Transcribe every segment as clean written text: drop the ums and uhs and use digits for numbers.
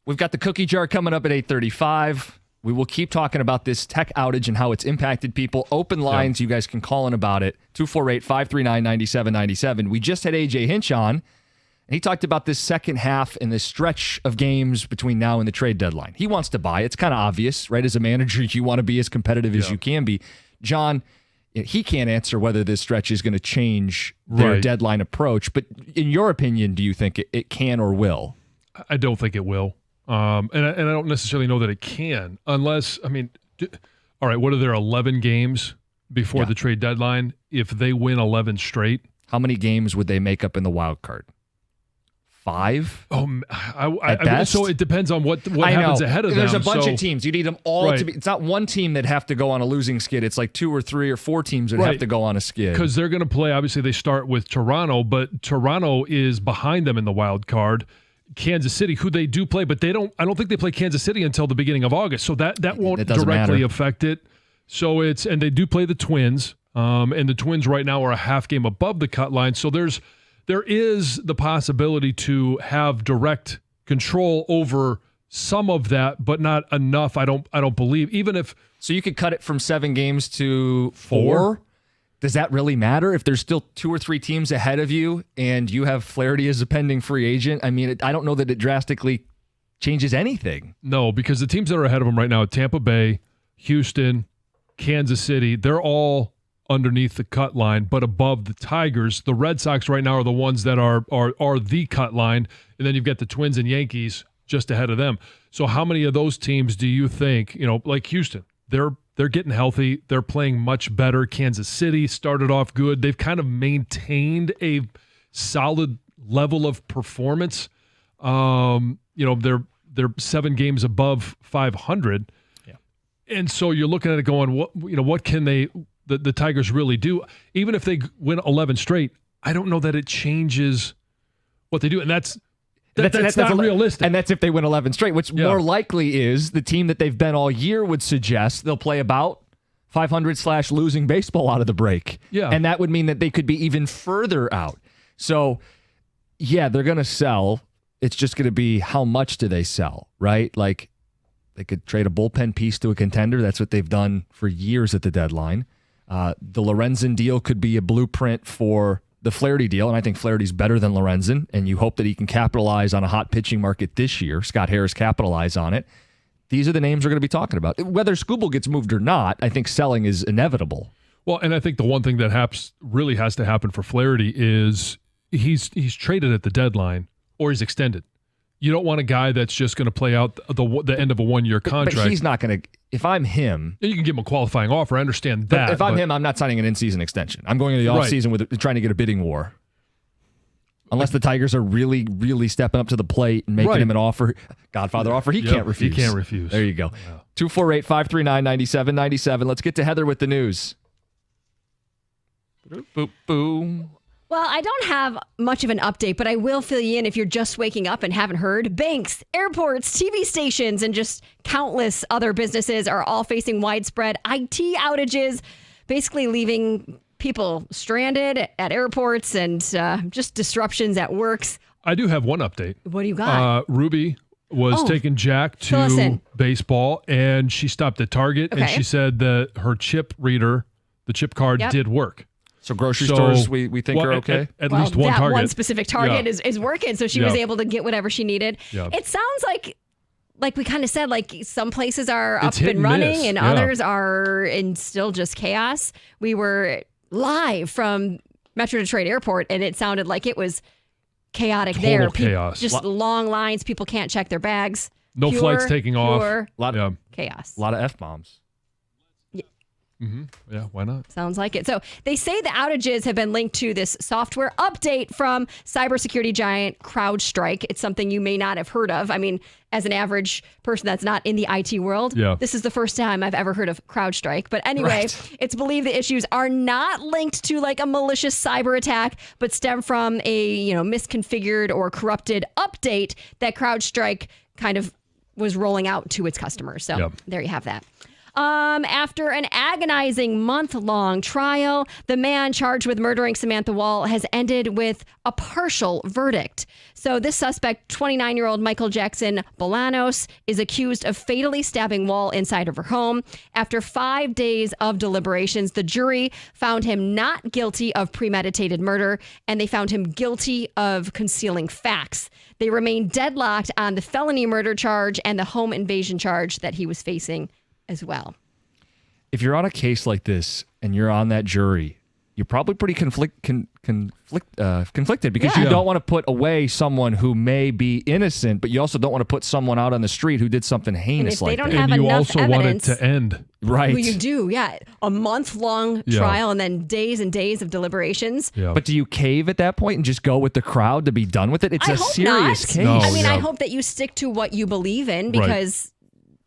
We've got the cookie jar coming up at 8:35. We will keep talking about this tech outage and how it's impacted people. Open lines, you guys can call in about it. 248-539-9797. We just had AJ Hinch on, and he talked about this second half and this stretch of games between now and the trade deadline. He wants to buy. It's kind of obvious, right? As a manager, you want to be as competitive as you can be. John, he can't answer whether this stretch is going to change their deadline approach. But in your opinion, do you think it can or will? I don't think it will. And I don't necessarily know that it can, unless, all right, what are there, 11 games before the trade deadline? If they win 11 straight. How many games would they make up in the wild card? 5? At best? So it depends on what happens ahead of them. There's a bunch of teams. You need them all to be. It's not one team that have to go on a losing skid. It's like 2 or 3 or 4 teams that have to go on a skid. Because they're going to play, obviously they start with Toronto, but Toronto is behind them in the wild card. Kansas City, who they do play, but I don't think they play Kansas City until the beginning of August. So that won't directly affect it. So and they do play the Twins. And the Twins right now are a half game above the cut line. So there is the possibility to have direct control over some of that, but not enough. I don't believe. Even if you could cut it from 7 games to 4. Does that really matter if there's still 2 or 3 teams ahead of you and you have Flaherty as a pending free agent? I mean, I don't know that it drastically changes anything. No, because the teams that are ahead of them right now, Tampa Bay, Houston, Kansas City, they're all underneath the cut line, but above the Tigers. The Red Sox right now are the ones that are the cut line, and then you've got the Twins and Yankees just ahead of them. So how many of those teams do you think, like Houston, they're getting healthy. They're playing much better. Kansas City started off good. They've kind of maintained a solid level of performance. They're 7 games above 500. Yeah. And so you're looking at it going, what can the Tigers really do? Even if they win 11 straight, I don't know that it changes what they do. And that's not realistic. And that's if they win 11 straight, which more likely is the team that they've been all year would suggest they'll play about 500/losing baseball out of the break. Yeah. And that would mean that they could be even further out. So, they're going to sell. It's just going to be how much do they sell, right? Like they could trade a bullpen piece to a contender. That's what they've done for years at the deadline. The Lorenzen deal could be a blueprint for the Flaherty deal, and I think Flaherty's better than Lorenzen, and you hope that he can capitalize on a hot pitching market this year. Scott Harris capitalize on it. These are the names we're going to be talking about. Whether Skubal gets moved or not, I think selling is inevitable. Well, and I think the one thing that really has to happen for Flaherty is he's traded at the deadline or he's extended. You don't want a guy that's just going to play out the end of a 1-year contract. But he's not going to. If I'm him, you can give him a qualifying offer. I understand that. If I'm him, I'm not signing an in-season extension. I'm going into the offseason with trying to get a bidding war. Unless the Tigers are really, really stepping up to the plate and making him an offer, Godfather offer, he can't refuse. He can't refuse. There you go. 248-539-9797. Let's get to Heather with the news. Boop, boom. Well, I don't have much of an update, but I will fill you in if you're just waking up and haven't heard. Banks, airports, TV stations, and just countless other businesses are all facing widespread IT outages, basically leaving people stranded at airports and just disruptions at works. I do have one update. What do you got? Ruby was taking Jack to baseball, and she stopped at Target, and she said that her chip reader, the chip card, did work. So grocery stores, we think are okay? At least one Target. One specific Target is working, so she was able to get whatever she needed. Yeah. It sounds like we kind of said, like some places are up and running and others are in still just chaos. We were live from Metro Detroit Airport, and it sounded like it was chaotic there. Chaos. Just long lines. People can't check their bags. No flights taking off. A lot of chaos. A lot of F-bombs. Mm-hmm. Yeah, why not? Sounds like it. So they say the outages have been linked to this software update from cybersecurity giant CrowdStrike. It's something you may not have heard of. I mean, as an average person that's not in the IT world, this is the first time I've ever heard of CrowdStrike. But anyway, it's believed the issues are not linked to like a malicious cyber attack, but stem from a misconfigured or corrupted update that CrowdStrike kind of was rolling out to its customers. So there you have that. After an agonizing month-long trial, the man charged with murdering Samantha Wall has ended with a partial verdict. So this suspect, 29-year-old Michael Jackson Bolanos, is accused of fatally stabbing Wall inside of her home. After 5 days of deliberations, the jury found him not guilty of premeditated murder, and they found him guilty of concealing facts. They remain deadlocked on the felony murder charge and the home invasion charge that he was facing as well. If you're on a case like this and you're on that jury, you're probably pretty conflicted because you don't want to put away someone who may be innocent, but you also don't want to put someone out on the street who did something heinous like that. And you also want it to end. Right. Well, you do, yeah. A month-long trial and then days and days of deliberations. Yeah. But do you cave at that point and just go with the crowd to be done with it? It's a serious case. No, I mean, I hope that you stick to what you believe in because,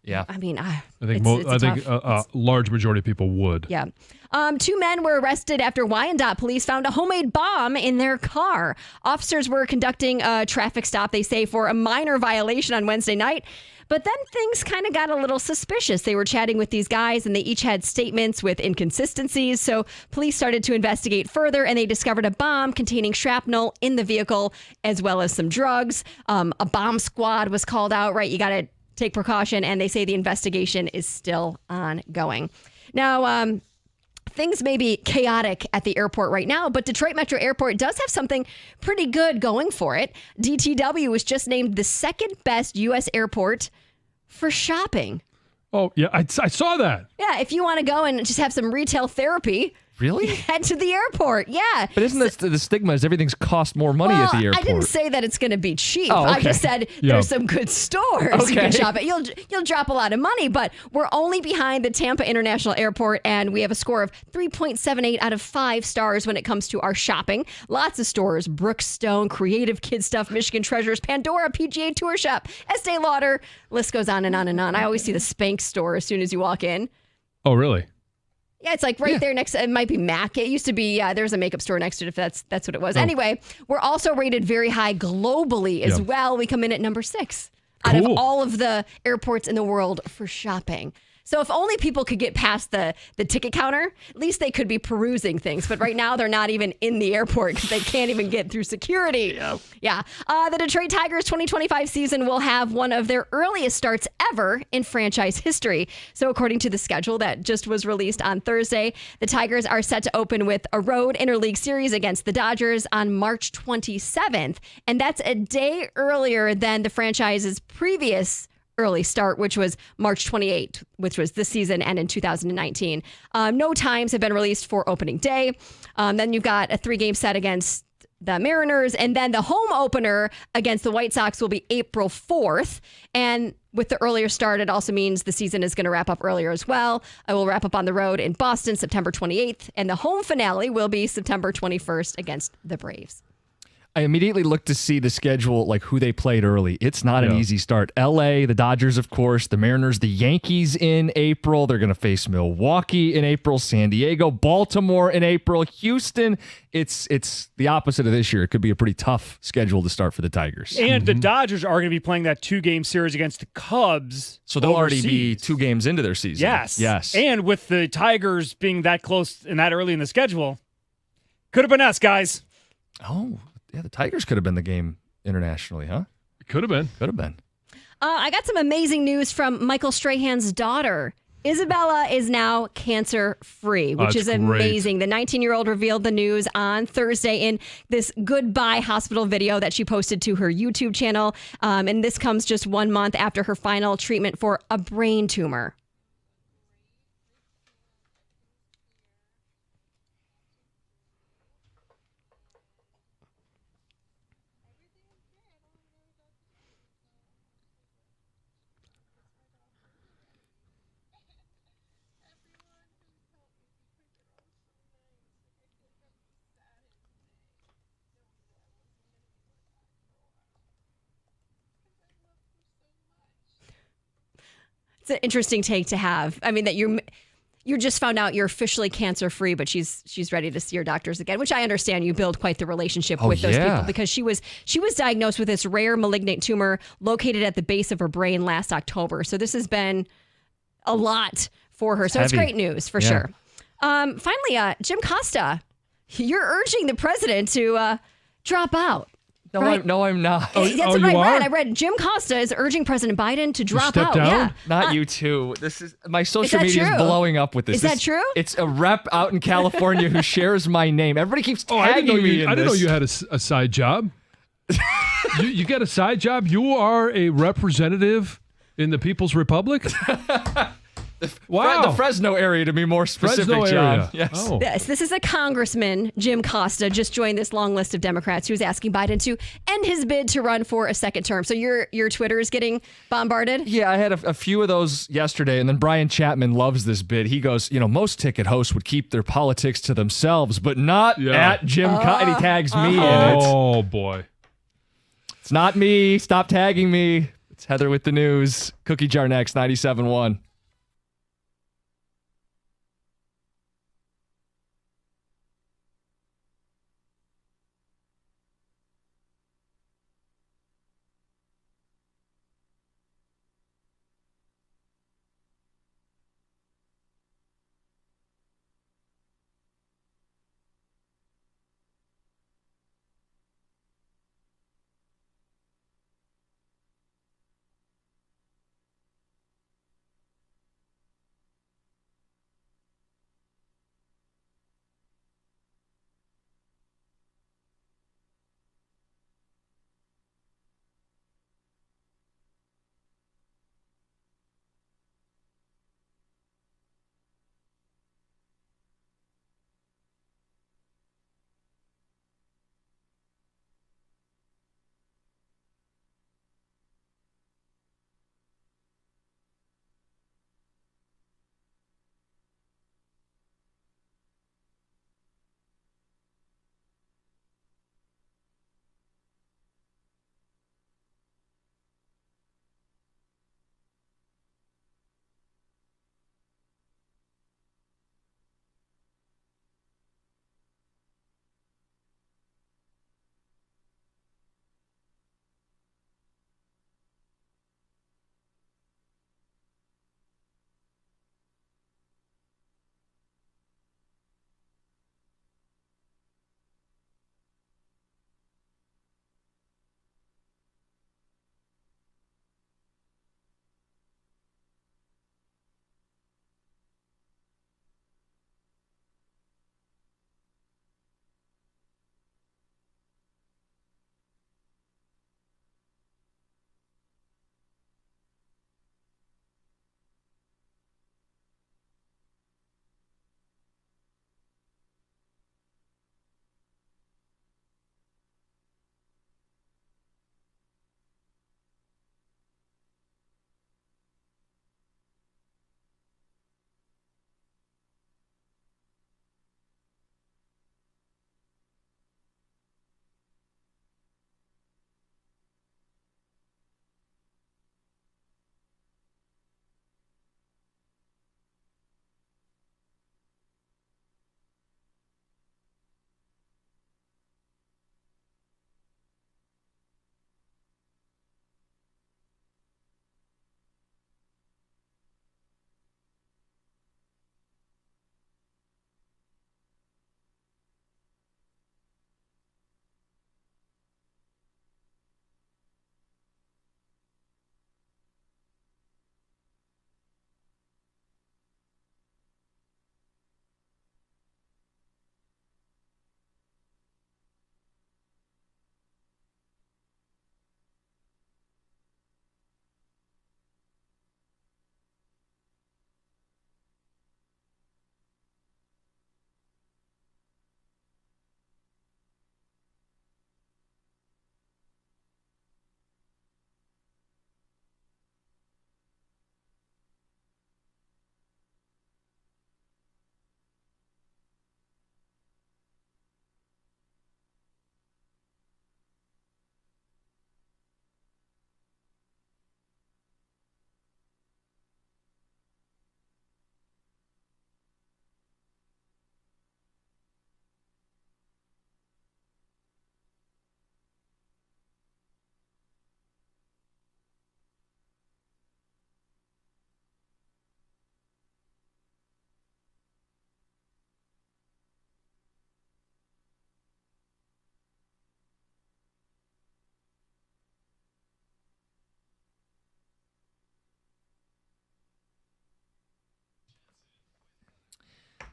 I mean, I think a large majority of people would. Yeah. 2 men were arrested after Wyandotte police found a homemade bomb in their car. Officers were conducting a traffic stop, they say, for a minor violation on Wednesday night. But then things kind of got a little suspicious. They were chatting with these guys and they each had statements with inconsistencies. So police started to investigate further and they discovered a bomb containing shrapnel in the vehicle as well as some drugs. A bomb squad was called out, right? You got to take precaution. And they say the investigation is still ongoing. Now, things may be chaotic at the airport right now, but Detroit Metro Airport does have something pretty good going for it. DTW was just named the second best U.S. airport for shopping. Oh, yeah, I saw that. Yeah, if you want to go and just have some retail therapy. Really? Head to the airport, yeah. But isn't the stigma is everything's cost more money at the airport? I didn't say that it's going to be cheap. Oh, okay. I just said there's some good stores you can shop at. You'll drop a lot of money, but we're only behind the Tampa International Airport, and we have a score of 3.78 out of 5 stars when it comes to our shopping. Lots of stores: Brookstone, Creative Kid Stuff, Michigan Treasures, Pandora, PGA Tour Shop, Estee Lauder. List goes on and on and on. I always see the Spanx store as soon as you walk in. Oh, really? Yeah, it's like right there next. It might be MAC. It used to be. There's a makeup store next to it. If that's what it was. Anyway, we're also rated very high globally as well. We come in at number 6 out of all of the airports in the world for shopping. So if only people could get past the ticket counter, at least they could be perusing things. But right now, they're not even in the airport because they can't even get through security. Yeah. The Detroit Tigers 2025 season will have one of their earliest starts ever in franchise history. So according to the schedule that just was released on Thursday, the Tigers are set to open with a road interleague series against the Dodgers on March 27th. And that's a day earlier than the franchise's previous early start, which was March 28th, which was this season and in 2019. No times have been released for opening day. Then you've got a 3-game set against the Mariners, and then the home opener against the White Sox will be April 4th. And with the earlier start, it also means the season is going to wrap up earlier as well. I will wrap up on the road in Boston September 28th, and the home finale will be September 21st against the Braves. I immediately looked to see the schedule, like who they played early. It's not an easy start. LA, the Dodgers, of course, the Mariners, the Yankees in April. They're going to face Milwaukee in April, San Diego, Baltimore in April, Houston. It's the opposite of this year. It could be a pretty tough schedule to start for the Tigers. And the Dodgers are going to be playing that 2-game series against the Cubs. So they'll already be 2 games into their season. Yes. And with the Tigers being that close and that early in the schedule, could have been us, guys. Oh, yeah, the Tigers could have been the game internationally, huh? Could have been. Could have been. I got some amazing news from Michael Strahan's daughter. Isabella is now cancer-free, which is amazing. The 19-year-old revealed the news on Thursday in this goodbye hospital video that she posted to her YouTube channel. And this comes just 1 month after her final treatment for a brain tumor. It's an interesting take to have. I mean, that you're just found out you're officially cancer-free, but she's ready to see her doctors again, which I understand. You build quite the relationship with those people because she was diagnosed with this rare malignant tumor located at the base of her brain last October. So this has been a lot for her. So it's heavy. great news for Yeah. sure. Finally, Jim Costa, you're urging the president to drop out. No, right? I'm not. That's oh, what you I are? read. I read Jim Costa is urging President Biden to drop step out. down? Yeah. Not you two. This is my social that media is true? blowing up with this. Is that true? It's a rep out in California who shares my name. Everybody keeps tagging me in I didn't know this. you had a side job. you got a side job? You are a representative in the People's Republic? Wow. The Fresno area, to be more specific, Fresno John. area. Yes. Oh. Yes, this is a congressman, Jim Costa, just joined this long list of Democrats who's asking Biden to end his bid to run for a second term. So your Twitter is getting bombarded? Yeah, I had a few of those yesterday, and then Brian Chapman loves this bid. He goes, most ticket hosts would keep their politics to themselves, but not at Jim Costa. And he tags me in it. Oh, boy. It's not me. Stop tagging me. It's Heather with the news. Cookie Jar next, 97.1.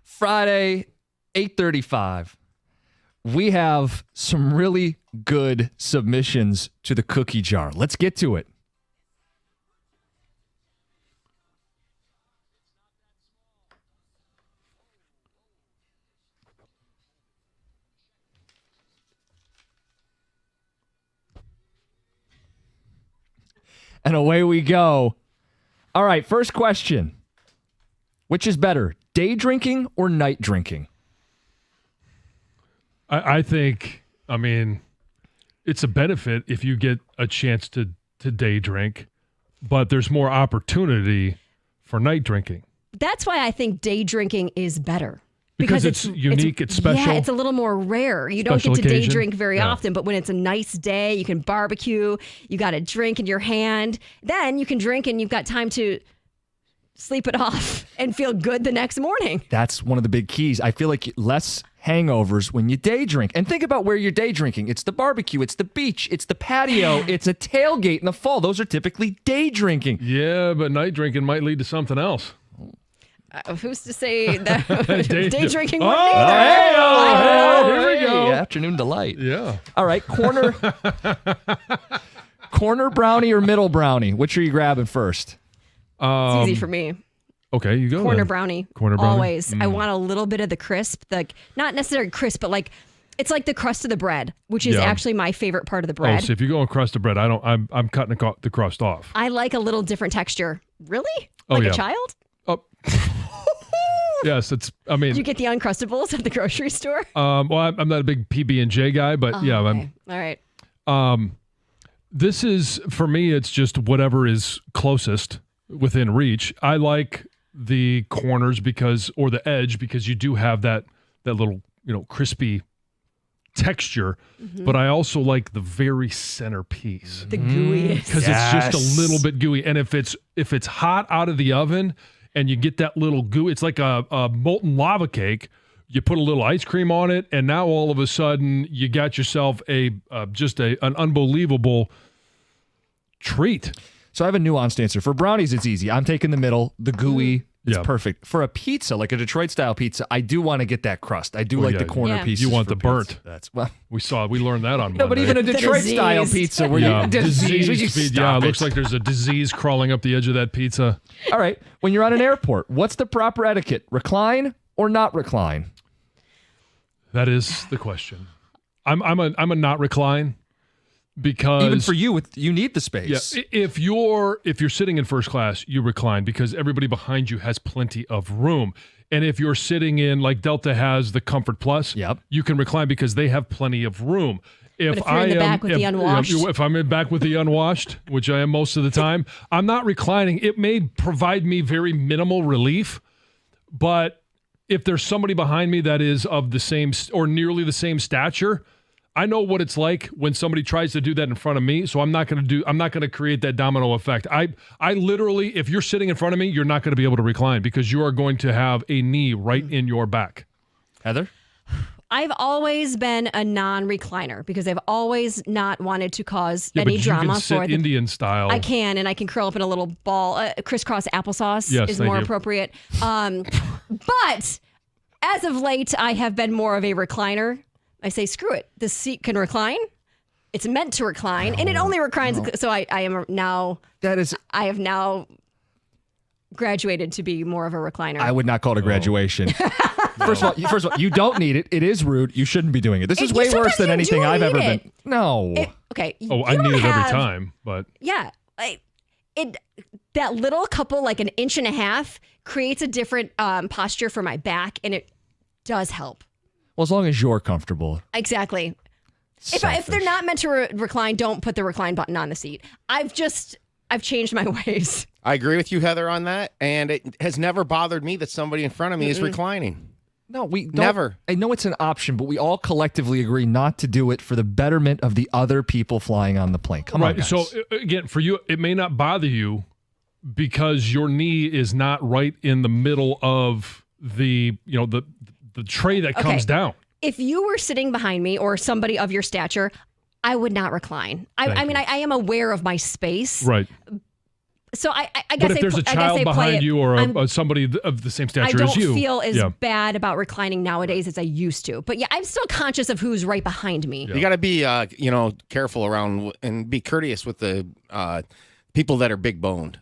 Friday, 8:35. We have some really good submissions to the cookie jar. Let's get to it. And away we go. All right, first question. Which is better, day drinking or night drinking? I think, it's a benefit if you get a chance to day drink, but there's more opportunity for night drinking. That's why I think day drinking is better. Because it's unique, it's special. Yeah, it's a little more rare. You don't Special get to day occasion. drink very often, but when it's a nice day, you can barbecue, you got a drink in your hand, then you can drink and you've got time to sleep it off and feel good the next morning. That's one of the big keys. I feel like less hangovers when you day drink. And think about where you're day drinking. It's the barbecue, it's the beach, it's the patio, it's a tailgate in the fall. Those are typically day drinking. Yeah, but night drinking might lead to something else. Who's to say that Day- day drinking Oh, wouldn't either? Here we go. Afternoon delight. Yeah. All right, corner brownie or middle brownie? Which are you grabbing first? It's easy for me. Okay, you go. Corner then. brownie. Corner brownie? Always. I want a little bit of the crisp, like not necessarily crisp, but like it's like the crust of the bread, which is Yeah. actually my favorite part of the Oh, bread. so if you're going crust of bread, I'm cutting the crust off. I like a little different texture. Really? Oh, Like yeah. a child? Oh. Yes, Do you get the Uncrustables at the grocery store? well, I'm not a big PB&J guy, but yeah, Okay. All right. This is, for me, it's just whatever is closest within reach. I like the corners or the edge because you do have that little, crispy texture, but I also like the very center piece The gooeyest. because it's just a little bit gooey. And if it's hot out of the oven and you get that little goo, it's like a molten lava cake. You put a little ice cream on it, and now all of a sudden you got yourself an unbelievable treat. So I have a nuanced answer. For brownies, it's easy. I'm taking the middle. The gooey is Yeah. perfect. For a pizza, like a Detroit-style pizza, I do want to get that crust. I do Well, like yeah. the corner Yeah. pieces. You want for the burnt. pizza. That's well. We learned that on No, but Monday. even a The Detroit-style disease. pizza where yeah, you disease. Would you feed. stop Yeah, it it? looks like there's a disease crawling up the edge of that pizza. All right. When you're on an airport, what's the proper etiquette? Recline or not recline? That is the question. I'm a not recline because Even for you, you need the yeah, space. if you're sitting in first class, you recline because everybody behind you has plenty of room. And if you're sitting in like Delta has the Comfort Plus, Yep. you can recline because they have plenty of room. But if you're in the back with the unwashed? if I'm in back with the unwashed, which I am most of the time, I'm not reclining. It may provide me very minimal relief, but if there's somebody behind me that is of the same or nearly the same stature, I know what it's like when somebody tries to do that in front of me. So I'm not going to create that domino effect. I literally, if you're sitting in front of me, you're not going to be able to recline because you are going to have a knee right in your back. Heather? I've always been a non-recliner because I've always not wanted to cause Yeah, any but drama you can sit for the Indian style. I can, and I can curl up in a little ball. Crisscross applesauce Yes, is thank more you. appropriate. But as of late, I have been more of a recliner. I say, screw it. The seat can recline. It's meant to recline, and it only reclines. So I am now. That is. I have now graduated to be more of a recliner. I would not call it a graduation. First of all, you don't need it. It is rude. You shouldn't be doing it. This is way worse sometimes than you anything do I've ever need been. No. Okay. Oh, I you don't need it every have- time, but Yeah. That little couple, like an inch and a half, creates a different posture for my back, and it does help. Well, as long as you're comfortable. Exactly. If Selfish. they're not meant to recline, don't put the recline button on the seat. I've changed my ways. I agree with you, Heather, on that. And it has never bothered me that somebody in front of me is reclining. No, we don't. Never. I know it's an option, but we all collectively agree not to do it for the betterment of the other people flying on the plane. Come on, right. guys. So again, for you, it may not bother you because your knee is not right in the middle of the tray that comes down. If you were sitting behind me or somebody of your stature, I would not recline. I am aware of my space. Right. So I guess But if there's a child behind you or somebody of the same stature as you. I don't feel as bad about reclining nowadays as I used to. But yeah, I'm still conscious of who's right behind me. You got to be, careful around and be courteous with the people that are big boned.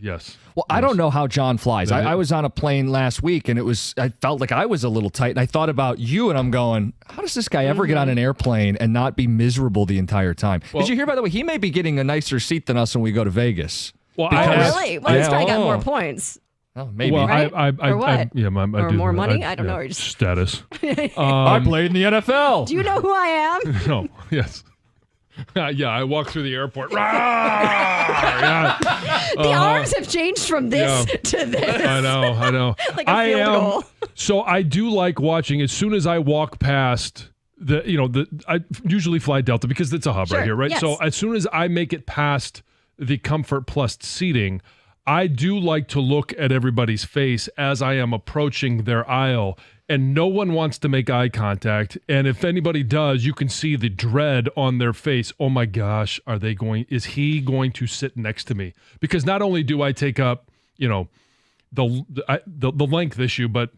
Yes. Well, I don't know how John flies. I was on a plane last week, and I felt like I was a little tight, and I thought about you, and I'm going, how does this guy ever get on an airplane and not be miserable the entire time? Did you hear, by the way, he may be getting a nicer seat than us when we go to Vegas. Well, really? Well, he's probably got more points. Oh, maybe. Well, right? Or what? I do. More money? I don't know. Status. I played in the NFL. Do you know who I am? No. Yes. Yeah, I walk through the airport. The arms have changed from this to this. I know. Like a field goal. So I do like watching. As soon as I walk past I usually fly Delta because it's a hub right here, right? Yes. So as soon as I make it past the Comfort Plus seating, I do like to look at everybody's face as I am approaching their aisle. And no one wants to make eye contact. And if anybody does, you can see the dread on their face. Oh my gosh, is he going to sit next to me? Because not only do I take up, the length issue, but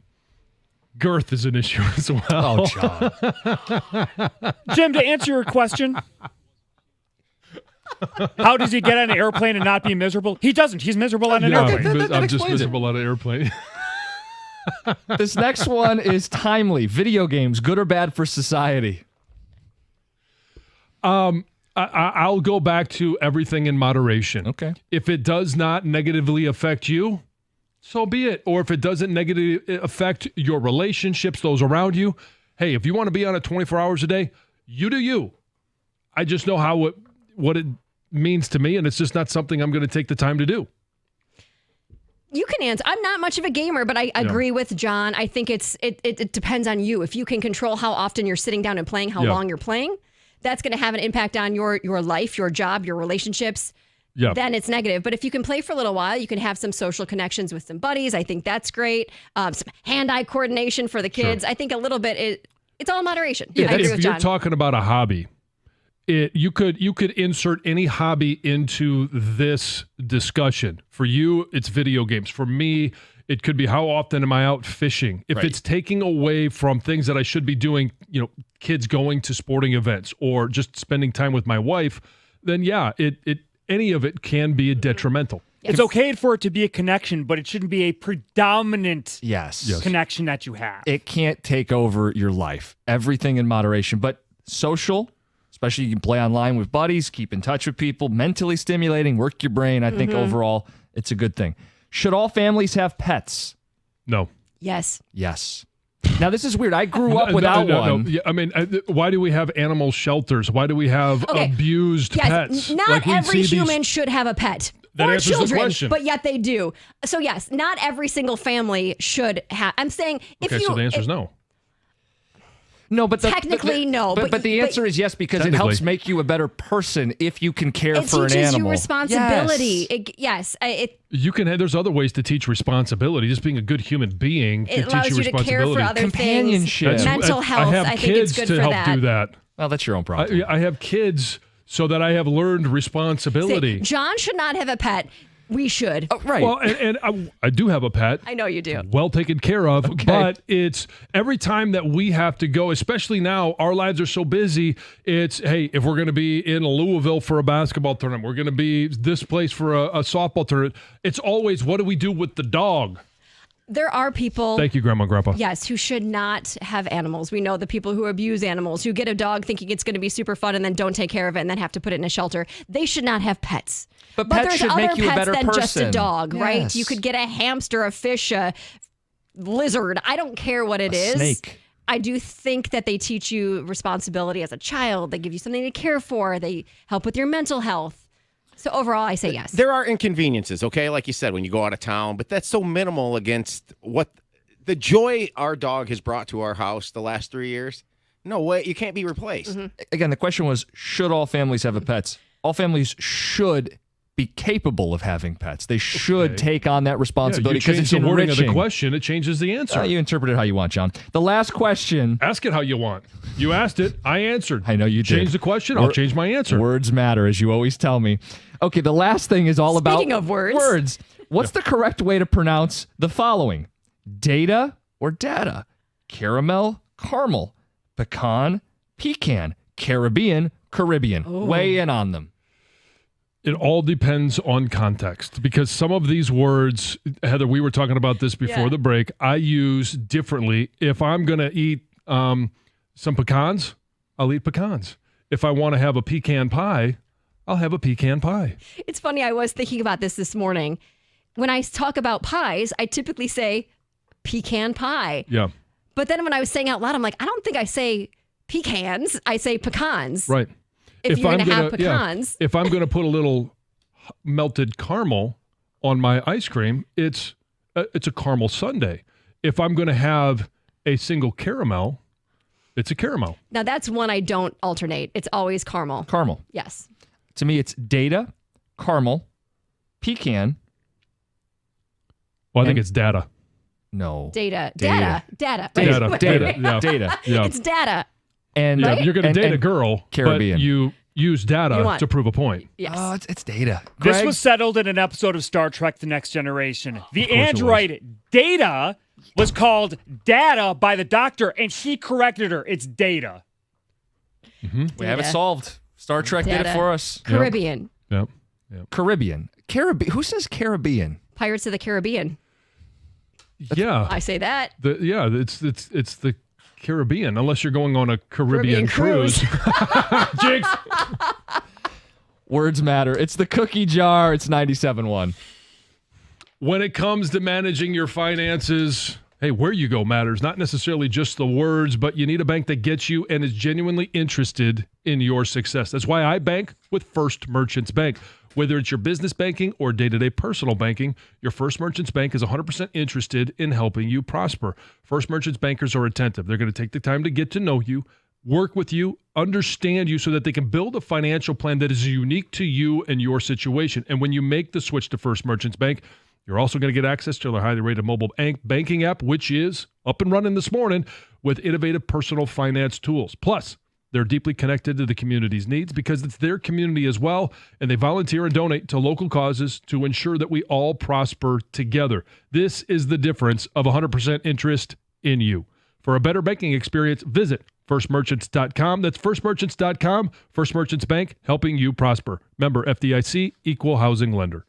girth is an issue as well. Oh, John. Jim, to answer your question, how does he get on an airplane and not be miserable? He doesn't. He's miserable on an airplane. I'm just miserable on an airplane. This next one is timely. Video games, good or bad for society? I'll go back to everything in moderation. Okay. If it does not negatively affect you, so be it. Or if it doesn't negatively affect your relationships, those around you, hey, if you want to be on it 24 hours a day, you do you. I just know what it means to me, and it's just not something I'm going to take the time to do. You can answer. I'm not much of a gamer, but I agree with John. I think it depends on you. If you can control how often you're sitting down and playing, how long you're playing, that's going to have an impact on your life, your job, your relationships. Yeah. Then it's negative. But if you can play for a little while, you can have some social connections with some buddies. I think that's great. Some hand-eye coordination for the kids. Sure. I think a little bit, it's all in moderation. Yeah, I agree with John. If you're talking about a hobby, you could insert any hobby into this discussion. For you, it's video games. For me, it could be how often am I out fishing? If it's taking away from things that I should be doing, kids going to sporting events or just spending time with my wife, then any of it can be detrimental. It's okay for it to be a connection, but it shouldn't be a predominant yes. connection that you have. It can't take over your life. Everything in moderation, but social. Especially you can play online with buddies, keep in touch with people, mentally stimulating, work your brain. I think overall it's a good thing. Should all families have pets? No. Yes. Yes. Now, this is weird. I grew up without one. No. Yeah, I mean, why do we have animal shelters? Why do we have abused pets? Not every human should have a pet. That or answers children, the question. But yet they do. So yes, not every single family should have. I'm saying so the answer is no. No, but technically no. But the answer is yes, because it helps make you a better person if you can care for an animal. It teaches you responsibility. Yes. You can. There's other ways to teach responsibility. Just being a good human being can teach you responsibility. It allows you to care for other companionship, things. Mental health. I think it's good to for help that. do that. Well, that's your own problem. I have kids so that I have learned responsibility. John should not have a pet. We should. Oh, right. Well, and I do have a pet. I know you do. Well taken care of. Okay. But it's every time that we have to go, especially now, our lives are so busy. It's, hey, if we're going to be in Louisville for a basketball tournament, we're going to be this place for a softball tournament. It's always, what do we do with the dog? There are people. Thank you, Grandma and Grandpa. Yes, who should not have animals. We know the people who abuse animals, who get a dog thinking it's going to be super fun and then don't take care of it and then have to put it in a shelter. They should not have pets. But pets there's should other make you a pets better than person. Just a dog, right? Yes. You could get a hamster, a fish, a lizard. I don't care what it is. Snake. I do think that they teach you responsibility as a child. They give you something to care for. They help with your mental health. So overall, I say yes. There are inconveniences, okay? Like you said, when you go out of town, but that's so minimal against what the joy our dog has brought to our house the last 3 years. No way. You can't be replaced. Again, the question was, should all families have a pet? All families should be capable of having pets. They should Okay. take on that responsibility You because change it's the wording of enriching. the question, it changes the answer. You interpret it how you want, John. The last question. Ask it how you want. You asked it, I answered. I know you did. Change the question, I'll change my answer. Words matter, as you always tell me. Okay, the last thing is all about Speaking of words. What's the correct way to pronounce the following? Data or data? Caramel, caramel, pecan, pecan, Caribbean, Caribbean. Weigh in on them. It all depends on context because some of these words, Heather, we were talking about this before the break, I use differently. If I'm going to eat some pecans, I'll eat pecans. If I want to have a pecan pie, I'll have a pecan pie. It's funny. I was thinking about this morning. When I talk about pies, I typically say pecan pie. Yeah. But then when I was saying out loud, I'm like, I don't think I say pecans. I say pecans. Right. If you're going to have pecans. If I'm going to put a little melted caramel on my ice cream, it's a caramel sundae. If I'm going to have a single caramel, it's a caramel. Now, that's one I don't alternate. It's always caramel. Caramel. Yes. To me, it's data, caramel, pecan. Well, I think it's data. No. Data. Data. Data. Data. Wait. Data. Yeah. Data. Yeah. It's data. And Yeah, you're going to date a and girl, Caribbean. but you use data to prove a point. Yes. Oh, it's data. This Greg? was settled in an episode of Star Trek The Next Generation. The course it android Data was called Data by the doctor, and she corrected her. It's Data. We have it Data. solved. Star Trek did it Data. for us. Caribbean. Yep. Caribbean. Who says Caribbean? Pirates of the Caribbean. Yeah. I say that. It's the Caribbean, unless you're going on a Caribbean cruise. Jinx. Words matter. It's the cookie jar. It's 97.1. When it comes to managing your finances, hey, where you go matters. Not necessarily just the words, but you need a bank that gets you and is genuinely interested in your success. That's why I bank with First Merchants Bank. Whether it's your business banking or day-to-day personal banking, your First Merchants Bank is 100% interested in helping you prosper. First Merchants bankers are attentive. They're going to take the time to get to know you, work with you, understand you so that they can build a financial plan that is unique to you and your situation. And when you make the switch to First Merchants Bank, you're also going to get access to their highly rated mobile banking app, which is up and running this morning with innovative personal finance tools. Plus, they're deeply connected to the community's needs because it's their community as well, and they volunteer and donate to local causes to ensure that we all prosper together. This is the difference of 100% interest in you. For a better banking experience, visit firstmerchants.com. That's firstmerchants.com. First Merchants Bank, helping you prosper. Member FDIC, Equal Housing Lender.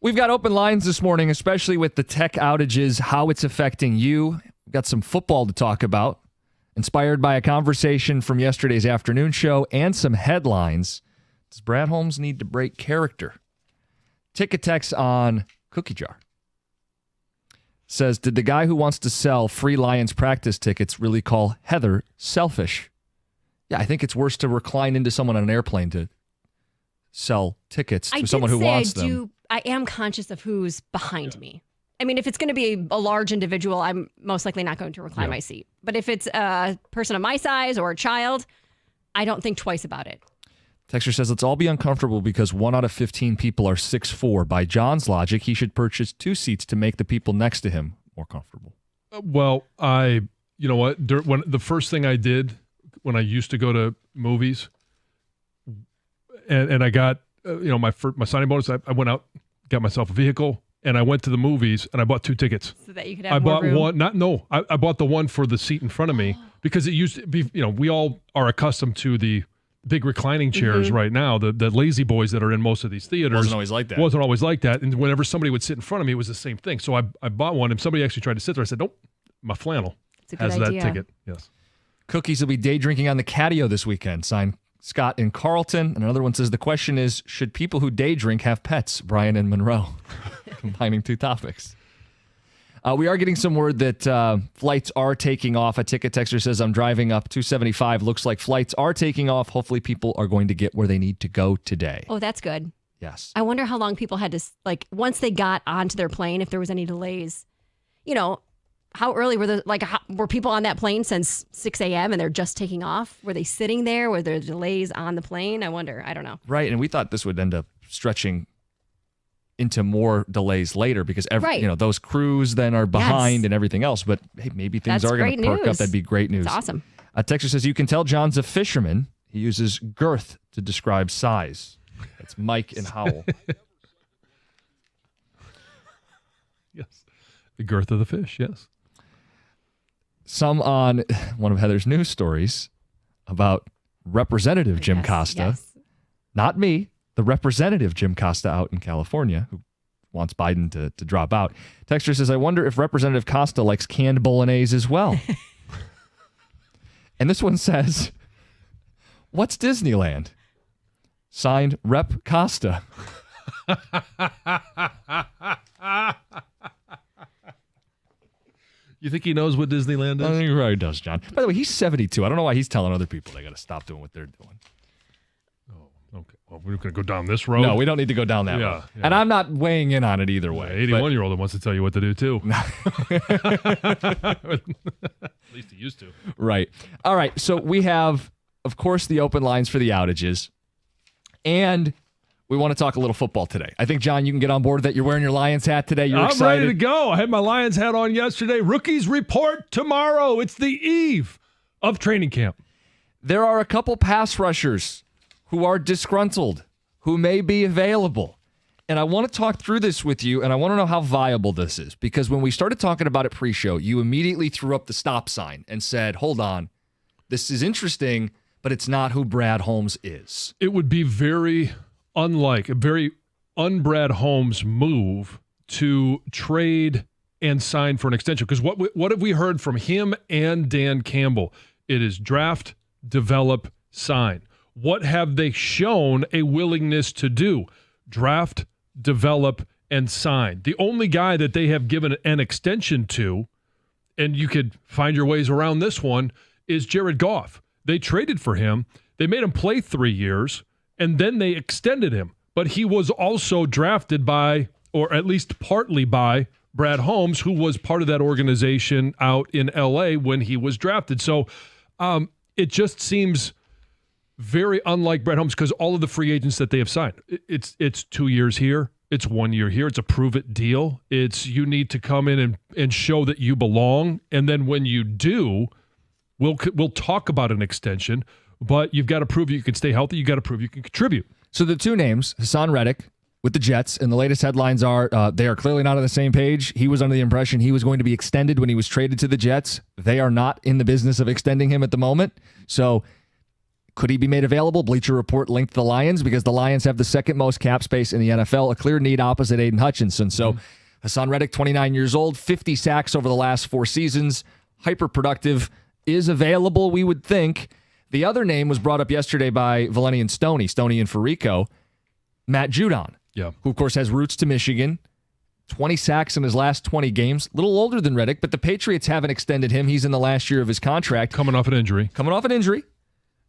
We've got open lines this morning, especially with the tech outages, how it's affecting you. We've got some football to talk about, inspired by a conversation from yesterday's afternoon show and some headlines. Does Brad Holmes need to break character? Ticket text on Cookie Jar says, did the guy who wants to sell free Lions practice tickets really call Heather selfish? Yeah, I think it's worse to recline into someone on an airplane to sell tickets to someone who wants them. I am conscious of who's behind me. I mean, if it's going to be a large individual, I'm most likely not going to recline my seat. But if it's a person of my size or a child, I don't think twice about it. Texter says, let's all be uncomfortable because 1 out of 15 people are 6'4". By John's logic, he should purchase 2 seats to make the people next to him more comfortable. Well, you know what? When the first thing I did when I used to go to movies, and I got my signing bonus, I went out, got myself a vehicle, and I went to the movies and I bought 2 tickets. So that you could have more room. I bought the one for the seat in front of me because it used to be, we all are accustomed to the big reclining chairs right now, the lazy boys that are in most of these theaters. Wasn't always like that. Wasn't always like that. And whenever somebody would sit in front of me, it was the same thing. So I bought one, and somebody actually tried to sit there. I said, nope, my flannel has that ticket. Yes. Cookies will be day drinking on the catio this weekend. Signed Scott in Carlton. And another one says, the question is, should people who day drink have pets? Brian and Monroe. Combining 2 topics. We are getting some word that flights are taking off. A ticket texter says, I'm driving up 275. Looks like flights are taking off. Hopefully people are going to get where they need to go today. Oh, that's good. Yes. I wonder how long people had to, once they got onto their plane, if there was any delays. How early were people on that plane since 6 a.m. and they're just taking off? Were they sitting there? Were there delays on the plane? I wonder. I don't know. Right. And we thought this would end up stretching into more delays later because those crews then are behind and everything else. But hey, maybe things are going to perk up. That'd be great news. It's awesome. A texter says, you can tell John's a fisherman. He uses girth to describe size. That's Mike and Howell. Yes. The girth of the fish, yes. Some on one of Heather's news stories about Representative Jim Costa. Yes. Not me. The representative Jim Costa out in California, who wants Biden to drop out. Texter says, I wonder if Representative Costa likes canned bolognese as well. And this one says, what's Disneyland? Signed, Rep Costa. You think he knows what Disneyland is? I think he probably does, John. By the way, he's 72. I don't know why he's telling other people they got to stop doing what they're doing. Okay. Well, we're going to go down this road. No, we don't need to go down that road. Yeah. And I'm not weighing in on it either way. 81-year-old that wants to tell you what to do, too. At least he used to. Right. All right. So we have, of course, the open lines for the outages. And we want to talk a little football today. I think, John, you can get on board that. You're wearing your Lions hat today. You're excited. I'm ready to go. I had my Lions hat on yesterday. Rookies report tomorrow. It's the eve of training camp. There are a couple pass rushers who are disgruntled, who may be available. And I want to talk through this with you, and I want to know how viable this is. Because when we started talking about it pre-show, you immediately threw up the stop sign and said, hold on, this is interesting, but it's not who Brad Holmes is. It would be very unlike, a very un-Brad Holmes move to trade and sign for an extension. Because what have we heard from him and Dan Campbell? It is draft, develop, sign. What have they shown a willingness to do? Draft, develop, and sign. The only guy that they have given an extension to, and you could find your ways around this one, is Jared Goff. They traded for him. They made him play 3 years, and then they extended him. But he was also drafted by, or at least partly by, Brad Holmes, who was part of that organization out in L.A. when he was drafted. So it just seems very unlike Brad Holmes because all of the free agents that they have signed, it's 2 years here, it's 1 year here, it's a prove-it deal. It's you need to come in and show that you belong, and then when you do, we'll talk about an extension, but you've got to prove you can stay healthy, you've got to prove you can contribute. So the two names, Hassan Reddick with the Jets, and the latest headlines are they are clearly not on the same page. He was under the impression he was going to be extended when he was traded to the Jets. They are not in the business of extending him at the moment. So Could he be made available? Bleacher Report linked the Lions because the Lions have the second most cap space in the NFL, a clear need opposite Aiden Hutchinson. So Hassan Reddick, 29 years old, 50 sacks over the last 4 seasons, hyper-productive, is available, we would think. The other name was brought up yesterday by Valeni and Stoney and Farico, Matt Judon, who, of course, has roots to Michigan. 20 sacks in his last 20 games. A little older than Reddick, but the Patriots haven't extended him. He's in the last year of his contract. Coming off an injury.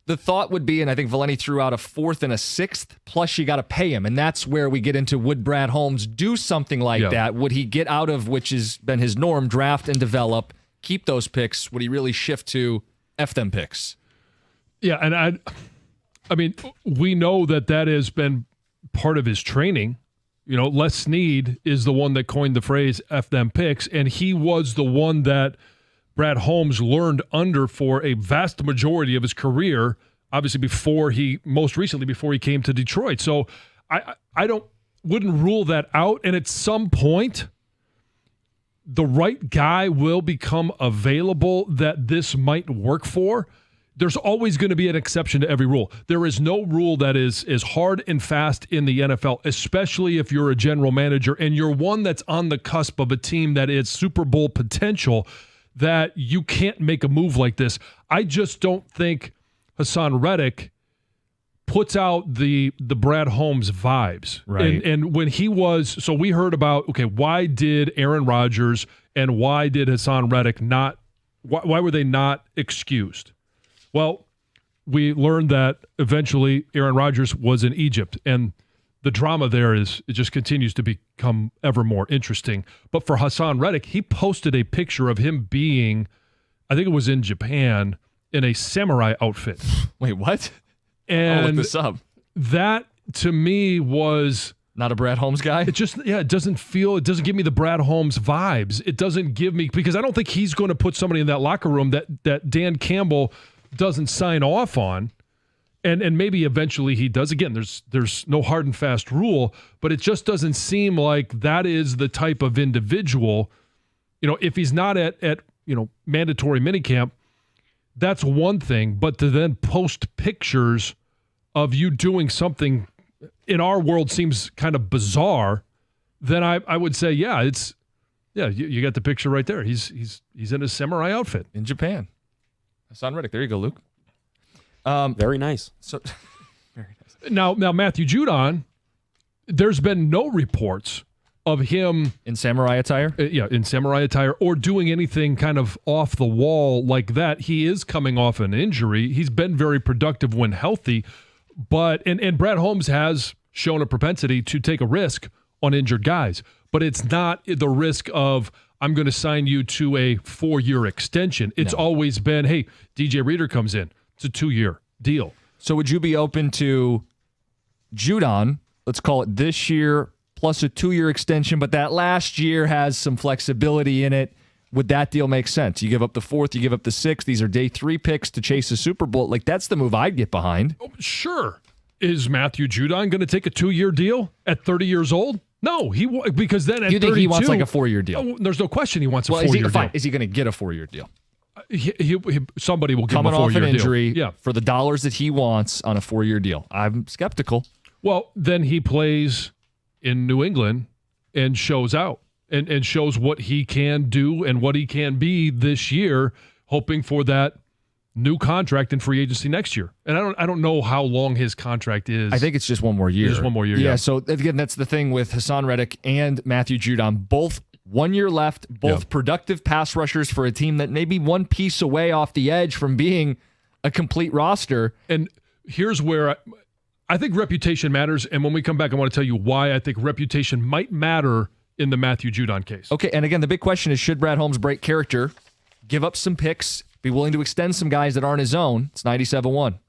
The thought would be, and I think Valeni threw out a 4th and a 6th, plus you got to pay him. And that's where we get into, would Brad Holmes do something like that? Would he get out of, which has been his norm, draft and develop, keep those picks? Would he really shift to F them picks? Yeah, and I mean, we know that has been part of his training. You know, Les Snead is the one that coined the phrase F them picks, and he was the one that Brad Holmes learned under for a vast majority of his career, obviously most recently before he came to Detroit. So I wouldn't rule that out, and at some point the right guy will become available that this might work for. There's always going to be an exception to every rule. There is no rule that is hard and fast in the NFL, especially if you're a general manager and you're one that's on the cusp of a team that is Super Bowl potential, that you can't make a move like this. I just don't think Hassan Reddick puts out the Brad Holmes vibes. Right. And when he was, so we heard about, okay, why did Aaron Rodgers and why did Hassan Reddick why were they not excused? Well, we learned that eventually Aaron Rodgers was in Egypt, and the drama there it just continues to become ever more interesting. But for Hassan Reddick, he posted a picture of him being, I think it was in Japan, in a samurai outfit. Wait, what? And I'll look this up. That, to me, was not a Brad Holmes guy? It doesn't give me the Brad Holmes vibes. It doesn't give me, because I don't think he's going to put somebody in that locker room that Dan Campbell doesn't sign off on, and maybe eventually he does. Again, there's no hard and fast rule, but it just doesn't seem like that is the type of individual. You know, if he's not at mandatory minicamp, that's one thing, but to then post pictures of you doing something in our world seems kind of bizarre, then I would say, you got the picture right there. He's in a samurai outfit in Japan. Hassan Reddick. There you go, Luke. Very nice. So, very nice. Now Matthew Judon, there's been no reports of him in samurai attire. In samurai attire, or doing anything kind of off the wall like that. He is coming off an injury. He's been very productive when healthy, but and Brad Holmes has shown a propensity to take a risk on injured guys, but it's not the risk of, I'm going to sign you to a 4-year extension. It's always been, hey, DJ Reader comes in. It's a 2-year deal. So would you be open to Judon, let's call it this year, plus a 2-year extension, but that last year has some flexibility in it? Would that deal make sense? You give up the 4th, you give up the 6th. These are day 3 picks to chase a Super Bowl. Like, that's the move I'd get behind. Oh, sure. Is Matthew Judon going to take a 2-year deal at 30 years old? No, because then at 32, think he wants like a 4-year deal? Oh, there's no question he wants a 4-year deal. Is he going to get a 4-year deal? Somebody will give him a 4-year deal. Coming off an injury for the dollars that he wants on a 4-year deal. I'm skeptical. Well, then he plays in New England and shows out and shows what he can do and what he can be this year, hoping for that new contract in free agency next year. And I don't know how long his contract is. I think it's just one more year. Just one more year, yeah. So again, that's the thing with Hassan Reddick and Matthew Judon. Both 1 year left, both productive pass rushers for a team that may be one piece away off the edge from being a complete roster. And here's where I think reputation matters. And when we come back, I want to tell you why I think reputation might matter in the Matthew Judon case. Okay, and again, the big question is, should Brad Holmes break character, give up some picks, be willing to extend some guys that aren't his own? It's 97-1.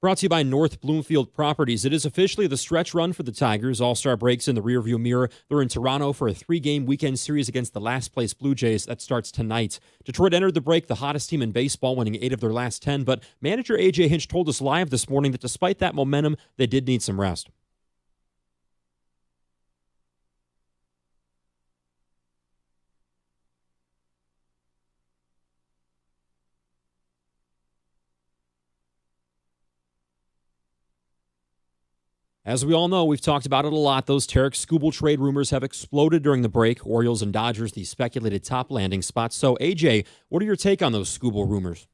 Brought to you by North Bloomfield Properties. It is officially the stretch run for the Tigers. All-Star breaks in the rearview mirror. They're in Toronto for a 3-game weekend series against the last-place Blue Jays. That starts tonight. Detroit entered the break the hottest team in baseball, winning 8 of their last 10. But manager A.J. Hinch told us live this morning that despite that momentum, they did need some rest. As we all know, we've talked about it a lot. Those Tarek Skubal trade rumors have exploded during the break. Orioles and Dodgers, the speculated top landing spots. So, AJ, what are your take on those Skubal rumors?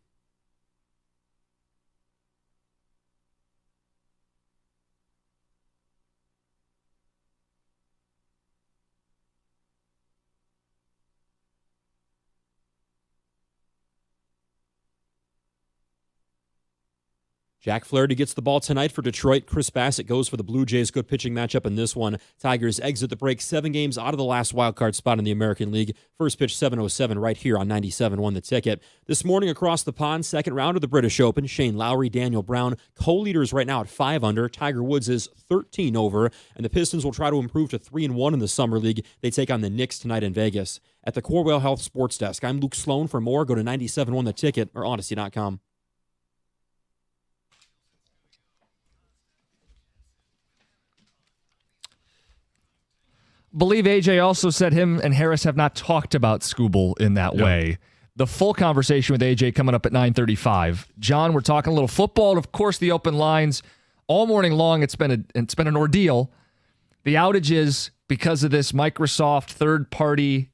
Jack Flaherty gets the ball tonight for Detroit. Chris Bassett goes for the Blue Jays. Good pitching matchup in this one. Tigers exit the break 7 games out of the last wildcard spot in the American League. First pitch 7:07 right here on 97.1 The Ticket. This morning across the pond, second round of the British Open. Shane Lowry, Daniel Brown, co-leaders right now at 5 under. Tiger Woods is 13 over. And the Pistons will try to improve to 3-1 in the Summer League. They take on the Knicks tonight in Vegas. At the Corewell Health Sports Desk, I'm Luke Sloan. For more, go to 97.1 The Ticket or Odyssey.com. Believe AJ also said him and Harris have not talked about Skubal in that way. The full conversation with AJ coming up at 9:35. John, we're talking a little football and, of course, the open lines. All morning long, it's been an ordeal. The outages because of this Microsoft third-party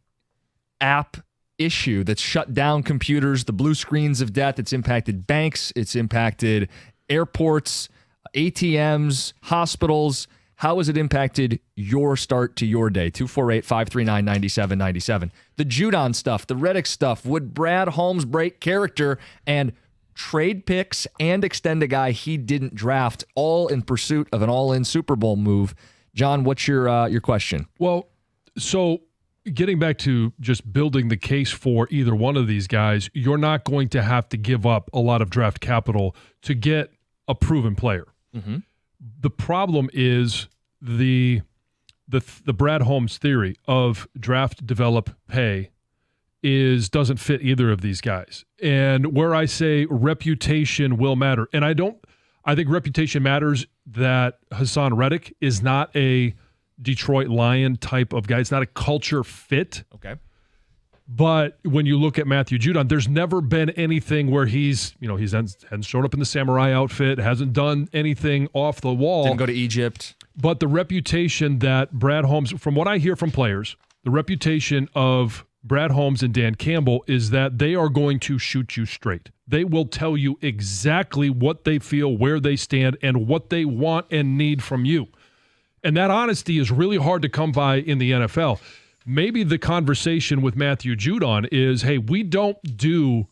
app issue that's shut down computers, the blue screens of death. It's impacted banks. It's impacted airports, ATMs, hospitals. How has it impacted your start to your day? 248-539-9797. The Judon stuff, the Reddick stuff. Would Brad Holmes break character and trade picks and extend a guy he didn't draft, all in pursuit of an all-in Super Bowl move? John, what's your question? Well, so getting back to just building the case for either one of these guys, you're not going to have to give up a lot of draft capital to get a proven player. Mm-hmm. The problem is the Brad Holmes theory of draft, develop, pay doesn't fit either of these guys. And where I say reputation will matter, and I think reputation matters, that Hassan Reddick is not a Detroit Lion type of guy. It's not a culture fit. Okay. But when you look at Matthew Judon, there's never been anything where he hasn't shown up in the samurai outfit, hasn't done anything off the wall. Didn't go to Egypt. But the reputation that Brad Holmes, from what I hear from players, the reputation of Brad Holmes and Dan Campbell is that they are going to shoot you straight. They will tell you exactly what they feel, where they stand, and what they want and need from you. And that honesty is really hard to come by in the NFL. Maybe the conversation with Matthew Judon is, hey, we don't do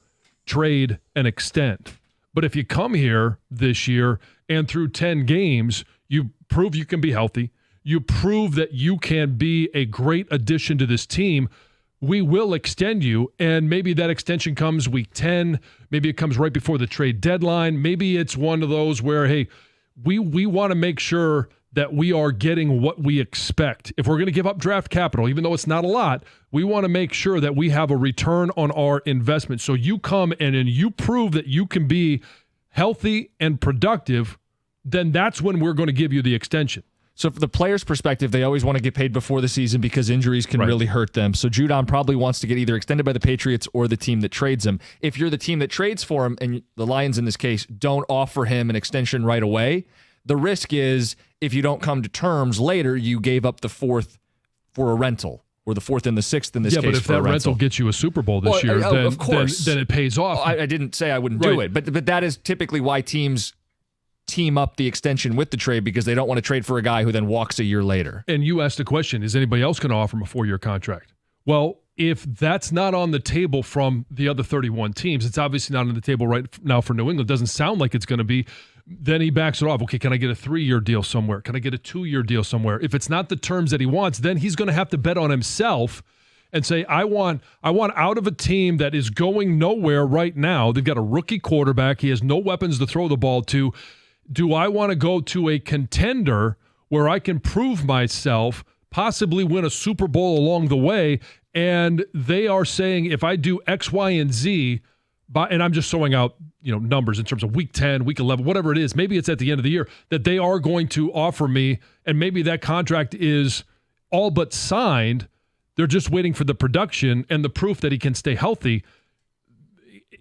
trade and extend. But if you come here this year and through 10 games, you prove you can be healthy, you prove that you can be a great addition to this team, we will extend you. And maybe that extension comes week 10. Maybe it comes right before the trade deadline. Maybe it's one of those where, hey, we want to make sure that we are getting what we expect. If we're going to give up draft capital, even though it's not a lot, we want to make sure that we have a return on our investment. So you come and you prove that you can be healthy and productive, then that's when we're going to give you the extension. So from the player's perspective, they always want to get paid before the season because injuries can really hurt them. So Judon probably wants to get either extended by the Patriots or the team that trades him. If you're the team that trades for him, and the Lions in this case don't offer him an extension right away, the risk is if you don't come to terms later, you gave up the 4th for a rental, or the 4th and the 6th in this case. Yeah, but if that rental gets you a Super Bowl this year, then, of course. Then it pays off. I didn't say I wouldn't do it, but that is typically why teams team up the extension with the trade, because they don't want to trade for a guy who then walks a year later. And you asked the question, is anybody else going to offer him a 4-year contract? Well, if that's not on the table from the other 31 teams, it's obviously not on the table right now for New England. It doesn't sound like it's going to be. Then he backs it off. Okay, can I get a 3-year deal somewhere? Can I get a 2-year deal somewhere? If it's not the terms that he wants, then he's going to have to bet on himself and say, I want out of a team that is going nowhere right now. They've got a rookie quarterback. He has no weapons to throw the ball to. Do I want to go to a contender where I can prove myself, possibly win a Super Bowl along the way, and they are saying if I do X, Y, and Z, and I'm just throwing out numbers in terms of week 10, week 11, whatever it is, maybe it's at the end of the year, that they are going to offer me, and maybe that contract is all but signed. They're just waiting for the production and the proof that he can stay healthy.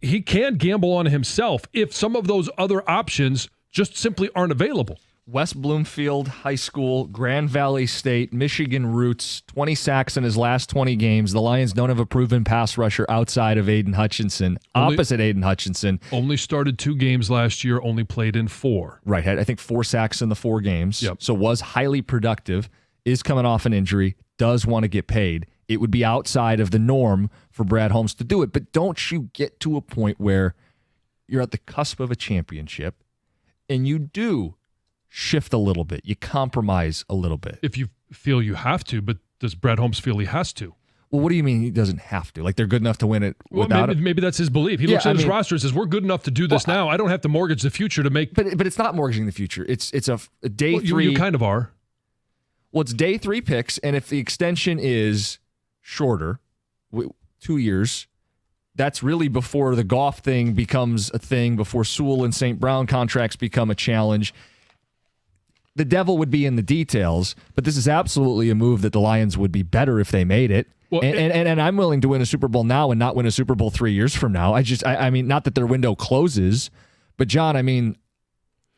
He can gamble on himself if some of those other options just simply aren't available. West Bloomfield High School, Grand Valley State, Michigan roots, 20 sacks in his last 20 games. The Lions don't have a proven pass rusher outside of Aiden Hutchinson, opposite Aiden Hutchinson. Only started 2 games last year, only played in 4. Right, had I think 4 sacks in the 4 games. Yep. So was highly productive, is coming off an injury, does want to get paid. It would be outside of the norm for Brad Holmes to do it. But don't you get to a point where you're at the cusp of a championship and you do shift a little bit, you compromise a little bit? If you feel you have to, but does Brad Holmes feel he has to? Well, what do you mean he doesn't have to? Like they're good enough to win it without it? Maybe that's his belief. He looks at his roster and says, we're good enough to do this now. I don't have to mortgage the future to make... But it's not mortgaging the future. It's a day 3... You kind of are. Well, it's day 3 picks, and if the extension is shorter, 2 years, that's really before the Goff thing becomes a thing, before Sewell and St. Brown contracts become a challenge. The devil would be in the details, but this is absolutely a move that the Lions would be better if they made it. Well, and I'm willing to win a Super Bowl now and not win a Super Bowl 3 years from now. I mean, not that their window closes, but John, I mean,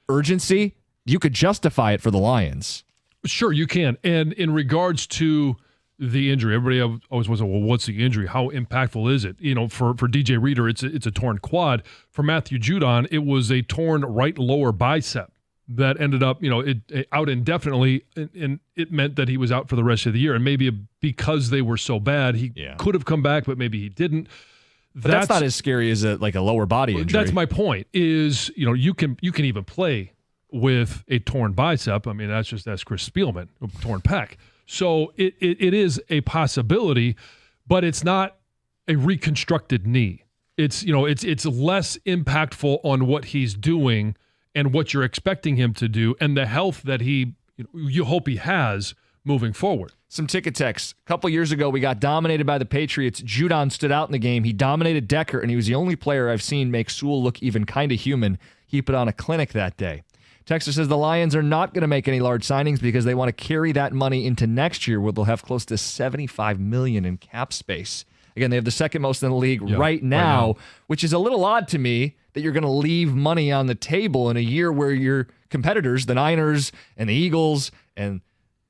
urgency, you could justify it for the Lions. Sure, you can. And in regards to the injury, everybody always wants to, well, what's the injury? How impactful is it? For DJ Reader, it's a torn quad. For Matthew Judon, it was a torn right lower bicep that ended up, it out indefinitely, and it meant that he was out for the rest of the year. And maybe because they were so bad, he could have come back, but maybe he didn't. But that's not as scary as a lower body injury. That's my point. Is you can even play with a torn bicep. I mean, that's Chris Spielman, a torn pec. So it is a possibility, but it's not a reconstructed knee. It's less impactful on what he's doing and what you're expecting him to do, and the health that you hope he has moving forward. Some ticket texts. A couple years ago, we got dominated by the Patriots. Judon stood out in the game. He dominated Decker, and he was the only player I've seen make Sewell look even kind of human. He put on a clinic that day. Texter says the Lions are not going to make any large signings because they want to carry that money into next year where they'll have close to $75 million in cap space. Again, they have the second most in the league right now, which is a little odd to me that you're going to leave money on the table in a year where your competitors, the Niners and the Eagles and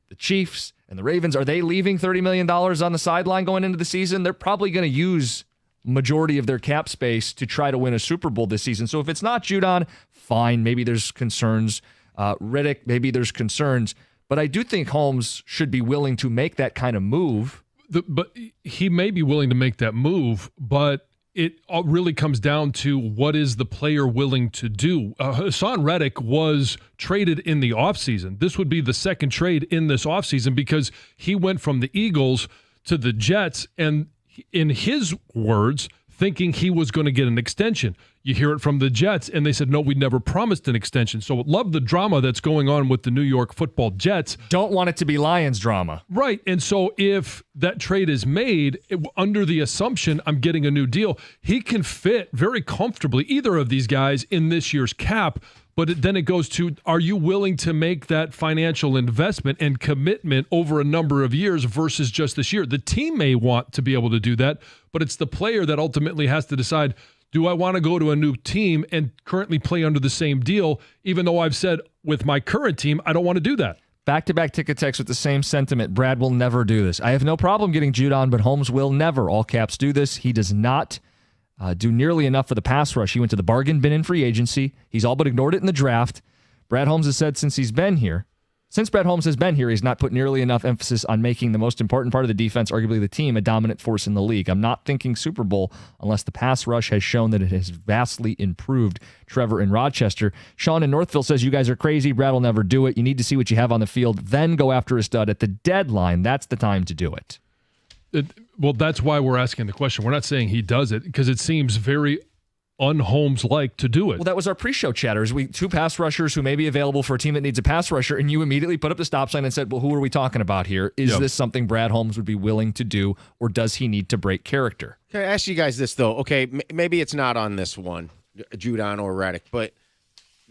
the Chiefs and the Ravens, are they leaving $30 million on the sideline going into the season? They're probably going to use majority of their cap space to try to win a Super Bowl this season. So if it's not Judon, fine. Maybe there's concerns. Riddick, maybe there's concerns. But I do think Holmes should be willing to make that kind of move. But he may be willing to make that move, but it really comes down to what is the player willing to do. Hassan Reddick was traded in the offseason. This would be the second trade in this offseason because he went from the Eagles to the Jets, and in his words, thinking he was going to get an extension. You hear it from the Jets, and they said, no, we never promised an extension. So love the drama that's going on with the New York Football Jets. Don't want it to be Lions drama. Right, and so if that trade is made under the assumption I'm getting a new deal, he can fit very comfortably, either of these guys, in this year's cap. But then it goes to, are you willing to make that financial investment and commitment over a number of years versus just this year? The team may want to be able to do that, but it's the player that ultimately has to decide, do I want to go to a new team and currently play under the same deal, even though I've said with my current team, I don't want to do that? Back-to-back ticket text with the same sentiment. Brad will never do this. I have no problem getting Judon, but Holmes will never, all caps, do this. He does not do nearly enough for the pass rush. He went to the bargain bin in free agency. He's all but ignored it in the draft. Brad Holmes has said since Brad Holmes has been here, he's not put nearly enough emphasis on making the most important part of the defense, arguably the team, a dominant force in the league. I'm not thinking Super Bowl unless the pass rush has shown that it has vastly improved. Trevor in Rochester. Sean in Northville says, you guys are crazy. Brad will never do it. You need to see what you have on the field, then go after a stud at the deadline. That's the time to do it. Well, that's why we're asking the question. We're not saying he does it because it seems very un-Holmes-like to do it. Well, that was our pre-show chatters. Two pass rushers who may be available for a team that needs a pass rusher, and you immediately put up the stop sign and said, well, who are we talking about here? Is this something Brad Holmes would be willing to do, or does he need to break character? Can I ask you guys this, though? Okay, maybe it's not on this one, Judon or Reddick, but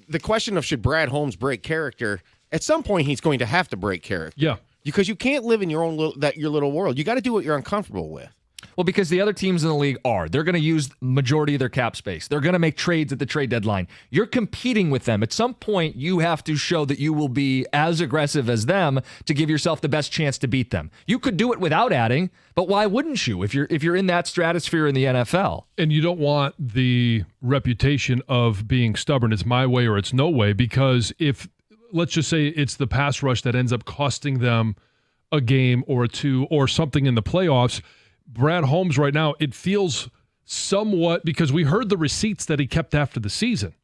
the question of should Brad Holmes break character, at some point he's going to have to break character. Yeah. Because you can't live in your own your little world. You got to do what you're uncomfortable with. Well, because the other teams in the league they're going to use majority of their cap space. They're going to make trades at the trade deadline. You're competing with them. At some point, you have to show that you will be as aggressive as them to give yourself the best chance to beat them. You could do it without adding, but why wouldn't you if you're in that stratosphere in the NFL? And you don't want the reputation of being stubborn. It's my way or it's no way, because if, let's just say it's the pass rush that ends up costing them a game or two or something in the playoffs, Brad Holmes right now, it feels somewhat, because we heard the receipts that he kept after the season.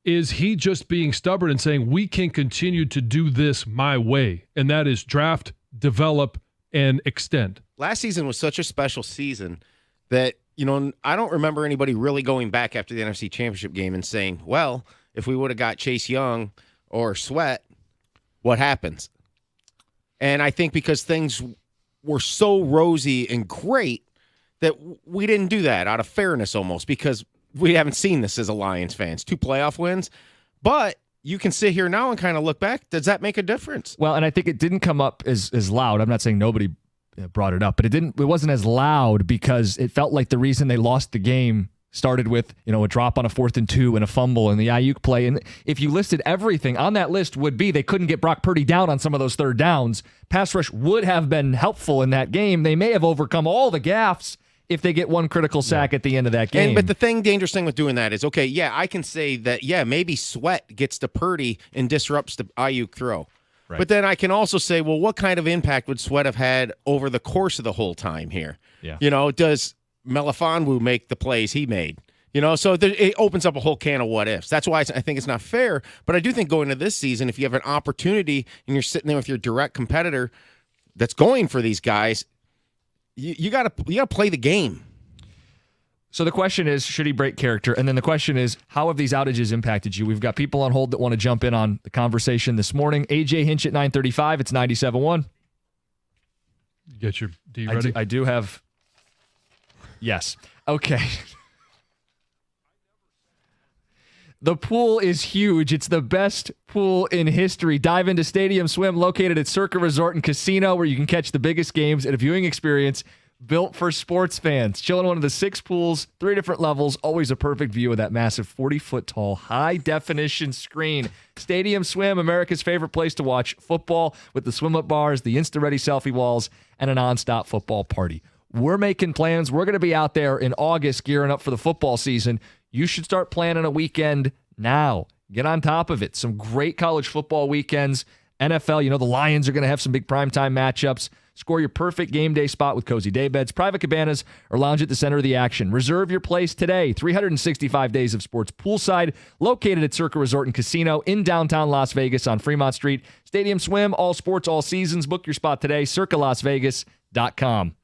Is he just being stubborn and saying, we can continue to do this my way? And that is draft, develop, and extend. Last season was such a special season that, I don't remember anybody really going back after the NFC Championship game and saying, well, if we would have got Chase Young or Sweat, what happens? And I think because things were so rosy and great that we didn't do that out of fairness almost, because we haven't seen this as a Lions fans. 2 playoff wins. But you can sit here now and kind of look back. Does that make a difference? Well, and I think it didn't come up as loud. I'm not saying nobody brought it up, but it wasn't as loud because it felt like the reason they lost the game started with, a drop on a 4th and 2 and a fumble and the Ayuk play. And if you listed everything on that list would be they couldn't get Brock Purdy down on some of those third downs. Pass rush would have been helpful in that game. They may have overcome all the gaffes if they get one critical sack at the end of that game. But the dangerous thing with doing that is, okay, yeah, I can say that, yeah, maybe Sweat gets to Purdy and disrupts the Ayuk throw. Right. But then I can also say, well, what kind of impact would Sweat have had over the course of the whole time here? Yeah. Does Melifonwu make the plays he made? So it opens up a whole can of what ifs. That's why I think it's not fair. But I do think going into this season, if you have an opportunity and you're sitting there with your direct competitor that's going for these guys, you got to play the game. So the question is, should he break character? And then the question is, how have these outages impacted you? We've got people on hold that want to jump in on the conversation this morning. AJ Hinch at 9:35. It's 97.1. You get your D ready? I do have. Yes. Okay. The pool is huge. It's the best pool in history. Dive into Stadium Swim, located at Circa Resort and Casino, where you can catch the biggest games at a viewing experience built for sports fans. Chill in one of the 6 pools, 3 different levels, always a perfect view of that massive 40-foot tall, high-definition screen. Stadium Swim, America's favorite place to watch football, with the swim-up bars, the Insta-ready selfie walls, and a nonstop football party. We're making plans. We're going to be out there in August gearing up for the football season. You should start planning a weekend now. Get on top of it. Some great college football weekends. NFL, the Lions are going to have some big primetime matchups. Score your perfect game day spot with cozy day beds, private cabanas, or lounge at the center of the action. Reserve your place today. 365 days of sports poolside, located at Circa Resort and Casino in downtown Las Vegas on Fremont Street. Stadium Swim, all sports, all seasons. Book your spot today, circalasvegas.com.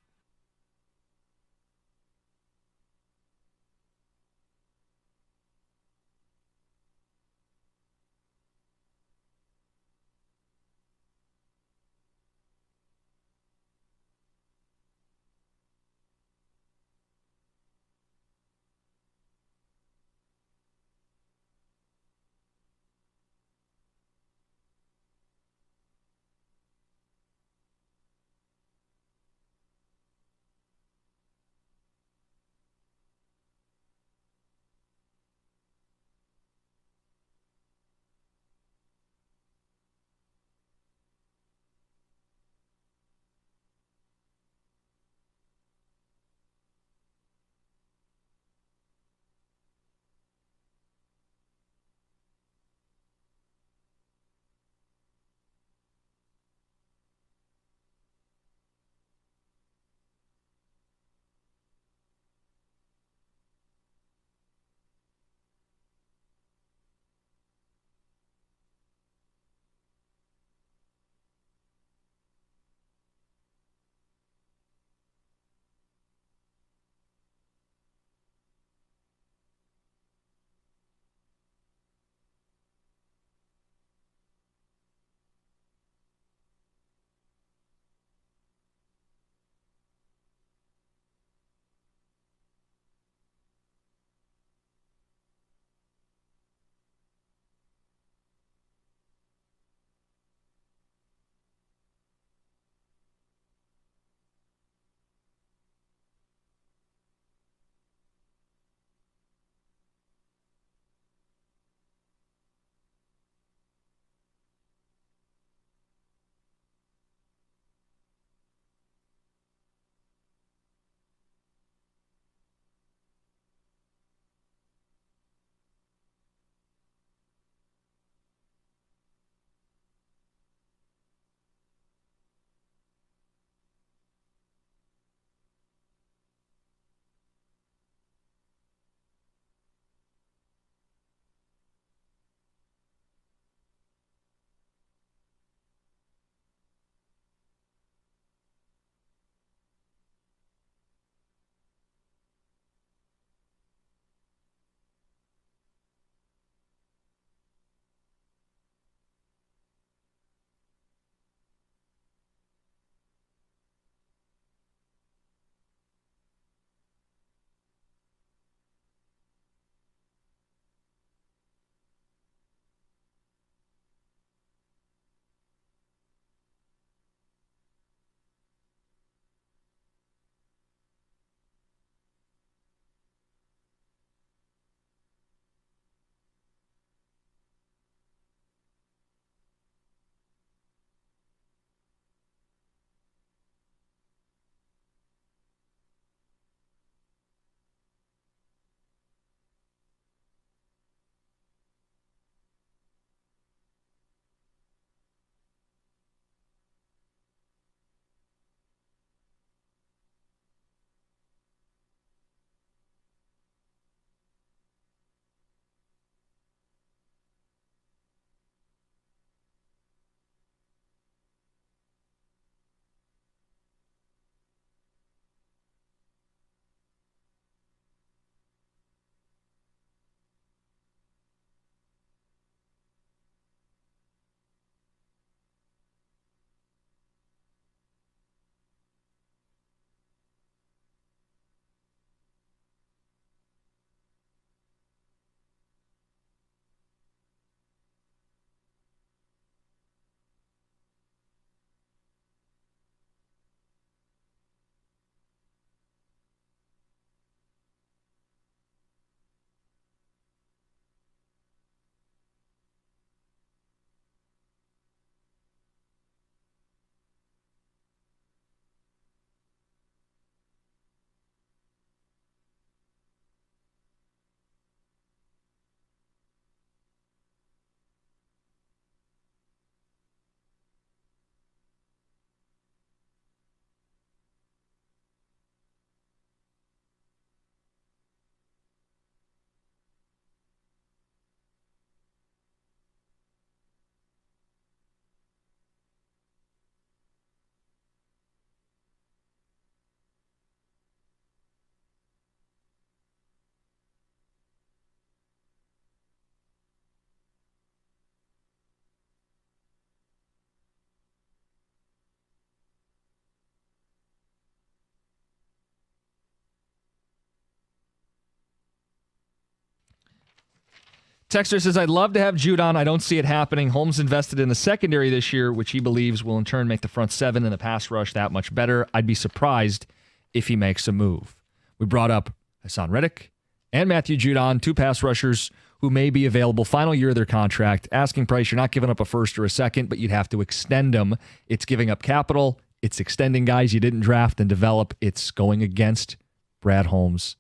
Texter says, I'd love to have Judon. I don't see it happening. Holmes invested in the secondary this year, which he believes will in turn make the front seven and the pass rush that much better. I'd be surprised if he makes a move. We brought up Hassan Reddick and Matthew Judon, 2 pass rushers who may be available final year of their contract. Asking price, you're not giving up a first or a second, but you'd have to extend them. It's giving up capital. It's extending guys you didn't draft and develop. It's going against Brad Holmes'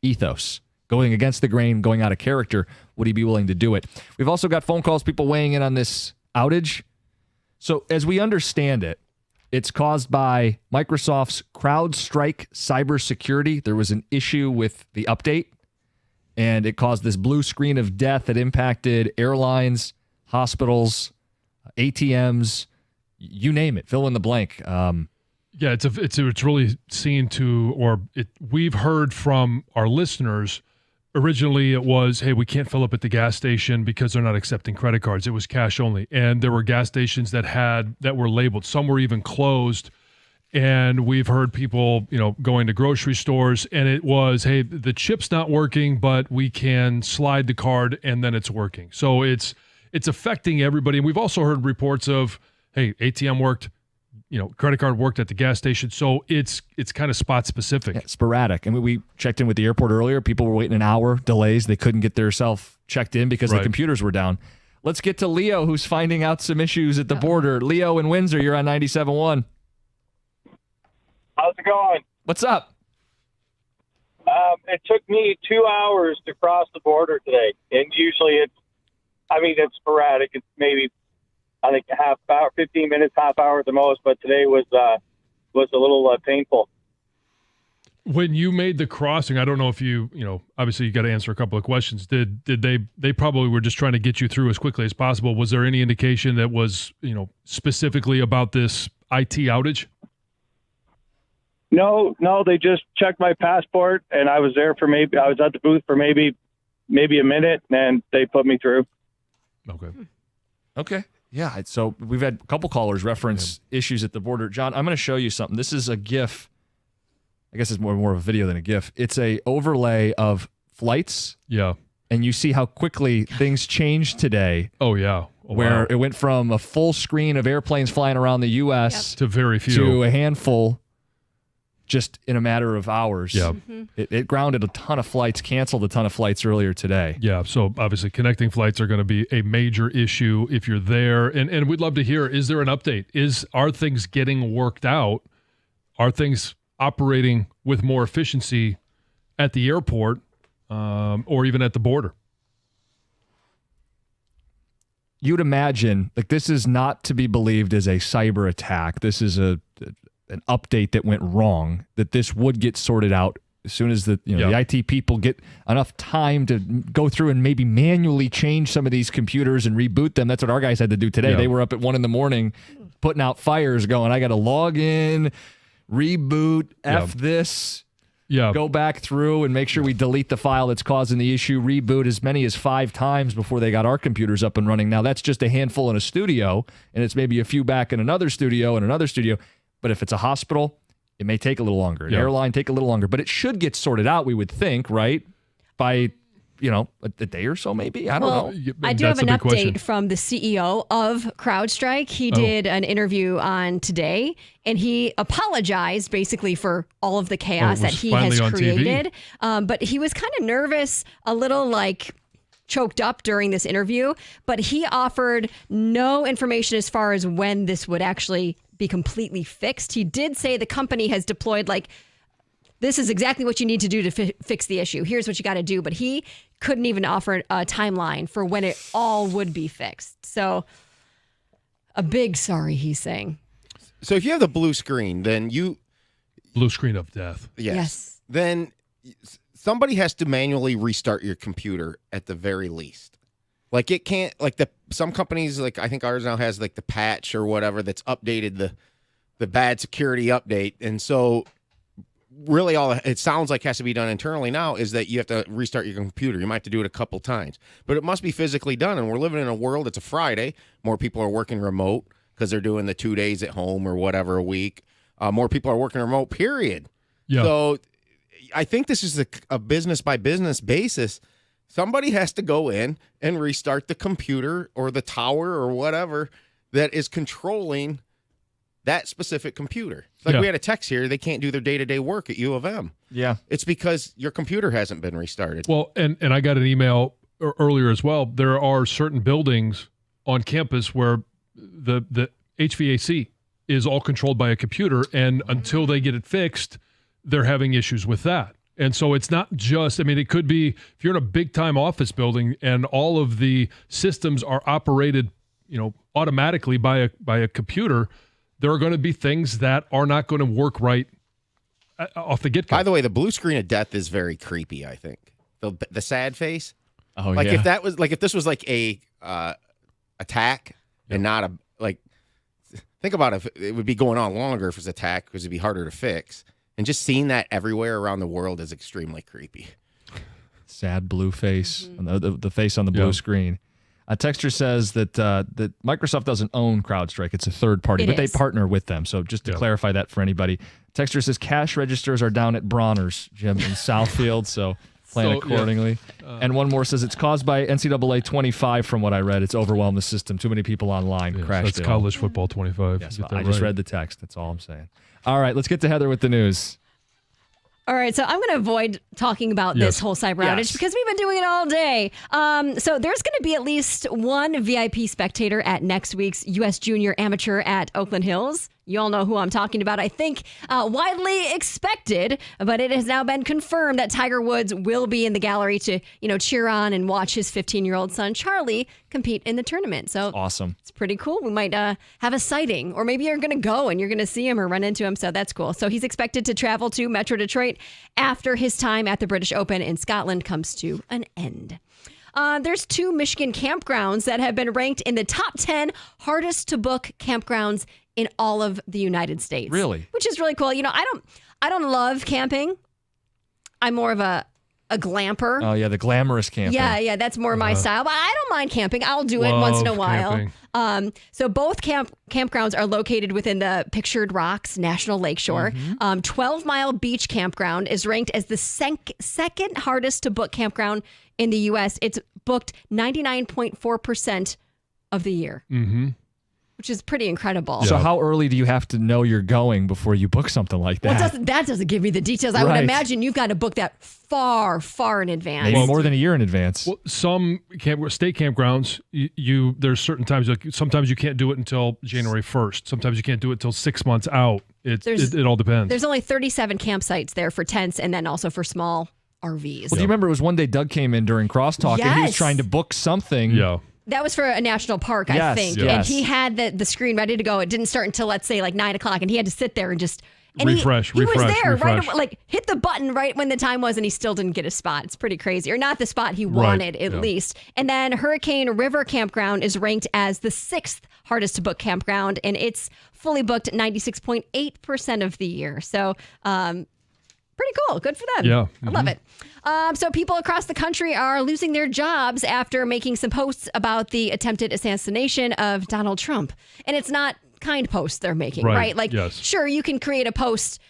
ethos. Going against the grain, going out of character. Would he be willing to do it? We've also got phone calls, people weighing in on this outage. So as we understand it, it's caused by Microsoft's CrowdStrike cybersecurity. There was an issue with the update, and it caused this blue screen of death that impacted airlines, hospitals, ATMs, you name it. Fill in the blank. Yeah, it's really seen to, or we've heard from our listeners. Originally, it was, hey, we can't fill up at the gas station because they're not accepting credit cards. It was cash only, and there were gas stations that were labeled. Some were even closed, and we've heard people, going to grocery stores, and it was, hey, the chip's not working, but we can slide the card, and then it's working. So it's affecting everybody. And we've also heard reports of, hey, ATM worked. Credit card worked at the gas station. So it's kind of spot specific. Yeah, sporadic. I mean, we checked in with the airport earlier. People were waiting an hour, delays. They couldn't get themselves checked in because the computers were down. Let's get to Leo, who's finding out some issues at the border. Leo in Windsor, you're on 97.1. How's it going? What's up? It took me 2 hours to cross the border today. And usually it's sporadic. It's maybe, I think, half hour, 15 minutes, half hour at the most, but today was a little painful. When you made the crossing, I don't know if obviously you got to answer a couple of questions. Did they probably were just trying to get you through as quickly as possible? Was there any indication that was, specifically about this IT outage? No, they just checked my passport, and I was there I was at the booth for maybe a minute, and they put me through. Okay. Yeah, so we've had a couple callers reference issues at the border. John, I'm going to show you something. This is a GIF. I guess it's more of a video than a GIF. It's a overlay of flights. Yeah. And you see how quickly things changed today. Oh, yeah. Where it went from a full screen of airplanes flying around the U.S. to very few. To a handful just in a matter of hours. Yeah. It grounded a ton of flights, canceled a ton of flights earlier today. Yeah, so obviously connecting flights are going to be a major issue if you're there. And we'd love to hear, is there an update? Are things getting worked out? Are things operating with more efficiency at the airport or even at the border? You'd imagine, this is not to be believed as a cyber attack. This is an update that went wrong, that this would get sorted out as soon as the IT people get enough time to go through and maybe manually change some of these computers and reboot them. That's what our guys had to do today. They were up at 1 a.m. putting out fires going, I got to log in, reboot, this, go back through and make sure we delete the file that's causing the issue, reboot as many as 5 times before they got our computers up and running. Now, that's just a handful in a studio, and it's maybe a few back in another studio and another studio. But if it's a hospital, it may take a little longer. An airline take a little longer. But it should get sorted out, we would think, right? By, a day or so maybe? I don't know. I do have an update from the CEO of CrowdStrike. He did an interview on Today, and he apologized basically for all of the chaos that he has created. But he was kind of nervous, a little choked up during this interview. But he offered no information as far as when this would actually be completely fixed. He did say the company has deployed this is exactly what you need to do to fix the issue. Here's what you got to do. But he couldn't even offer a timeline for when it all would be fixed. So a big sorry, he's saying. So if you have the blue screen, then blue screen of death. Yes. Then somebody has to manually restart your computer at the very least. It can't, some companies, I think ours now has the patch or whatever that's updated the bad security update. And so really all it sounds like has to be done internally now is that you have to restart your computer. You might have to do it a couple times, but it must be physically done. And we're living in a world, it's a Friday. More people are working remote because they're doing the 2 days at home or whatever a week. More people are working remote, period. Yeah. So I think this is a business by business basis somebody has to go in and restart the computer or the tower or whatever that is controlling that specific computer. It's like we had a text here, they can't do their day-to-day work at U of M. Yeah. It's because your computer hasn't been restarted. Well, and I got an email earlier as well. There are certain buildings on campus where the HVAC is all controlled by a computer, and until they get it fixed, they're having issues with that. And so it's not just, I mean, it could be if you're in a big-time office building and all of the systems are operated, automatically by a computer, there are going to be things that are not going to work right off the get-go. By the way, the blue screen of death is very creepy, I think. The sad face. Oh, like yeah. if this was like a attack and not a, like, think about if it would be going on longer if it was attack because it'd be harder to fix. And just seeing that everywhere around the world is extremely creepy. Sad blue face, the face on the blue screen. A texter says that that Microsoft doesn't own CrowdStrike. It's a third party, but they partner with them. So just to clarify that for anybody. Texter says cash registers are down at Bronner's Gym in Southfield, so plan accordingly. And one more says it's caused by NCAA 25 from what I read. It's overwhelmed the system. Too many people online crashed. That's college football 25. Yes, I just read the text. That's all I'm saying. All right, let's get to Heather with the news. All right, so I'm going to avoid talking about this whole cyber outage because we've been doing it all day. So there's going to be at least one VIP spectator at next week's U.S. Junior Amateur at Oakland Hills. You all know who I'm talking about. I think widely expected, but it has now been confirmed that Tiger Woods will be in the gallery to, cheer on and watch his 15-year-old son, Charlie, compete in the tournament. So awesome. It's pretty cool. We might have a sighting, or maybe you're going to go and you're going to see him or run into him. So that's cool. So he's expected to travel to Metro Detroit after his time at the British Open in Scotland comes to an end. There's 2 Michigan campgrounds that have been ranked in the top 10 hardest to book campgrounds in all of the United States. Really? Which is really cool. I don't love camping. I'm more of a glamper. Oh, yeah, the glamorous camping. Yeah, that's more my style. But I don't mind camping. I'll do it once in a while. So both campgrounds are located within the Pictured Rocks National Lakeshore. 12 Mile Beach Campground is ranked as the second hardest to book campground in the U.S. It's booked 99.4% of the year. Which is pretty incredible. So how early do you have to know you're going before you book something like that? Well, that doesn't give me the details. I would imagine you've got to book that far, far in advance. Maybe more than a year in advance. Well, some state campgrounds, there's certain times, like sometimes you can't do it until January 1st. Sometimes you can't do it until 6 months out. It all depends. There's only 37 campsites there for tents and then also for small RVs. Well, do you remember it was one day Doug came in during Crosstalk and he was trying to book something. Yeah. That was for a national park, I think. Yes. And he had the screen ready to go. It didn't start until, let's say, like 9 o'clock. And he had to sit there and just... And refresh. He was there, right? Hit the button right when the time was, and he still didn't get a spot. It's pretty crazy. Or not the spot he wanted, at least. And then Hurricane River Campground is ranked as the 6th hardest to book campground. And it's fully booked 96.8% of the year. So... pretty cool. Good for them. Yeah. I love it. So people across the country are losing their jobs after making some posts about the attempted assassination of Donald Trump. And it's not kind posts they're making, right? Like, sure, you can create a post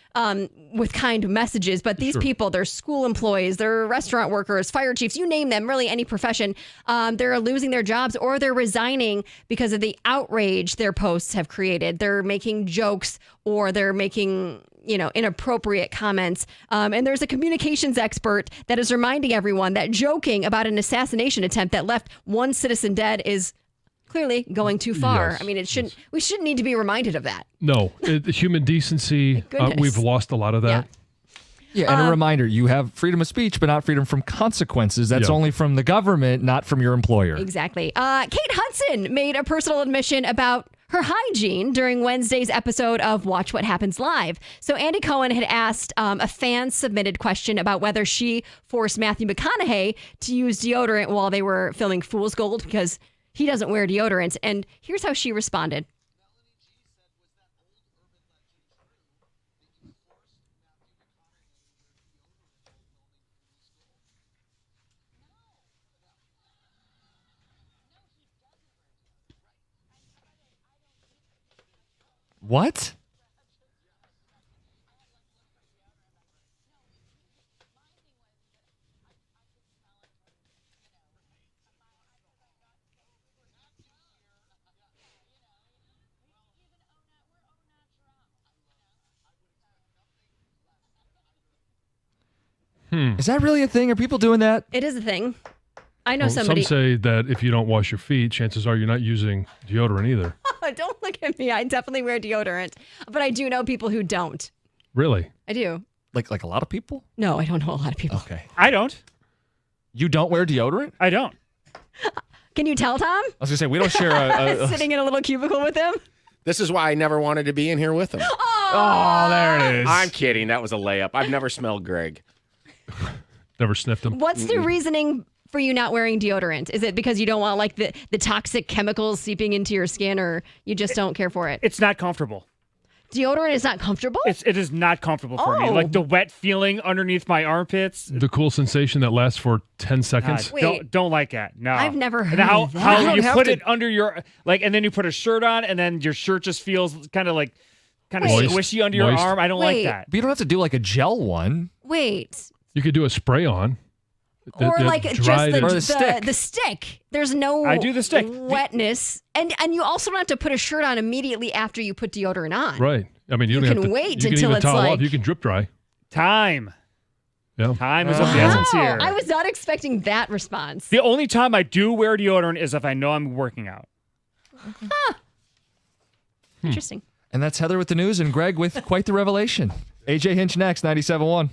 with kind messages, but these people, they're school employees, they're restaurant workers, fire chiefs, you name them, really any profession. They're losing their jobs or they're resigning because of the outrage their posts have created. They're making jokes or they're making... inappropriate comments. And there's a communications expert that is reminding everyone that joking about an assassination attempt that left one citizen dead is clearly going too far. Yes. I mean, we shouldn't need to be reminded of that. No, human decency, we've lost a lot of that. Yeah, and a reminder, you have freedom of speech, but not freedom from consequences. That's only from the government, not from your employer. Exactly. Kate Hudson made a personal admission about her hygiene during Wednesday's episode of Watch What Happens Live. So Andy Cohen had asked a fan-submitted question about whether she forced Matthew McConaughey to use deodorant while they were filming Fool's Gold because he doesn't wear deodorant. And here's how she responded. What? Is that really a thing? Are people doing that? It is a thing. I know Well, somebody. Some say that if you don't wash your feet, chances are you're not using deodorant either. Don't look at me. I definitely wear deodorant, but I do know people who don't. Really? I do. Like a lot of people? No, I don't know a lot of people. Okay. I don't. You don't wear deodorant? I don't. Can you tell, Tom? I was going to say, we don't share a Sitting in a little cubicle with him? This is why I never wanted to be in here with him. Oh, there it is. I'm kidding. That was a layup. I've never smelled Greg. Never sniffed them. What's the reasoning for you not wearing deodorant? Is it because you don't want like the toxic chemicals seeping into your skin, or you just don't care for it? It's not comfortable. Deodorant is not comfortable? It is not comfortable for me. Oh. Like the wet feeling underneath my armpits. The cool sensation that lasts for 10 seconds. Wait. Don't like that. No. I've never heard And how, of that. how You don't you have put to- it under your and then you put a shirt on, and then your shirt just feels kind of Wait. squishy under your Moist. arm. I don't Wait. like that. But you don't have to do like a gel one. Wait. You could do a spray on. Or like just dried Or the the stick. the stick. There's no I do the stick. wetness. And you also don't have to put a shirt on immediately after you put deodorant on. Right. I mean, you don't You have can to wait you can until even it's towel like- off. You can drip dry. Time. Yeah. Time is of the essence here. I was not expecting that response. The only time I do wear deodorant is if I know I'm working out. Interesting. And that's Heather with the news and Greg with quite the revelation. AJ Hinch next, 97.1.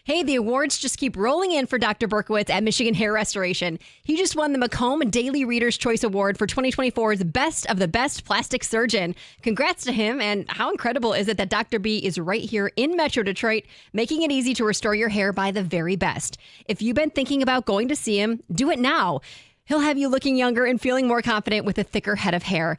Hey, the awards just keep rolling in for Dr. Berkowitz at Michigan Hair Restoration. He just won the Macomb Daily Reader's Choice Award for 2024's Best of the Best Plastic Surgeon. Congrats to him, and how incredible is it that Dr. B is right here in Metro Detroit, making it easy to restore your hair by the very best. If you've been thinking about going to see him, do it now. He'll have you looking younger and feeling more confident with a thicker head of hair.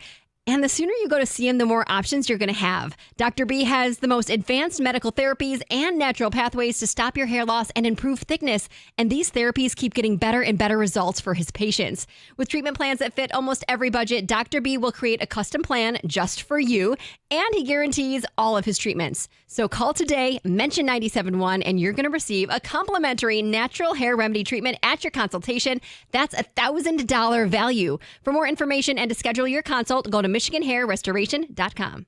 And the sooner you go to see him, the more options you're going to have. Dr. B has the most advanced medical therapies and natural pathways to stop your hair loss and improve thickness. And these therapies keep getting better and better results for his patients. With treatment plans that fit almost every budget, Dr. B will create a custom plan just for you, and he guarantees all of his treatments. So call today, mention 97.1, and you're going to receive a complimentary natural hair remedy treatment at your consultation. That's $1,000 value. For more information and to schedule your consult, go to MichiganHairRestoration.com.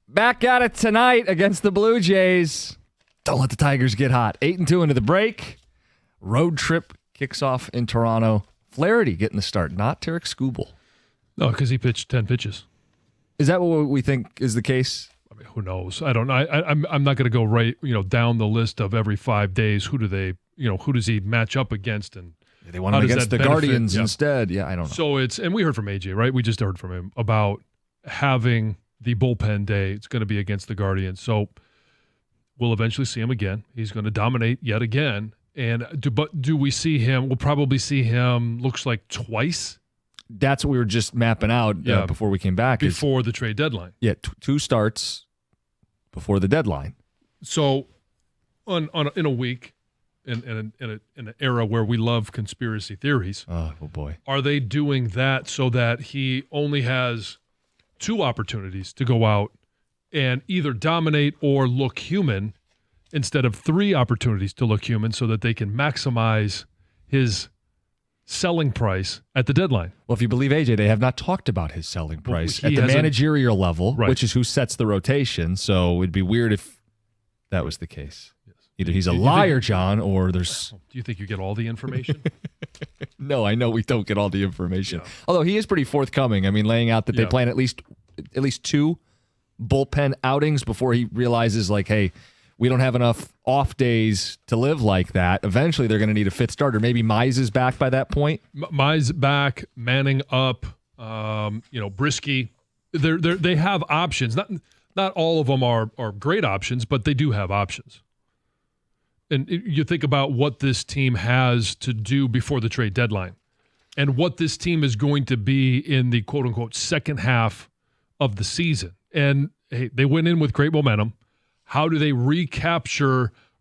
Back at it tonight against the Blue Jays. Don't let the Tigers get hot. 8-2 into the break. Road trip kicks off in Toronto. Flaherty getting the start, not Tarek Skubal. No, because he pitched 10 pitches. Is that what we think is the case? I mean, who knows? I don't know. I'm not going to go right, down the list of every 5 days. Who does he match up against? And They want him against the Guardians instead. Yeah, I don't know. So and we heard from AJ, right? We just heard from him about having the bullpen day. It's going to be against the Guardians. So we'll eventually see him again. He's going to dominate yet again. And do we see him? We'll probably see him, looks like twice. That's what we were just mapping out before we came back. Before the trade deadline. Yeah, 2 starts before the deadline. So in a week, in an era where we love conspiracy theories, oh boy, are they doing that so that he only has 2 opportunities to go out and either dominate or look human instead of 3 opportunities to look human so that they can maximize his selling price at the deadline? Well, if you believe AJ, they have not talked about his selling price at the hasn't- managerial level, Right. which is who sets the rotation. So it'd be weird if that was the case. Yes. Either he's a Do you liar, think- John, or there's... Do you think you get all the information? No, I know we don't get all the information. Yeah. Although he is pretty forthcoming. I mean, laying out that they Yeah. plan at least 2 bullpen outings before he realizes, like, hey, we don't have enough off days to live like that. Eventually, they're going to need a 5th starter. Maybe Mize is back by that point. Mize back, Manning up, Brisky. They have options. Not all of them are great options, but they do have options. And you think about what this team has to do before the trade deadline and what this team is going to be in the quote-unquote second half of the season. And hey, they went in with great momentum. How do they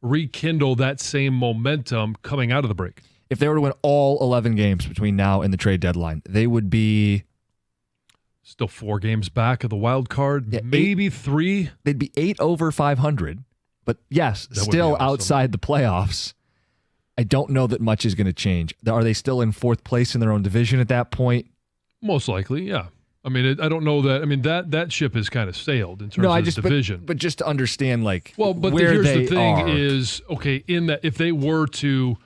rekindle that same momentum coming out of the break? If they were to win all 11 games between now and the trade deadline, they would be... Still 4 games back of the wild card, Yeah, maybe 3. They'd be 8 over 500. But yes, That would be still awesome. outside the playoffs. I don't know that much is going to change. Are they still in 4th place in their own division at that point? Most likely, yeah. I mean, I don't know that. I mean, that ship has kind of sailed in terms of the division. But just to understand, like, Well, but where here's they the thing are. is, okay, in that if they were to,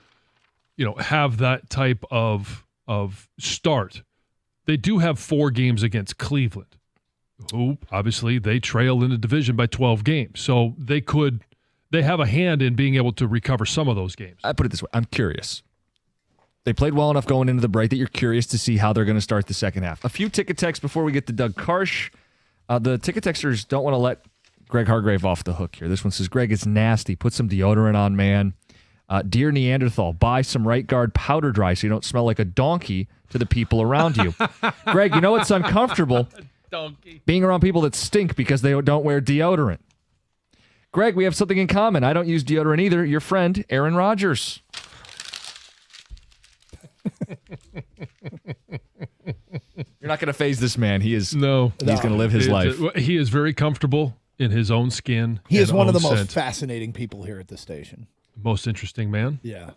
have that type of start, they do have 4 games against Cleveland, who obviously they trail in the division by 12 games. So they have a hand in being able to recover some of those games. I put it this way. I'm curious. They played well enough going into the break that you're curious to see how they're going to start the second half. A few ticket texts before we get to Doug Karsh. The ticket texters don't want to let Greg Hargrave off the hook here. This one says, Greg, it's nasty. Put some deodorant on, man. Dear Neanderthal, buy some right guard powder dry so you don't smell like a donkey to the people around you. Greg, you know it's uncomfortable being around people that stink because they don't wear deodorant. Greg, we have something in common. I don't use deodorant either. Your friend, Aaron Rodgers. You're not going to phase this man. He's going to live his life. He is very comfortable in his own skin. He is and one of the own most scent. fascinating people here at the station. Most interesting man. Yeah.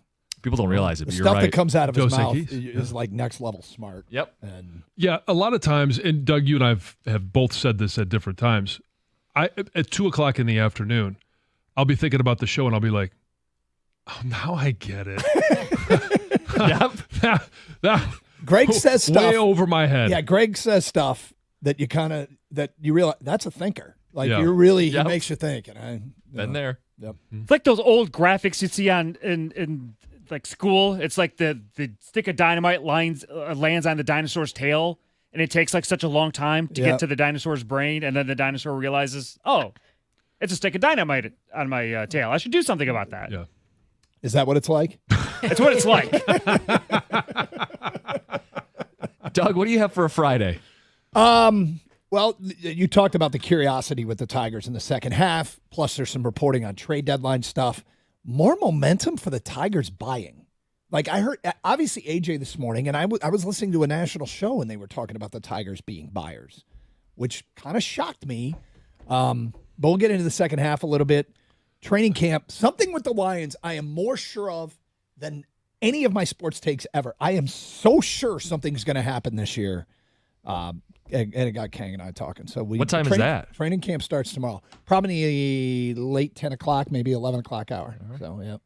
People don't realize it, The but you're stuff right. that comes out of his Joe mouth Sankis. is like next level smart. Yep. And Yeah, a lot of times, and Doug, you and I have both said this at different times. At 2:00 in the afternoon, I'll be thinking about the show and I'll be like, "Oh, now I get it." Yep. that Greg says stuff way over my head. Yeah, Greg says stuff that you realize that's a thinker. Like Yeah. you're really Yep. he makes you think. And Been there. Yep. It's like those old graphics you see in like school. It's like the stick of dynamite lands on the dinosaur's tail, and it takes like such a long time to Yeah. get to the dinosaur's brain, and then the dinosaur realizes, oh, it's a stick of dynamite on my tail. I should do something about that. Yeah. Is that what it's like? That's what it's like. Doug, what do you have for a Friday? Well, you talked about the curiosity with the Tigers in the second half. Plus, there's some reporting on trade deadline stuff. More momentum for the Tigers buying. Like I heard, obviously AJ this morning, and I was listening to a national show, and they were talking about the Tigers being buyers, which kind of shocked me. But we'll get into the second half a little bit. Training camp, something with the Lions, I am more sure of than any of my sports takes ever. I am so sure something's going to happen this year. it got Kang and I talking. So What time is that? Training camp starts tomorrow. Probably late 10 o'clock, maybe 11 o'clock hour. Right. So, yeah.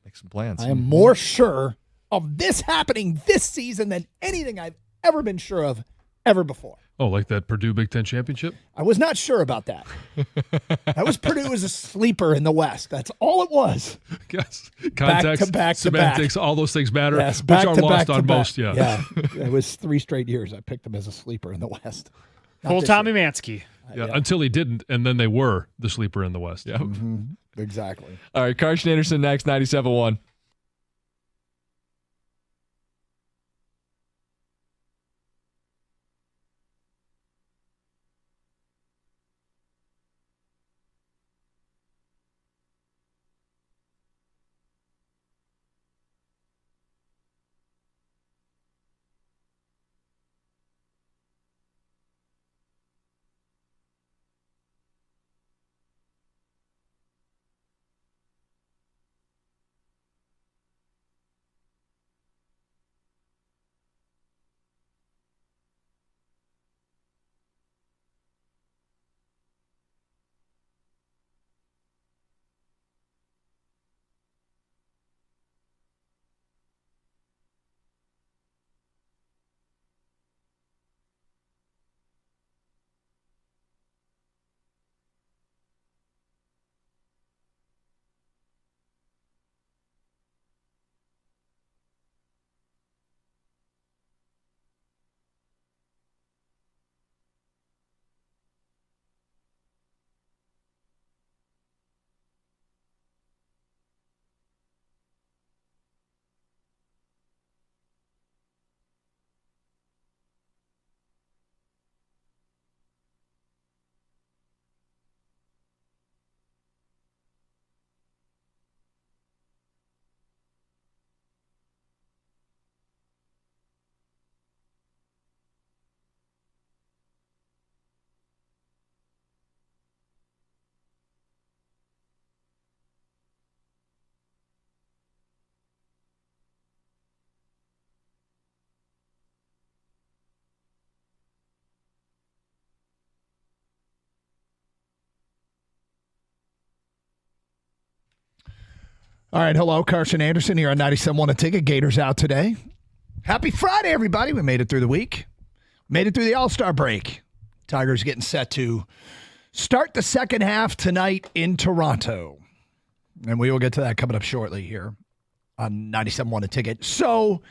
Make some plans. I am more sure of this happening this season than anything I've ever been sure of ever before. Oh, like that Purdue Big Ten championship? I was not sure about that. That was Purdue as a sleeper in the West. That's all it was. Yes. Context, back to semantics, all those things matter, Yes, which back are to lost back on to back. most. Yeah. Yeah. It was 3 straight years I picked him as a sleeper in the West. Not Full this Tommy year. Mansky. Yeah, until he didn't, and then they were the sleeper in the West. Yep. Exactly. All right, Carson Anderson next, 97.1. All right, hello, Carson Anderson here on 97.1 A Ticket. Gators out today. Happy Friday, everybody. We made it through the week. Made it through the All-Star break. Tigers getting set to start the second half tonight in Toronto. And we will get to that coming up shortly here on 97.1 A Ticket. So,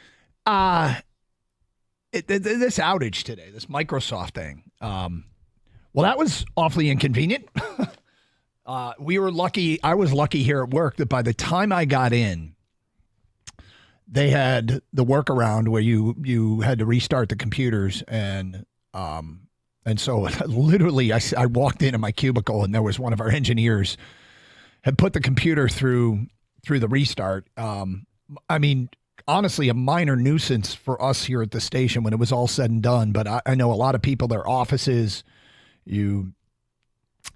this outage today, this Microsoft thing, well, that was awfully inconvenient. We were lucky. I was lucky here at work that by the time I got in, they had the workaround where you had to restart the computers, and so literally I walked into my cubicle and there was one of our engineers had put the computer through the restart. I mean, honestly, a minor nuisance for us here at the station when it was all said and done. But I know a lot of people, their offices, you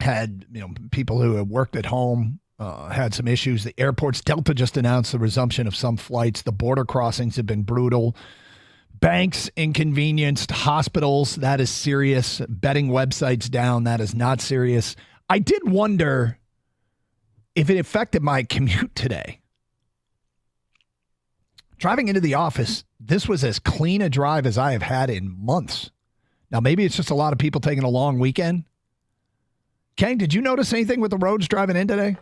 had people who had worked at home had some issues. The airports, Delta just announced the resumption of some flights. The border crossings have been brutal. Banks inconvenienced. Hospitals, that is serious. Betting websites down, that is not serious. I did wonder if it affected my commute today. Driving into the office, this was as clean a drive as I have had in months. Now, maybe it's just a lot of people taking a long weekend. Kang, did you notice anything with the roads driving in today?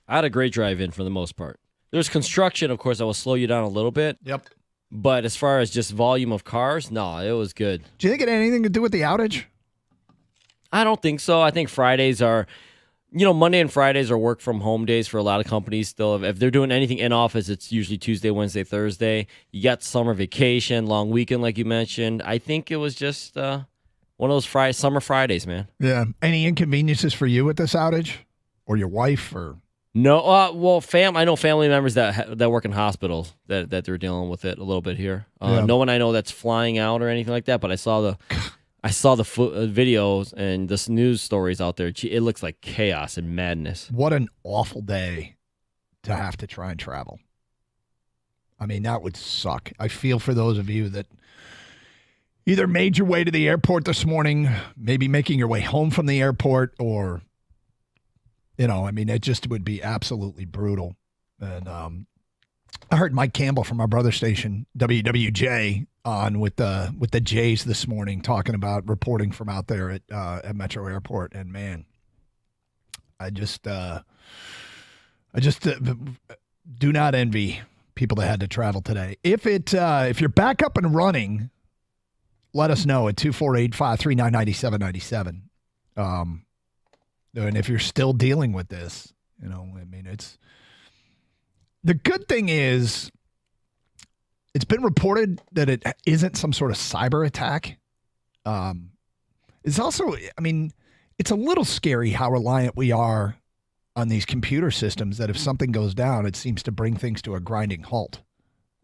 I had a great drive in for the most part. There's construction, of course, that will slow you down a little bit. Yep. But as far as just volume of cars, no, it was good. Do you think it had anything to do with the outage? I don't think so. I think Fridays are, Monday and Fridays are work from home days for a lot of companies still. If they're doing anything in office, it's usually Tuesday, Wednesday, Thursday. You got summer vacation, long weekend, like you mentioned. I think it was just one of those summer Fridays, man. Yeah. Any inconveniences for you with this outage, or your wife, or? No. Well, I know family members that work in hospitals that they're dealing with it a little bit here. No one I know that's flying out or anything like that. But I saw the videos and the news stories out there. It looks like chaos and madness. What an awful day to have to try and travel. I mean, that would suck. I feel for those of you that, either made your way to the airport this morning, maybe making your way home from the airport, or, it just would be absolutely brutal. And I heard Mike Campbell from our brother station, WWJ, on with the Jays this morning, talking about reporting from out there at Metro Airport. And man, I just do not envy people that had to travel today. If you're back up and running, let us know at 248-539-9797. And if you're still dealing with this, it's the good thing is it's been reported that it isn't some sort of cyber attack. It's also, it's a little scary how reliant we are on these computer systems that if something goes down, it seems to bring things to a grinding halt.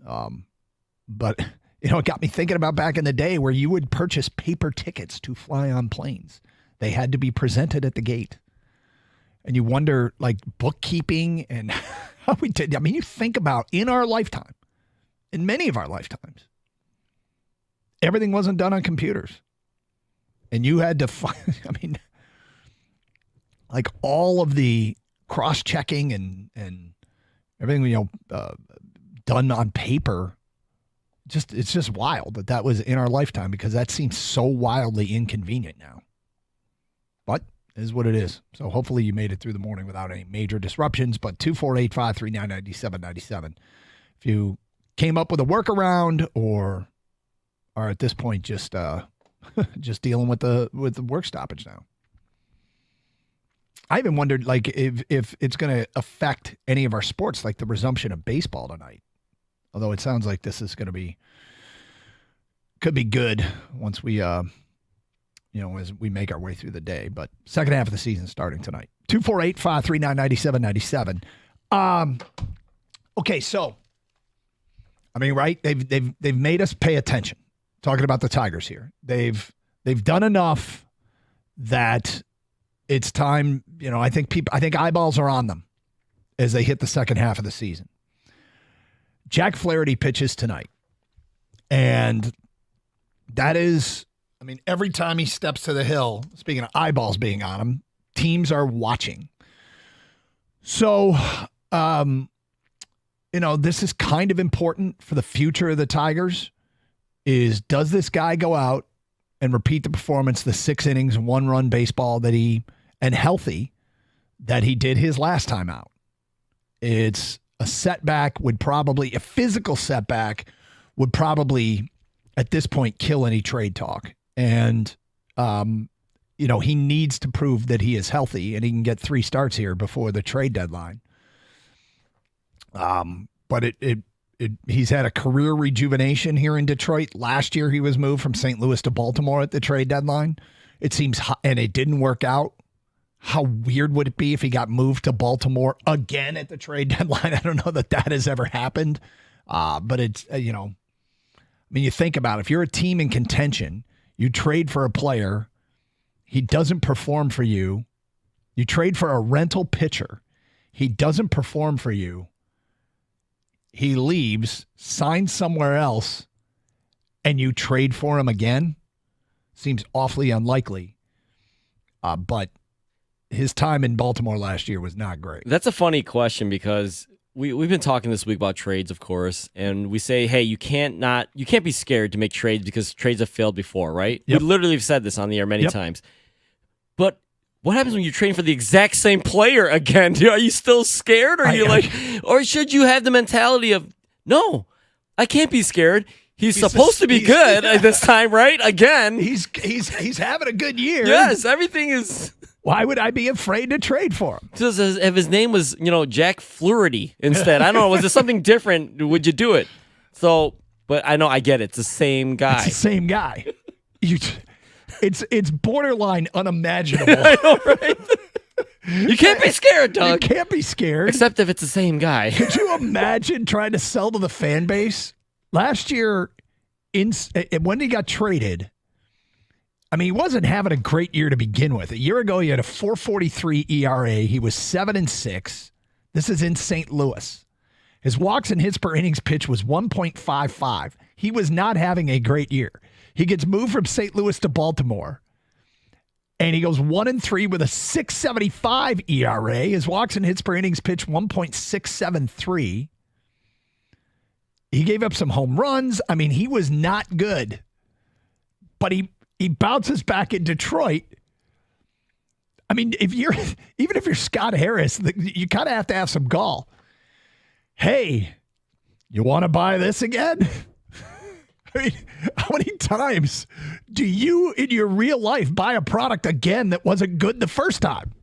But it got me thinking about back in the day where you would purchase paper tickets to fly on planes. They had to be presented at the gate. And you wonder, like, bookkeeping and how we did. You think about in our lifetime, in many of our lifetimes, everything wasn't done on computers. And you had to find, like all of the cross-checking and everything, done on paper. It's just wild that was in our lifetime, because that seems so wildly inconvenient now. But it is what it is. So hopefully you made it through the morning without any major disruptions. But 248-539-9797. If you came up with a workaround or are at this point just dealing with the work stoppage now. I even wondered, like, if it's going to affect any of our sports, like the resumption of baseball tonight. Although it sounds like this is going to could be good once we, as we make our way through the day. But second half of the season starting tonight. 248-539-9797. Okay, so, right? They've made us pay attention. Talking about the Tigers here. They've done enough that it's time, I think eyeballs are on them as they hit the second half of the season. Jack Flaherty pitches tonight. And that is, every time he steps to the hill, speaking of eyeballs being on him, teams are watching. So, this is kind of important for the future of the Tigers. Does this guy go out and repeat the performance, the 6 innings, 1-run baseball healthy that he did his last time out? It's a setback a physical setback would probably at this point kill any trade talk. And, he needs to prove that he is healthy and he can get 3 starts here before the trade deadline. But he's had a career rejuvenation here in Detroit. Last year he was moved from St. Louis to Baltimore at the trade deadline. It seems, and it didn't work out. How weird would it be if he got moved to Baltimore again at the trade deadline? I don't know that has ever happened. But it's, you think about it. If you're a team in contention, you trade for a player, he doesn't perform for you. You trade for a rental pitcher, he doesn't perform for you. He leaves, signs somewhere else, and you trade for him again? Seems awfully unlikely. But his time in Baltimore last year was not great. That's a funny question because we've been talking this week about trades, of course, and we say, hey, you can't be scared to make trades because trades have failed before, right? Yep. We literally have said this on the air many times. But what happens when you're trading for the exact same player again? Are you still scared? Or are you or should you have the mentality of, no, I can't be scared. He's supposed to be good at this time, right? Again. He's having a good year. Yes, everything is. Why would I be afraid to trade for him? Just if his name was, Jack Flaherty instead. I don't know. Was there something different? Would you do it? So, but I know, I get it. It's the same guy. It's the same guy. It's borderline unimaginable. I know, right? You can't be scared, Doug. You can't be scared. Except if it's the same guy. Could you imagine trying to sell to the fan base? Last year, when he got traded, he wasn't having a great year to begin with. A year ago, he had a 4.43 ERA. He was 7-6. This is in St. Louis. His walks and hits per innings pitch was 1.55. He was not having a great year. He gets moved from St. Louis to Baltimore. And he goes 1-3 with a 6.75 ERA. His walks and hits per innings pitched 1.673. He gave up some home runs. I mean, he was not good. But he bounces back in Detroit. I mean, even if you're Scott Harris, you kind of have to have some gall. Hey, you want to buy this again? I mean, how many times do you in your real life buy a product again that wasn't good the first time?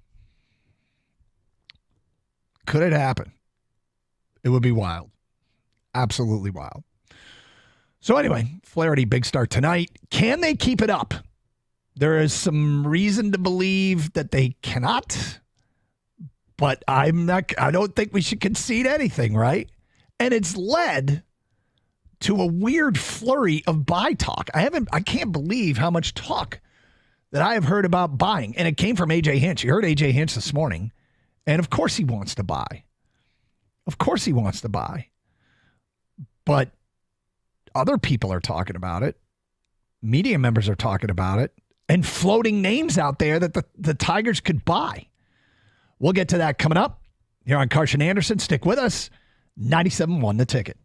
Could it happen? It would be wild. Absolutely wild. So anyway, Flaherty, big start tonight. Can they keep it up? There is some reason to believe that they cannot, but I don't think we should concede anything, right? And it's led to a weird flurry of buy talk. I can't believe how much talk that I have heard about buying. And it came from AJ Hinch. You heard AJ Hinch this morning. And of course he wants to buy. Of course he wants to buy. But other people are talking about it. Media members are talking about it. And floating names out there that the Tigers could buy. We'll get to that coming up here on Carson Anderson. Stick with us. 97.1 The Ticket.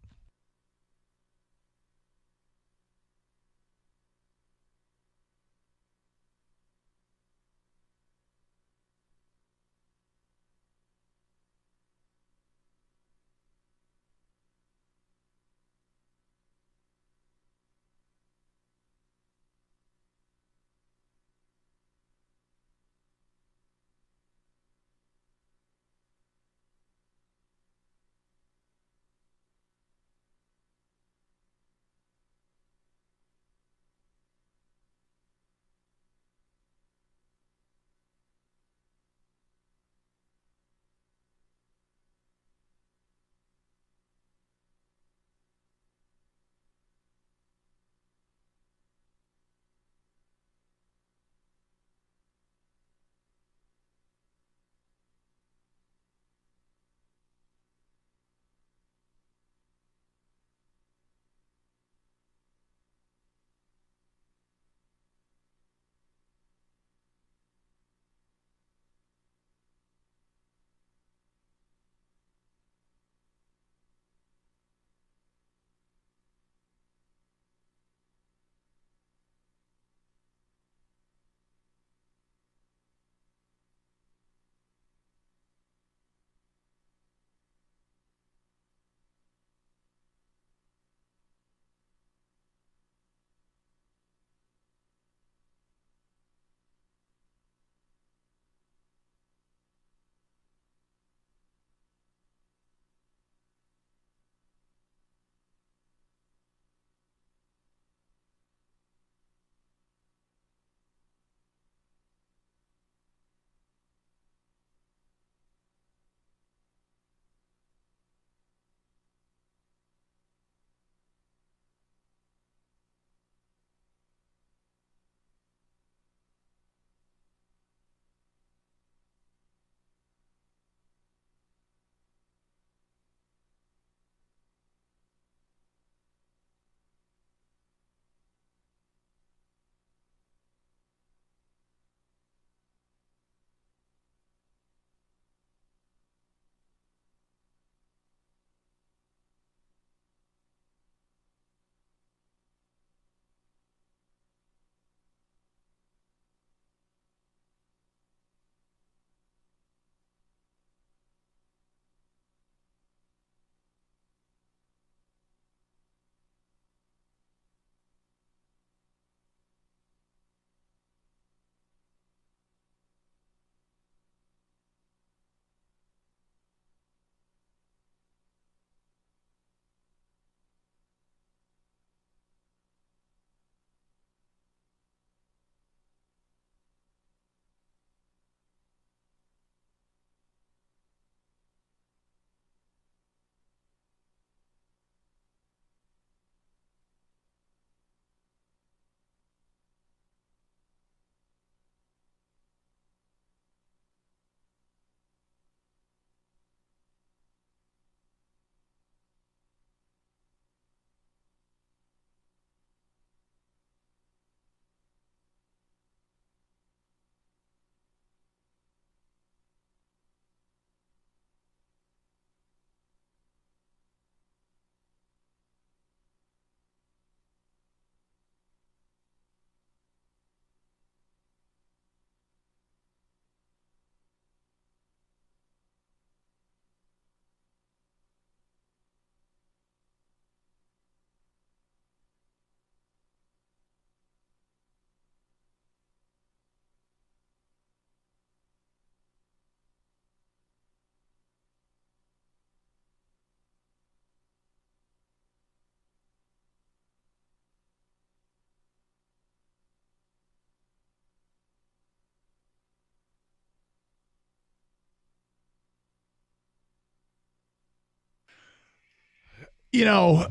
You know,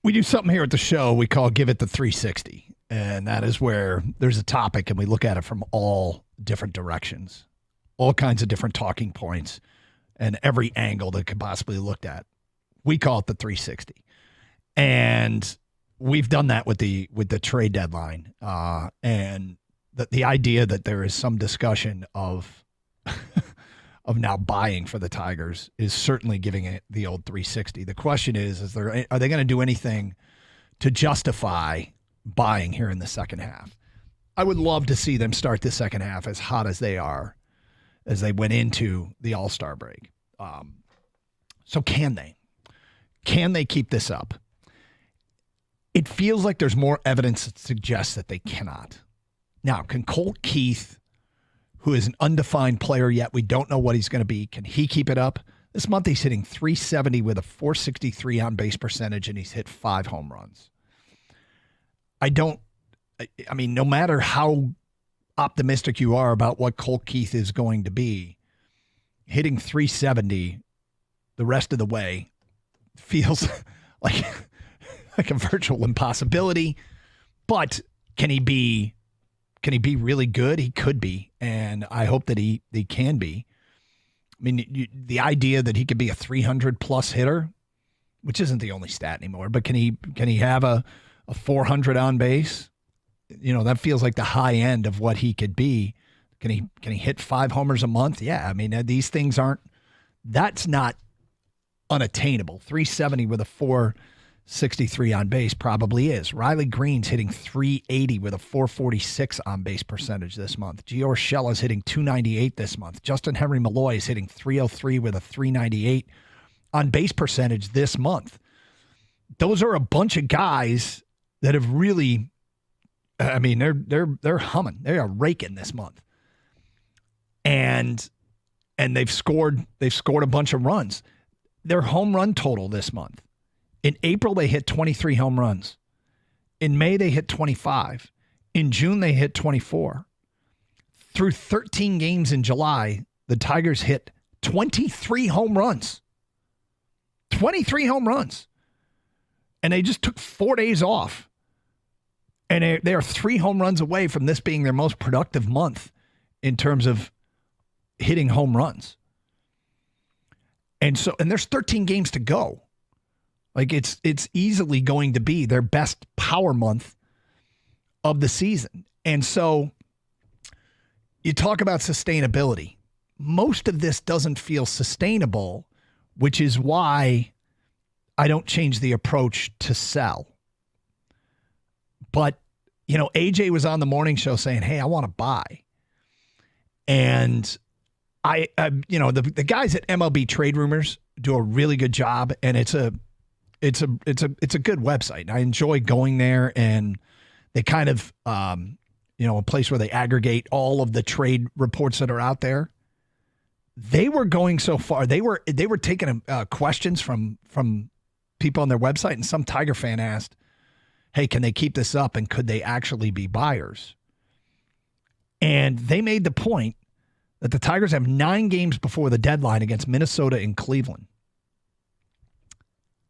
we do something here at the show we call Give It the 360. And that is where there's a topic and we look at it from all different directions, all kinds of different talking points and every angle that could possibly be looked at. We call it the 360. And we've done that with the trade deadline. And the idea that there is some discussion of of now buying for the Tigers is certainly giving it the old 360. The question is are they going to do anything to justify buying here in the second half? I would love to see them start the second half as hot as they are as they went into the All-Star break. So can they? Can they keep this up? It feels like there's more evidence that suggests that they cannot. Now, can Colt Keith, who is an undefined player yet, we don't know what he's going to be, can he keep it up? This month he's hitting .370 with a .463 on-base percentage, and he's hit 5 home runs. I mean, no matter how optimistic you are about what Colt Keith is going to be, hitting .370 the rest of the way feels like a virtual impossibility. But can he be really good? He could be, and I hope that he can be. I mean, the idea that he could be a 300-plus hitter, which isn't the only stat anymore, but can he have a 400 on base? You know, that feels like the high end of what he could be. Can he hit 5 homers a month? Yeah, I mean, these things that's not unattainable. 370 with a 463 on base probably is. Riley Green's hitting 380 with a 446 on base percentage this month. Gio Urshela's hitting 298 this month. Justin Henry Malloy is hitting 303 with a 398 on base percentage this month. Those are a bunch of guys that have really, I mean, they're humming. They are raking this month. And they've scored a bunch of runs. Their home run total this month. In April, they hit 23 home runs. In May, they hit 25. In June, they hit 24. Through 13 games in July, the Tigers hit 23 home runs. 23 home runs. And they just took 4 days off. And they are 3 home runs away from this being their most productive month in terms of hitting home runs. And there's 13 games to go. Like it's easily going to be their best power month of the season. And so you talk about sustainability. Most of this doesn't feel sustainable, which is why I don't change the approach to sell. But, you know, AJ was on the morning show saying, hey, I want to buy. And I the guys at MLB Trade Rumors do a really good job, and it's a good website. I enjoy going there, and they kind of a place where they aggregate all of the trade reports that are out there. They were going so far. They were taking questions from people on their website, and some Tiger fan asked, "Hey, can they keep this up, and could they actually be buyers?" And they made the point that the Tigers have 9 games before the deadline against Minnesota and Cleveland.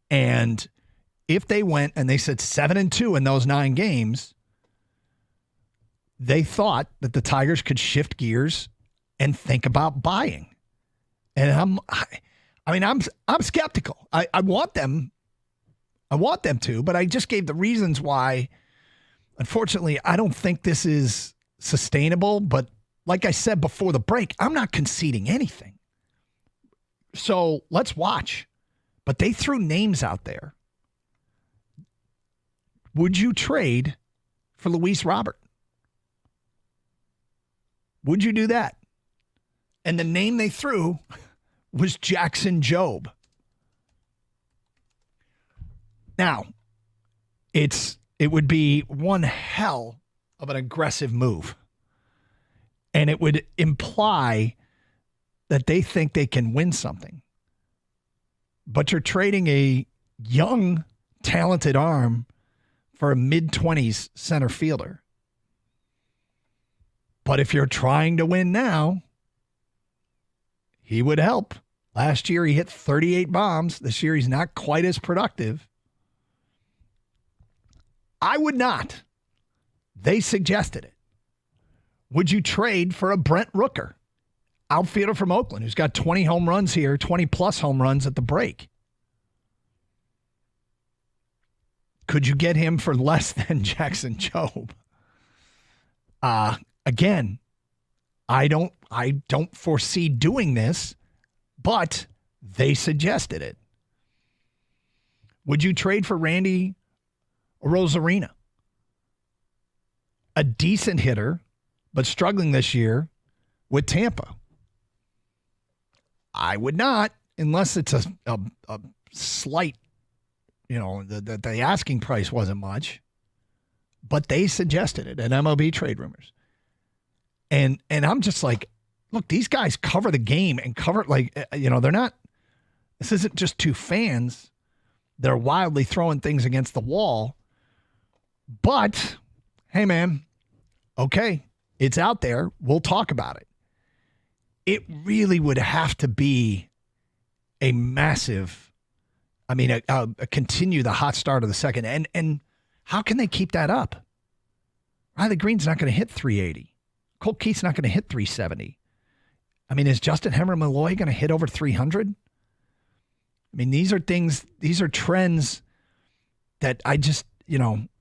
And if they went and they said 7-2 in those 9 games, they thought that the Tigers could shift gears and think about buying. And I'm skeptical. I want them to, but I just gave the reasons why. Unfortunately, I don't think this is sustainable, but like I said before the break, I'm not conceding anything. So let's watch. But they threw names out there. Would you trade for Luis Robert? Would you do that? And the name they threw was Jackson Jobe. Now, it would be one hell of an aggressive move. And it would imply that they think they can win something. But you're trading a young, talented arm for a mid-20s center fielder. But if you're trying to win now, he would help. Last year, he hit 38 bombs. This year, he's not quite as productive. I would not. They suggested it. Would you trade for a Brent Rooker, outfielder from Oakland, who's got 20 home runs here, 20-plus home runs at the break? Could you get him for less than Jackson Jobe? Again, I don't foresee doing this, but they suggested it. Would you trade for Randy Rosarina? A decent hitter, but struggling this year with Tampa. I would not, unless it's a slight, the asking price wasn't much, but they suggested it at MLB Trade Rumors. And I'm just like, look, these guys cover the game and cover, they're not, this isn't just two fans. They're wildly throwing things against the wall. But, hey, man, okay, it's out there. We'll talk about it. It really would have to be a massive, continue the hot start of the second. And how can they keep that up? Riley Green's not going to hit 380. Colt Keith's not going to hit 370. Is Justin Henry Malloy going to hit over 300? These are trends that I just,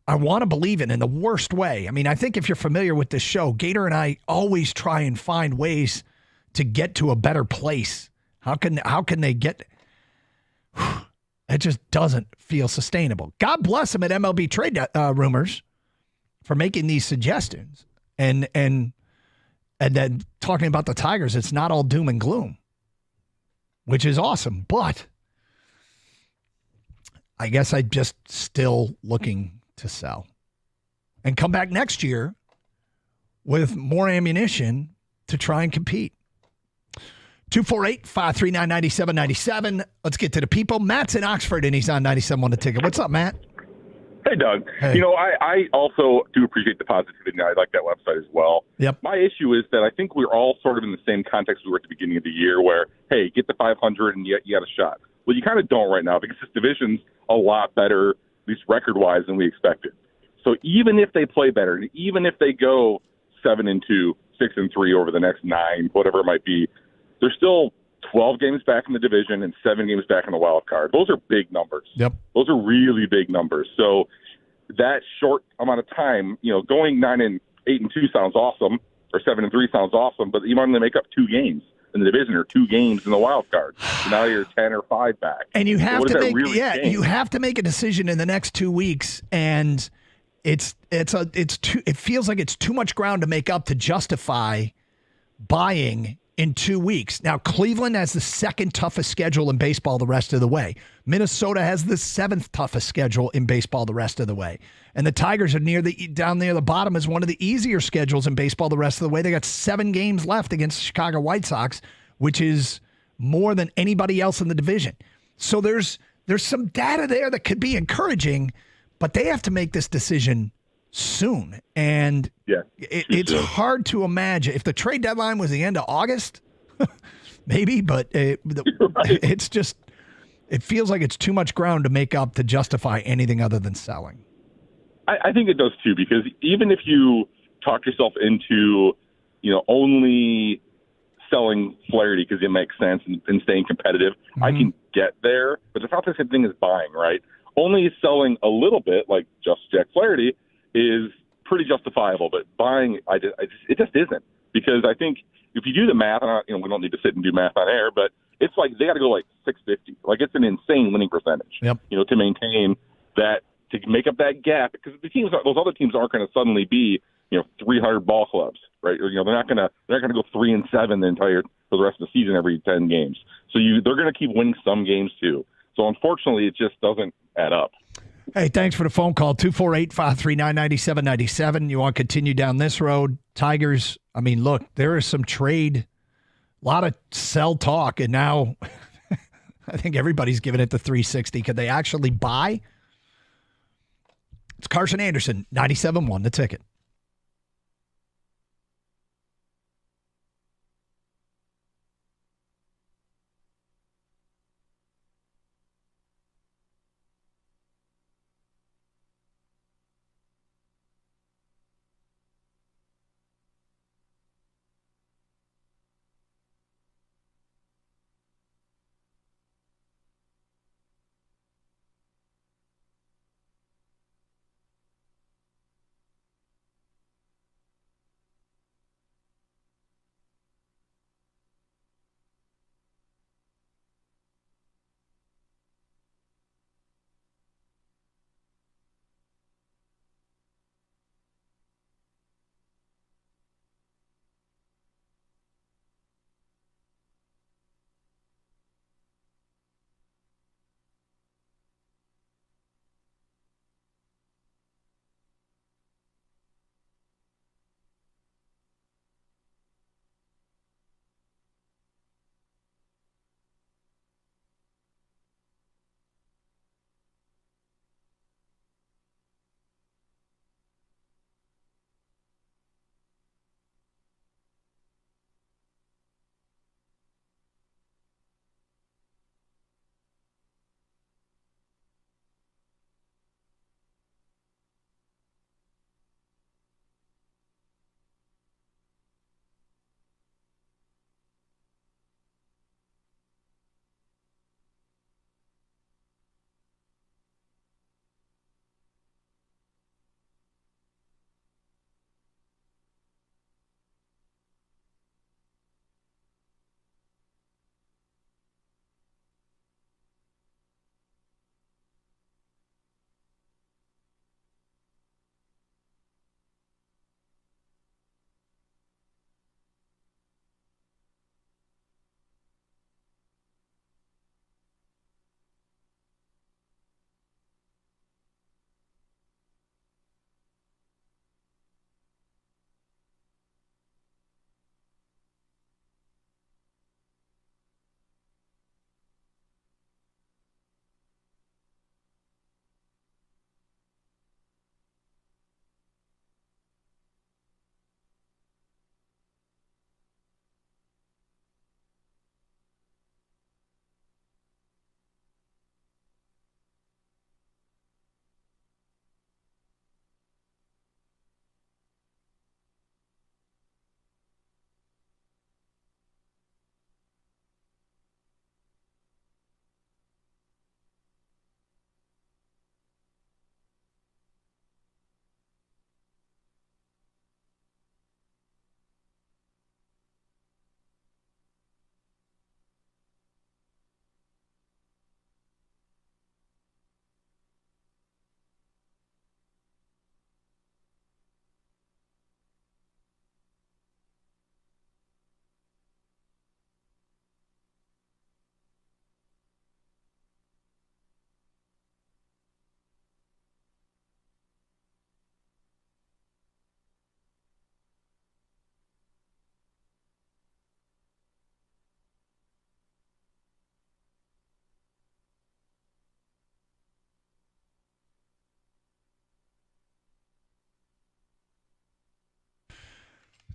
I want to believe in the worst way. I think if you're familiar with this show, Gator and I always try and find ways to get to a better place. How can they get? It just doesn't feel sustainable. God bless them at MLB Trade Rumors for making these suggestions and then talking about the Tigers. It's not all doom and gloom, which is awesome. But I guess I'm just still looking to sell and come back next year with more ammunition to try and compete. 248-539-9797. Let's get to the people. Matt's in Oxford, and he's on 97 on the ticket. What's up, Matt? Hey, Doug. Hey. I also do appreciate the positivity, and I like that website as well. Yep. My issue is that I think we're all sort of in the same context we were at the beginning of the year where, hey, get the 500 and you got a shot. Well, you kind of don't right now because this division's a lot better, at least record-wise, than we expected. So even if they play better, and even if they go 7-2, 6-3 over the next 9, whatever it might be, they're still 12 games back in the division and 7 games back in the wild card. Those are big numbers. Yep. Those are really big numbers. So that short amount of time, going 9-8-2 sounds awesome, or 7-3 sounds awesome, but you might only make up 2 games in the division or 2 games in the wild card. So now you're 10 or 5 back. And you have to make change? you have to make a decision in the next 2 weeks, and it feels like it's too much ground to make up to justify buying in 2 weeks. Now, Cleveland has the second toughest schedule in baseball the rest of the way. Minnesota has the 7th toughest schedule in baseball the rest of the way. And the Tigers are down near the bottom as one of the easier schedules in baseball the rest of the way. They got 7 games left against the Chicago White Sox, which is more than anybody else in the division. So there's some data there that could be encouraging, but they have to make this decision soon. And it's hard to imagine if the trade deadline was the end of August, maybe, but it's just, it feels like it's too much ground to make up to justify anything other than selling. I think it does too, because even if you talk yourself into, only selling Flaherty because it makes sense and staying competitive, I can get there, but it's not the same thing as buying, right? Only selling a little bit, like just Jack Flaherty, is pretty justifiable, but buying, it just isn't. Because I think if you do the math, we don't need to sit and do math on air, but it's like they got to go like 650. Like it's an insane winning percentage. Yep. To maintain that, to make up that gap, because those other teams aren't going to suddenly be 300 ball clubs, right? Or, they're not going to go 3-7 for the rest of the season every 10 games. So they're going to keep winning some games too. So unfortunately, it just doesn't add up. Hey, thanks for the phone call. 248-539-9797. You want to continue down this road? Tigers, look, there is some trade, a lot of sell talk, and now I think everybody's giving it the 360. Could they actually buy? It's Carson Anderson, 97.1, the ticket.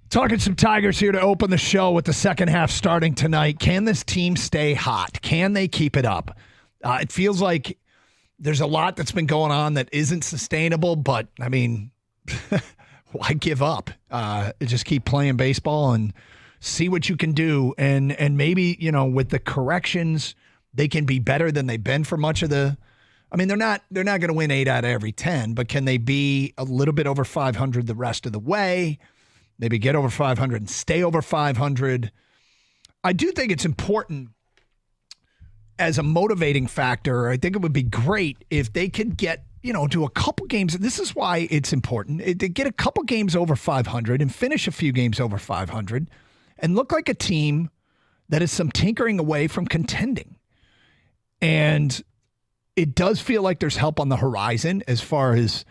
Talking some Tigers here to open the show with the second half starting tonight. Can this team stay hot? Can they keep it up? It feels like there's a lot that's been going on that isn't sustainable, but, I mean, why give up? Just keep playing baseball and see what you can do. And maybe, with the corrections, they can be better than they've been for much of the – I mean, they're not going to win 8 out of every 10, but can they be a little bit over 500 the rest of the way? Maybe get over 500 and stay over 500. I do think it's important as a motivating factor. I think it would be great if they could get, to a couple games. This is why it's important. They get a couple games over 500 and finish a few games over 500 and look like a team that is some tinkering away from contending. And it does feel like there's help on the horizon as far as,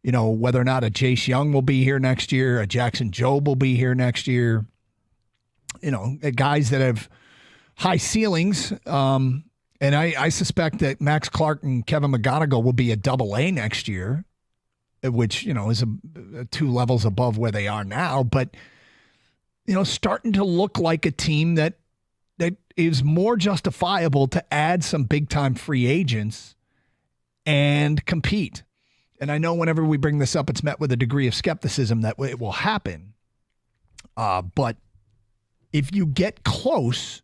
whether or not a Jace Young will be here next year, a Jackson Jobe will be here next year, guys that have high ceilings. And I suspect that Max Clark and Kevin McGonigal will be a AA next year, which, is a 2 levels above where they are now. But, starting to look like a team that is more justifiable to add some big-time free agents and compete. And I know whenever we bring this up, it's met with a degree of skepticism that it will happen. But if you get close,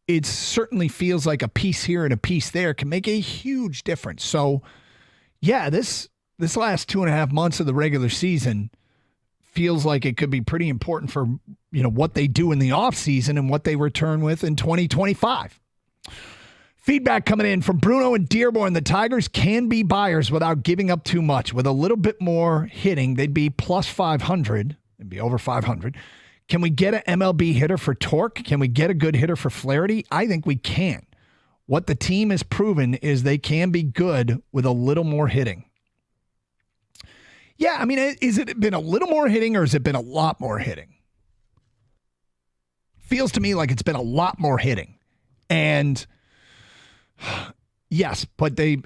it certainly feels like a piece here and a piece there can make a huge difference. So, yeah, this last 2.5 months of the regular season feels like it could be pretty important for, what they do in the offseason and what they return with in 2025. Feedback coming in from Bruno and Dearborn. The Tigers can be buyers without giving up too much. With a little bit more hitting, they'd be plus 500. They'd be over 500. Can we get an MLB hitter for torque? Can we get a good hitter for Flaherty? I think we can. What the team has proven is they can be good with a little more hitting. Yeah, I mean, is it been a little more hitting or has it been a lot more hitting? Feels to me like it's been a lot more hitting. And yes, but the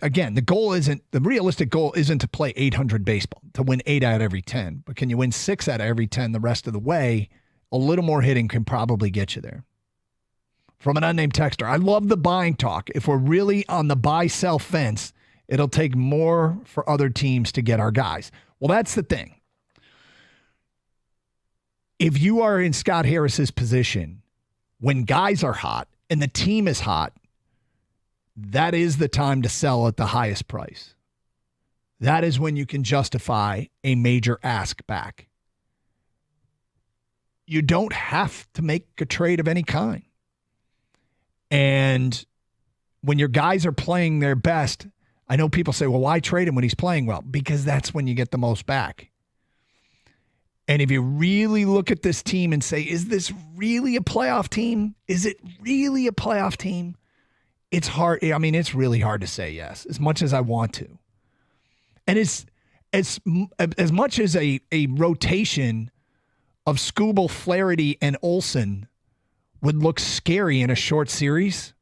realistic goal isn't to play 800 baseball, to win 8 out of every 10. But can you win 6 out of every 10 the rest of the way? A little more hitting can probably get you there. From an unnamed texter, I love the buying talk. If we're really on the buy-sell fence, it'll take more for other teams to get our guys. Well, that's the thing. If you are in Scott Harris's position, when guys are hot and the team is hot, that is the time to sell at the highest price. That is when you can justify a major ask back. You don't have to make a trade of any kind. And when your guys are playing their best, I know people say, well, why trade him when he's playing well? Because that's when you get the most back. And if you really look at this team and say, is this really a playoff team? Is it really a playoff team? It's hard. I mean, it's really hard to say yes, as much as I want to. And it's as much as a rotation of Skubal, Flaherty, and Olsen would look scary in a short series.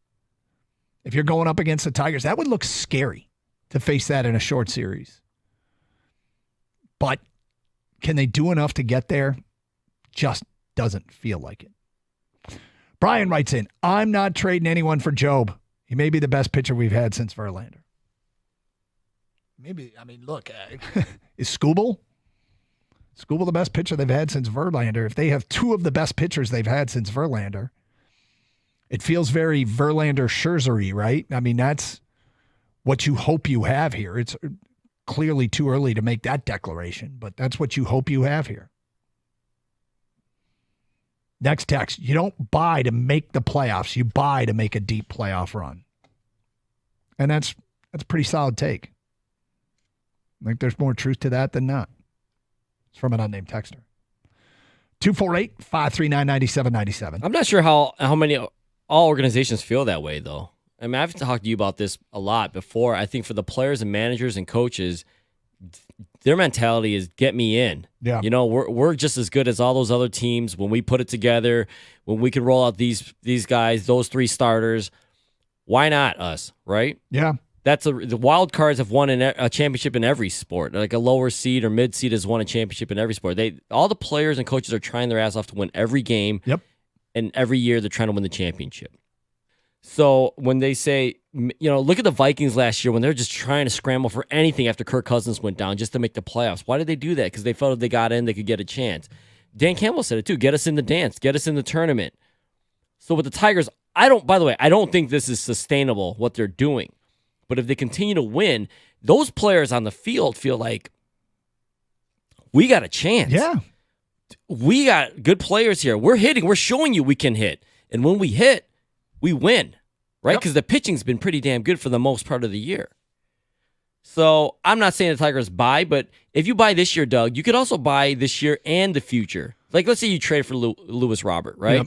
If you're going up against the Tigers, that would look scary to face that in a short series. But can they do enough to get there? Just doesn't feel like it. Brian writes in, I'm not trading anyone for Jobe. He may be the best pitcher we've had since Verlander. Maybe, I mean, look, is Skubal the best pitcher they've had since Verlander? If they have 2 of the best pitchers they've had since Verlander, it feels very Verlander-Scherzer-y, right? I mean, that's what you hope you have here. It's clearly too early to make that declaration, but that's what you hope you have here. Next text, you don't buy to make the playoffs. You buy to make a deep playoff run. And that's a pretty solid take. I think there's more truth to that than not. It's from an unnamed texter. 248-539-9797. I'm not sure how many all organizations feel that way, though. I mean, I've talked to you about this a lot before. I think for the players and managers and coaches, their mentality is get me in. Yeah. You know, we're just as good as all those other teams when we put it together, when we can roll out these guys, those 3 starters. Why not us, right? Yeah. The wild cards have won a championship in every sport. Like a lower seed or mid seed has won a championship in every sport. All the players and coaches are trying their ass off to win every game. Yep. And every year they're trying to win the championship. So when they say, look at the Vikings last year when they're just trying to scramble for anything after Kirk Cousins went down just to make the playoffs. Why did they do that? Because they felt if they got in, they could get a chance. Dan Campbell said it too. Get us in the dance. Get us in the tournament. So with the Tigers, I don't think this is sustainable, what they're doing. But if they continue to win, those players on the field feel like we got a chance. Yeah. We got good players here. We're hitting. We're showing you we can hit. And when we hit, we win, right? Because the pitching's been pretty damn good for the most part of the year. So I'm not saying the Tigers buy, but if you buy this year, Doug, you could also buy this year and the future. Like, let's say you trade for Lewis Robert, right? Yep.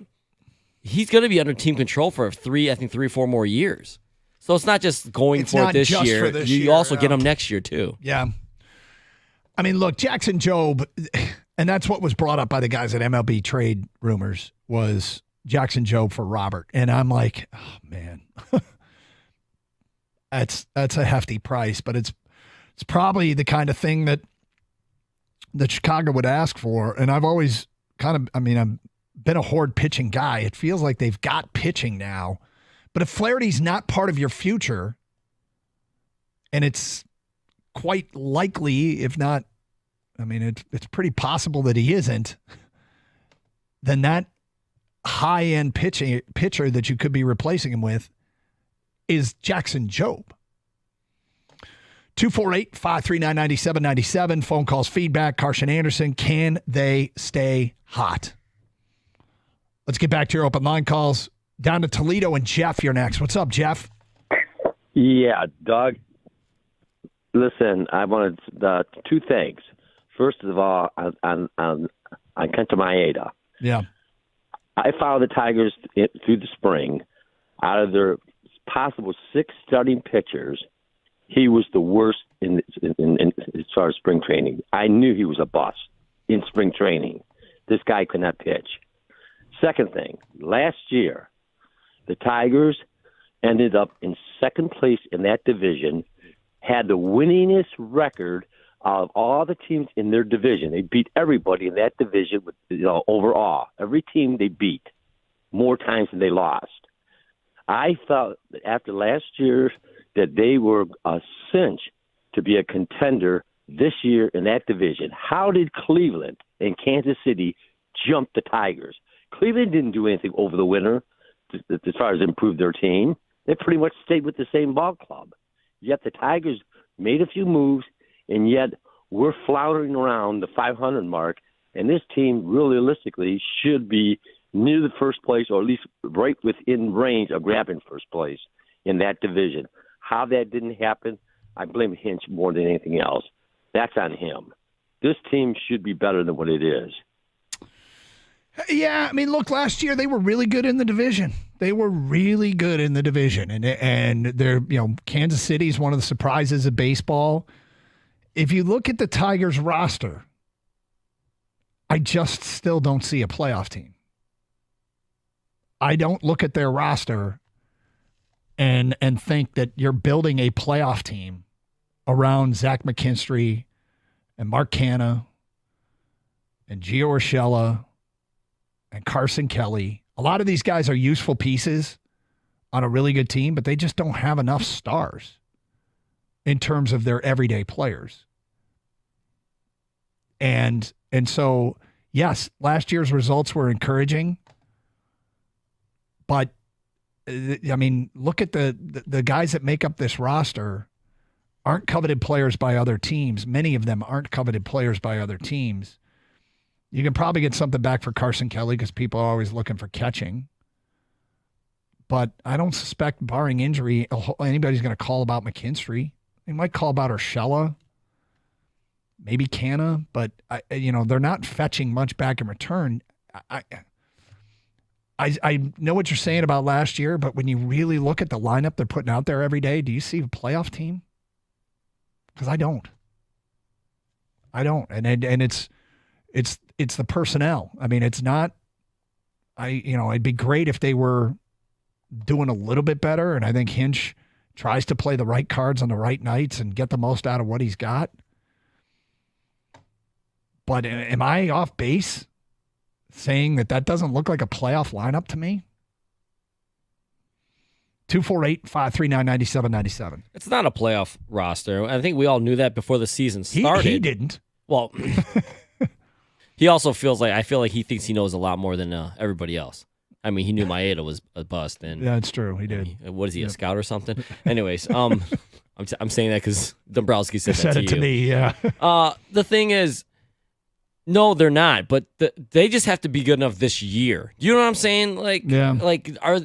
He's going to be under team control for 3 or 4 more years. So it's not just going for it this year. You also get him next year, too. Yeah. I mean, look, Jackson Jobe, and that's what was brought up by the guys at MLB Trade Rumors, was Jackson Jobe for Robert. And I'm like, oh, man, that's a hefty price, but it's probably the kind of thing that Chicago would ask for. And I've always I've been a Horde pitching guy. It feels like they've got pitching now. But if Flaherty's not part of your future, and it's quite likely, if not, it's pretty possible that he isn't, then that high-end pitcher that you could be replacing him with is Jackson Jobe. 248-539-9797. Phone calls, feedback. Carson Anderson, can they stay hot? Let's get back to your open line calls. Down to Toledo, and Jeff, you're next. What's up, Jeff? Yeah, Doug. Listen, I wanted 2 things. First of all, on Kenta Maeda. Yeah. I followed the Tigers through the spring. Out of their possible 6 starting pitchers, he was the worst in as far as spring training. I knew he was a bust in spring training. This guy could not pitch. Second thing, last year, the Tigers ended up in second place in that division, had the winningest record of all the teams in their division. They beat everybody in that division with, overall. Every team they beat more times than they lost. I thought that after last year that they were a cinch to be a contender this year in that division. How did Cleveland and Kansas City jump the Tigers? Cleveland didn't do anything over the winter as far as improve their team. They pretty much stayed with the same ball club. Yet the Tigers made a few moves, and yet we're floundering around the 500 mark, and this team realistically should be near the first place, or at least right within range of grabbing first place in that division. How that didn't happen, I blame Hinch more than anything else. That's on him. This team should be better than what it is. Yeah, look, last year they were really good in the division. And they're, Kansas City is one of the surprises of baseball. If you look at the Tigers roster, I just still don't see a playoff team. I don't look at their roster and think that you're building a playoff team around Zach McKinstry and Mark Canha and Gio Urshela and Carson Kelly. A lot of these guys are useful pieces on a really good team, but they just don't have enough stars in terms of their everyday players. And so, yes, last year's results were encouraging, but look at the guys that make up this roster aren't coveted players by other teams. Many of them aren't coveted players by other teams. You can probably get something back for Carson Kelly because people are always looking for catching. But I don't suspect, barring injury, anybody's going to call about McKinstry. They might call about Urshela, maybe Canha, but they're not fetching much back in return. I know what you're saying about last year, but when you really look at the lineup they're putting out there every day, do you see a playoff team? Because I don't. And it's the personnel. It's not. It'd be great if they were doing a little bit better, and I think Hinch tries to play the right cards on the right nights and get the most out of what he's got. But am I off base saying that doesn't look like a playoff lineup to me? 248-539-9797. It's not a playoff roster. I think we all knew that before the season started. He didn't. Well, he also I feel like he thinks he knows a lot more than everybody else. I mean, he knew Maeda was a bust. And yeah, it's true. He did. What is he, a scout or something? Anyways, I'm saying that because Dombrowski said that it to me, yeah. The thing is, no, they're not. But they just have to be good enough this year. You know what I'm saying?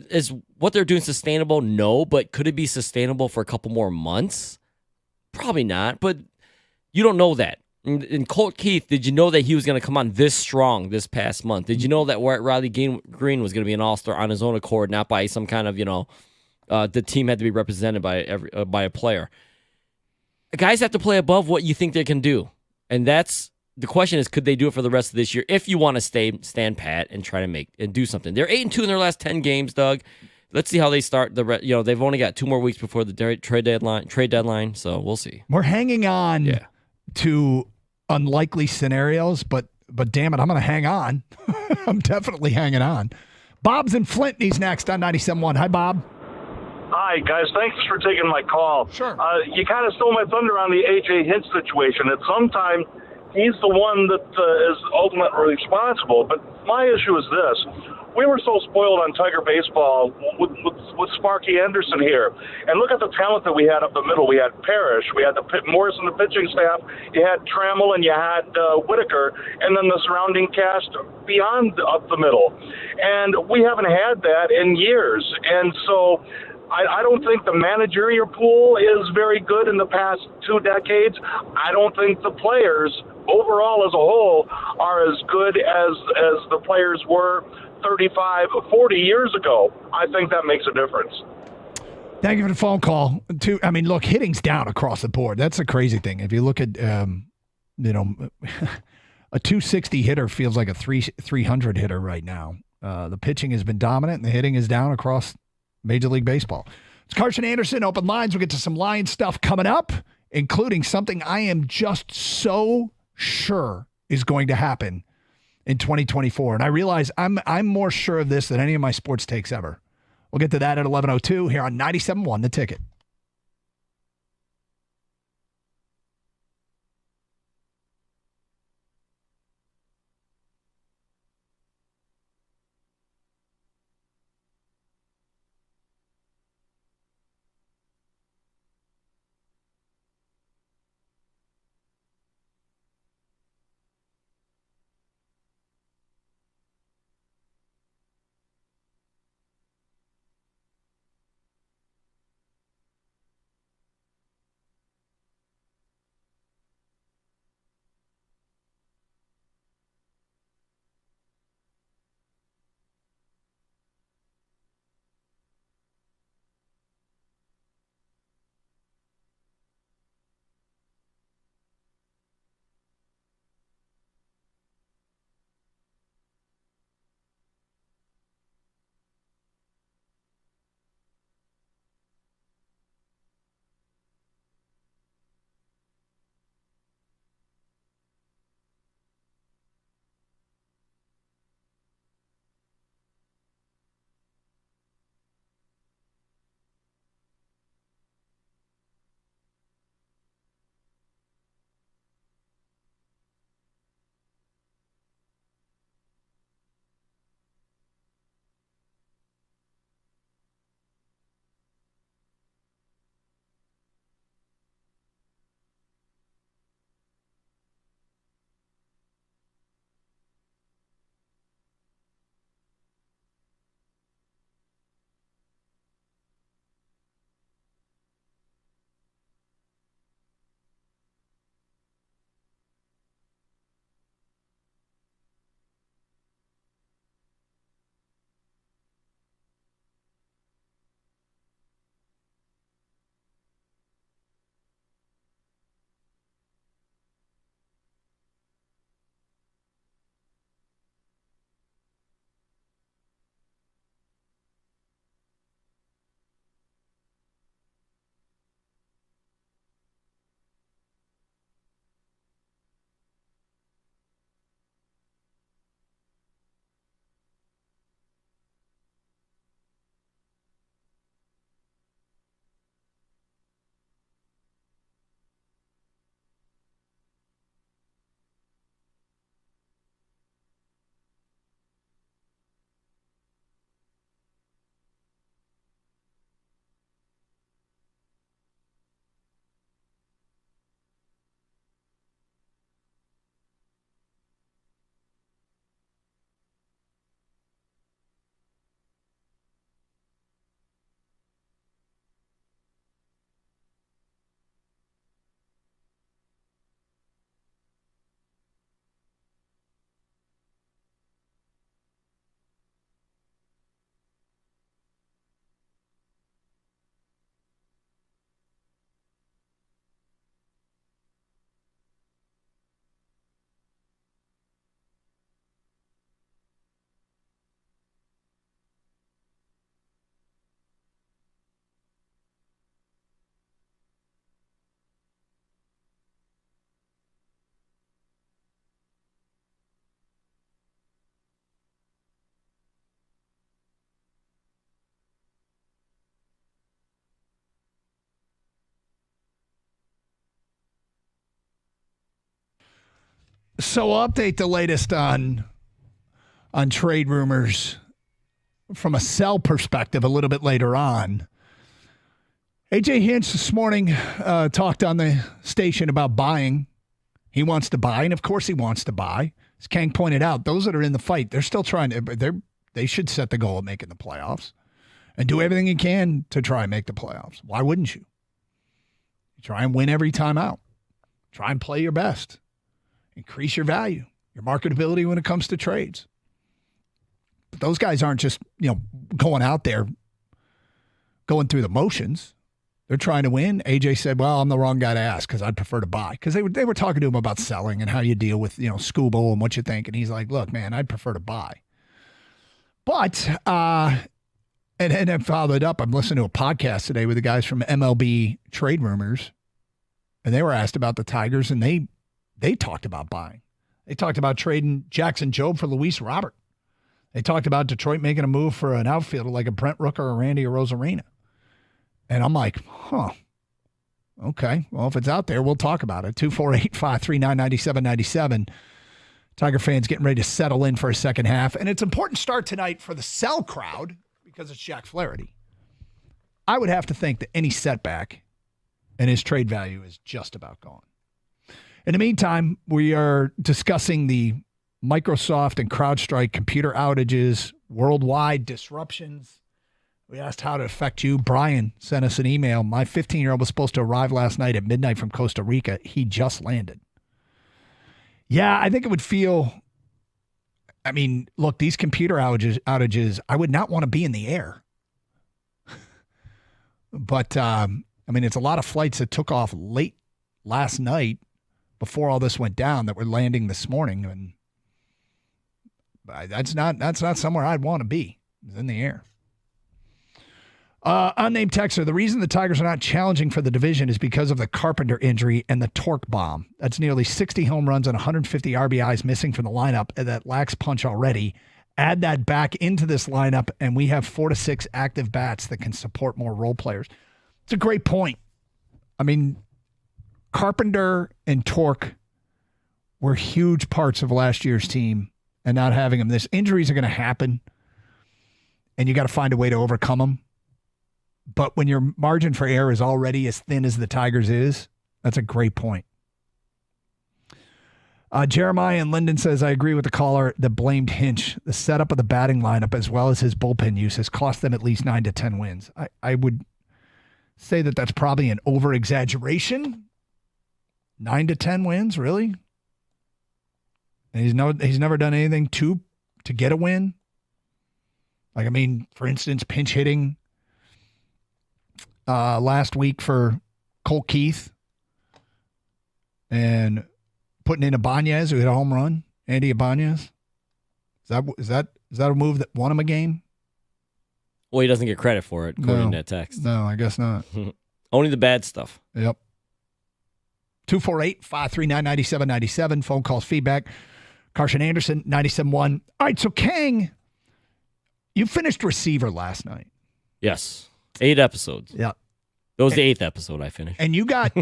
Is what they're doing sustainable? No, but could it be sustainable for a couple more months? Probably not. But you don't know that. And Colt Keith, did you know that he was going to come on this strong this past month? Did you know that Riley Green was going to be an all-star on his own accord, not by some kind of, the team had to be represented by a player? Guys have to play above what you think they can do. And that's the question is, could they do it for the rest of this year if you want to stand pat and try to do something? They're 8-2 in their last 10 games, Doug. Let's see how they start. They've only got 2 more weeks before the trade deadline, so we'll see. We're hanging on to unlikely scenarios, but damn it, I'm going to hang on. I'm definitely hanging on. Bob's in Flint. He's next on 97.1. Hi, Bob. Hi, guys. Thanks for taking my call. Sure. You kind of stole my thunder on the A.J. Hinch situation. At some time, he's the one that is ultimately responsible. But my issue is this. We were so spoiled on Tiger baseball with Sparky Anderson here. And look at the talent that we had up the middle. We had Parrish. We had Morris and the pitching staff. You had Trammell and you had Whitaker. And then the surrounding cast beyond up the middle. And we haven't had that in years. And so I don't think the managerial pool is very good in the past 2 decades. I don't think the players overall as a whole are as good as the players were 35, 40 years ago. I think that makes a difference. Thank you for the phone call. Look, hitting's down across the board. That's a crazy thing. If you look at, a 260 hitter feels like a 300 hitter right now. The pitching has been dominant, and the hitting is down across Major League Baseball. It's Carson Anderson, Open Lines. We'll get to some Lions stuff coming up, including something I am just so sure is going to happen in 2024. And I realize I'm more sure of this than any of my sports takes ever. We'll get to that at 11:02 here on 97.1 The Ticket. So I'll update the latest on trade rumors from a sell perspective a little bit later on. AJ Hinch this morning talked on the station about buying. He wants to buy, and of course he wants to buy. As Kang pointed out, those that are in the fight, they're still trying to. They should set the goal of making the playoffs and do everything you can to try and make the playoffs. Why wouldn't you? Try and win every time out. Try and play your best. Increase your value, your marketability when it comes to trades. But those guys aren't just, going out there, going through the motions. They're trying to win. AJ said, well, I'm the wrong guy to ask because I'd prefer to buy. Because they were talking to him about selling and how you deal with, Scooble and what you think. And he's like, look, man, I'd prefer to buy. But, and I followed up. I'm listening to a podcast today with the guys from MLB Trade Rumors. And they were asked about the Tigers, and they talked about buying. They talked about trading Jackson Jobe for Luis Robert. They talked about Detroit making a move for an outfielder like a Brent Rooker or Randy Arozarena. And I'm like, okay. Well, if it's out there, we'll talk about it. 248-539-9797. Tiger fans getting ready to settle in for a second half. And it's an important start tonight for the sell crowd because it's Jack Flaherty. I would have to think that any setback and his trade value is just about gone. In the meantime, we are discussing the Microsoft and CrowdStrike computer outages, worldwide disruptions. We asked how to affect you. Brian sent us an email. My 15-year-old was supposed to arrive last night at midnight from Costa Rica. He just landed. Yeah, I think it would feel, look, these computer outages, I would not want to be in the air. But, it's a lot of flights that took off late last night before all this went down that were landing this morning. And that's not somewhere I'd want to be. It's in the air. Unnamed texter, the reason the Tigers are not challenging for the division is because of the Carpenter injury and the torque bomb. That's nearly 60 home runs and 150 RBIs missing from the lineup that lacks punch already. Add that back into this lineup, and we have 4 to 6 active bats that can support more role players. It's a great point. Carpenter and torque were huge parts of last year's team, and not having them. This injuries are going to happen, and you got to find a way to overcome them. But when your margin for error is already as thin as the Tigers is, that's a great point. Jeremiah and Linden says, I agree with the caller that blamed Hinch. The setup of the batting lineup as well as his bullpen use has cost them at least 9 to 10 wins. I would say that that's probably an over-exaggeration. 9 to 10 wins, really? And he's never done anything to get a win. For instance, pinch hitting last week for Colt Keith and putting in Ibanez, who hit a home run. Andy Ibanez. Is that a move that won him a game? Well, he doesn't get credit for it, according to that text. No, I guess not. Only the bad stuff. Yep. 248-539-9797. Phone calls, feedback. Carson Anderson, 97.1. All right, so Kang, you finished receiver last night. Yes. 8 episodes. Yeah. That was the 8th episode I finished. And you got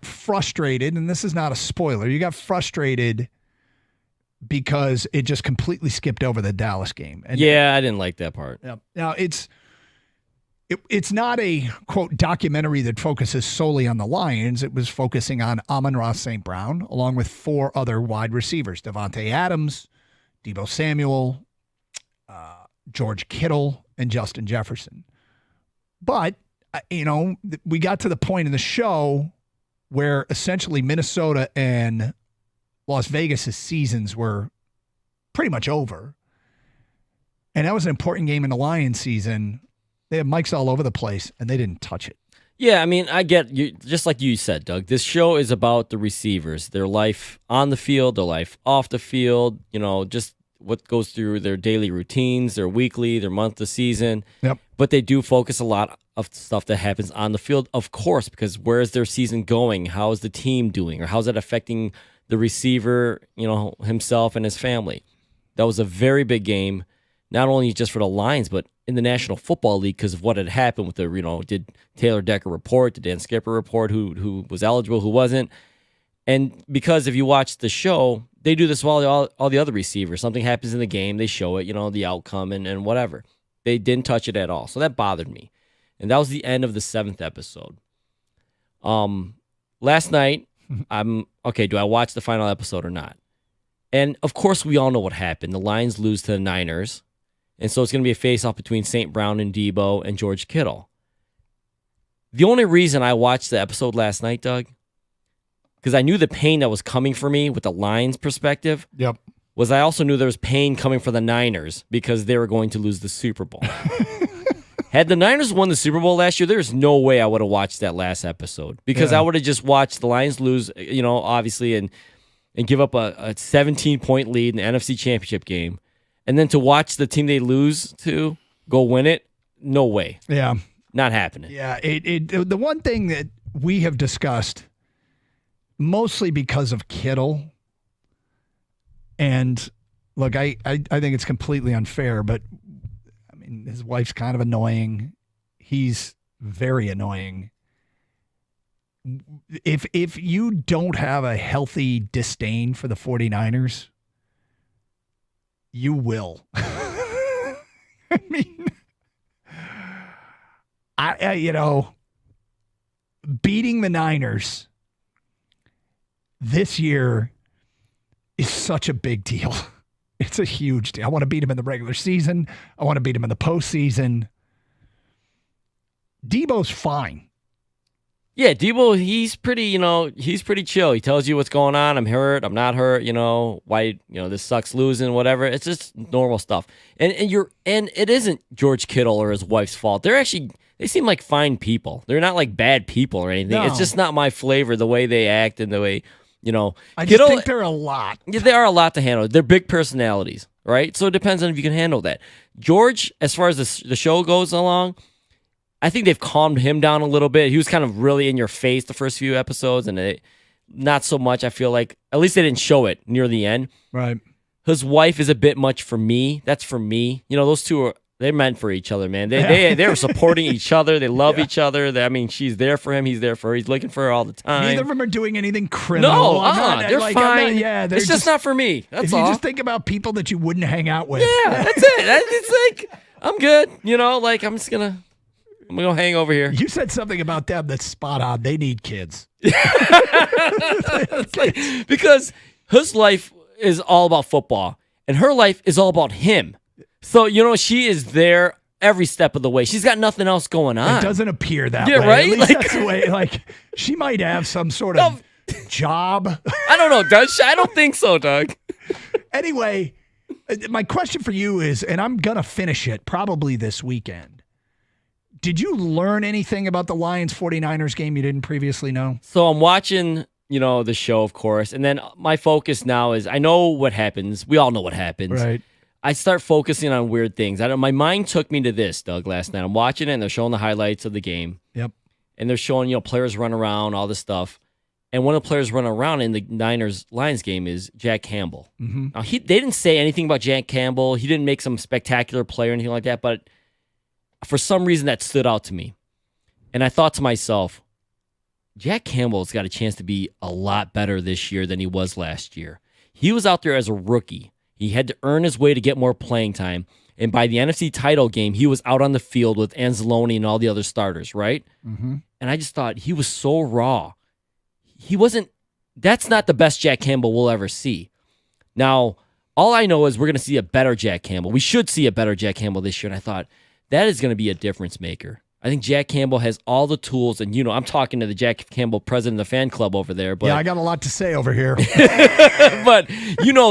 frustrated, and this is not a spoiler. You got frustrated because it just completely skipped over the Dallas game. And yeah, I didn't like that part. Yeah. Now, it's not a, quote, documentary that focuses solely on the Lions. It was focusing on Amon-Ra St. Brown, along with 4 other wide receivers, Devontae Adams, Deebo Samuel, George Kittle, and Justin Jefferson. But, we got to the point in the show where essentially Minnesota and Las Vegas' seasons were pretty much over. And that was an important game in the Lions season. They had mics all over the place, and they didn't touch it. Yeah, I get you. Just like you said, Doug, this show is about the receivers, their life on the field, their life off the field, just what goes through their daily routines, their weekly, their month to season. Yep. But they do focus a lot of stuff that happens on the field, of course, because where is their season going? How is the team doing? Or how's that affecting the receiver, himself and his family? That was a very big game, not only just for the Lions, but in the National Football League because of what had happened with did Taylor Decker report, did Dan Skipper report who was eligible, who wasn't? And because if you watch the show, they do this with all the other receivers. Something happens in the game, they show it, the outcome and whatever. They didn't touch it at all. So that bothered me. And that was the end of the 7th episode. Last night, do I watch the final episode or not? And, of course, we all know what happened. The Lions lose to the Niners. And so it's going to be a face-off between St. Brown and Debo and George Kittle. The only reason I watched the episode last night, Doug, because I knew the pain that was coming for me with the Lions perspective. Yep. Was I also knew there was pain coming for the Niners because they were going to lose the Super Bowl. Had the Niners won the Super Bowl last year, there's no way I would have watched that last episode because I would have just watched the Lions lose, obviously, and give up a 17-point lead in the NFC Championship game. And then to watch the team they lose to go win it, no way. Yeah. Not happening. Yeah. The one thing that we have discussed, mostly because of Kittle, and look, I think it's completely unfair, but I mean, his wife's kind of annoying. He's very annoying. If you don't have a healthy disdain for the 49ers, you will. I mean, beating the Niners this year is such a big deal. It's a huge deal. I want to beat him in the regular season. I want to beat him in the postseason. Debo's fine. Yeah, Debo, he's pretty chill. He tells you what's going on. I'm hurt. I'm not hurt. Why, this sucks losing, whatever. It's just normal stuff. And it isn't George Kittle or his wife's fault. They seem like fine people. They're not like bad people or anything. No. It's just not my flavor, the way they act and the way, I just think they're a lot. Yeah, they are a lot to handle. They're big personalities, right? So it depends on if you can handle that. George, as far as the show goes along, I think they've calmed him down a little bit. He was kind of really in your face the first few episodes, and not so much, I feel like. At least they didn't show it near the end. Right. His wife is a bit much for me. That's for me. Those two they're meant for each other, man. They're supporting each other. They love each other. She's there for him. He's there for her. He's looking for her all the time. Neither of them are doing anything criminal. No, they're fine. It's just not for me. That's all. You just think about people that you wouldn't hang out with. Yeah, that's it. It's like, I'm good. I'm going to hang over here. You said something about them that's spot on. They need kids. Because his life is all about football, and her life is all about him. So, she is there every step of the way. She's got nothing else going on. It doesn't appear that way. Right? At least that's the way. She might have some sort of job. I don't know, Doug. I don't think so, Doug. Anyway, my question for you is, and I'm going to finish it probably this weekend. Did you learn anything about the Lions 49ers game you didn't previously know? So I'm watching, the show, of course, and then my focus now is I know what happens. We all know what happens. Right. I start focusing on weird things. My mind took me to this, Doug, last night. I'm watching it, and they're showing the highlights of the game. Yep. And they're showing, players run around, all this stuff. And one of the players running around in the Niners-Lions game is Jack Campbell. Mm-hmm. Now, they didn't say anything about Jack Campbell. He didn't make some spectacular play or anything like that, but for some reason that stood out to me. And I thought to myself, Jack Campbell's got a chance to be a lot better this year than he was last year. He was out there as a rookie. He had to earn his way to get more playing time. And by the NFC title game, he was out on the field with Anzalone and all the other starters, right? Mm-hmm. And I just thought he was so raw. That's not the best Jack Campbell we'll ever see. Now, all I know is we're going to see a better Jack Campbell. We should see a better Jack Campbell this year. And I thought, that is going to be a difference maker. I think Jack Campbell has all the tools, and I'm talking to the Jack Campbell president of the fan club over there. But yeah, I got a lot to say over here. But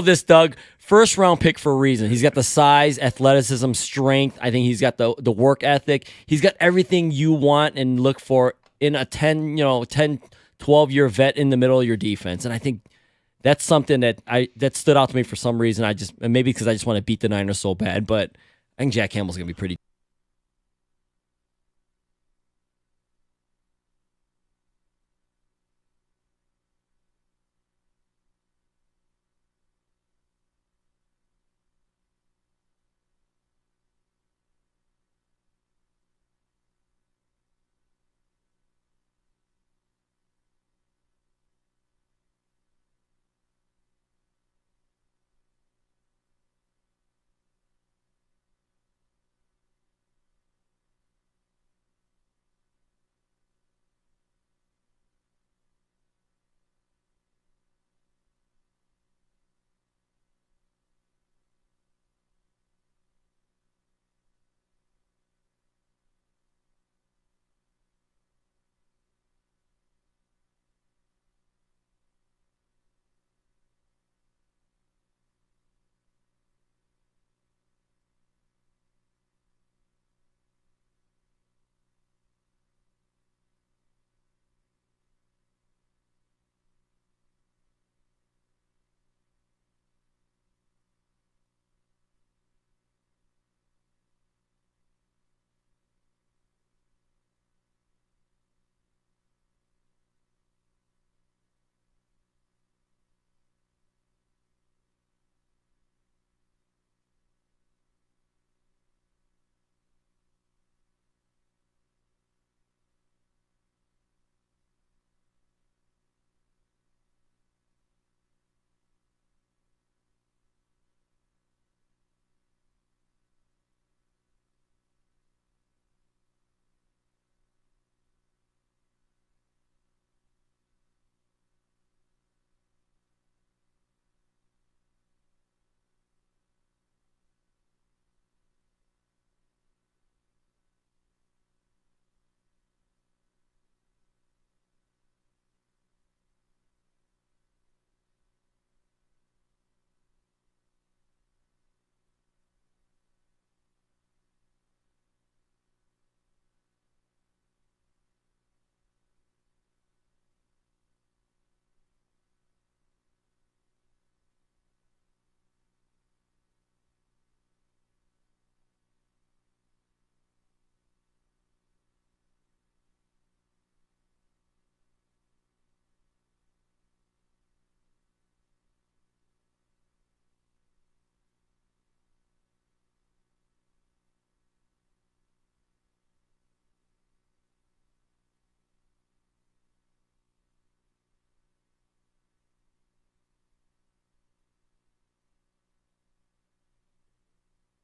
this, Doug. First round pick for a reason. He's got the size, athleticism, strength. I think he's got the work ethic. He's got everything you want and look for in a 10, 12-year vet in the middle of your defense. And I think that's something that stood out to me for some reason. Maybe because I just want to beat the Niners so bad, but I think Jack Campbell's going to be pretty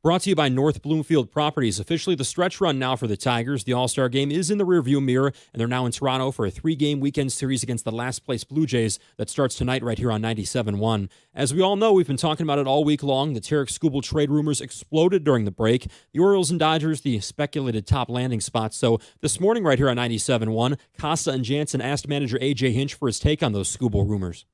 Brought to you by North Bloomfield Properties. Officially the stretch run now for the Tigers. The All-Star game is in the rearview mirror, and they're now in Toronto for a 3-game weekend series against the last-place Blue Jays that starts tonight right here on 97.1. As we all know, we've been talking about it all week long. The Tarek Skubal trade rumors exploded during the break. The Orioles and Dodgers, the speculated top landing spots. So this morning right here on 97.1, Casa and Jansen asked manager A.J. Hinch for his take on those Skubal rumors.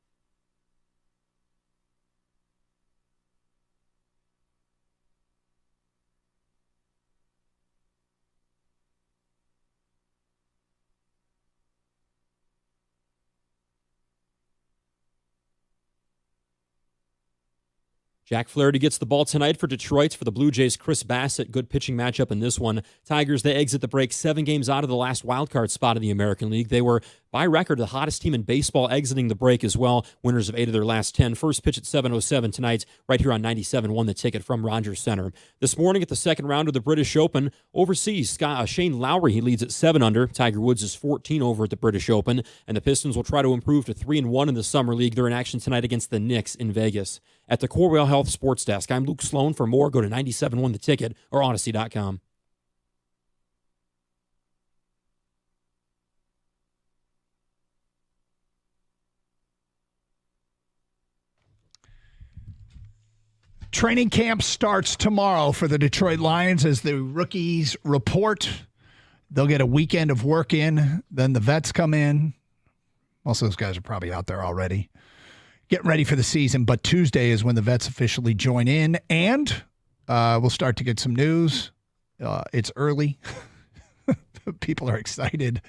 Jack Flaherty gets the ball tonight for Detroit for the Blue Jays. Chris Bassett, good pitching matchup in this one. Tigers, they exit the break 7 games out of the last wildcard spot in the American League. They were, by record, the hottest team in baseball exiting the break as well. Winners of 8 of their last 10. First pitch at 7:07 tonight, right here on 97.1, the ticket from Rogers Center. This morning at the second round of the British Open, overseas, Shane Lowry, he leads at 7 under. Tiger Woods is 14 over at the British Open, and the Pistons will try to improve to 3-1 in the Summer League. They're in action tonight against the Knicks in Vegas. At the Corewell Health Sports Desk, I'm Luke Sloan. For more, go to 97.1 The Ticket or Odyssey.com. Training camp starts tomorrow for the Detroit Lions as the rookies report. They'll get a weekend of work in. Then the vets come in. Most of those guys are probably out there already, getting ready for the season. But Tuesday is when the vets officially join in, and we'll start to get some news. It's early. People are excited,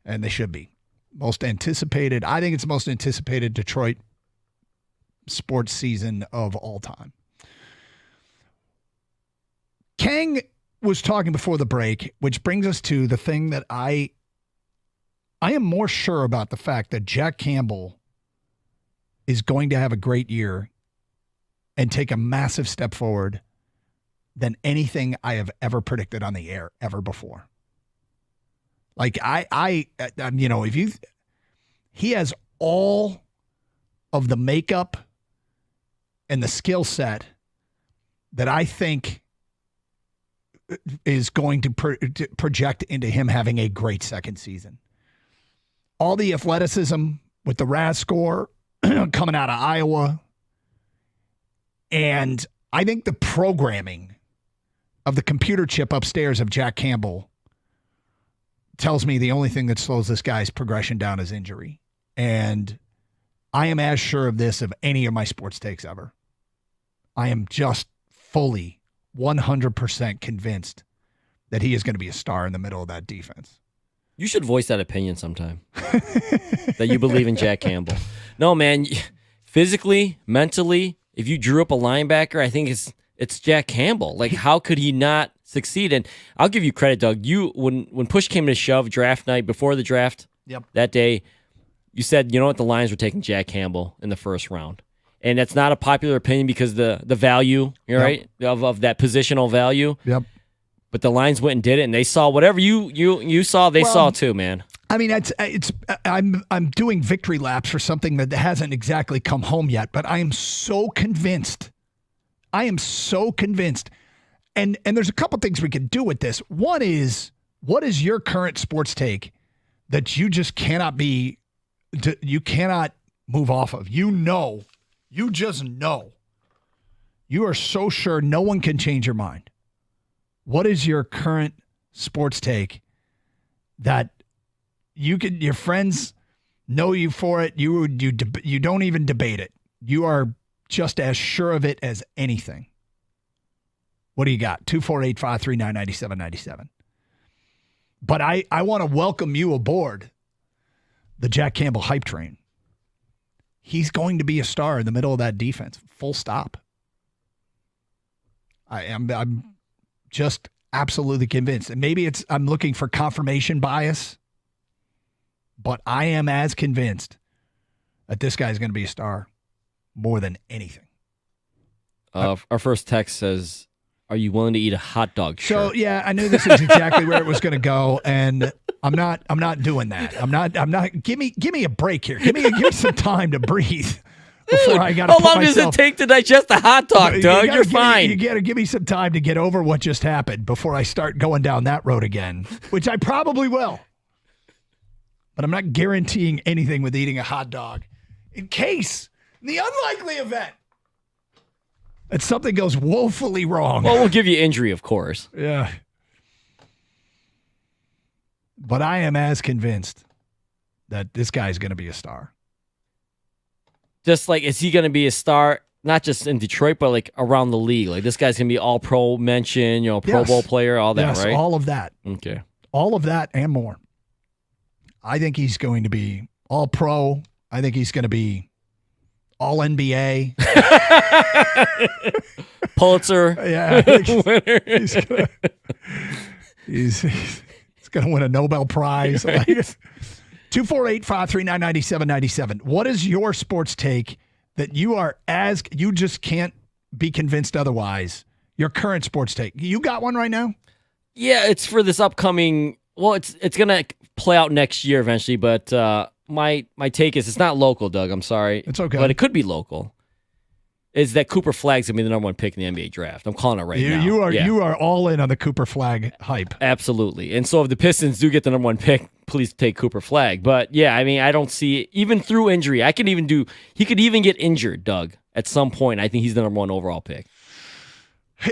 and they should be. Most anticipated. I think it's the most anticipated Detroit sports season of all time. Kang was talking before the break, which brings us to the thing that I am more sure about, the fact that Jack Campbell is going to have a great year and take a massive step forward than anything I have ever predicted on the air ever before. Like he has all of the makeup and the skill set that I think is going to project into him having a great second season. All the athleticism with the RAS score coming out of Iowa. And I think the programming of the computer chip upstairs of Jack Campbell tells me the only thing that slows this guy's progression down is injury. And I am as sure of this of any of my sports takes ever. I am just fully 100% convinced that he is going to be a star in the middle of that defense. You should voice that opinion sometime. That you believe in Jack Campbell. No, man. Physically, mentally, if you drew up a linebacker, I think it's Jack Campbell. Like, how could he not succeed? And I'll give you credit, Doug. You when push came to shove, draft night, before the draft, that day, you said, you know what, the Lions were taking Jack Campbell in the first round. And that's not a popular opinion because the value, right, of that positional value. Yep. But the Lions went and did it, and they saw whatever you saw, they saw too, man. I mean, I'm doing victory laps for something that hasn't exactly come home yet, but I am so convinced. And there's a couple things we can do with this. One is, what is your current sports take that you just cannot move off of? You just know. You are so sure no one can change your mind. What is your current sports take that your friends know you for it? You don't even debate it. You are just as sure of it as anything. What do you got? 248-539-9797. But I want to welcome you aboard the Jack Campbell hype train. He's going to be a star in the middle of that defense. Full stop. I'm just absolutely convinced. And maybe I'm looking for confirmation bias, but I am as convinced that this guy's going to be a star more than anything. Our first text says, "Are you willing to eat a hot dog?" So yeah, I knew this is exactly where it was going to go, and I'm not doing that. I'm not. Give me a break here. Give me some time to breathe. before I got to How long does it take to digest a hot dog, Doug? You're fine. You got to give me some time to get over what just happened before I start going down that road again, which I probably will. But I'm not guaranteeing anything with eating a hot dog. In case, in the unlikely event that something goes woefully wrong. Well, we'll give you injury, of course. Yeah. But I am as convinced that this guy's going to be a star. Just like, is he going to be a star, not just in Detroit, but like around the league? Like, this guy's going to be all-pro mention, Pro Bowl player, all that, right? All of that. Okay. All of that and more. I think he's going to be all-pro. I think he's going to be all-NBA. Pulitzer. Yeah. Winner. He's going to win a Nobel Prize. 248-539-9797. What is your sports take that you just can't be convinced otherwise? Your current sports take. You got one right now? Yeah, it's for this upcoming. Well, it's going to play out next year eventually, but my take is it's not local, Doug. I'm sorry. It's okay. But it could be local. Is that Cooper Flagg's going to be the number one pick in the NBA draft. I'm calling it right now. You are all in on the Cooper Flagg hype. Absolutely. And so if the Pistons do get the number one pick, please take Cooper Flagg. But yeah, I mean, I don't see, even through injury, he could even get injured, Doug, at some point. I think he's the number one overall pick.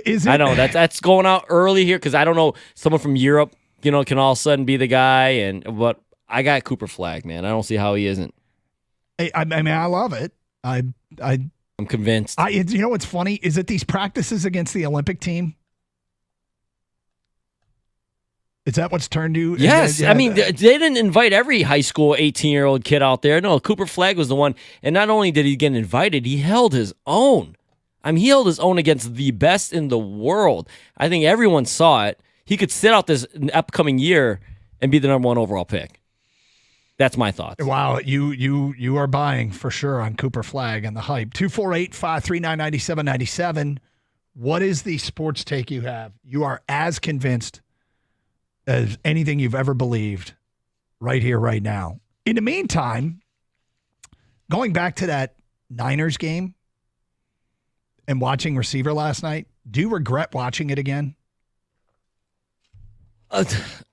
Is it? I know that's going out early here because I don't know, someone from Europe, can all of a sudden be the guy. But I got Cooper Flagg, man. I don't see how he isn't. I mean, I love it. I'm convinced. You know what's funny is that these practices against the Olympic team. Is that what's turned you? Yes. I mean, they didn't invite every high school 18-year-old kid out there. No, Cooper Flagg was the one. And not only did he get invited, he held his own. I mean, he held his own against the best in the world. I think everyone saw it. He could sit out this upcoming year and be the number one overall pick. That's my thoughts. Wow, you are buying for sure on Cooper Flagg and the hype. 248-539-9797. What is the sports take you have? You are as convinced as anything you've ever believed right here, right now. In the meantime, going back to that Niners game and watching receiver last night, do you regret watching it again?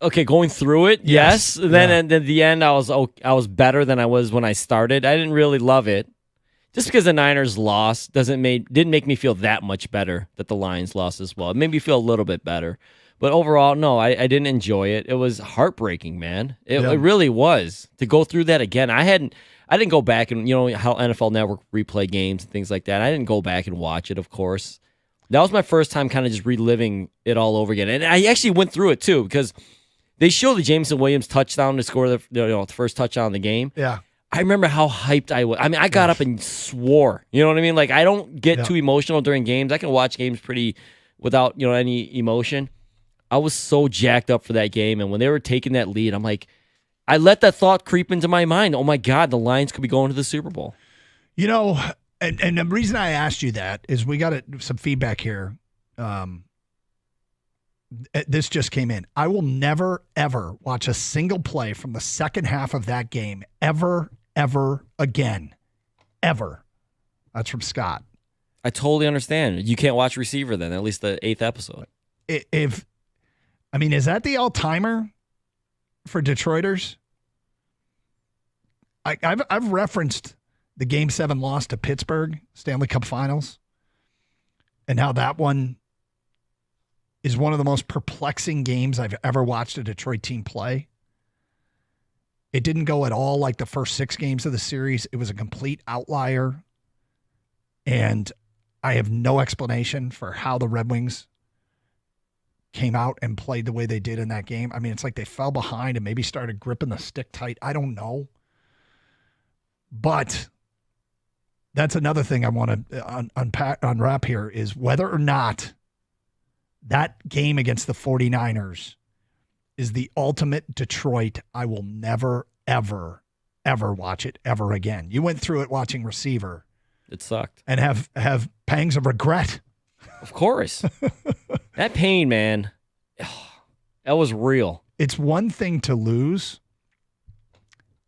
Okay, going through it, yes. Then at the end, I was better than I was when I started. I didn't really love it. Just because the Niners lost didn't make me feel that much better that the Lions lost as well. It made me feel a little bit better. But overall, no, I didn't enjoy it. It was heartbreaking, man. It really was. To go through that again, I didn't go back and, how NFL Network replay games and things like that. I didn't go back and watch it, of course. That was my first time kind of just reliving it all over again. And I actually went through it, too, because they showed the Jameson Williams touchdown to score the first touchdown in the game. Yeah. I remember how hyped I was. I mean, I got up and swore. You know what I mean? Like, I don't get too emotional during games. I can watch games pretty without, any emotion. I was so jacked up for that game. And when they were taking that lead, I'm like, I let that thought creep into my mind. Oh, my God, the Lions could be going to the Super Bowl. And the reason I asked you that is we got some feedback here. This just came in. I will never, ever watch a single play from the second half of that game ever again. Ever. That's from Scott. I totally understand. You can't watch receiver then, at least the 8th episode. Is that the all-timer for Detroiters? I've referenced the Game 7 loss to Pittsburgh, Stanley Cup Finals, and how that one is one of the most perplexing games I've ever watched a Detroit team play. It didn't go at all like the first 6 games of the series. It was a complete outlier, and I have no explanation for how the Red Wings came out and played the way they did in that game. I mean, it's like they fell behind and maybe started gripping the stick tight. I don't know. But that's another thing I want to unwrap here is whether or not that game against the 49ers is the ultimate Detroit. I will never, ever, ever watch it ever again. You went through it watching receiver. It sucked. And have pangs of regret. Of course. That pain, man, that was real. It's one thing to lose.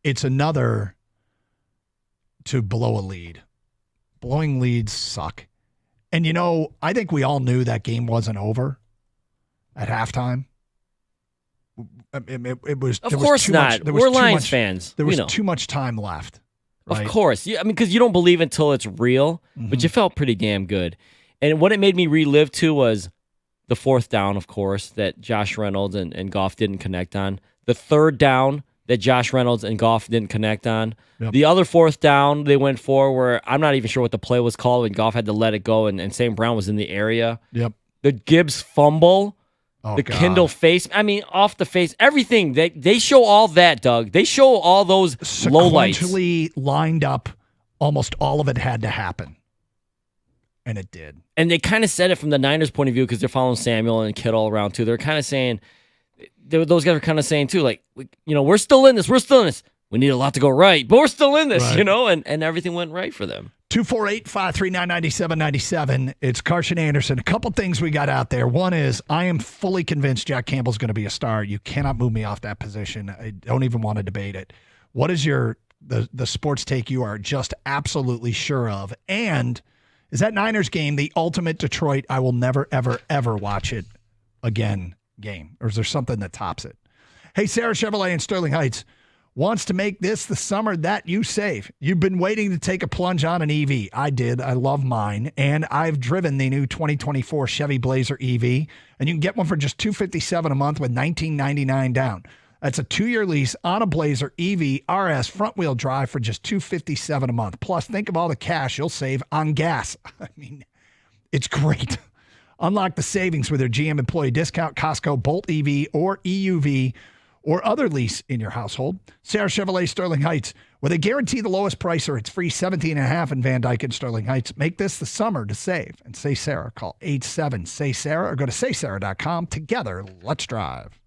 It's another to blow a lead. Blowing leads suck. And, I think we all knew that game wasn't over at halftime. It was. Of course not. We're Lions fans. There was too much time left. Right? Of course. Because you don't believe until it's real, but you felt pretty damn good. And what it made me relive, too, was the fourth down, of course, that Josh Reynolds and Goff didn't connect on. The third down that Josh Reynolds and Goff didn't connect on. Yep. The other fourth down they went for where I'm not even sure what the play was called and Goff had to let it go and St. Brown was in the area. Yep. The Gibbs fumble. Oh, the God. Kindle face. I mean, off the face. Everything. They show all that, Doug. They show all those lowlights. Sequentially lined up. Almost all of it had to happen. And it did. And they kind of said it from the Niners' point of view because they're following Samuel and Kittle around, too. They're kind of saying, those guys are kind of saying, too, like, we're still in this. We're still in this. We need a lot to go right, but we're still in this, right. And everything went right for them. 248-539-9797. It's Carson Anderson. A couple things we got out there. One is I am fully convinced Jack Campbell's going to be a star. You cannot move me off that position. I don't even want to debate it. What is the sports take you are just absolutely sure of? And is that Niners game the ultimate Detroit, I will never, ever, ever watch it again game? Or is there something that tops it? Hey, Sarah Chevrolet in Sterling Heights wants to make this the summer that you save. You've been waiting to take a plunge on an EV. I did. I love mine. And I've driven the new 2024 Chevy Blazer EV. And you can get one for just $257 a month with $19.99 down. That's a 2-year lease on a Blazer EV RS front-wheel drive for just $257 a month. Plus, think of all the cash you'll save on gas. I mean, it's great. Unlock the savings with their GM employee discount, Costco, Bolt EV, or EUV, or other lease in your household. Sarah Chevrolet, Sterling Heights, where they guarantee the lowest price or it's free $17.5 in Van Dyke and Sterling Heights. Make this the summer to save. And Say Sarah. Call 87-SAY-SARAH or go to saysarah.com. Together, let's drive.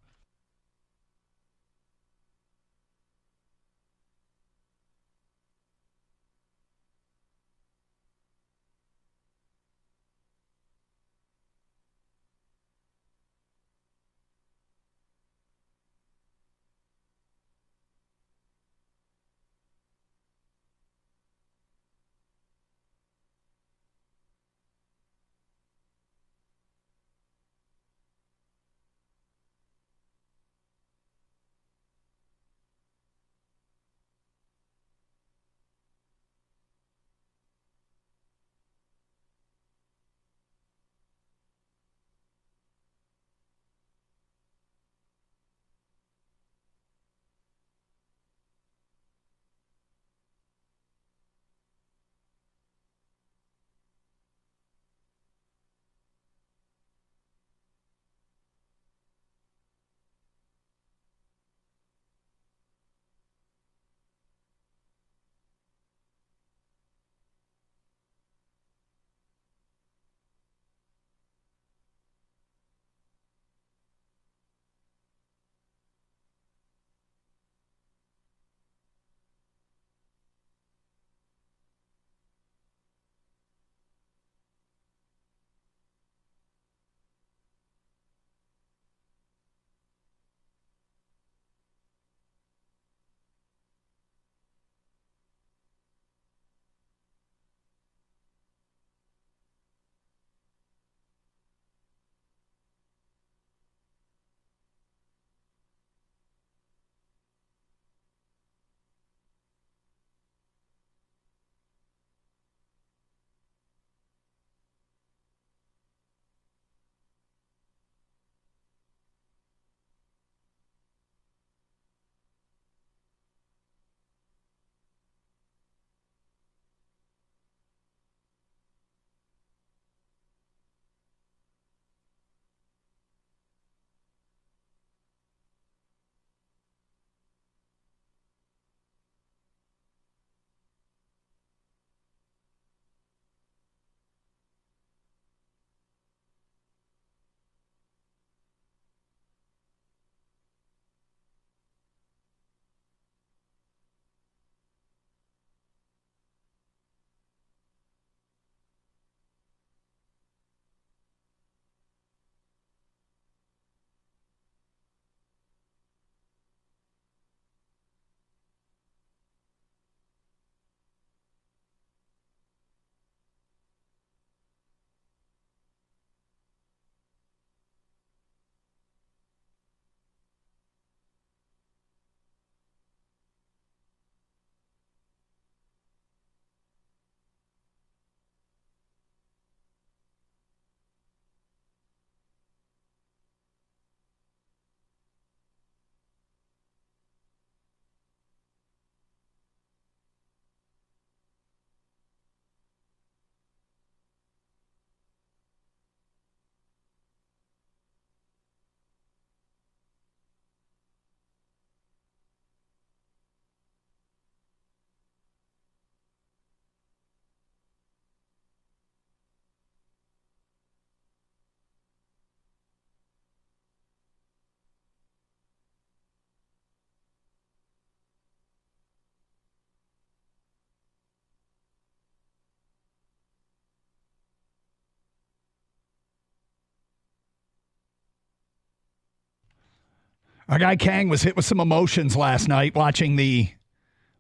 Our guy Kang was hit with some emotions last night watching the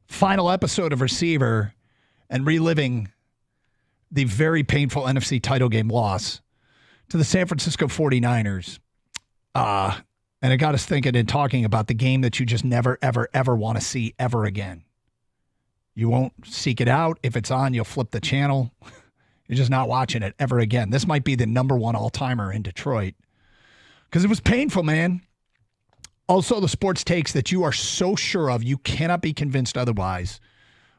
final episode of Receiver and reliving the very painful NFC title game loss to the San Francisco 49ers. And it got us thinking and talking about the game that you just never, ever, ever want to see ever again. You won't seek it out. If it's on, you'll flip the channel. You're just not watching it ever again. This might be the number one all-timer in Detroit because it was painful, man. Also, the sports takes that you are so sure of, you cannot be convinced otherwise.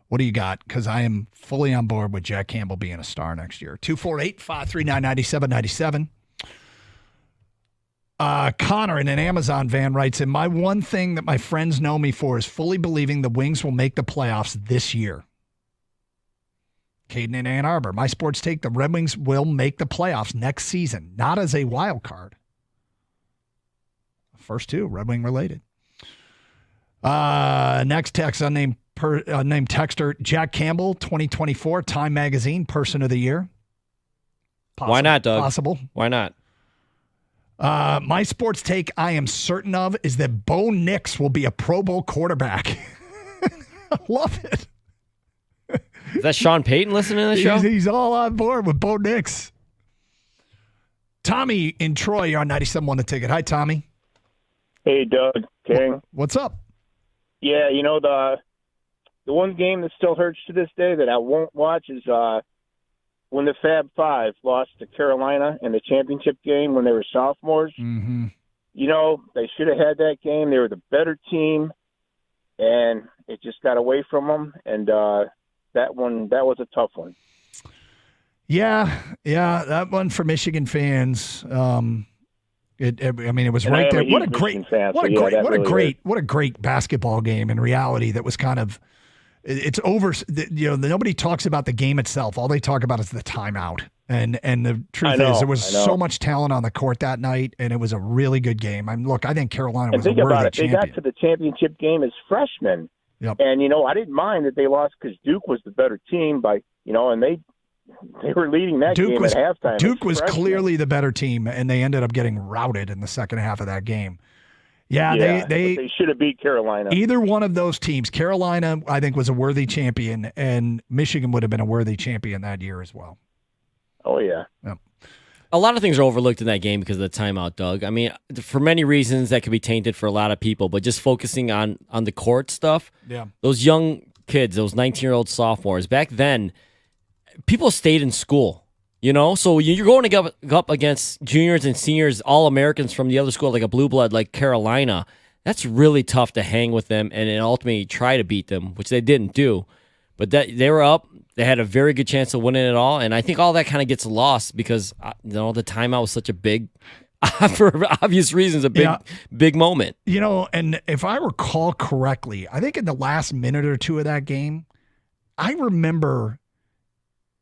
What do you got? Because I am fully on board with Jack Campbell being a star next year. 248-539-9797. Connor in an Amazon van writes in, my one thing that my friends know me for is fully believing the Wings will make the playoffs this year. Caden in Ann Arbor, my sports take, the Red Wings will make the playoffs next season, not as a wild card. First two, Red Wing related. Next text, unnamed texter, Jack Campbell, 2024 Time Magazine Person of the Year. Possible. Why not, Doug? Possible. Why not? My sports take I am certain of is that Bo Nix will be a Pro Bowl quarterback. I love it. Is that Sean Payton listening to the show? He's all on board with Bo Nix. Tommy in Troy, you're on 97.1 The Ticket. Hi, Tommy. Hey, Doug, King. What's up? Yeah, you know, the one game that still hurts to this day that I won't watch is when the Fab Five lost to Carolina in the championship game when they were sophomores. Mm-hmm. You know, they should have had that game. They were the better team, and it just got away from them. And that was a tough one. Yeah, that one for Michigan fans. It was right there. What a great basketball game in reality. That was kind of, it's over. Nobody talks about the game itself. All they talk about is the timeout. And the truth is, there was so much talent on the court that night, and it was a really good game. I think Carolina was a worthy champion. They got to the championship game as freshmen. Yep. And, I didn't mind that they lost because Duke was the better team and they were leading that game at halftime. Duke was clearly the better team, and they ended up getting routed in the second half of that game. They should have beat Carolina. Either one of those teams, Carolina, I think, was a worthy champion, and Michigan would have been a worthy champion that year as well. Oh, yeah. Yep. A lot of things are overlooked in that game because of the timeout, Doug. I mean, for many reasons that could be tainted for a lot of people, but just focusing on the court stuff, those young kids, those 19-year-old sophomores, back then, people stayed in school, So you're going to go up against juniors and seniors, All-Americans from the other school, like a blue blood like Carolina. That's really tough to hang with them and then ultimately try to beat them, which they didn't do. But they were up. They had a very good chance of winning it all, and I think all that kind of gets lost because the timeout was such a big, for obvious reasons, big moment. And if I recall correctly, I think in the last minute or two of that game, I remember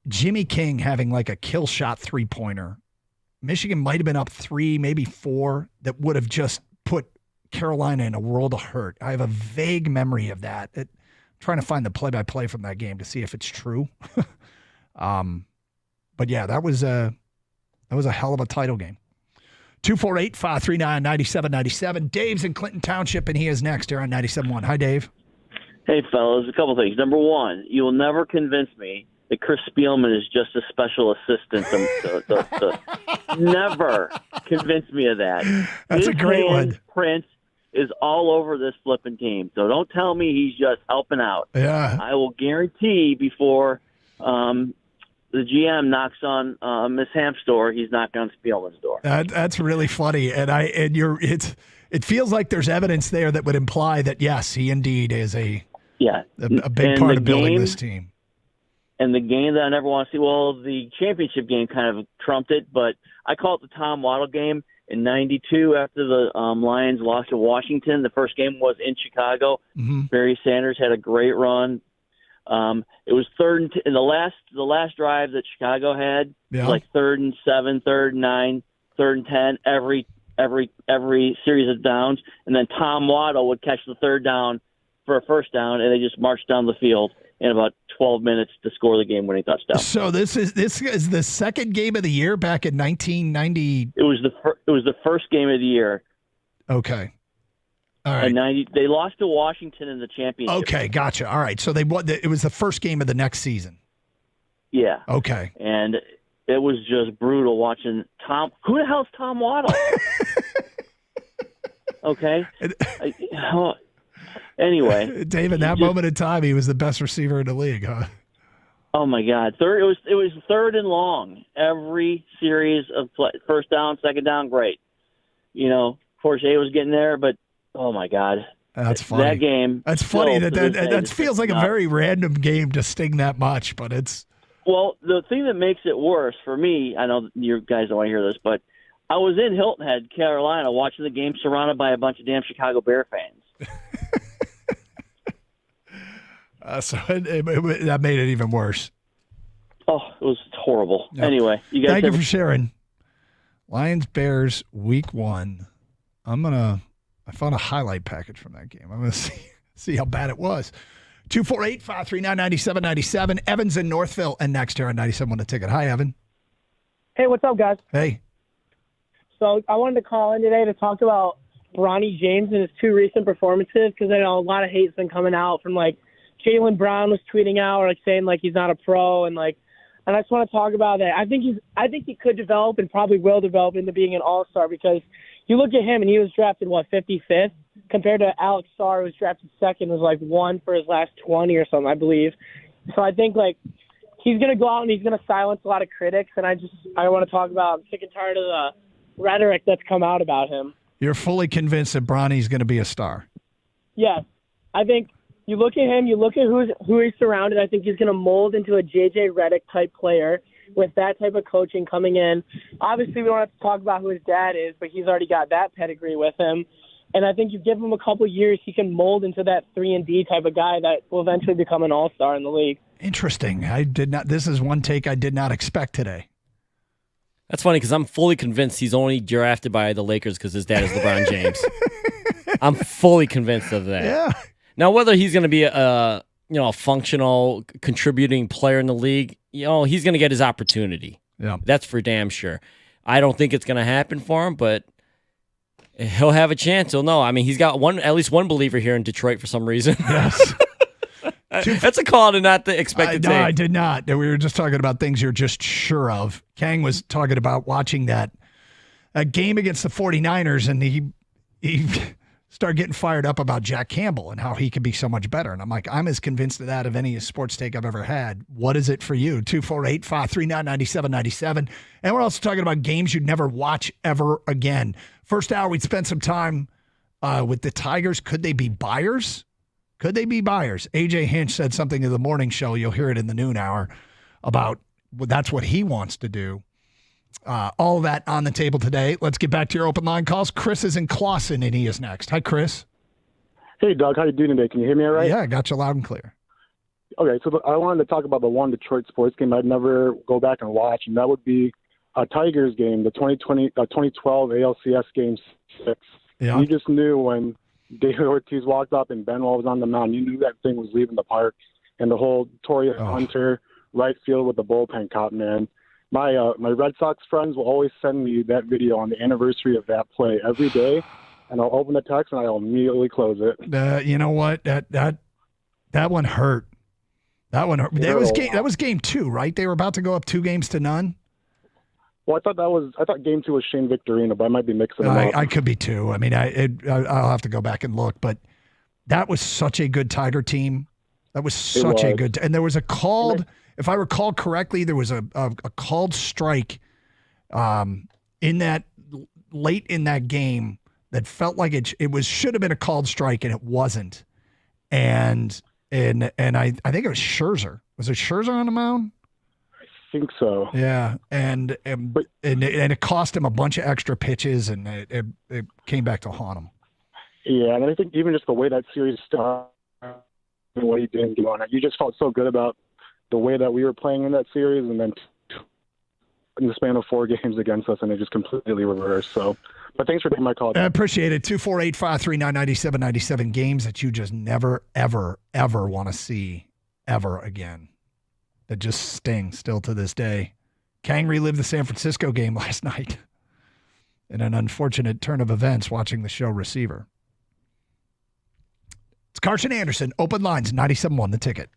Jimmy King having like a kill shot three-pointer. Michigan might have been up 3, maybe 4, that would have just put Carolina in a world of hurt. I have a vague memory of that. Trying to find the play-by-play from that game to see if it's true. But yeah, that was a hell of a title game. 248-539-9797. Dave's in Clinton Township, and he is next here on 97.1. Hi, Dave. Hey, fellas. A couple things. Number one, you will never convince me that Chris Spielman is just a special assistant. Never convince me of that. That's a great one. Prince is all over this flipping team. So don't tell me he's just helping out. Yeah. I will guarantee before the GM knocks on Miss Hamp's door, he's knocking on Spielman's door. That's really funny. It feels like there's evidence there that would imply that, yes, he indeed is a big part of building this team. And the game that I never want to see, the championship game kind of trumped it, but I call it the Tom Waddle game. In 92, after the Lions lost to Washington, the first game was in Chicago. Mm-hmm. Barry Sanders had a great run. It was in the last drive that Chicago had, like 3rd and 7, 3rd and 9, 3rd and 10, every series of downs, and then Tom Waddle would catch the third down for a first down, and they just marched down the field in about 12 minutes to score the game-winning touchdown. So this is the second game of the year back in 1990. It was the first game of the year. Okay. All right. They lost to Washington in the championship. Okay, gotcha. All right. So it was the first game of the next season. Yeah. Okay. And it was just brutal watching Tom. Who the hell's Tom Waddle? Okay. Anyway, Dave, in that moment in time, he was the best receiver in the league, huh? Oh my God! It was third and long every series of play. First down, second down, great. Forte was getting there, but oh my God, that's funny. That game. That's funny. That feels like a very random game to sting that much, but it's. Well, the thing that makes it worse for me, I know you guys don't want to hear this, but I was in Hilton Head, Carolina, watching the game, surrounded by a bunch of damn Chicago Bear fans. So that made it even worse. Oh, it was horrible. Yep. Anyway, thank you for sharing. Lions Bears Week 1. I found a highlight package from that game. I'm gonna see how bad it was. 248-539-9797. Evan's in Northville and next here on 97 the Ticket. Hi, Evan. Hey, what's up, guys? Hey. So I wanted to call in today to talk about Bronny James and his 2 recent performances because I know a lot of hate's been coming out from Jaylen Brown was tweeting out or saying he's not a pro and I just want to talk about that. I think he could develop and probably will develop into being an all-star because you look at him and he was drafted 55th compared to Alex Sarr who was drafted 2nd, was 1 for his last 20 or something, I believe. So I think he's going to go out and he's going to silence a lot of critics, and I want to talk about, I'm sick and tired of the rhetoric that's come out about him. You're fully convinced that Bronny's going to be a star? Yes. I think you look at him, you look at who he's surrounded, I think he's going to mold into a J.J. Redick-type player with that type of coaching coming in. Obviously, we don't have to talk about who his dad is, but he's already got that pedigree with him. And I think you give him a couple years, he can mold into that 3-and-D type of guy that will eventually become an all-star in the league. Interesting. This is one take I did not expect today. That's funny because I'm fully convinced he's only drafted by the Lakers because his dad is LeBron James. I'm fully convinced of that. Yeah. Now, whether he's going to be a functional contributing player in the league, he's going to get his opportunity. Yeah. That's for damn sure. I don't think it's going to happen for him, but he'll have a chance. He'll know. I mean, he's got at least one believer here in Detroit for some reason. Yes. That's a call to not expect to take. No, I did not. We were just talking about things you're just sure of. Kang was talking about watching that game against the 49ers, and he started getting fired up about Jack Campbell and how he could be so much better. And I'm like, I'm as convinced of that of any sports take I've ever had. What is it for you? 248-539-9797. And we're also talking about games you'd never watch ever again. First hour, we'd spend some time with the Tigers. Could they be buyers? Could they be buyers? AJ Hinch said something to the morning show. You'll hear it in the noon hour about that's what he wants to do. All of that on the table today. Let's get back to your open line calls. Chris is in Clawson, and he is next. Hi, Chris. Hey, Doug. How you doing today? Can you hear me all right? Yeah, I got you loud and clear. Okay, so I wanted to talk about the one Detroit sports game I'd never go back and watch, and that would be a Tigers game, the 2012 ALCS Game 6. Yeah. You just knew when David Ortiz walked up and Benwell was on the mound. You knew that thing was leaving the park, and the whole Torrey Hunter right field with the bullpen caught, man. My Red Sox friends will always send me that video on the anniversary of that play every day, and I'll open the text and I'll immediately close it. You know what? That one hurt. That one hurt. That was game 2, right? They were about to go up 2-0. Well, I thought game 2 was Shane Victorino, but I might be mixing them up. I could be too. I mean, I'll have to go back and look, but that was such a good Tiger team. That was such a good, and there was a called, if I recall correctly, there was a called strike in that late in that game that felt like it should have been a called strike, and it wasn't. And I think it was Scherzer. Was it Scherzer on the mound? I think so. Yeah, and it cost him a bunch of extra pitches, and it came back to haunt him. Yeah, and I think even just the way that series started, and what he didn't do on it, you just felt so good about the way that we were playing in that series, and then in the span of 4 games against us, and it just completely reversed. So, but thanks for taking my call. I appreciate it. 248-539-9797. Games that you just never, ever, ever want to see ever again. That just sting still to this day. Kang relived the San Francisco game last night in an unfortunate turn of events watching the show Receiver. It's Carson Anderson, Open Lines, 97.1 The Ticket.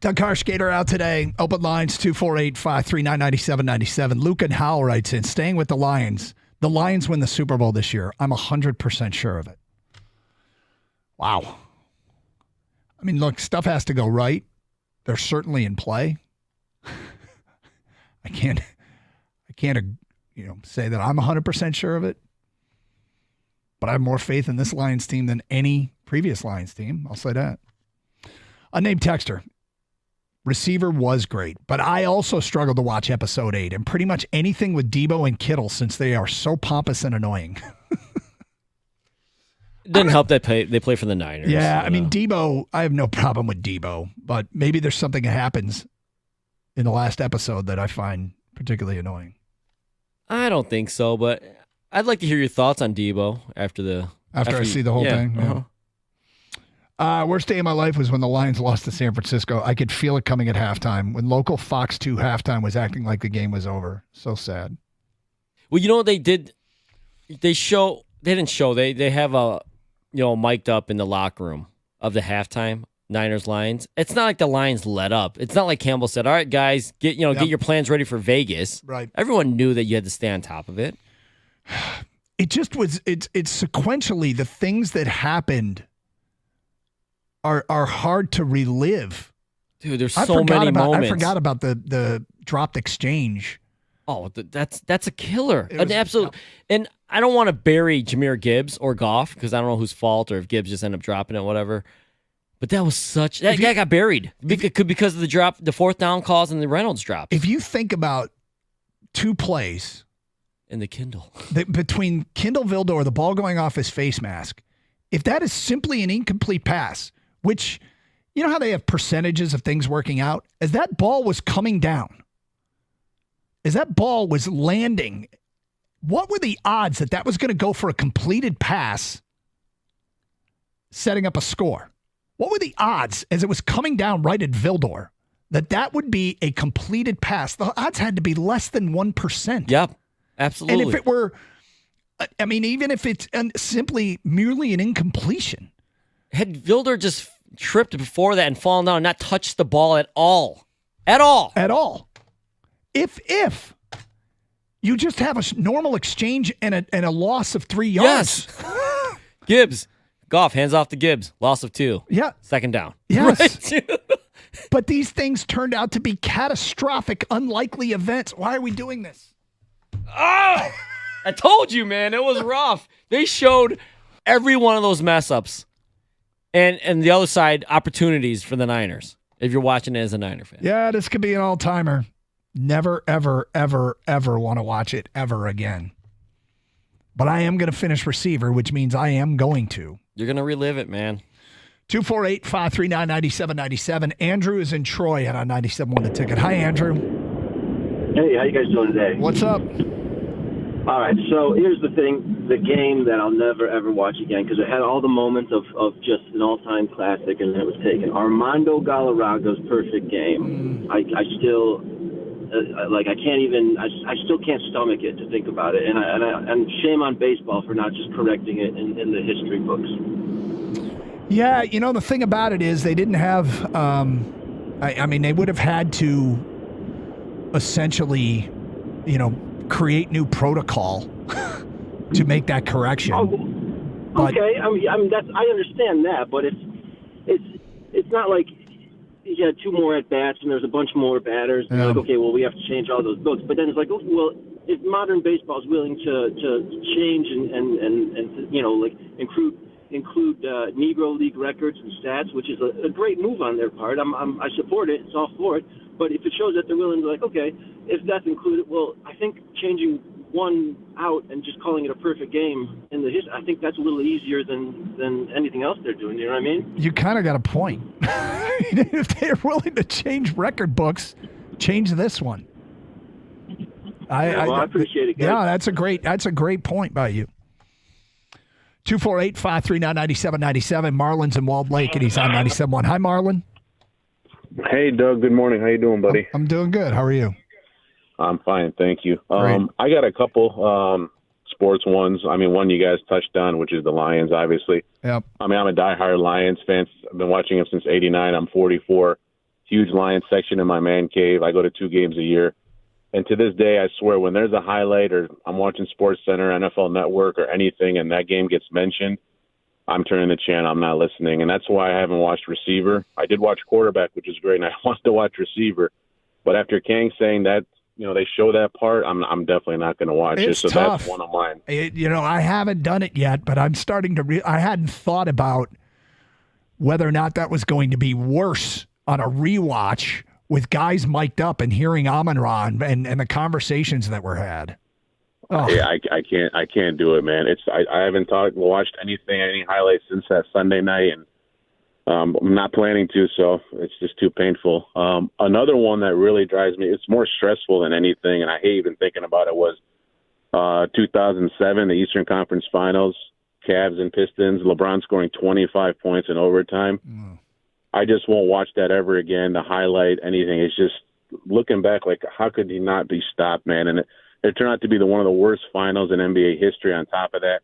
Doug Carskater out today. Open lines 248-539-9797. Luke and Howell writes in, staying with the Lions. The Lions win the Super Bowl this year. I'm 100% sure of it. Wow. I mean, look, stuff has to go right. They're certainly in play. I can't say that I'm 100% sure of it. But I have more faith in this Lions team than any previous Lions team. I'll say that. Unnamed texter. Receiver was great, but I also struggled to watch episode 8 and pretty much anything with Debo and Kittle since they are so pompous and annoying. It didn't help that they play for the Niners. Yeah, I mean, Debo, I have no problem with Debo, but maybe there's something that happens in the last episode that I find particularly annoying. I don't think so, but I'd like to hear your thoughts on Debo after I see the whole thing. Yeah. Worst day of my life was when the Lions lost to San Francisco. I could feel it coming at halftime when local Fox 2 halftime was acting like the game was over. So sad. Well, you know what they did? They didn't show. They have a, mic'd up in the locker room of the halftime Niners Lions. It's not like the Lions let up. It's not like Campbell said, "All right, guys, get your plans ready for Vegas." Right. Everyone knew that you had to stay on top of it. It just was. It's sequentially the things that happened are hard to relive. Dude, there's so many moments. I forgot about the dropped exchange. Oh, that's a killer. An absolute. And I don't want to bury Jahmyr Gibbs or Goff because I don't know whose fault or if Gibbs just ended up dropping it, whatever. But that was that guy got buried because of the fourth down calls and the Reynolds drop. If you think about two plays in the Kindle between Kindle Vildor, the ball going off his face mask, if that is simply an incomplete pass, which you know how they have percentages of things working out, as that ball was coming down, as that ball was landing, what were the odds that was going to go for a completed pass, setting up a score? What were the odds as it was coming down right at Vildor that would be a completed pass? The odds had to be less than 1%. Yep, absolutely. And if it were, even if it's simply merely an incompletion. Had Vildor just tripped before that and fallen down and not touched the ball at all. At all. At all. If you just have a normal exchange and a loss of 3 yards. Yes. Gibbs. Goff, hands off to Gibbs. Loss of 2. Yeah. Second down. Yes. Right? But these things turned out to be catastrophic, unlikely events. Why are we doing this? Oh! I told you, man. It was rough. They showed every one of those mess-ups. And the other side, opportunities for the Niners, if you're watching it as a Niner fan. Yeah, this could be an all-timer. Never, ever, ever, ever want to watch it ever again. But I am going to finish receiver, which means I am going to. You're going to relive it, man. 248-539-9797. Andrew is in Troy and on 97.1 The Ticket. Hi, Andrew. Hey, how you guys doing today? What's up? All right, so here's the thing. The game that I'll never, ever watch again because it had all the moments of just an all-time classic and then it was taken. Armando Galarraga's perfect game. I still... I can't even. I still can't stomach it to think about it, and shame on baseball for not just correcting it in the history books. Yeah, the thing about it is they didn't have. They would have had to essentially, create new protocol to make that correction. Okay, I understand that, but it's not like. You had 2 more at bats and there's a bunch more batters. And like, okay, well, we have to change all those books. But then it's like, oh, well, if modern baseball is willing to change and include Negro League records and stats, which is a great move on their part. I support it. It's all for it. But if it shows that they're willing to, like, okay, if that's included, well, I think changing one out and just calling it a perfect game in the history, I think that's a little easier than anything else they're doing. You know what I mean? You kind of got a point. If they're willing to change record books, change this one. I appreciate it, guys. Yeah, that's a great point by you. 248-539-9797. Marlon's in Walled Lake, and he's on 97.1. Hi, Marlon. Hey, Doug. Good morning. How you doing, buddy? I'm doing good. How are you? I'm fine, thank you. I got a couple sports ones. One you guys touched on, which is the Lions, obviously. Yep. I'm a diehard Lions fan. I've been watching them since '89. I'm 44. Huge Lions section in my man cave. I go to 2 games a year. And to this day, I swear, when there's a highlight or I'm watching Sports Center, NFL Network, or anything, and that game gets mentioned, I'm turning the channel. I'm not listening. And that's why I haven't watched receiver. I did watch quarterback, which is great, and I wanted to watch receiver. But after Kang saying that, they show that part, I'm definitely not going to watch it. So tough. That's one of mine. I haven't done it yet, but I'm starting to I hadn't thought about whether or not that was going to be worse on a rewatch with guys mic'd up and hearing Amon-Ra and the conversations that were had. Oh. Yeah, I can't do it, man. I haven't watched any highlights since that Sunday night, and I'm not planning to, so it's just too painful. Another one that really drives me, it's more stressful than anything, and I hate even thinking about it, was 2007, the Eastern Conference Finals, Cavs and Pistons, LeBron scoring 25 points in overtime. I just won't watch that ever again, to highlight anything. It's just looking back, like, how could he not be stopped, man? And it turned out to be one of the worst finals in NBA history on top of that.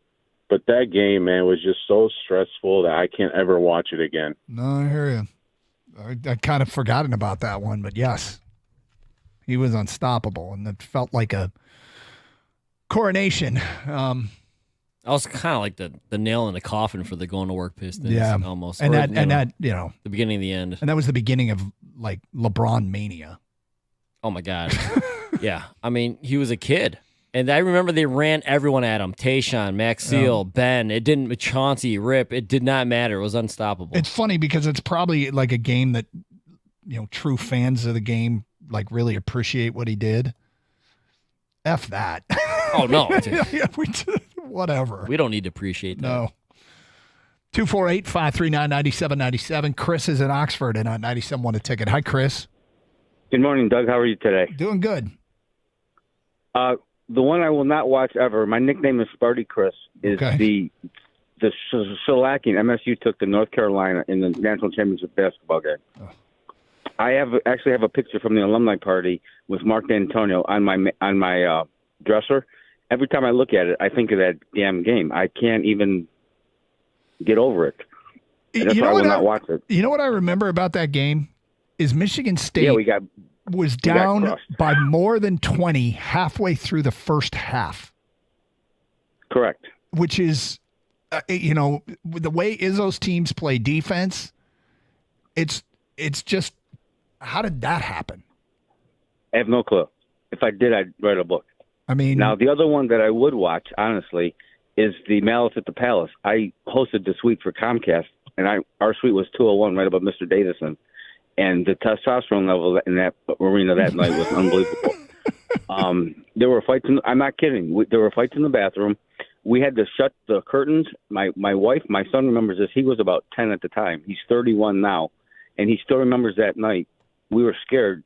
But that game, man, was just so stressful that I can't ever watch it again. No, I hear you. I kind of forgotten about that one, but yes, he was unstoppable, and it felt like a coronation. I was kind of like the nail in the coffin for the going to work Pistons. Yeah, almost. And Or, that the beginning of the end. and that was the beginning of like LeBron mania. Oh my God. Yeah, I mean, he was a kid. And I remember they ran everyone at him. Tayshaun, Max Seal, Ben. It didn't, Chauncey, Rip. It did not matter. It was unstoppable. It's funny because it's probably like a game that, true fans of the game like really appreciate what he did. F that. Oh, no. Yeah, whatever. We don't need to appreciate that. No. 248-539-9797. Chris is in Oxford and on 97 won a ticket. Hi, Chris. Good morning, Doug. How are you today? Doing good. The one I will not watch ever, my nickname is Sparty Chris, is the shellacking MSU took to North Carolina in the national championship basketball game. I actually have a picture from the alumni party with Mark D'Antonio on my dresser. Every time I look at it, I think of that damn game. I can't even get over it. And that's why I will not watch it. You know what I remember about that game is Michigan State was down by more than 20 halfway through the first half. Correct. Which is, the way Izzo's teams play defense, it's just, how did that happen? I have no clue. If I did, I'd write a book. I mean, now the other one that I would watch, honestly, is the Malice at the Palace. I hosted the suite for Comcast, and our suite was 201 right above Mr. Davison. And the testosterone level in that arena that night was unbelievable. There were fights. I'm not kidding. There were fights in the bathroom. We had to shut the curtains. My son remembers this. He was about 10 at the time. He's 31 now, and he still remembers that night. We were scared,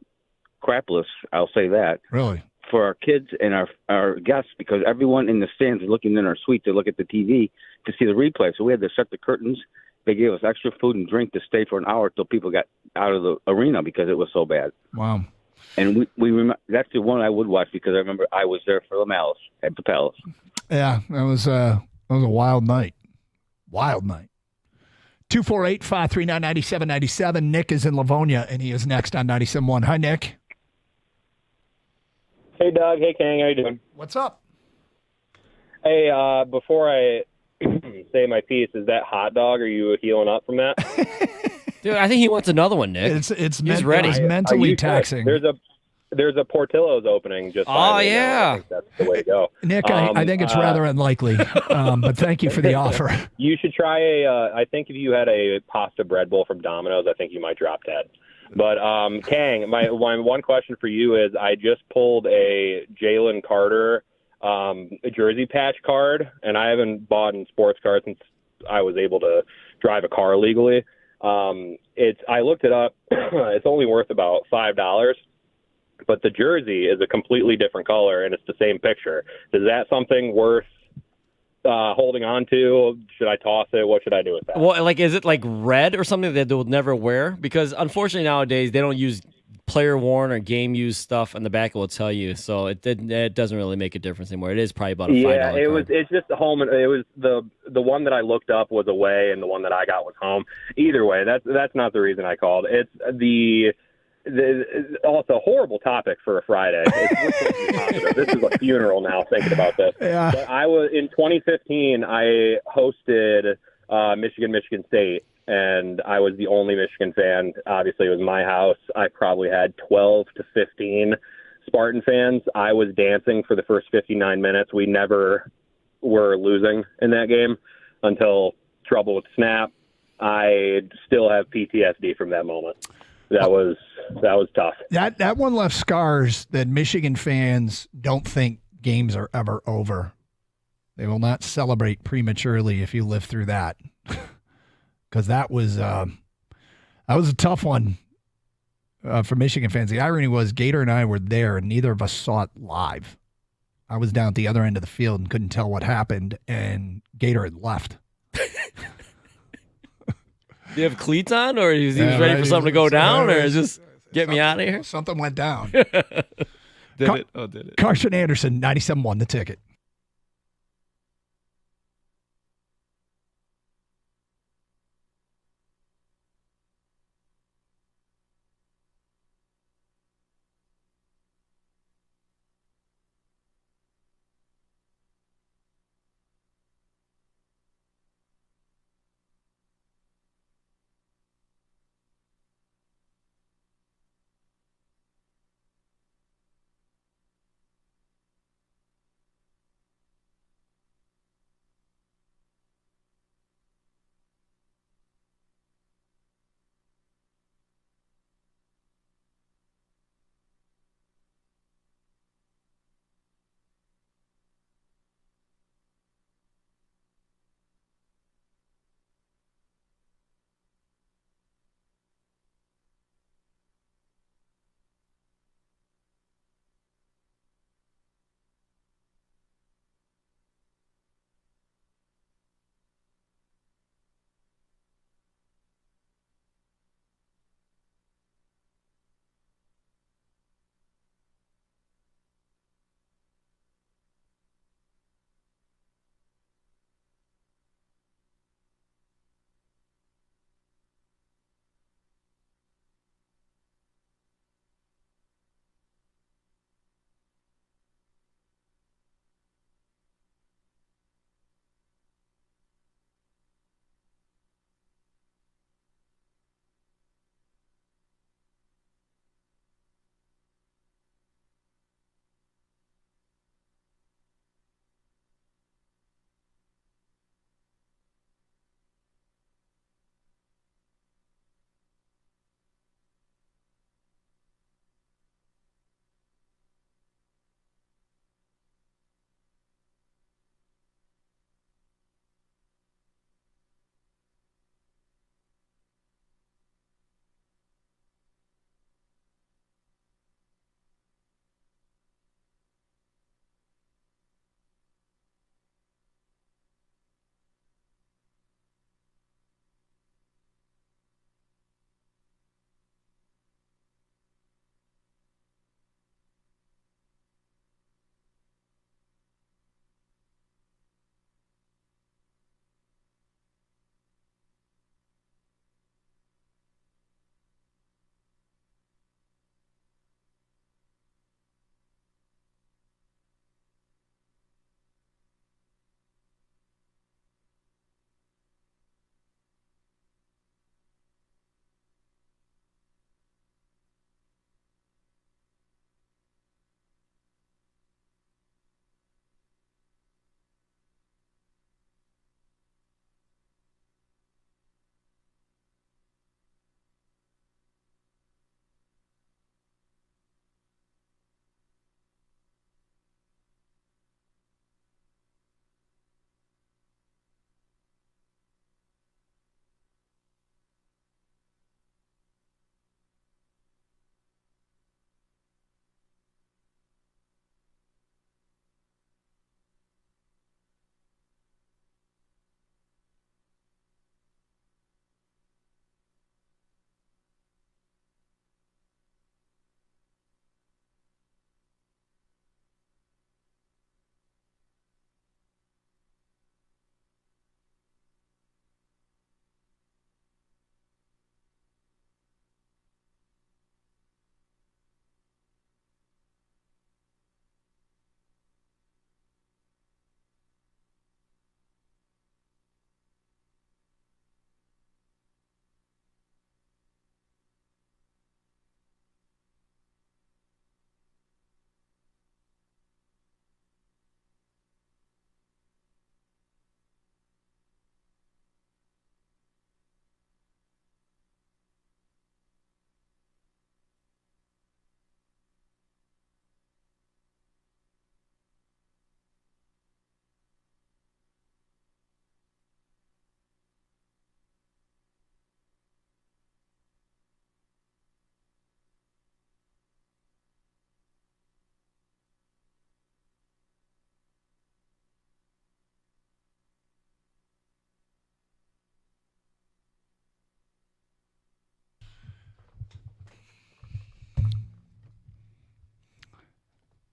crapless. I'll say that. Really? For our kids and our guests, because everyone in the stands is looking in our suite to look at the TV to see the replay. So we had to shut the curtains. They gave us extra food and drink to stay for an hour till people got out of the arena because it was so bad. Wow. And we remember, that's the one I would watch because I remember I was there for the Malice at the Palace. Yeah, that was a wild night. Wild night. 248-539-9797. Nick is in Livonia, and he is next on 97.1. Hi, Nick. Hey, Doug. Hey, Kang. How you doing? What's up? Hey, before I say my piece, is that hot dog? Are you healing up from that? Dude, I think he wants another one, Nick. He's ready. It's mentally taxing. There's a Portillo's opening just. Oh yeah, I think that's the way to go. Nick, I think it's rather unlikely, but thank you for the offer. You should try I think if you had a pasta bread bowl from Domino's, I think you might drop dead. But Kang, my one question for you is: I just pulled a Jalen Carter a jersey patch card, and I haven't bought in sports cards since I was able to drive a car legally. I looked it up. It's only worth about $5, but the jersey is a completely different color and it's the same picture. Is that something worth holding on to? Should I toss it? What should I do with that? Well, is it like red or something that they will never wear? Because unfortunately nowadays they don't use player worn or game used stuff on the back. It will tell you, so it doesn't really make a difference anymore. It is probably about a $5 card. It's just the home. It was the one that I looked up was away, and the one that I got was home. Either way, that's not the reason I called. It's it's a horrible topic for a Friday. This is a funeral now. Thinking about this, yeah. But I was in 2015. I hosted Michigan State. And I was the only Michigan fan. Obviously, it was my house. I probably had 12 to 15 Spartan fans. I was dancing for the first 59 minutes. We never were losing in that game until trouble with snap. I still have PTSD from that moment. That was tough. That one left scars that Michigan fans don't think games are ever over. They will not celebrate prematurely if you live through that. Because that was That was a tough one for Michigan fans. The irony was Gator and I were there, and neither of us saw it live. I was down at the other end of the field and couldn't tell what happened, and Gator had left. Do you have cleats on, or he was ready for something to go down, or just get me out of here? Something went down. Did it? Oh, did it? Carson Anderson, 97 won the ticket.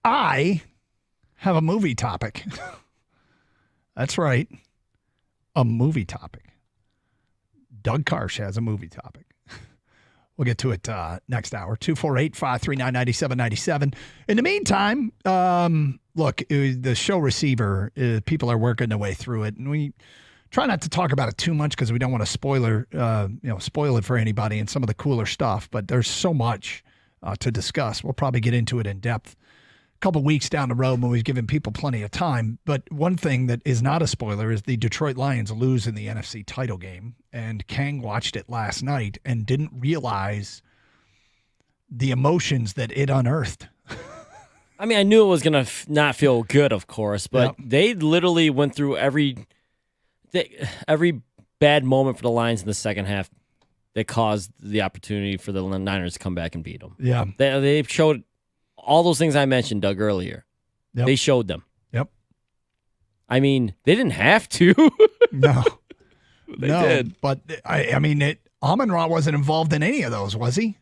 I have a movie topic. That's right. A movie topic. Doug Karsh has a movie topic. We'll get to it next hour. 248-539-9797. In the meantime, look, the show receiver, people are working their way through it, and we try not to talk about it too much because we don't want to spoil it for anybody and some of the cooler stuff. But there's so much to discuss. We'll probably get into it in depth a couple weeks down the road when we've given people plenty of time. But one thing that is not a spoiler is the Detroit Lions lose in the NFC title game. And Kang watched it last night and didn't realize the emotions that it unearthed. I mean, I knew it was going to not feel good, of course, but they literally went through every bad moment for the Lions in the second half that caused the opportunity for the Niners to come back and beat them. Yeah. They showed all those things I mentioned, Doug, earlier. Yep. They showed them. Yep. I mean, they didn't have to. No. They did. But, I mean, Amon-Ra wasn't involved in any of those, was he?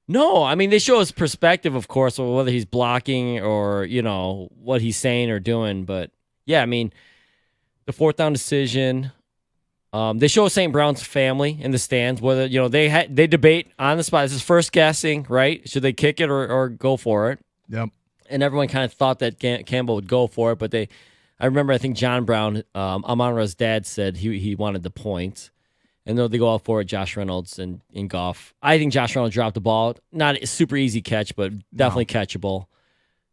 No, I mean, they show his perspective, of course, whether he's blocking or, what he's saying or doing. But, yeah, I mean, the fourth down decision. They show St. Brown's family in the stands, whether, they debate on the spot. This is first guessing, right? Should they kick it or go for it? Yep. And everyone kind of thought that Campbell would go for it, but I remember, I think John Brown, Amon-Ra's dad, said he wanted the point. And though they go out for it, Josh Reynolds and Goff. I think Josh Reynolds dropped the ball. Not a super easy catch, but definitely catchable.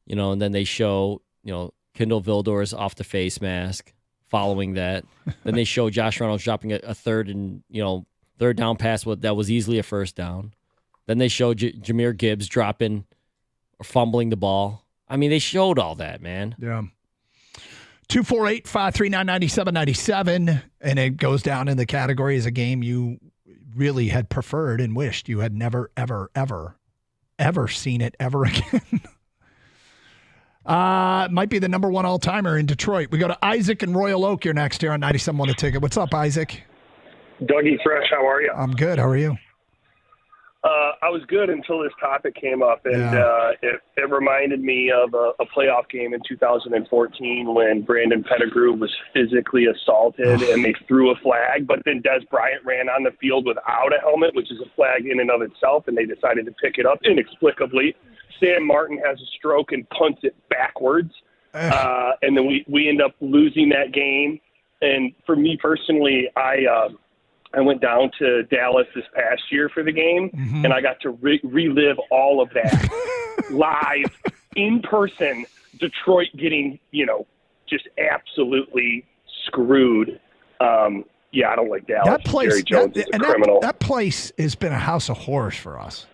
And then they show, Kendall Vildor's off the face mask following that. Then they show Josh Reynolds dropping a third down pass that was easily a first down. Then they show Jahmyr Gibbs dropping or fumbling the ball. I mean, they showed all that, man. Yeah. 248-539-9797, and it goes down in the category as a game you really had preferred and wished you had never, ever, ever, ever seen it ever again. Might be the number one all-timer in Detroit. We go to Isaac and Royal Oak. You're next here on 97.1 A Ticket. What's up, Isaac? Dougie Fresh, how are you? I'm good. How are you? I was good until this topic came up, and it reminded me of a playoff game in 2014 when Brandon Pettigrew was physically assaulted and they threw a flag, but then Des Bryant ran on the field without a helmet, which is a flag in and of itself, and they decided to pick it up inexplicably. Sam Martin has a stroke and punts it backwards, and then we end up losing that game. And for me personally, I went down to Dallas this past year for the game, and I got to relive all of that live, in person, Detroit getting, just absolutely screwed. I don't like Dallas. That place, Jerry Jones is a criminal. That place has been a house of horrors for us.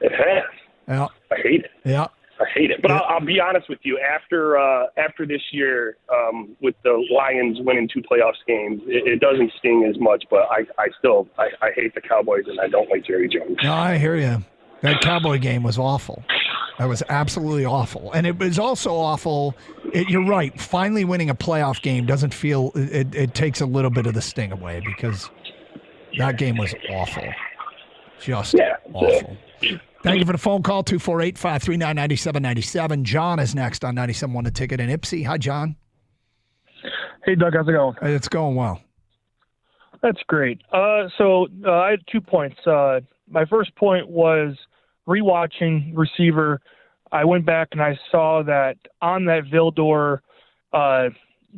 It has. Yeah. I hate it. Yeah. I hate it. But I'll be honest with you. After this year, with the Lions winning 2 playoffs games, it doesn't sting as much. But I still hate the Cowboys, and I don't like Jerry Jones. No, I hear you. That Cowboy game was awful. That was absolutely awful. And it was also awful. You're right. Finally winning a playoff game doesn't feel – it takes a little bit of the sting away because that game was awful. Just awful. Thank you for the phone call, 248-539-9797. John is next on 97.1 The Ticket in Ipsy. Hi, John. Hey, Doug. How's it going? It's going well. That's great. So I had 2 points. My first point was rewatching receiver. I went back and I saw that on that Vildor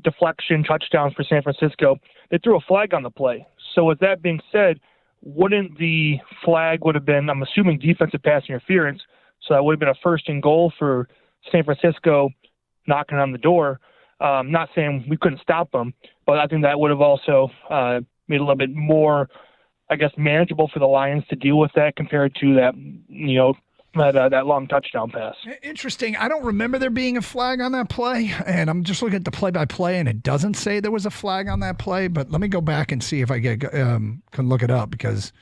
deflection touchdown for San Francisco, they threw a flag on the play. So with that being said, wouldn't the flag would have been, I'm assuming, defensive pass interference, so that would have been a first and goal for San Francisco knocking on the door. Not saying we couldn't stop them, but I think that would have also made it a little bit more, I guess, manageable for the Lions to deal with that compared to that, that long touchdown pass. Interesting. I don't remember there being a flag on that play, and I'm just looking at the play-by-play, and it doesn't say there was a flag on that play, but let me go back and see if I can look it up, because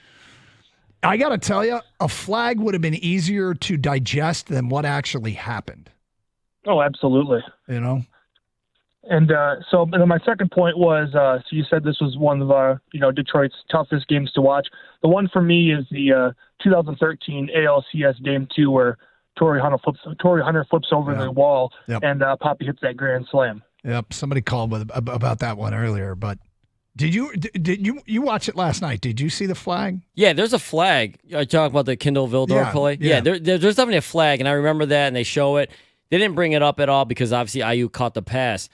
I got to tell you, a flag would have been easier to digest than what actually happened. Oh, absolutely. And so then my second point was, so you said this was one of Detroit's toughest games to watch. The one for me is the 2013 ALCS Game 2 where Torrey Hunter flips over the wall, and Poppy hits that grand slam. Yep, somebody called about that one earlier, but did you watch it last night? Did you see the flag? Yeah, there's a flag. I talk about the Kindle Vildor play. Yeah, there's definitely a flag, and I remember that, and they show it. They didn't bring it up at all because obviously Ayuk caught the pass.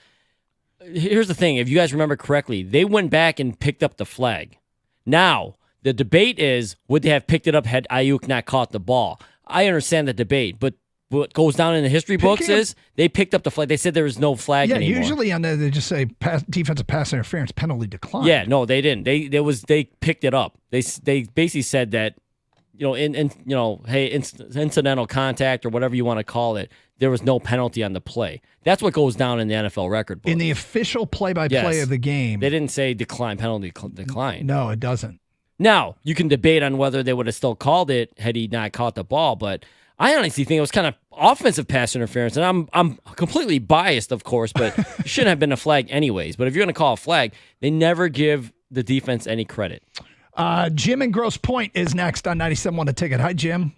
Here's the thing. If you guys remember correctly, they went back and picked up the flag. Now, the debate is, would they have picked it up had Ayuk not caught the ball? I understand the debate, but what goes down in the history books is they picked up the flag. They said there was no flag anymore. Yeah, usually on they just say defensive pass interference penalty declined. Yeah, no, they didn't. They picked it up. They basically said that, incidental contact or whatever you want to call it, there was no penalty on the play. That's what goes down in the NFL record book. In the official play-by-play of the game. They didn't say penalty decline. No, it doesn't. Now, you can debate on whether they would have still called it had he not caught the ball, but I honestly think it was kind of offensive pass interference, and I'm completely biased, of course, but it shouldn't have been a flag anyways. But if you're going to call a flag, they never give the defense any credit. Jim in Grosse Pointe is next on 97.1 The Ticket. Hi, Jim.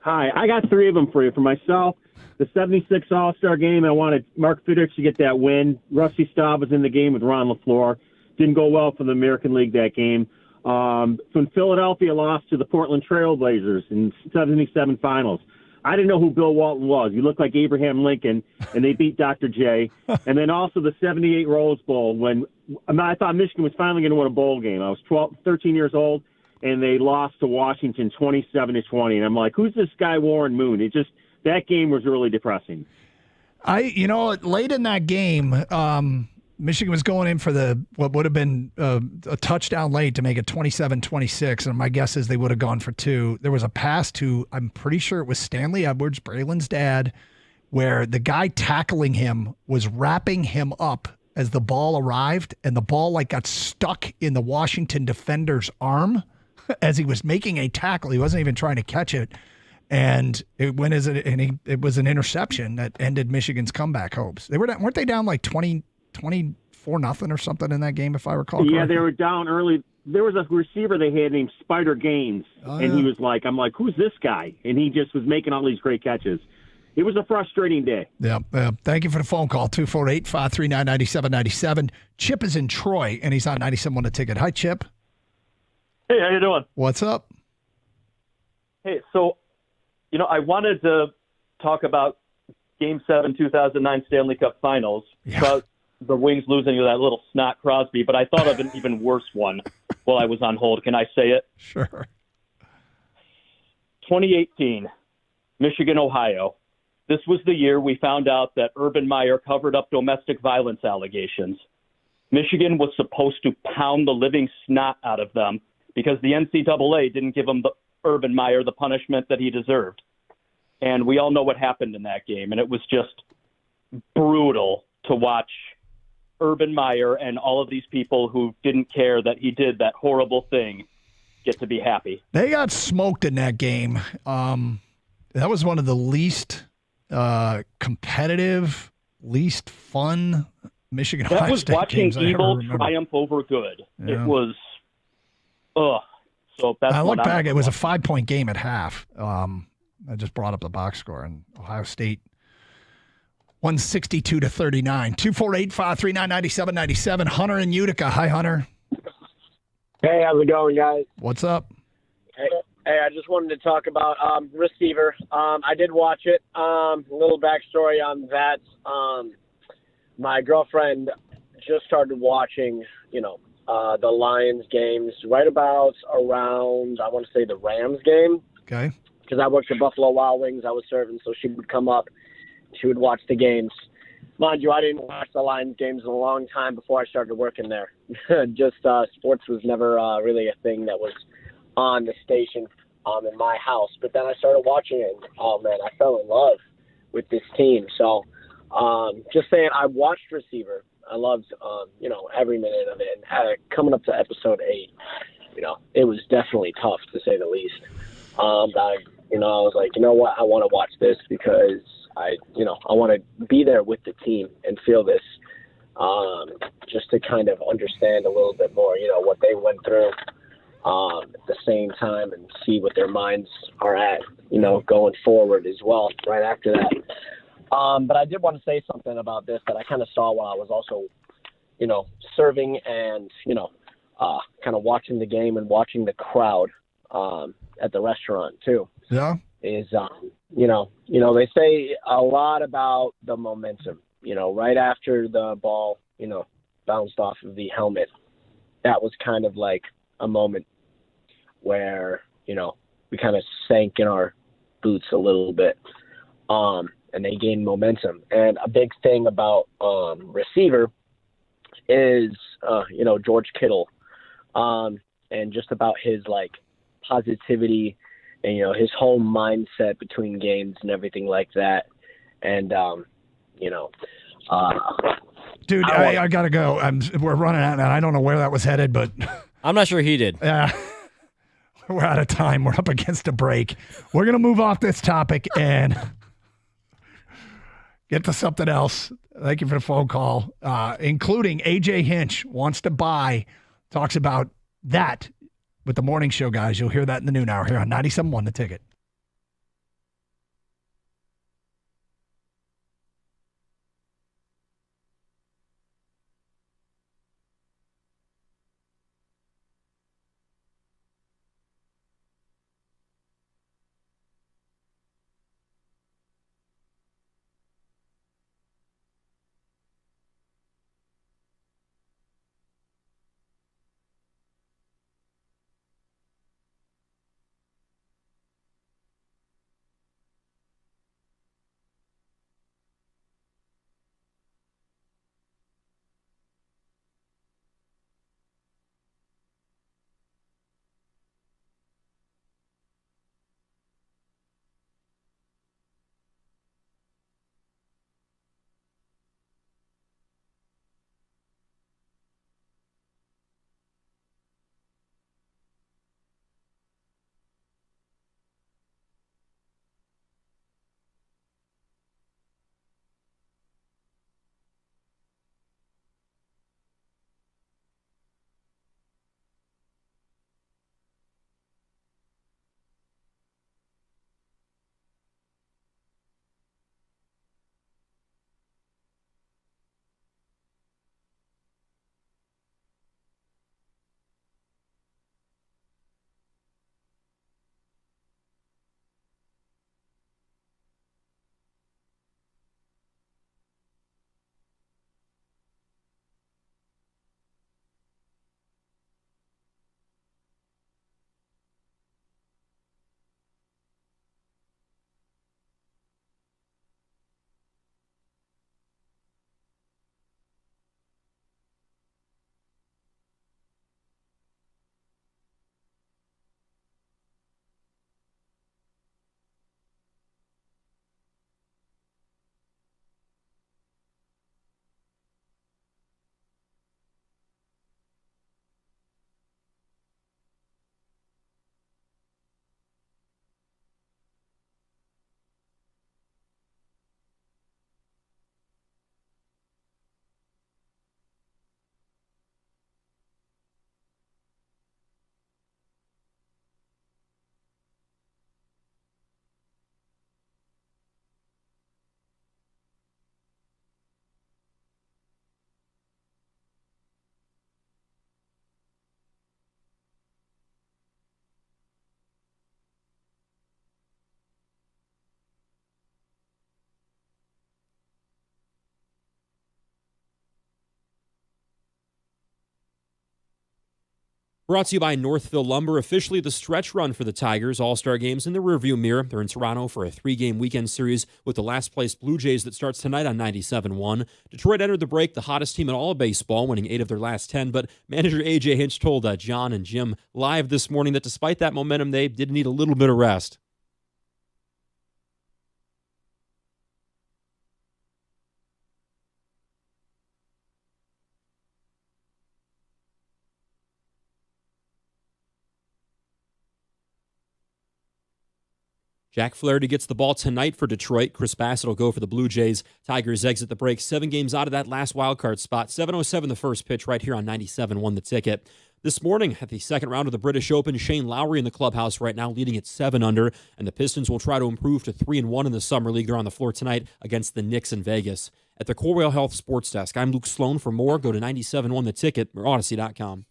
Hi, I got three of them for you. For myself, the 76 All-Star game, I wanted Mark Fiddich to get that win. Rusty Staub was in the game with Ron LaFleur. Didn't go well for the American League that game. When Philadelphia lost to the Portland Trail Blazers in 77 finals, I didn't know who Bill Walton was. He looked like Abraham Lincoln, and they beat Dr. J. And then also the 78 Rose Bowl when I thought Michigan was finally going to win a bowl game. I was 13 years old, and they lost to Washington 27-20. And I'm like, who's this guy Warren Moon? That game was really depressing. Late in that game, Michigan was going in for what would have been a touchdown late to make it 27-26, and my guess is they would have gone for two. There was a pass to, I'm pretty sure it was Stanley Edwards, Braylon's dad, where the guy tackling him was wrapping him up as the ball arrived, and the ball got stuck in the Washington defender's arm as he was making a tackle. He wasn't even trying to catch it. And it went it was an interception that ended Michigan's comeback hopes. Weren't they down 24-0 or something in that game, if I recall correctly? Yeah, they were down early. There was a receiver they had named Spider Gaines, and he was I'm like, who's this guy? And he just was making all these great catches. It was a frustrating day. Yeah. Thank you for the phone call, 248-539-9797. Chip is in Troy, and he's on 97.1 The Ticket. Hi, Chip. Hey, how you doing? What's up? Hey, so, I wanted to talk about Game 7, 2009 Stanley Cup Finals. Yeah. About the Wings losing to that little snot Crosby, but I thought of an even worse one while I was on hold. Can I say it? Sure. 2018, Michigan, Ohio. This was the year we found out that Urban Meyer covered up domestic violence allegations. Michigan was supposed to pound the living snot out of them because the NCAA didn't give Urban Meyer the punishment that he deserved. And we all know what happened in that game, and it was just brutal to watch Urban Meyer and all of these people who didn't care that he did that horrible thing get to be happy. They got smoked in that game. That was one of the least competitive, least fun Michigan That Ohio was State watching games I ever evil remember. triumph over good. Yeah. It was, So that's I what look I'm back, it was a 5-point game at half. I just brought up the box score, and Ohio State 162-39. 248-539-9797. Hunter in Utica. Hi, Hunter. Hey, how's it going, guys? What's up? Hey, I just wanted to talk about receiver. I did watch it. A little backstory on that. My girlfriend just started watching, the Lions games right about around, I want to say, the Rams game. Okay. Because I worked at Buffalo Wild Wings. I was serving, so she would come up. She would watch the games. Mind you, I didn't watch the Lions games in a long time before I started working there. Just sports was never really a thing that was on the station in my house. But then I started watching it, and, oh, man, I fell in love with this team. So just saying, I watched receiver. I loved, every minute of it. And coming up to episode 8, it was definitely tough, to say the least. I was like, you know what? I want to watch this because I want to be there with the team and feel this, just to kind of understand a little bit more, what they went through. the same time and see what their minds are at, going forward as well right after that. But I did want to say something about this that I kind of saw while I was also, serving and, kind of watching the game and watching the crowd at the restaurant too. Yeah. Is, they say a lot about the momentum, right after the ball, bounced off of the helmet. That was kind of like a moment where, we kind of sank in our boots a little bit. And they gained momentum. And a big thing about receiver is, George Kittle, and just about his positivity and his whole mindset between games and everything like that. And dude, I gotta go. We're running out, and I don't know where that was headed, but I'm not sure he did. Yeah. We're out of time. We're up against a break. We're gonna move off this topic and get to something else. Thank you for the phone call, including AJ Hinch wants to buy, talks about that with the morning show, guys. You'll hear that in the noon hour here on 97.1 The Ticket. Brought to you by Northville Lumber, officially the stretch run for the Tigers. All-Star games in the rearview mirror. They're in Toronto for a 3-game weekend series with the last-place Blue Jays that starts tonight on 97.1. Detroit entered the break the hottest team in all of baseball, winning 8 of their last 10, but manager A.J. Hinch told John and Jim live this morning that despite that momentum, they did need a little bit of rest. Jack Flaherty gets the ball tonight for Detroit. Chris Bassett will go for the Blue Jays. Tigers exit the break 7 games out of that last wildcard spot. 7:07 the first pitch right here on 97.1 The Ticket. This morning at the second round of the British Open, Shane Lowry in the clubhouse right now leading at 7 under, and the Pistons will try to improve to 3-1 in the Summer League. They're on the floor tonight against the Knicks in Vegas. At the Corewell Health Sports Desk, I'm Luke Sloan. For more, go to 97.1 The Ticket or Odyssey.com.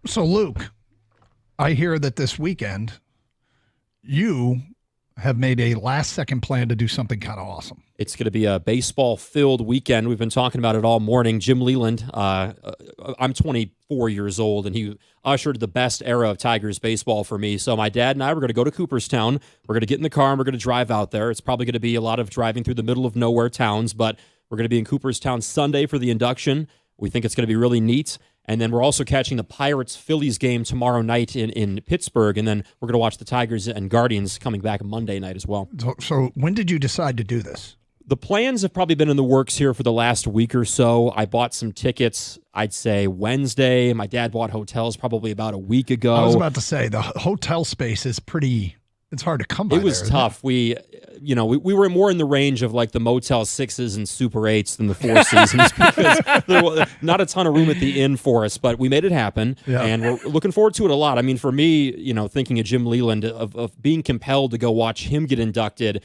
So, Luke, I hear that this weekend you have made a last-second plan to do something kind of awesome. It's going to be a baseball-filled weekend. We've been talking about it all morning. Jim Leland, I'm 24 years old, and he ushered the best era of Tigers baseball for me. So my dad and I were going to go to Cooperstown. We're going to get in the car, and we're going to drive out there. It's probably going to be a lot of driving through the middle of nowhere towns, but we're going to be in Cooperstown Sunday for the induction. We think it's going to be really neat. And then we're also catching the Pirates-Phillies game tomorrow night in Pittsburgh. And then we're going to watch the Tigers and Guardians coming back Monday night as well. So when did you decide to do this? The plans have probably been in the works here for the last week or so. I bought some tickets, I'd say Wednesday. My dad bought hotels probably about a week ago. I was about to say, the hotel space is pretty... It's hard to come by. It was tough. We were more in the range of like the Motel 6s and Super 8s than the Four Seasons because there was not a ton of room at the inn for us, but we made it happen, and we're looking forward to it a lot. I mean, for me, thinking of Jim Leland, of being compelled to go watch him get inducted,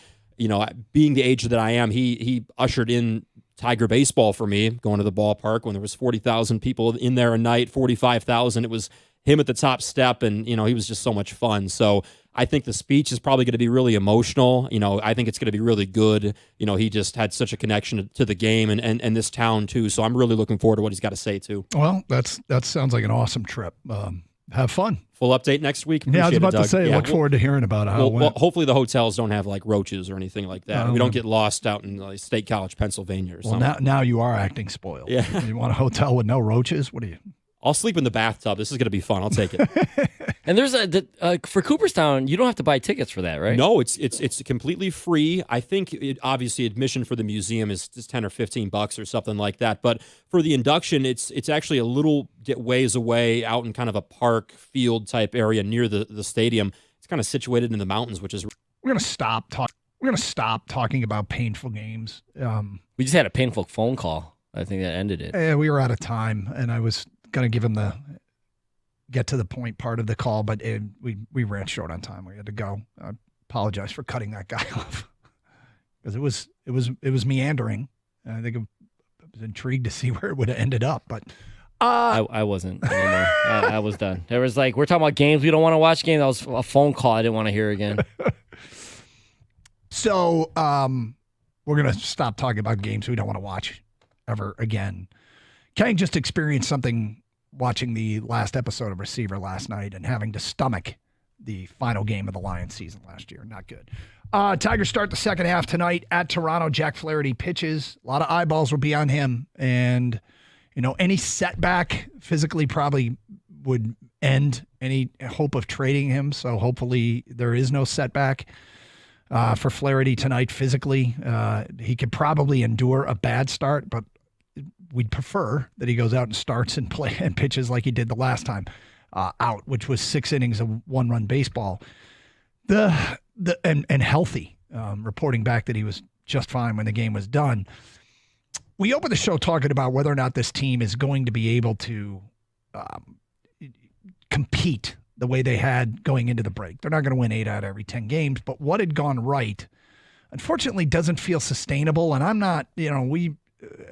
being the age that I am, he ushered in Tiger baseball for me, going to the ballpark when there was 40,000 people in there a night, 45,000. It was him at the top step, and, he was just so much fun. So I think the speech is probably going to be really emotional. I think it's going to be really good. He just had such a connection to the game and this town too. So I'm really looking forward to what he's got to say too. Well, that sounds like an awesome trip. Have fun. Full update next week. Yeah, I was about to say, look forward to hearing about it. Well, hopefully the hotels don't have like roaches or anything like that. We don't get lost out in like, State College, Pennsylvania or something. Well, now you are acting spoiled. Yeah. You want a hotel with no roaches? What do you? I'll sleep in the bathtub. This is going to be fun. I'll take it. And there's for Cooperstown, you don't have to buy tickets for that, right? No, it's completely free. I think obviously admission for the museum is just $10 or $15 or something like that. But for the induction, it's actually a little ways away out in kind of a park field type area near the stadium. It's kind of situated in the mountains, which is. We're gonna stop talking about painful games. We just had a painful phone call. I think that ended it. Yeah, we were out of time, and I was going to give him the get to the point part of the call, but we ran short on time. We had to go. I apologize for cutting that guy off because it was meandering. And I think I was intrigued to see where it would have ended up, but I wasn't anymore. I was done. There was we're talking about games we don't want to watch. Games. That was a phone call I didn't want to hear again. So we're gonna stop talking about games we don't want to watch ever again. Kang just experienced something watching the last episode of Receiver last night and having to stomach the final game of the Lions season last year. Not good. Tigers start the second half tonight at Toronto. Jack Flaherty pitches. A lot of eyeballs will be on him. And, any setback physically probably would end any hope of trading him. So hopefully there is no setback for Flaherty tonight physically. He could probably endure a bad start, but we'd prefer that he goes out and starts and play and pitches like he did the last time out, which was 6 innings of 1-run baseball. And healthy, reporting back that he was just fine when the game was done. We opened the show talking about whether or not this team is going to be able to compete the way they had going into the break. They're not going to win 8 out of every 10 games, but what had gone right, unfortunately, doesn't feel sustainable. And I'm not,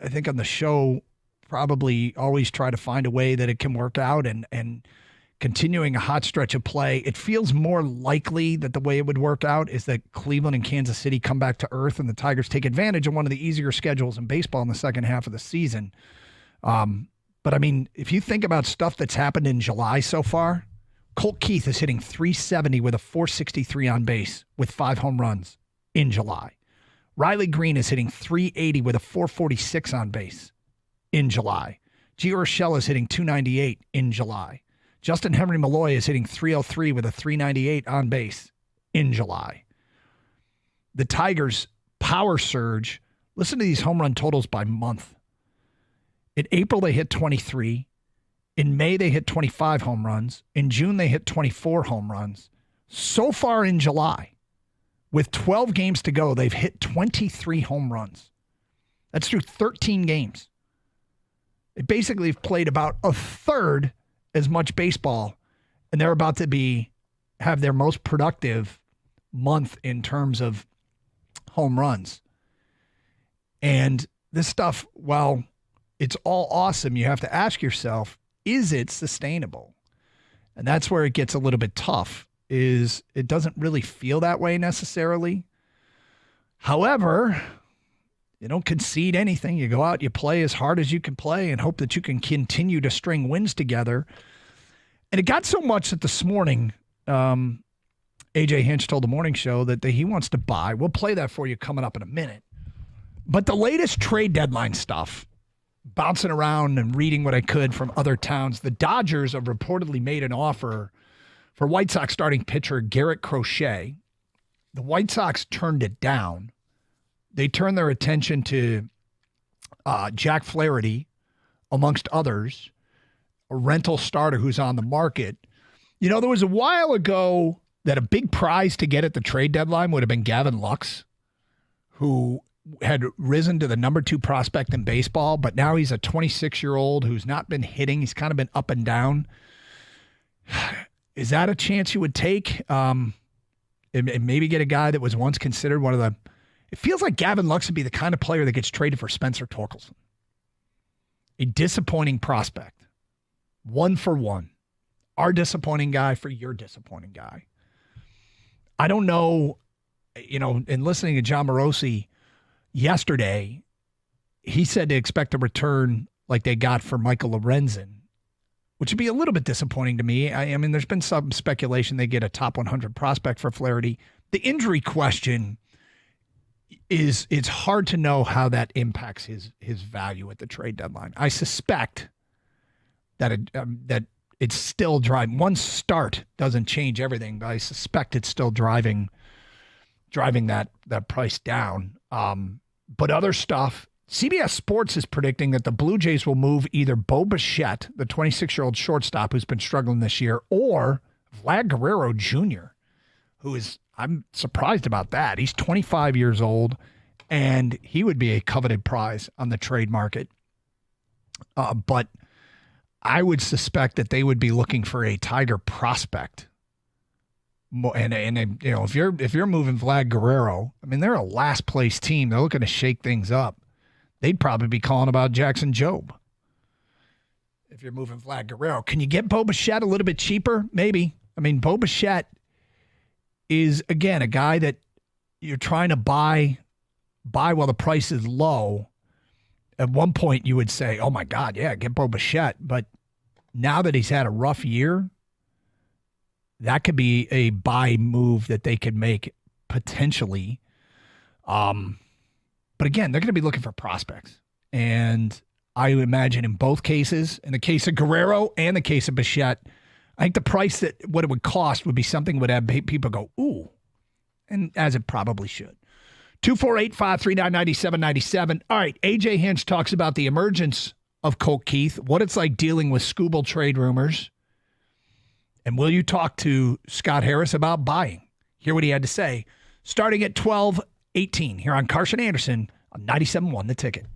I think on the show probably always try to find a way that it can work out and continuing a hot stretch of play. It feels more likely that the way it would work out is that Cleveland and Kansas City come back to earth and the Tigers take advantage of one of the easier schedules in baseball in the second half of the season. But I mean, if you think about stuff that's happened in July so far, Colt Keith is hitting .370 with a .463 on base with 5 home runs in July. Riley Green is hitting .380 with a .446 on base in July. Gio Urshela is hitting .298 in July. Justin Henry Malloy is hitting .303 with a .398 on base in July. The Tigers' power surge, listen to these home run totals by month. In April, they hit 23. In May, they hit 25 home runs. In June, they hit 24 home runs. So far in July, with 12 games to go, they've hit 23 home runs. That's through 13 games. They basically have played about a third as much baseball, and they're about to have their most productive month in terms of home runs. And this stuff, while it's all awesome, you have to ask yourself, is it sustainable? And that's where it gets a little bit tough, is it doesn't really feel that way necessarily. However, you don't concede anything. You go out, you play as hard as you can play and hope that you can continue to string wins together. And it got so much that this morning, A.J. Hinch told the morning show that he wants to buy. We'll play that for you coming up in a minute. But the latest trade deadline stuff, bouncing around and reading what I could from other towns, the Dodgers have reportedly made an offer for White Sox starting pitcher Garrett Crochet. The White Sox turned it down. They turned their attention to Jack Flaherty, amongst others, a rental starter who's on the market. You know, there was a while ago that a big prize to get at the trade deadline would have been Gavin Lux, who had risen to the number 2 prospect in baseball, but now he's a 26-year-old who's not been hitting. He's kind of been up and down. Is that a chance you would take? And maybe get a guy that was once considered one of the... It feels like Gavin Lux would be the kind of player that gets traded for Spencer Torkelson. A disappointing prospect. 1 for 1. Our disappointing guy for your disappointing guy. I don't know, in listening to John Morosi yesterday, he said to expect a return like they got for Michael Lorenzen, which would be a little bit disappointing to me. I mean, there's been some speculation they get a top 100 prospect for Flaherty. The injury question is, it's hard to know how that impacts his value at the trade deadline. I suspect that it's still driving. One start doesn't change everything, but I suspect it's still driving that price down. But other stuff, CBS Sports is predicting that the Blue Jays will move either Bo Bichette, the 26-year-old shortstop who's been struggling this year, or Vlad Guerrero Jr., who is, I'm surprised about that. He's 25 years old, and he would be a coveted prize on the trade market. But I would suspect that they would be looking for a Tiger prospect. And if you're moving Vlad Guerrero, I mean, they're a last place team. They're looking to shake things up. They'd probably be calling about Jackson Jobe. If you're moving Vlad Guerrero, can you get Bo Bichette a little bit cheaper? Maybe. I mean, Bo Bichette is, again, a guy that you're trying to buy while the price is low. At one point, you would say, oh, my God, yeah, get Bo Bichette. But now that he's had a rough year, that could be a buy move that they could make potentially. But again, they're going to be looking for prospects. And I imagine in both cases, in the case of Guerrero and the case of Bichette, I think the price what it would cost would be something that would have people go, ooh, and as it probably should. 248-539-9797. All right, A.J. Hinch talks about the emergence of Colt Keith, what it's like dealing with Scooble trade rumors. And will you talk to Scott Harris about buying? Hear what he had to say. Starting at 12:18 here on Carson Anderson on 97.1 The Ticket.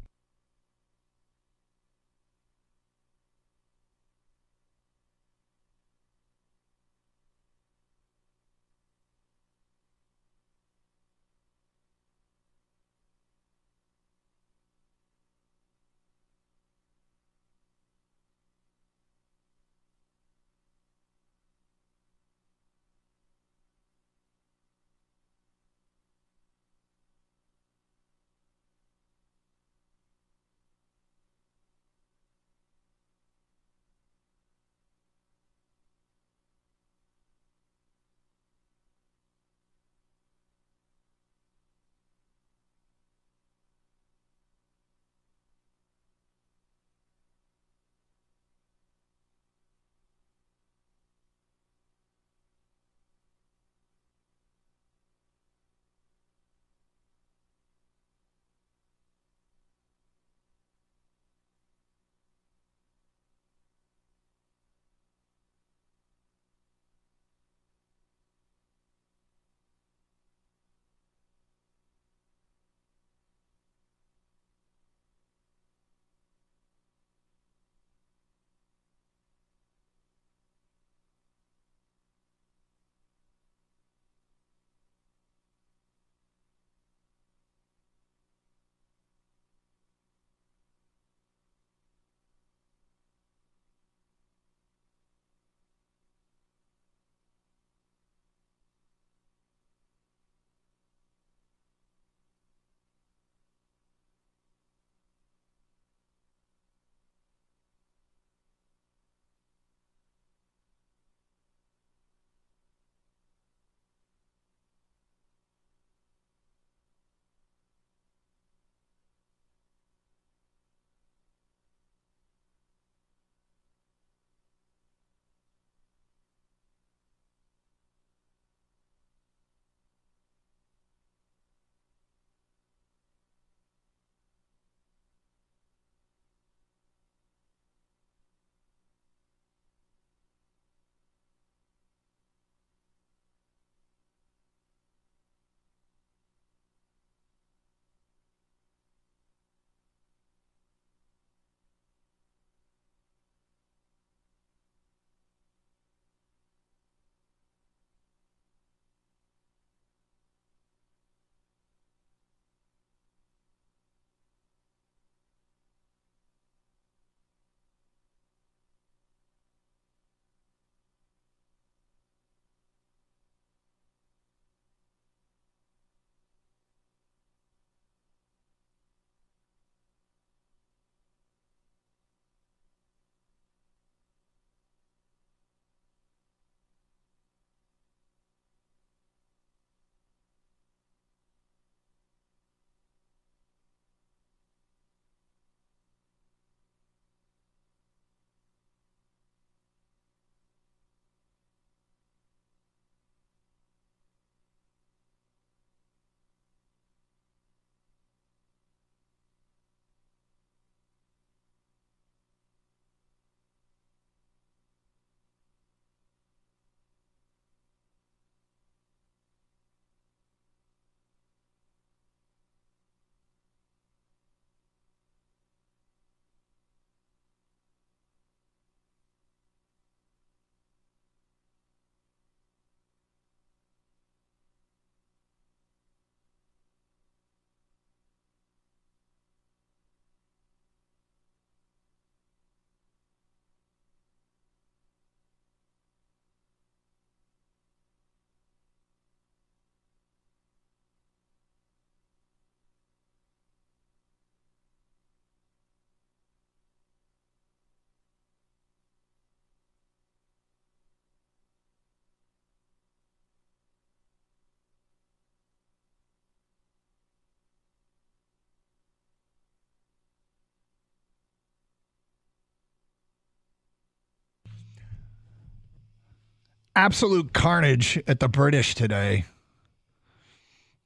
Absolute carnage at the British today.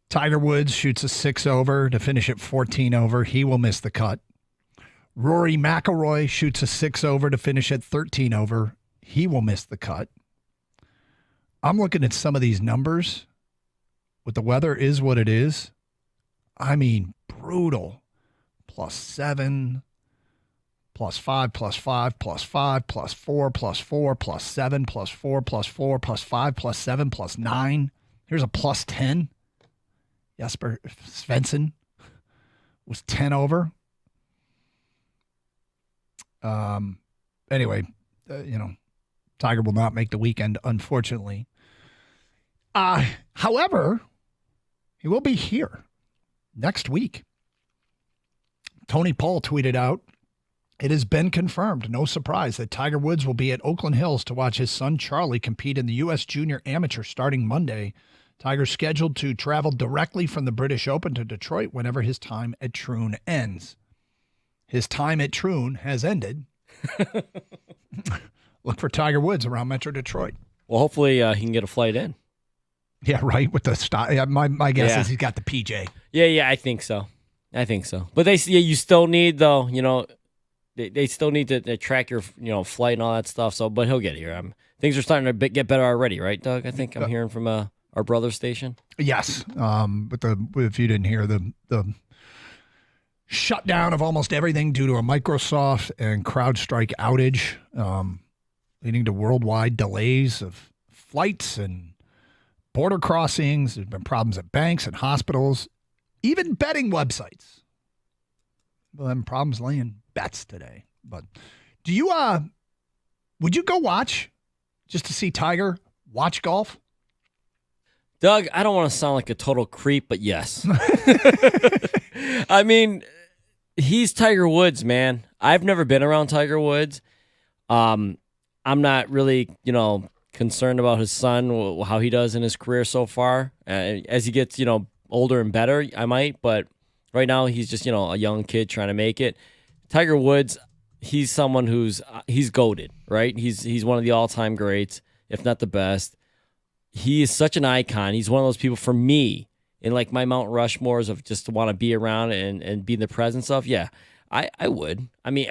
Tiger Woods shoots a 6 over to finish at 14 over. He will miss the cut. Rory McIlroy shoots a 6 over to finish at 13 over. He will miss the cut. I'm looking at some of these numbers. What the weather is what it is. I mean, brutal. +7, +5, +5, +5, +4, +4, +7, +4, +4, +5, +7, +9. Here's a +10. Jesper Svensson was 10 over. Anyway, Tiger will not make the weekend, unfortunately. However, he will be here next week. Tony Paul tweeted out, "It has been confirmed, no surprise, that Tiger Woods will be at Oakland Hills to watch his son Charlie compete in the U.S. Junior Amateur starting Monday. Tiger's scheduled to travel directly from the British Open to Detroit whenever his time at Troon ends." His time at Troon has ended. Look for Tiger Woods around Metro Detroit. Well, hopefully he can get a flight in. Yeah, right. With the style, my guess is he's got the PJ. Yeah, I think so. But you still need though. They still need to track your flight and all that stuff. So, but he'll get here. Things are starting to get better already, right, Doug? I think I'm hearing from our brother station. Yes, but if you didn't hear the shutdown of almost everything due to a Microsoft and CrowdStrike outage, leading to worldwide delays of flights and border crossings. There's been problems at banks and hospitals, even betting websites. We're having problems laying bets today. But would you go watch just to see Tiger watch golf? Doug, I don't want to sound like a total creep, but yes. I mean, he's Tiger Woods, man. I've never been around Tiger Woods. I'm not really, concerned about his son, how he does in his career so far. As he gets, older and better, I might. But right now, he's just, a young kid trying to make it. Tiger Woods, he's someone he's goated, right? He's one of the all-time greats, if not the best. He is such an icon. He's one of those people for me in like my Mount Rushmores of just to want to be around and be in the presence of. Yeah, I would. I mean,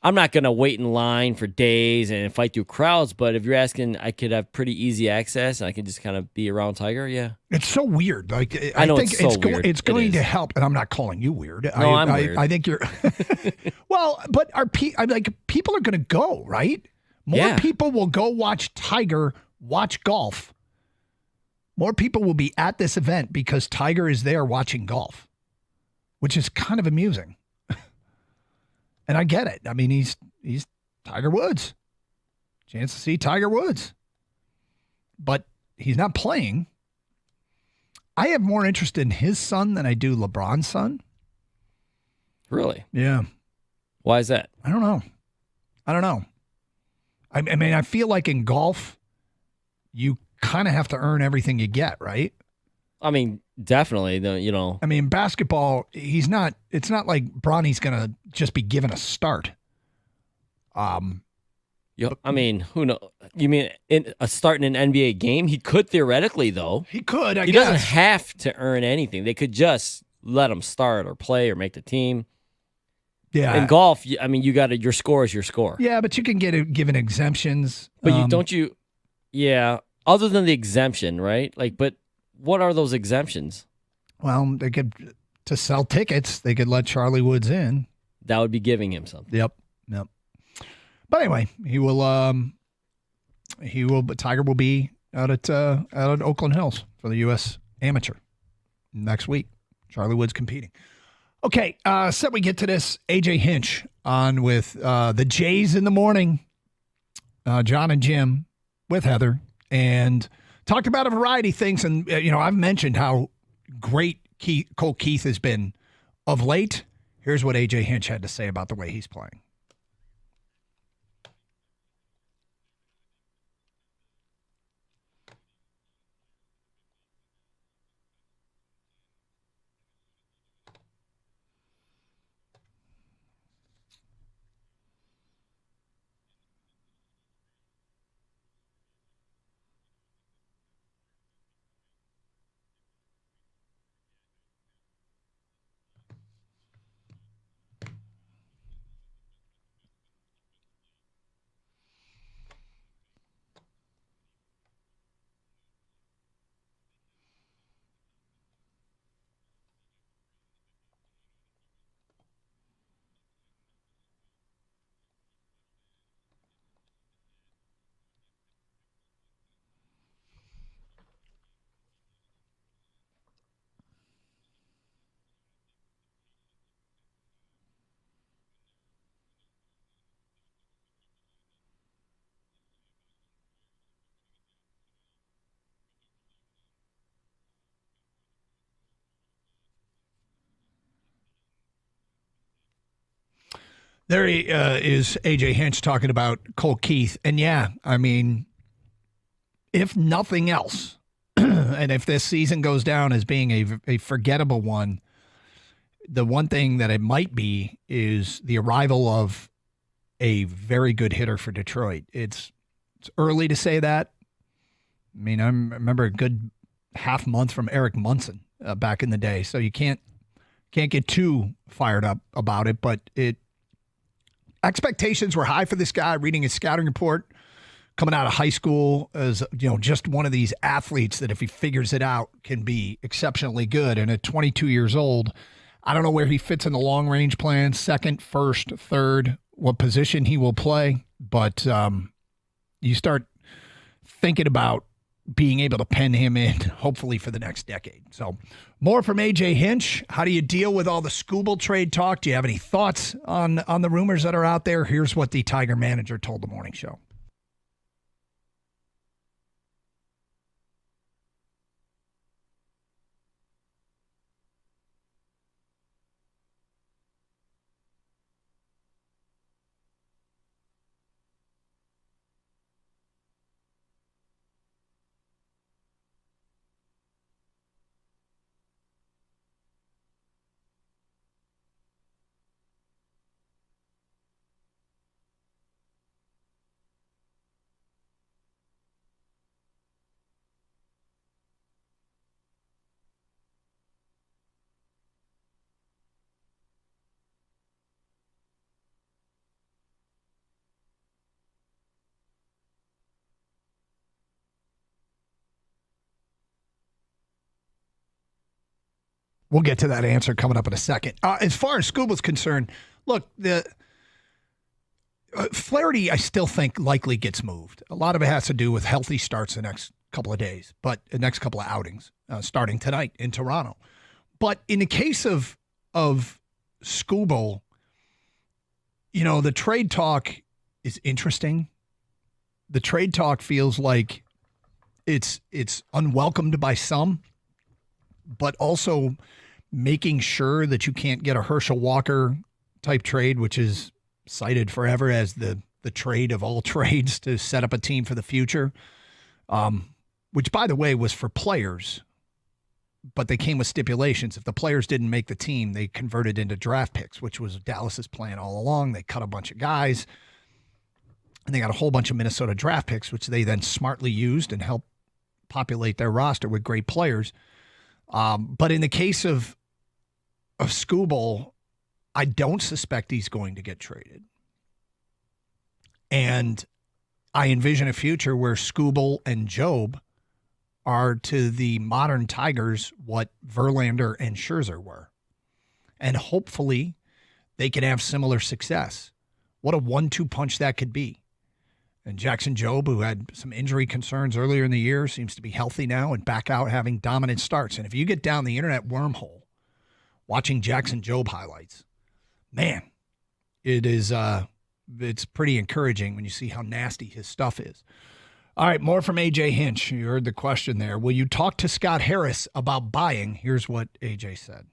I'm not going to wait in line for days and fight through crowds, but if you're asking, I could have pretty easy access and I can just kind of be around Tiger. Yeah. It's so weird. Like I know think it's going to help, and I'm not calling you weird. No, I'm weird. I think you're well, but people are going to go, right? More people will go watch Tiger watch golf. More people will be at this event because Tiger is there watching golf, which is kind of amusing. And I get it. I mean, he's Tiger Woods. Chance to see Tiger Woods. But he's not playing. I have more interest in his son than I do LeBron's son. Really? Yeah. Why is that? I don't know. I mean, I feel like in golf, you kind of have to earn everything you get, right? I mean, definitely. I mean, basketball, it's not like Bronny's going to just be given a start. I mean, who knows? You mean a start in an NBA game? He could theoretically, though. He could, I guess. He doesn't have to earn anything. They could just let him start or play or make the team. Yeah. In golf, I mean, your score is your score. Yeah, but you can get given exemptions. But yeah, other than the exemption, right? Like, but what are those exemptions? Well, to sell tickets, they could let Charlie Woods in. That would be giving him something. Yep. But anyway, but Tiger will be out at Oakland Hills for the U.S. Amateur next week. Charlie Woods competing. Okay, so we get to this. AJ Hinch on with the Jays in the morning. John and Jim with Heather, and talked about a variety of things. And, I've mentioned how great Colt Keith has been of late. Here's what AJ Hinch had to say about the way he's playing. There is A.J. Hinch talking about Cole Keith. And yeah, I mean, if nothing else, and if this season goes down as being a forgettable one, the one thing that it might be is the arrival of a very good hitter for Detroit. It's early to say that. I mean, I remember a good half month from Eric Munson back in the day, so you can't get too fired up about it, but expectations were high for this guy. Reading his scouting report coming out of high school as, just one of these athletes that if he figures it out can be exceptionally good. And at 22 years old, I don't know where he fits in the long range plan, second, first, third, what position he will play. But you start thinking about being able to pen him in, hopefully for the next decade. So more from A.J. Hinch. How do you deal with all the Skubal trade talk? Do you have any thoughts on the rumors that are out there? Here's what the Tiger manager told the morning show. We'll get to that answer coming up in a second. As far as Skubal's concerned, look, the Flaherty, I still think likely gets moved. A lot of it has to do with healthy starts the next couple of days, but the next couple of outings, starting tonight in Toronto. But in the case of Skubal, the trade talk is interesting. The trade talk feels like it's unwelcomed by some, but also making sure that you can't get a Herschel Walker type trade, which is cited forever as the trade of all trades to set up a team for the future, which, by the way, was for players, but they came with stipulations. If the players didn't make the team, they converted into draft picks, which was Dallas's plan all along. They cut a bunch of guys, and they got a whole bunch of Minnesota draft picks, which they then smartly used and helped populate their roster with great players. But in the case of Skubal, I don't suspect he's going to get traded. And I envision a future where Skubal and Job are to the modern Tigers what Verlander and Scherzer were. And hopefully they can have similar success. What a 1-2 punch that could be. And Jackson Jobe, who had some injury concerns earlier in the year, seems to be healthy now and back out having dominant starts. And if you get down the internet wormhole watching Jackson Jobe highlights, man, it's pretty encouraging when you see how nasty his stuff is. All right, more from A.J. Hinch. You heard the question there. Will you talk to Scott Harris about buying? Here's what A.J. said.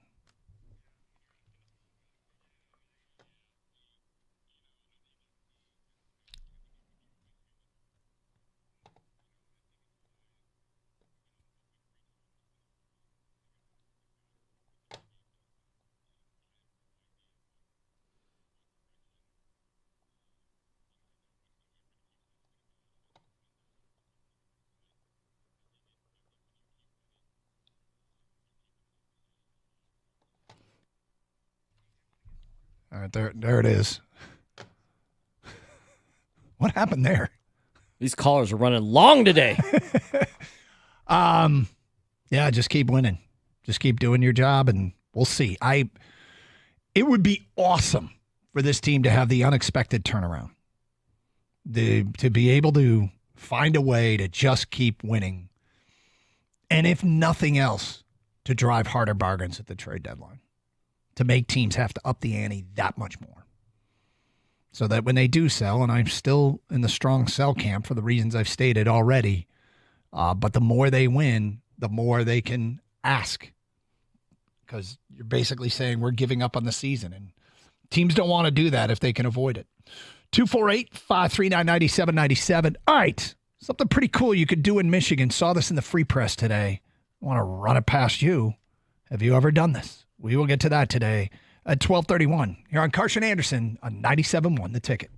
All right, there it is. What happened there? These callers are running long today. Yeah, just keep winning. Just keep doing your job, and we'll see. It would be awesome for this team to have the unexpected turnaround. To be able to find a way to just keep winning. And if nothing else, to drive harder bargains at the trade deadline. To make teams have to up the ante that much more. So that when they do sell, and I'm still in the strong sell camp for the reasons I've stated already, but the more they win, the more they can ask. Because you're basically saying we're giving up on the season. And Teams don't want to do that if they can avoid it. 248-539-9797. All right. Something pretty cool you could do in Michigan. Saw this in the Free Press today. I want to run it past you. Have you ever done this? We will get to that today at 12:31 here on Carson Anderson on 97.1 The Ticket.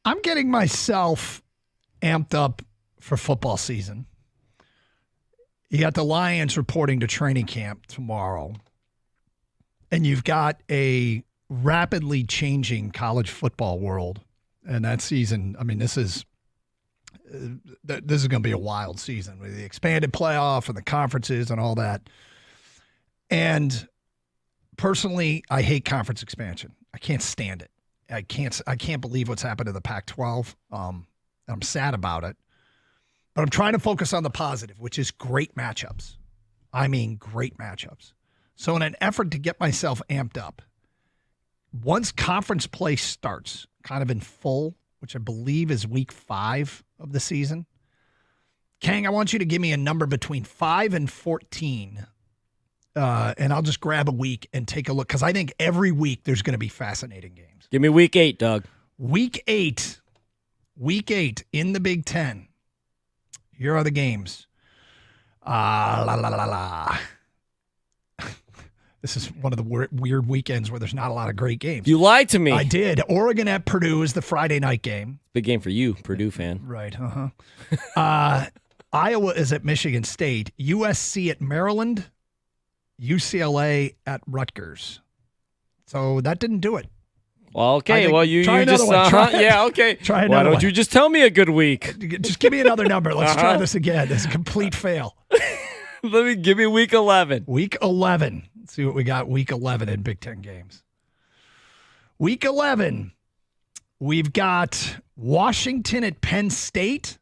I'm getting myself amped up for football season. You got the Lions reporting to training camp tomorrow. And you've got a rapidly changing college football world. And that season, I mean, this is going to be a wild season with the expanded playoff and the conferences and all that. And personally, I hate conference expansion. I can't stand it. I can't believe what's happened to the Pac-12. I'm sad about it. But I'm trying to focus on the positive, which is great matchups. I mean, great matchups. So in an effort to get myself amped up, once conference play starts, kind of in full, which I believe is week 5 of the season, Kang, I want you to give me a number between 5 and 14, and I'll just grab a week and take a look, because I think every week there's going to be fascinating games. Give me week 8, Doug. Week 8 in the Big Ten. Here are the games. This is one of the weird weekends where there's not a lot of great games. You lied to me. I did. Oregon at Purdue is the Friday night game. Big game for you, Purdue fan. Right. Iowa is at Michigan State. USC at Maryland. UCLA at Rutgers. So that didn't do it. Well, okay. Well, you just yeah, okay. Try Why don't you just tell me a good week? Just give me another number. Let's try this again. It's a complete fail. Give me week 11. Week 11. Let's see what we got week 11 in Big Ten games. Week 11. We've got Washington at Penn State,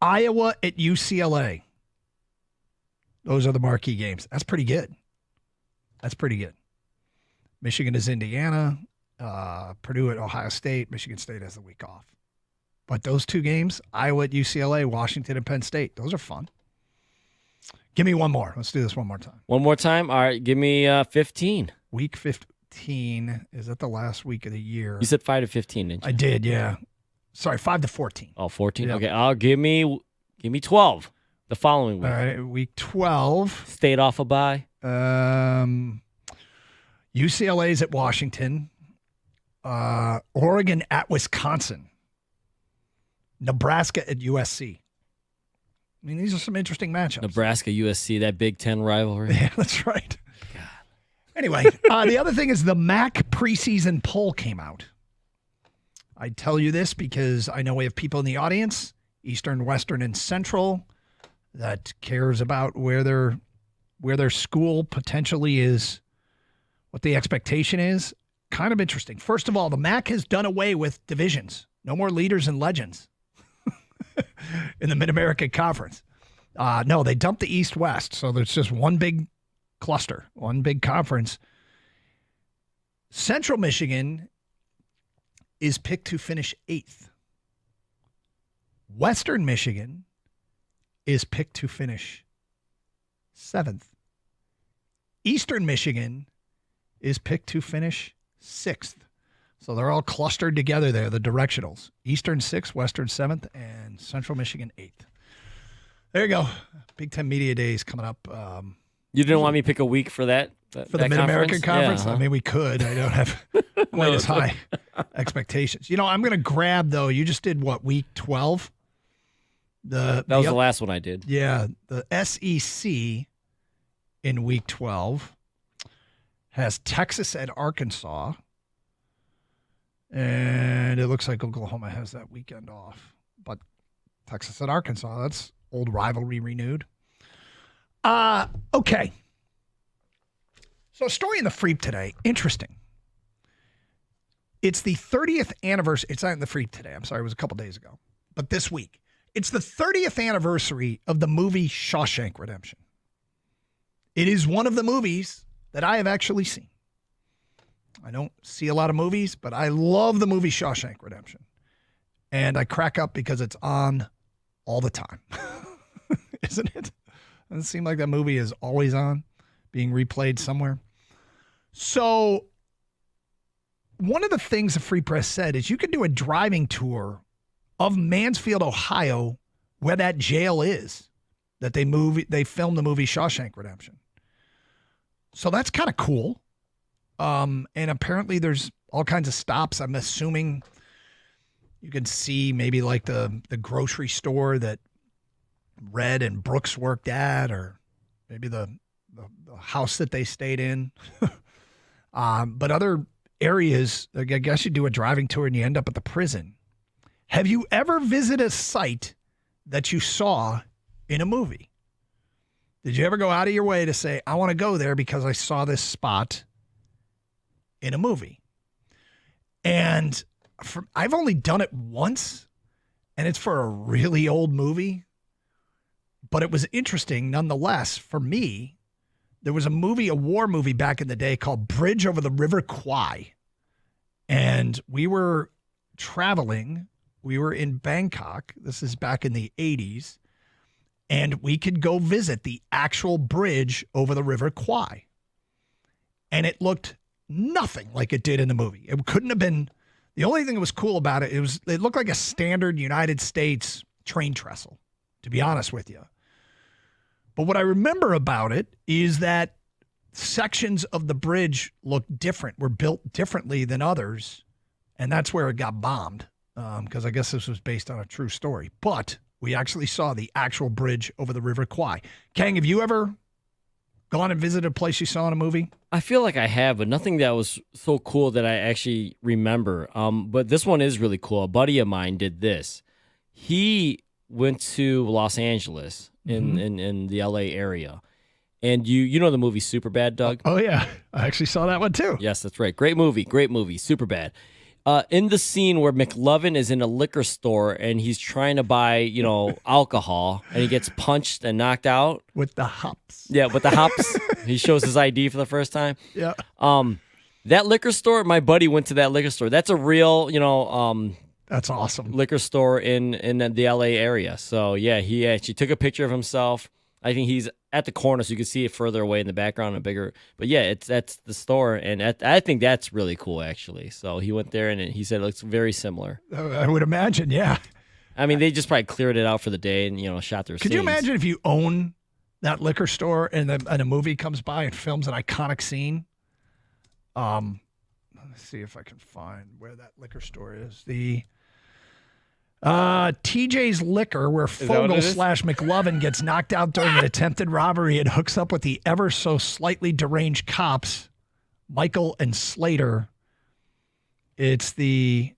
Iowa at UCLA. Those are the marquee games. That's pretty good. Michigan is Indiana. Purdue at Ohio State. Michigan State has the week off. But those two games, Iowa at UCLA, Washington and Penn State, those are fun. Give me one more. Let's do this one more time. One more time? All right, give me 15. Week 15. Is that the last week of the year? You said 5 to 15, didn't you? I did, yeah. Sorry, 5 to 14. Oh, 14? Yeah. Okay, I'll give me 12 the following week. All right, week 12. Stayed off a bye. UCLA's at Washington. Oregon at Wisconsin. Nebraska at USC. I mean, these are some interesting matchups. Nebraska, USC, that Big Ten rivalry. Yeah, that's right. God. Anyway, the other thing is the MAC preseason poll came out. I tell you this because I know we have people in the audience, Eastern, Western, and Central, that cares about where their school potentially is, what the expectation is. Kind of interesting. First of all, the MAC has done away with divisions. No more leaders and legends in the Mid-American Conference. No, they dumped the East-West, so there's just one big cluster, one big conference. Central Michigan is picked to finish 8th. Western Michigan is picked to finish 7th. Eastern Michigan is picked to finish 6th. So they're all clustered together there, the directionals. Eastern 6th, Western 7th, and Central Michigan 8th. There you go. Big Ten Media Days coming up. You didn't want me to pick a week for that? For the Mid-American Conference? Yeah, I mean, we could. I don't have quite as high expectations. You know, I'm going to grab, though, you just did what, week 12? That was the last one I did. Yeah. The SEC in week 12 has Texas at Arkansas. And it looks like Oklahoma has that weekend off. But Texas at Arkansas, that's old rivalry renewed. Okay. So a story in the Freep today. Interesting. It's the 30th anniversary. It's not in the Freep today. I'm sorry. It was a couple days ago. But this week. It's the 30th anniversary of the movie Shawshank Redemption. It is one of the movies that I have actually seen. I don't see a lot of movies, but I love the movie Shawshank Redemption. And I crack up because it's on all the time. Isn't it? Doesn't it seem like that movie is always on, being replayed somewhere? So one of the things the Free Press said is you could do a driving tour of Mansfield, Ohio, where that jail is, that they filmed the movie Shawshank Redemption. So that's kind of cool. And apparently there's all kinds of stops. I'm assuming You can see maybe like the grocery store that Red and Brooks worked at, or maybe the house that they stayed in. But other areas, I guess you do a driving tour and you end up at the prison. Have you ever visited a site that you saw in a movie? Did you ever go out of your way to say, I want to go there because I saw this spot in a movie? And I've only done it once, and it's for a really old movie. But it was interesting nonetheless. For me, there was a war movie back in the day called Bridge Over the River Kwai. And we were traveling. We were in Bangkok. This is back in the 80s. And we could go visit the actual bridge over the River Kwai. And it looked nothing like it did in the movie. It couldn't have been. The only thing that was cool about it, it looked like a standard United States train trestle, to be honest with you. But what I remember about it is that sections of the bridge looked different, were built differently than others. And that's where it got bombed, because I guess this was based on a true story. But we actually saw the actual bridge over the River Kwai. Kang, have you ever gone and visited a place you saw in a movie? I feel like I have, but nothing that was so cool that I actually remember. But this one is really cool. A buddy of mine did this. He went to Los Angeles in the LA area. And you know the movie Superbad, Doug? Oh, yeah. I actually saw that one, too. Yes, that's right. Great movie. Superbad. In the scene where McLovin is in a liquor store and he's trying to buy, alcohol, and he gets punched and knocked out. With the hops. Yeah, with the hops. He shows his ID for the first time. Yeah. That liquor store, my buddy went to that liquor store. That's a real, that's awesome. Liquor store in the LA area. So, yeah, he actually took a picture of himself. I think he's at the corner, so you can see it further away in the background and bigger. But yeah, that's the store, and I think that's really cool, actually. So he went there, and he said it looks very similar. I would imagine, yeah. I mean, they just probably cleared it out for the day and shot their scenes. Could you imagine if you own that liquor store and a movie comes by and films an iconic scene? Let's see if I can find where that liquor store is. The TJ's Liquor, where Fogel / McLovin gets knocked out during an attempted robbery and hooks up with the ever so slightly deranged cops, Michael and Slater. It said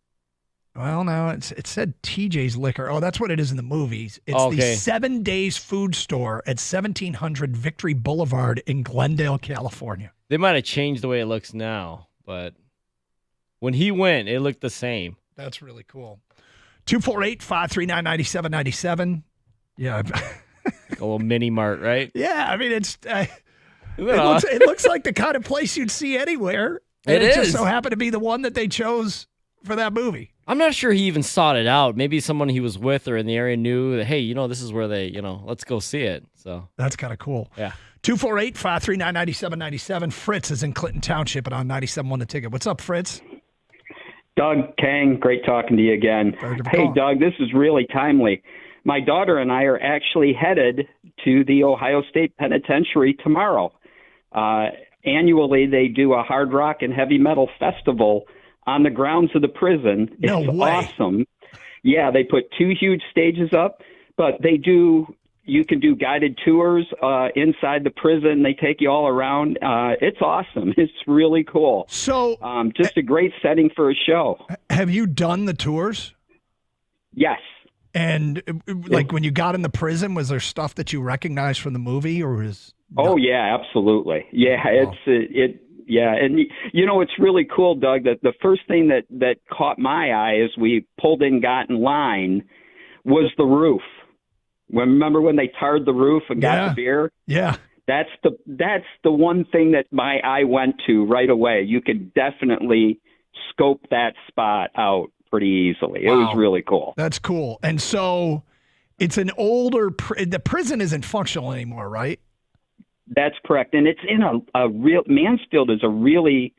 TJ's Liquor. Oh, that's what it is in the movies. It's the 7 Days food store at 1700 Victory Boulevard in Glendale, California. They might have changed the way it looks now, but when he went, it looked the same. That's really cool. 248-539-9797. Yeah. Like a little mini mart, right? Yeah, I mean, it looks like the kind of place you'd see anywhere. And it just so happened to be the one that they chose for that movie. I'm not sure he even sought it out. Maybe someone he was with or in the area knew that, hey, this is where they, let's go see it. So that's kind of cool. Yeah. 248-539-9797. Fritz is in Clinton Township and on 97.1 The Ticket. What's up, Fritz? Doug, Kang, great talking to you again. Hey, Doug, this is really timely. My daughter and I are actually headed to the Ohio State Penitentiary tomorrow. Annually, they do a hard rock and heavy metal festival on the grounds of the prison. No way. Awesome. Yeah, they put 2 huge stages up, but you can do guided tours inside the prison. They take you all around. It's awesome. It's really cool. So, just a great setting for a show. Have you done the tours? Yes. And when you got in the prison, was there stuff that you recognized from the movie, or was? Oh yeah, absolutely. Yeah, Yeah, and it's really cool, Doug. That the first thing that caught my eye as we pulled in, got in line, was the roof. Remember when they tarred the roof and got the beer? Yeah. That's the one thing that my eye went to right away. You could definitely scope that spot out pretty easily. Wow. It was really cool. That's cool. And so it's an older the prison isn't functional anymore, right? That's correct. And it's in a real Mansfield is a really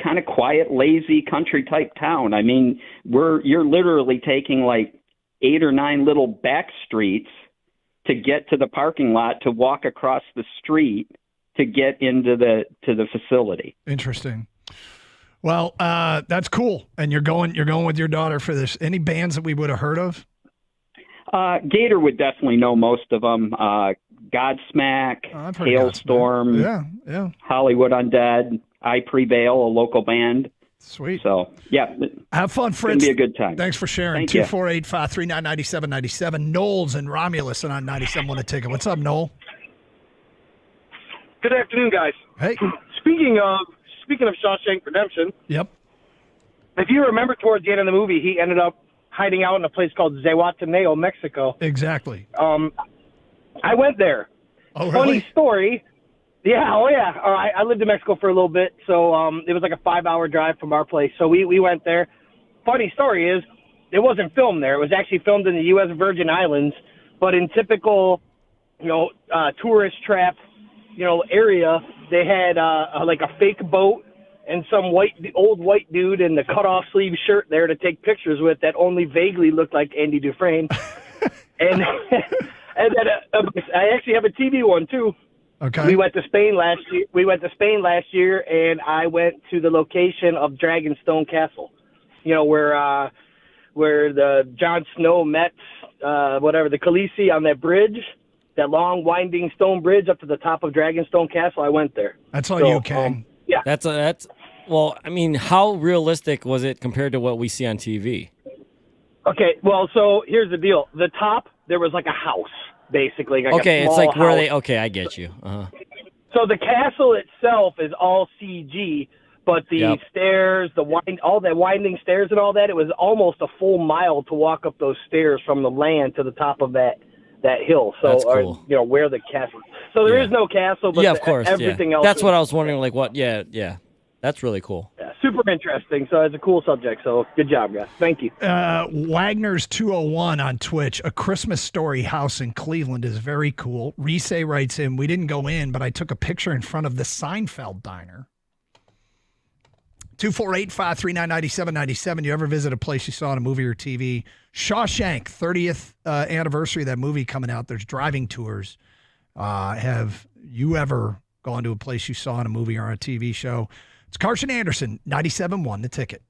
kind of quiet, lazy country type town. I mean, you're literally taking like 8 or 9 little back streets to get to the parking lot, to walk across the street to get into the facility. Interesting. Well, that's cool. And you're going with your daughter for this. Any bands that we would have heard of? Gator would definitely know most of them. Godsmack, I've heard Hailstorm, yeah. Hollywood Undead, I Prevail, a local band. Sweet. So, yeah. Have fun, Fritz. It's going to be a good time. Thanks for sharing. 248-539-9797. Noel's and Romulus and on 97 won a ticket. What's up, Noel? Good afternoon, guys. Hey. Speaking of Shawshank Redemption. Yep. If you remember towards the end of the movie, he ended up hiding out in a place called Zihuatanejo, Mexico. Exactly. I went there. Oh, really? Funny story. Yeah, oh yeah. I lived in Mexico for a little bit, so it was like a 5-hour drive from our place. So we went there. Funny story is, it wasn't filmed there. It was actually filmed in the U.S. Virgin Islands, but in typical, tourist trap, area, they had like a fake boat and some old white dude in the cut-off sleeve shirt there to take pictures with that only vaguely looked like Andy Dufresne. and then I actually have a TV one too. Okay. We went to Spain last year, and I went to the location of Dragonstone Castle. Where the Jon Snow met the Khaleesi on that bridge, that long winding stone bridge up to the top of Dragonstone Castle. I went there. That's all you, King. Yeah. That's well, I mean, how realistic was it compared to what we see on TV? Okay, well, so here's the deal. The top, there was like a house, basically. Like okay, a it's small like where house. they. Okay, I get you. So the castle itself is all CG, but the stairs, all the winding stairs and all that, it was almost a full mile to walk up those stairs from the land to the top of that hill. So, That's cool. Where the castle. So there is no castle, but of course, everything else. That's what I was wondering. Like what? Yeah. That's really cool. Yeah, super interesting. So it's a cool subject. So good job, guys. Thank you. Wagner's 201 on Twitch. A Christmas Story house in Cleveland is very cool. Reese writes in, we didn't go in, but I took a picture in front of the Seinfeld diner. 248-539-9797. You ever visit a place you saw in a movie or TV? Shawshank, 30th anniversary of that movie coming out. There's driving tours. Have you ever gone to a place you saw in a movie or a TV show? It's Carson Anderson, 97.1, The Ticket.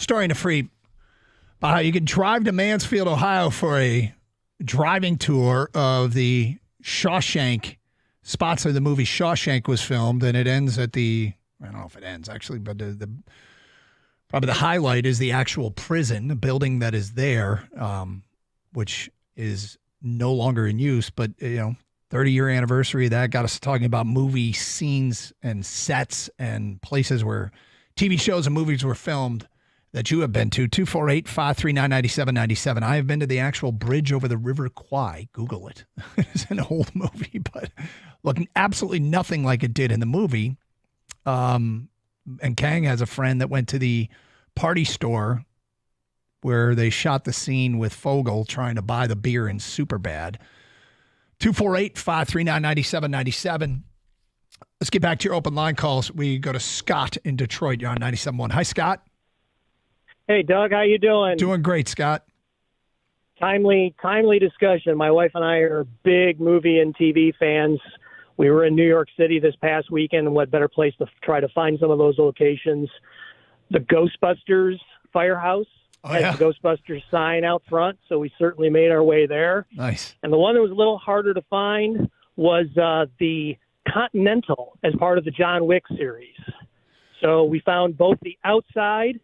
Story in a free about how you can drive to Mansfield, Ohio for a driving tour of the Shawshank spots where the movie Shawshank was filmed, and it ends at I don't know if it ends actually, but probably the highlight is the actual prison, the building that is there, which is no longer in use, but 30-year anniversary of that got us talking about movie scenes and sets and places where TV shows and movies were filmed that you have been to. 248-539-9797. I have been to the actual bridge over the River Kwai. Google it. It's an old movie, but looking absolutely nothing like it did in the movie. And Kang has a friend that went to the party store where they shot the scene with Fogel trying to buy the beer in Superbad. 248-539-9797. Let's get back to your open line calls. We go to Scott in Detroit. You're on 97.1. Hi, Scott. Hey, Doug. How you doing? Doing great, Scott. Timely discussion. My wife and I are big movie and TV fans. We were in New York City this past weekend, and what better place to try to find some of those locations? The Ghostbusters Firehouse has the Ghostbusters sign out front, so we certainly made our way there. Nice. And the one that was a little harder to find was the Continental as part of the John Wick series. So we found both the outside,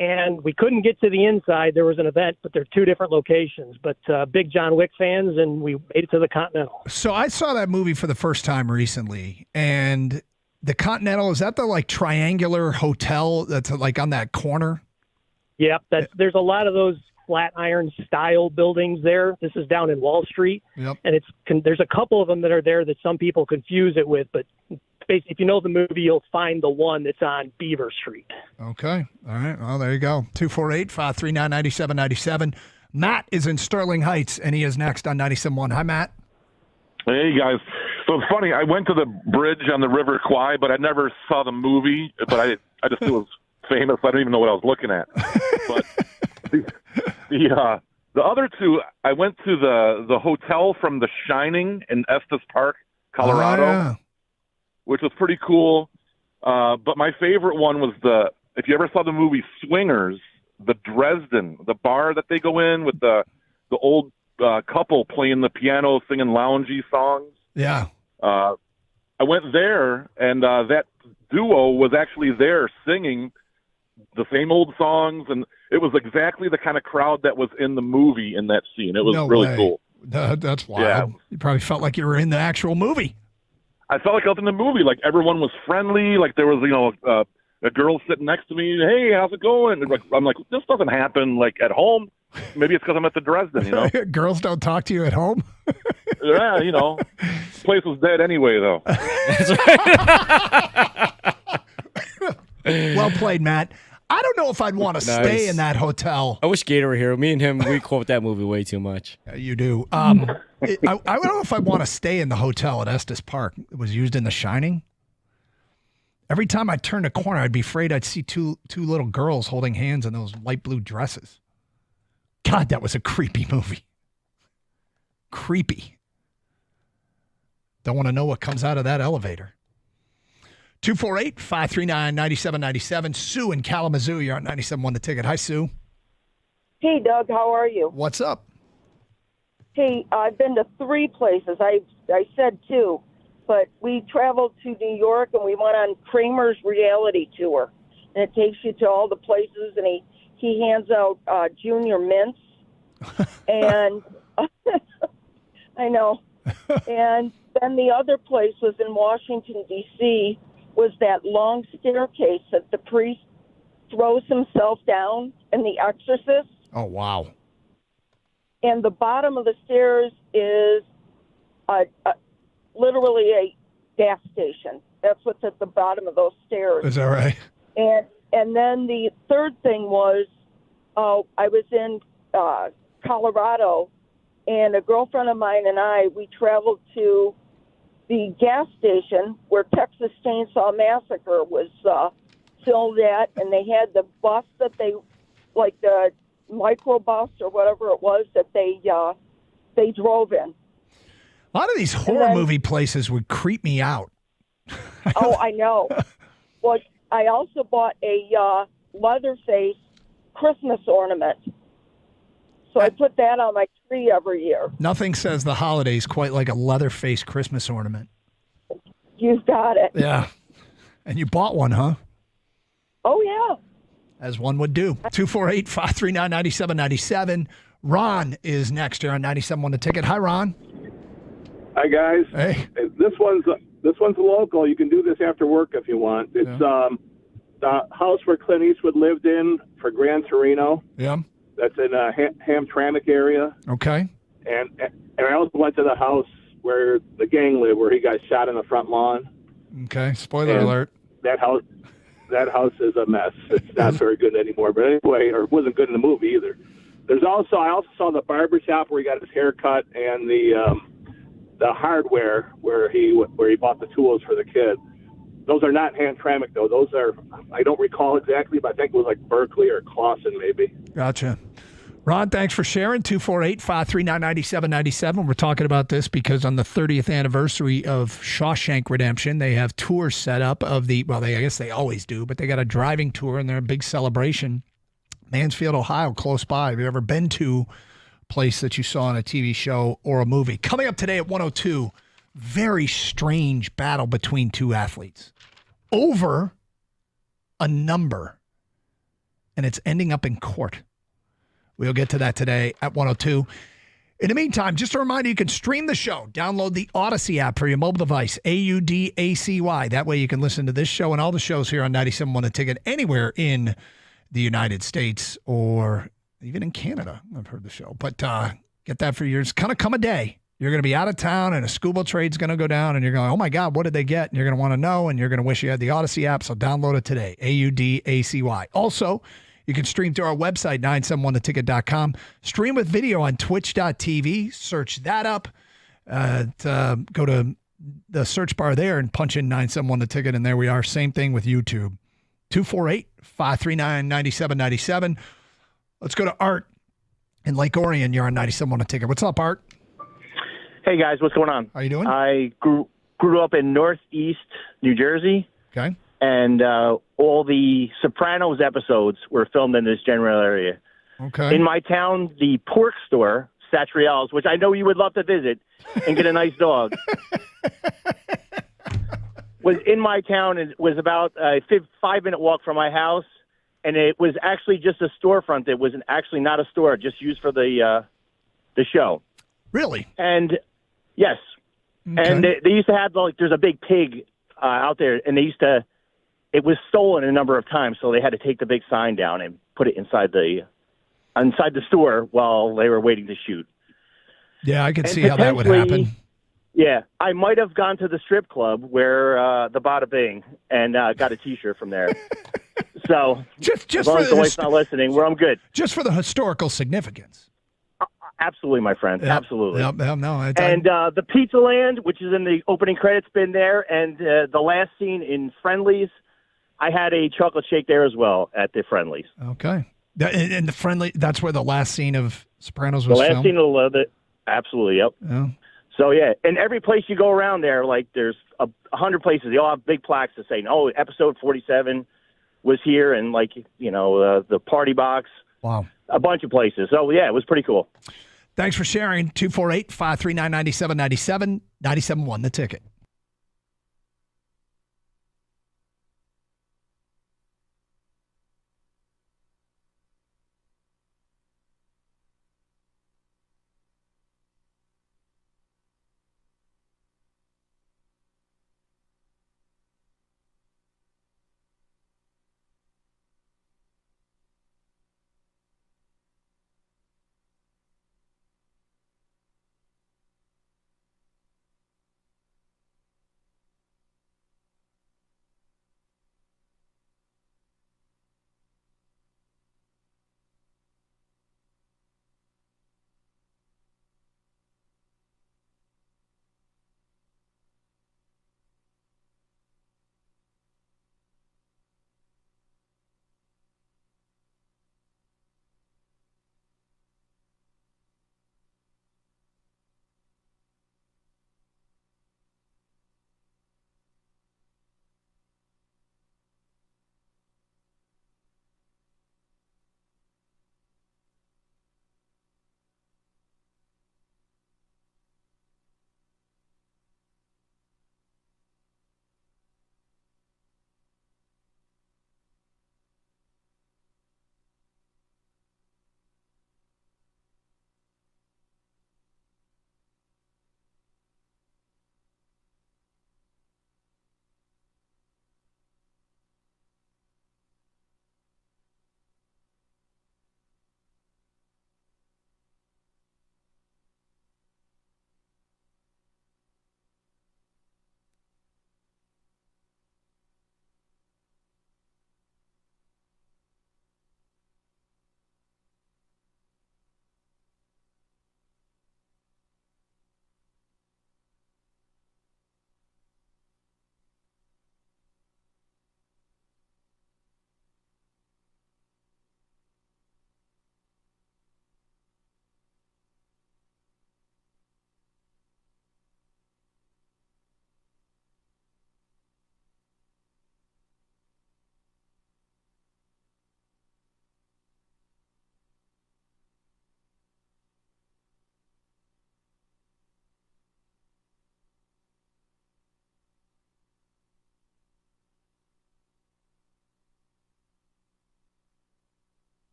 and we couldn't get to the inside. There was an event, but they're two different locations. But big John Wick fans, and we made it to the Continental. So I saw that movie for the first time recently, and the Continental, is that the triangular hotel that's on that corner? Yep, there's a lot of those Flatiron style buildings there. This is down in Wall Street, and there's a couple of them that are there that some people confuse it with, but basically, if you know the movie, you'll find the one that's on Beaver Street. Okay. All right. Well, there you go. 248-539-9797. Matt is in Sterling Heights, and he is next on 97.1. Hi, Matt. Hey, guys. So it's funny. I went to the bridge on the River Kwai, but I never saw the movie. But I just knew it was famous. I didn't even know what I was looking at. But the other two, I went to the hotel from The Shining in Estes Park, Colorado. Oh, yeah. Which was pretty cool. But my favorite one was if you ever saw the movie Swingers, the Dresden, the bar that they go in with the old couple playing the piano, singing loungy songs. Yeah. I went there, and that duo was actually there singing the same old songs, and it was exactly the kind of crowd that was in the movie in that scene. It was really cool. That's wild. Yeah. You probably felt like you were in the actual movie. I felt like I was in the movie. Like everyone was friendly. Like there was, a girl sitting next to me. Hey, how's it going? And I'm like, this doesn't happen at home. Maybe it's because I'm at the Dresden. Girls don't talk to you at home. Yeah, place was dead anyway, though. Well played, Matt. I don't know if I'd want to stay in that hotel. I wish Gator were here. Me and him, we quote that movie way too much. You do. I don't know if I'd want to stay in the hotel at Estes Park. It was used in The Shining. Every time I turned a corner, I'd be afraid I'd see two little girls holding hands in those light blue dresses. God, that was a creepy movie. Creepy. Don't want to know what comes out of that elevator. 248-539-9797. Sue in Kalamazoo. You're on 97.1 The Ticket. Hi, Sue. Hey, Doug. How are you? What's up? Hey, I've been to 3 places. I said 2, but we traveled to New York and we went on Kramer's reality tour. And it takes you to all the places, and he hands out junior mints. And I know. And then the other place was in Washington, D.C., was that long staircase that the priest throws himself down in The Exorcist. Oh, wow. And the bottom of the stairs is literally a gas station. That's what's at the bottom of those stairs. Is that right? And then the third thing was I was in Colorado, and a girlfriend of mine and we traveled to the gas station where Texas Chainsaw Massacre was filmed at, and they had the bus that the microbus or whatever it was that they drove in. A lot of these horror movie places would creep me out. Oh, I know. Well, I also bought a Leatherface Christmas ornament. So I put that on my tree every year. Nothing says the holidays quite like a Leatherface Christmas ornament. You've got it. Yeah. And you bought one, huh? Oh, yeah. As one would do. 248-539-9797. Ron is next here on 97.1 The Ticket. Hi, Ron. Hi, guys. Hey. This one's local. You can do this after work if you want. It's the house where Clint Eastwood lived in for Gran Torino. Yeah. That's in Hamtramck area. Okay. And I also went to the house where the gang lived, where he got shot in the front lawn. Okay. Spoiler alert. That house is a mess. It's not very good anymore. But anyway, or it wasn't good in the movie either. I also saw the barber shop where he got his hair cut, and the hardware where he bought the tools for the kid. Those are not Hamtramck though. Those are, I don't recall exactly, but I think it was like Berkeley or Clawson maybe. Gotcha. Ron, thanks for sharing. 248-539-9797. We're talking about this because on the 30th anniversary of Shawshank Redemption, they have tours set up of I guess they always do, but they got a driving tour and they're a big celebration. Mansfield, Ohio, close by. Have you ever been to a place that you saw on a TV show or a movie? Coming up today at 102, very strange battle between two athletes over a number, and it's ending up in court. We'll get to that today at 102. In the meantime, just a reminder, you can stream the show. Download the Odyssey app for your mobile device, AUDACY. That way you can listen to this show and all the shows here on 97.1 The Ticket anywhere in the United States or even in Canada. I've heard the show. But get that for yours. Kind of come a day. You're going to be out of town and a scuba trade's going to go down and you're going, oh my God, what did they get? And you're going to want to know and you're going to wish you had the Odyssey app. So download it today, AUDACY. Also, you can stream through our website, 971theticket.com. Stream with video on twitch.tv. Search that up. Go to the search bar there and punch in 971 The Ticket, and there we are. Same thing with YouTube. 248-539-9797. Let's go to Art in Lake Orion. You're on 97.1 The Ticket. What's up, Art? Hey, guys. What's going on? How you doing? I grew up in Northeast New Jersey. Okay. And all the Sopranos episodes were filmed in this general area. Okay. In my town, the pork store, Satriel's, which I know you would love to visit and get a nice dog, was in my town. It was about a 5-minute walk from my house, and it was actually just a storefront. It was actually not a store, just used for the show. Really? And yes. Okay. And they used to have, there's a big pig out there, and they used to. It was stolen a number of times, so they had to take the big sign down and put it inside the store while they were waiting to shoot. Yeah, I could see how that would happen. Yeah, I might have gone to the strip club where the Bada Bing and got a T-shirt from there. So just as long as the wife's not listening, I'm good. Just for the historical significance. Absolutely, my friend. Yep. Absolutely. Yep. No, and the Pizza Land, which is in the opening credits, been there, and the last scene in Friendly's. I had a chocolate shake there as well at the Friendly's. Okay. And the Friendly, that's where the last scene of Sopranos was filmed? The last filmed? scene of it, absolutely, yep. Yeah. So, yeah, and every place you go around there, there's 100 places. They all have big plaques that say, oh, episode 47 was here, and, the Party Box. Wow. A bunch of places. So, yeah, it was pretty cool. Thanks for sharing. 248-539-9797, 97.1 The Ticket.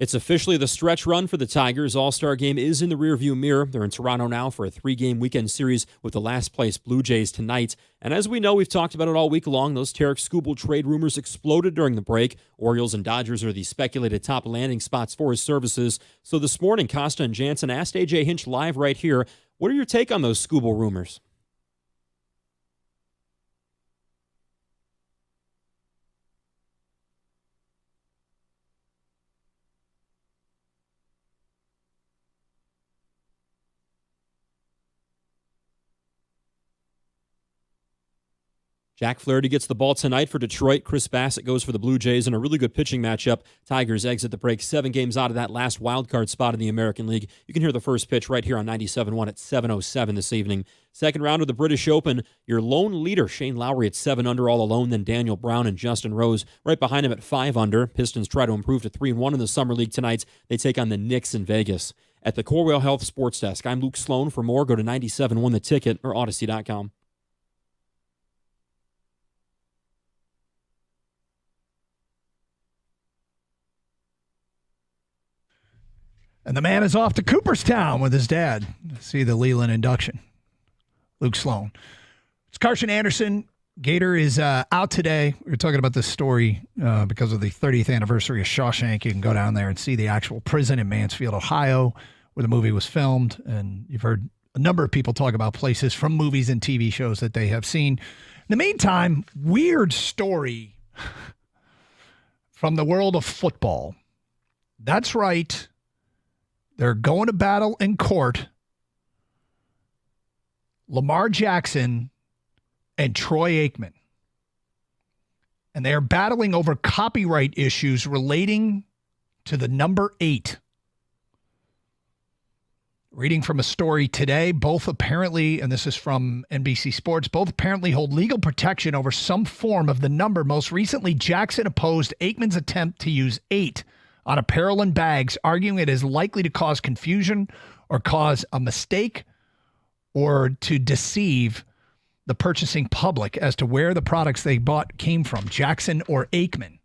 It's officially the stretch run for the Tigers. All-Star game is in the rearview mirror. They're in Toronto now for a 3-game weekend series with the last-place Blue Jays tonight. And as we know, we've talked about it all week long, those Tarek Skubal trade rumors exploded during the break. Orioles and Dodgers are the speculated top landing spots for his services. So this morning, Costa and Jansen asked A.J. Hinch live right here, what are your take on those Skubal rumors? Jack Flaherty gets the ball tonight for Detroit. Chris Bassett goes for the Blue Jays in a really good pitching matchup. Tigers exit the break 7 games out of that last wildcard spot in the American League. You can hear the first pitch right here on 97.1 at 7:07 this evening. Second round of the British Open, your lone leader, Shane Lowry at 7 under all alone, then Daniel Brown and Justin Rose right behind him at 5 under. Pistons try to improve to 3-1 in the Summer League tonight. They take on the Knicks in Vegas. At the Corewell Health Sports Desk, I'm Luke Sloan. For more, go to 97.1 The Ticket or Odyssey.com. And the man is off to Cooperstown with his dad to see the Leland induction. Luke Sloan. It's Carson Anderson. Gator is out today. We were talking about this story because of the 30th anniversary of Shawshank. You can go down there and see the actual prison in Mansfield, Ohio, where the movie was filmed. And you've heard a number of people talk about places from movies and TV shows that they have seen. In the meantime, weird story from the world of football. That's right. They're going to battle in court. Lamar Jackson and Troy Aikman. And they are battling over copyright issues relating to the number 8. Reading from a story today, both apparently, and this is from NBC Sports, both apparently hold legal protection over some form of the number. Most recently, Jackson opposed Aikman's attempt to use 8 on apparel and bags, arguing it is likely to cause confusion or cause a mistake or to deceive the purchasing public as to where the products they bought came from, Jackson or Aikman.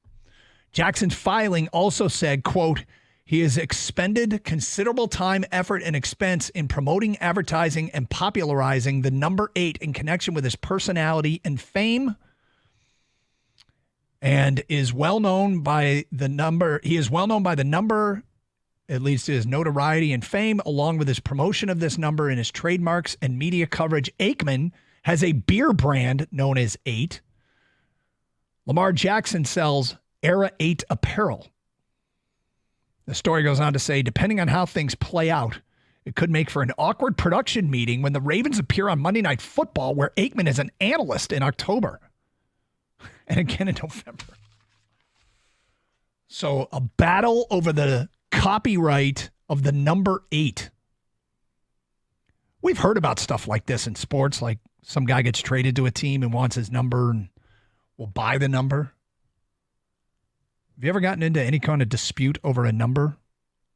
Jackson's filing also said, quote, he has expended considerable time, effort, and expense in promoting, advertising, and popularizing the number 8 in connection with his personality and fame, and is well known by the number. He is well known by the number, at least his notoriety and fame, along with his promotion of this number and his trademarks and media coverage. Aikman has a beer brand known as 8. Lamar Jackson sells Era 8 apparel. The story goes on to say, depending on how things play out, it could make for an awkward production meeting when the Ravens appear on Monday Night Football, where Aikman is an analyst in October. And again in November. So a battle over the copyright of the number 8. We've heard about stuff like this in sports, like some guy gets traded to a team and wants his number and will buy the number. Have you ever gotten into any kind of dispute over a number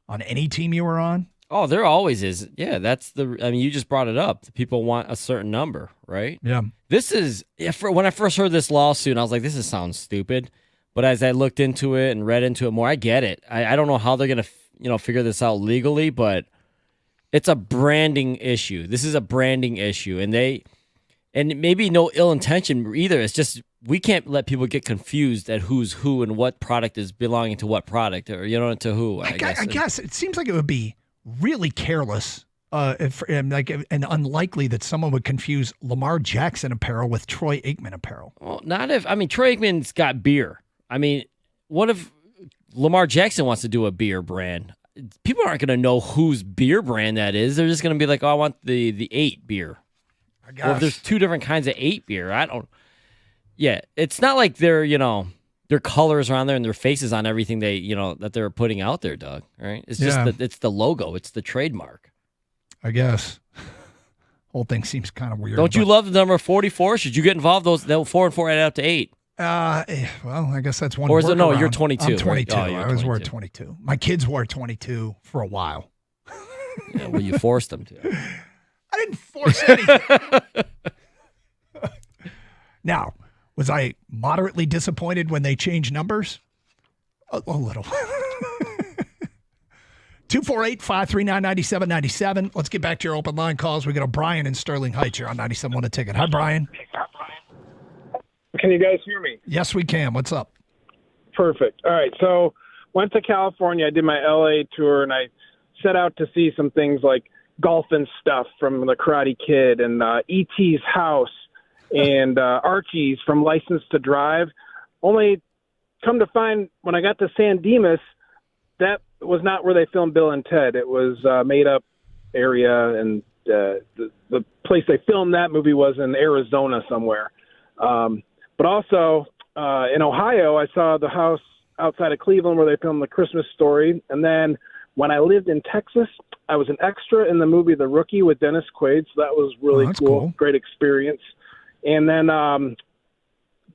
on any team you were on? Oh, there always is. Yeah, you just brought it up. People want a certain number, right? Yeah. This is, when I first heard this lawsuit, I was like, this sounds stupid. But as I looked into it and read into it more, I get it. I don't know how they're going to, figure this out legally, but it's a branding issue. This is a branding issue. And maybe no ill intention either. It's just, we can't let people get confused at who's who and what product is belonging to what product, or, to who, I guess. I guess it seems like it would be really careless and unlikely that someone would confuse Lamar Jackson apparel with Troy Aikman apparel. Well, Troy Aikman's got beer. What if Lamar Jackson wants to do a beer brand? People aren't going to know whose beer brand that is. They're just going to be like, oh, I want the 8 beer. I guess. Or if there's 2 different kinds of 8 beer, yeah, it's not like they're, their colors are on there and their faces on everything that they're putting out there, Doug, right? It's just it's the logo. It's the trademark. I guess. Whole thing seems kind of weird. Don't you love the number 44? Should you get involved? Those 4 and 4 add up to 8. Well, I guess that's one. Or is it, no, you're 22. I'm 22. Right? Oh, I was wearing 22. My kids wore 22 for a while. Yeah, well, you forced them to. I didn't force anything. Now, was I moderately disappointed when they changed numbers? A little. 248-539-9797. Let's get back to your open line calls. We got a Brian in Sterling Heights here on 97.1 A Ticket. Hi, Brian. Can you guys hear me? Yes, we can. What's up? Perfect. All right. So went to California. I did my LA tour, and I set out to see some things like golf and stuff from The Karate Kid and E.T.'s house and Archie's from License to Drive. Only come to find when I got to San Dimas, that was not where they filmed Bill and Ted. It was a made-up area, and the place they filmed that movie was in Arizona somewhere. But also in Ohio, I saw the house outside of Cleveland where they filmed The Christmas Story. And then when I lived in Texas, I was an extra in the movie The Rookie with Dennis Quaid, so that was really cool. Great experience. And then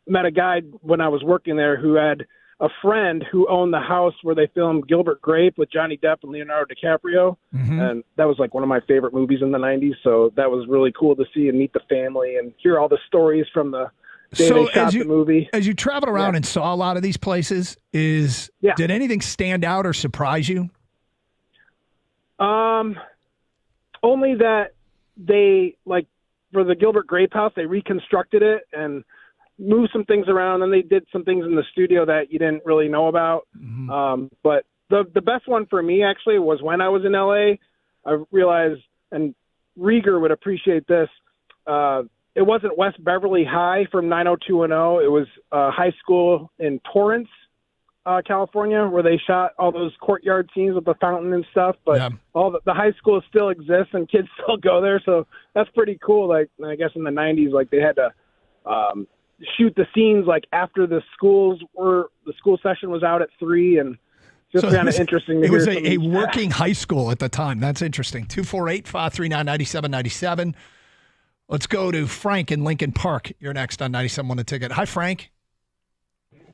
met a guy when I was working there who had a friend who owned the house where they filmed Gilbert Grape with Johnny Depp and Leonardo DiCaprio. Mm-hmm. And that was like one of my favorite movies in the 90s, so that was really cool to see and meet the family and hear all the stories from the day they shot the movie. As you traveled around and saw a lot of these places, did anything stand out or surprise you? Only that they, like, for the Gilbert Grape house, they reconstructed it and moved some things around, and they did some things in the studio that you didn't really know about. Mm-hmm. But the best one for me, actually, was when I was in L.A., I realized, and Rieger would appreciate this, it wasn't West Beverly High from 90210. It was high school in Torrance, California, where they shot all those courtyard scenes with the fountain and stuff. But all the high school still exists and kids still go there, so that's pretty cool. Like, I guess in the 90s, like, they had to shoot the scenes like after the school session was out at 3, and just kind of interesting to hear. It was a working high school at the time. That's interesting. 248-539-9797. Let's go to Frank in Lincoln Park. You're next on 97.1 A Ticket. Hi, Frank.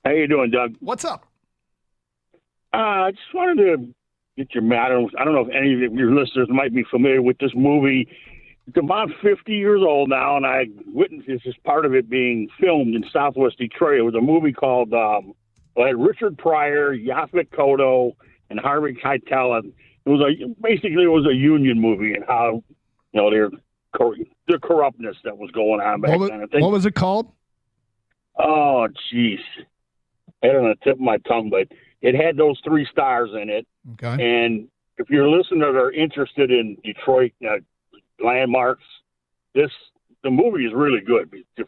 How you doing, Doug? What's up? I just wanted to get your matter. I don't know if any of your listeners might be familiar with this movie. It's about 50 years old now, and I witnessed this as part of it being filmed in Southwest Detroit. It was a movie called had Richard Pryor, Yaphet Kotto, and Harvey Keitel. It was basically a union movie and how the corruptness that was going on back then. What was it called? Oh, jeez. I had it on the tip of my tongue, but it had those 3 stars in it. Okay. And if your listeners are interested in Detroit landmarks, the movie is really good. To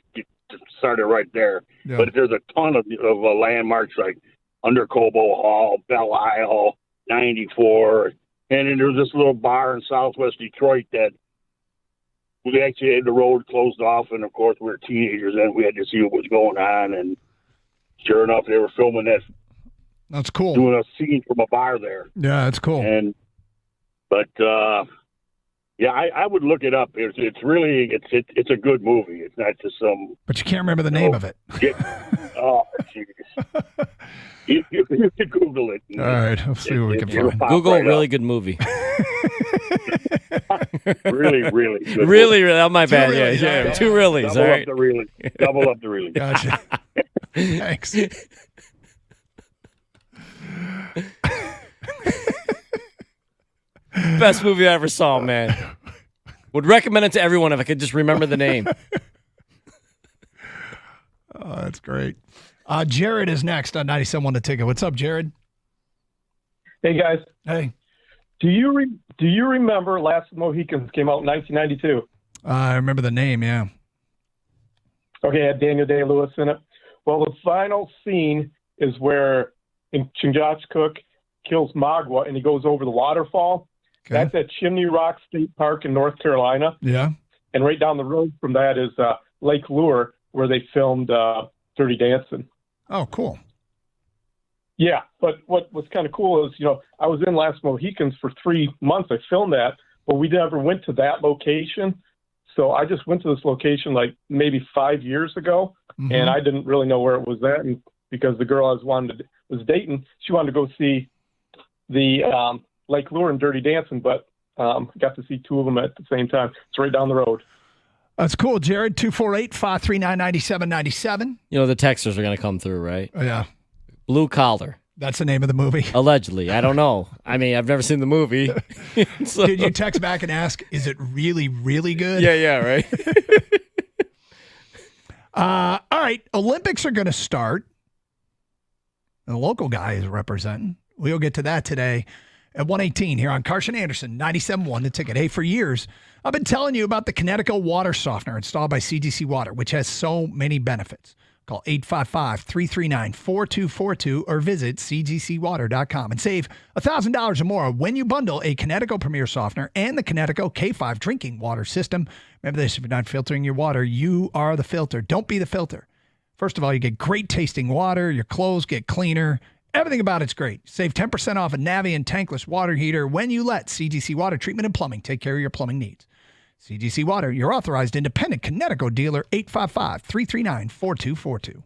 start it right there. Yeah. But there's a ton of landmarks like Under Cobo Hall, Belle Isle, 94, and then there's this little bar in Southwest Detroit that we actually had the road closed off, and of course we were teenagers and we had to see what was going on, and sure enough they were filming that. That's cool. Doing a scene from a bar there. Yeah, that's cool. But I would look it up. It's really it's a good movie. It's not just some. But you can't remember the name of it. Oh, jeez. You can Google it. All right, let's see what we can find. Google really good movie. Really good. Really, oh, my bad. Yeah. 2 reallys. Double all up right. the reallys. Double up the reallys. Gotcha. Thanks. Best movie I ever saw, man. Would recommend it to everyone if I could just remember the name. Oh, that's great. Jared is next on 97.1 The Ticket. What's up, Jared? Hey, guys. Hey. Do you remember Last Mohicans came out in 1992? I remember the name, yeah. Okay, it had Daniel Day-Lewis in it. Well, the final scene is where Chingachgook kills Magua and he goes over the waterfall. Okay. That's at Chimney Rock State Park in North Carolina. Yeah. And right down the road from that is Lake Lure, where they filmed Dirty Dancing. Oh, cool. Yeah, but what was kind of cool is, I was in Last Mohicans for 3 months. I filmed that, but we never went to that location. So I just went to this location like maybe 5 years ago, and I didn't really know where it was at. And because the girl I was dating, she wanted to go see the Lake Lure and Dirty Dancing, but got to see 2 of them at the same time. It's right down the road. That's cool, Jared. 248-539-9797. The texters are going to come through, right? Oh, yeah. Blue collar. That's the name of the movie? Allegedly. I don't know. I mean, I've never seen the movie. So- Did you text back and ask, is it really, really good? Yeah, right. All right. Olympics are going to start. The local guy is representing. We'll get to that today at 1:18 here on Carson Anderson, 97.1 The Ticket. Hey, for years, I've been telling you about the Connecticut water softener installed by CGC Water, which has so many benefits. Call 855-339-4242 or visit cgcwater.com and save $1,000 or more when you bundle a Connecticut Premier Softener and the Connecticut K5 drinking water system. Remember this, if you're not filtering your water, you are the filter. Don't be the filter. First of all, you get great tasting water. Your clothes get cleaner. Everything about it's great. Save 10% off a Navien tankless water heater when you let CGC Water Treatment and Plumbing take care of your plumbing needs. CGC Water, your authorized independent Connecticut dealer, 855-339-4242.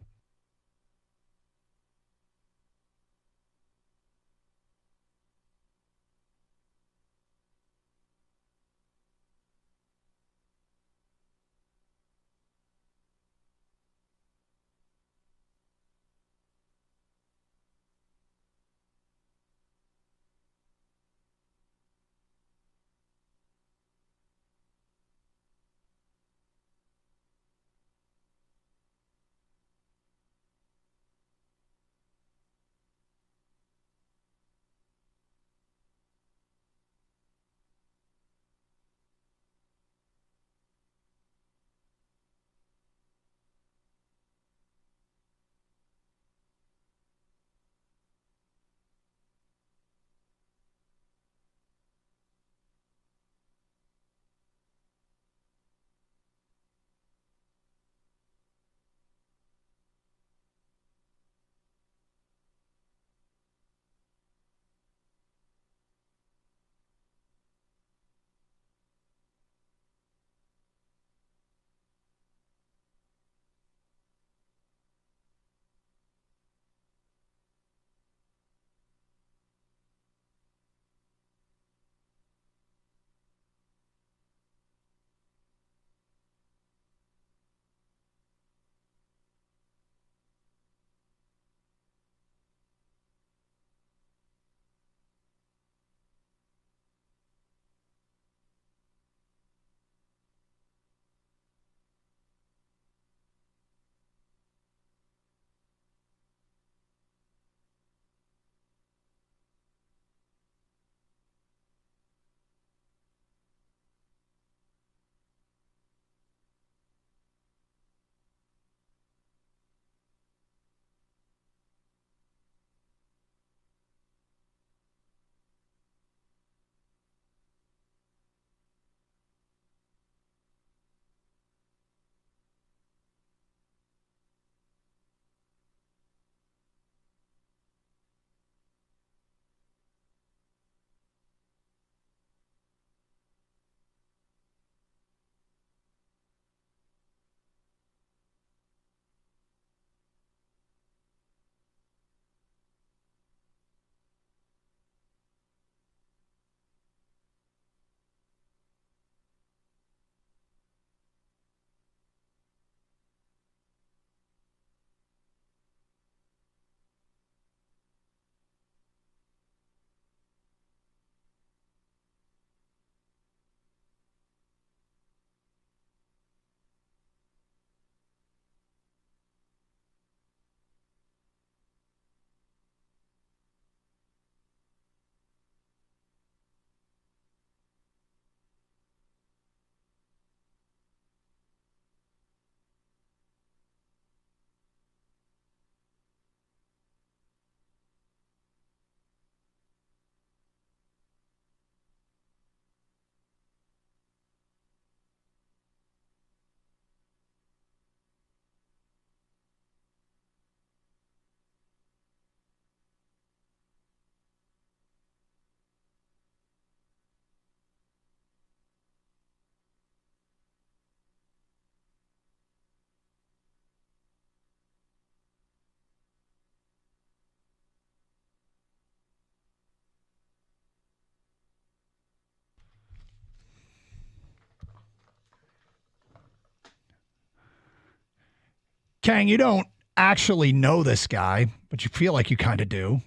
Kang, you don't actually know this guy, but you feel like you kind of do.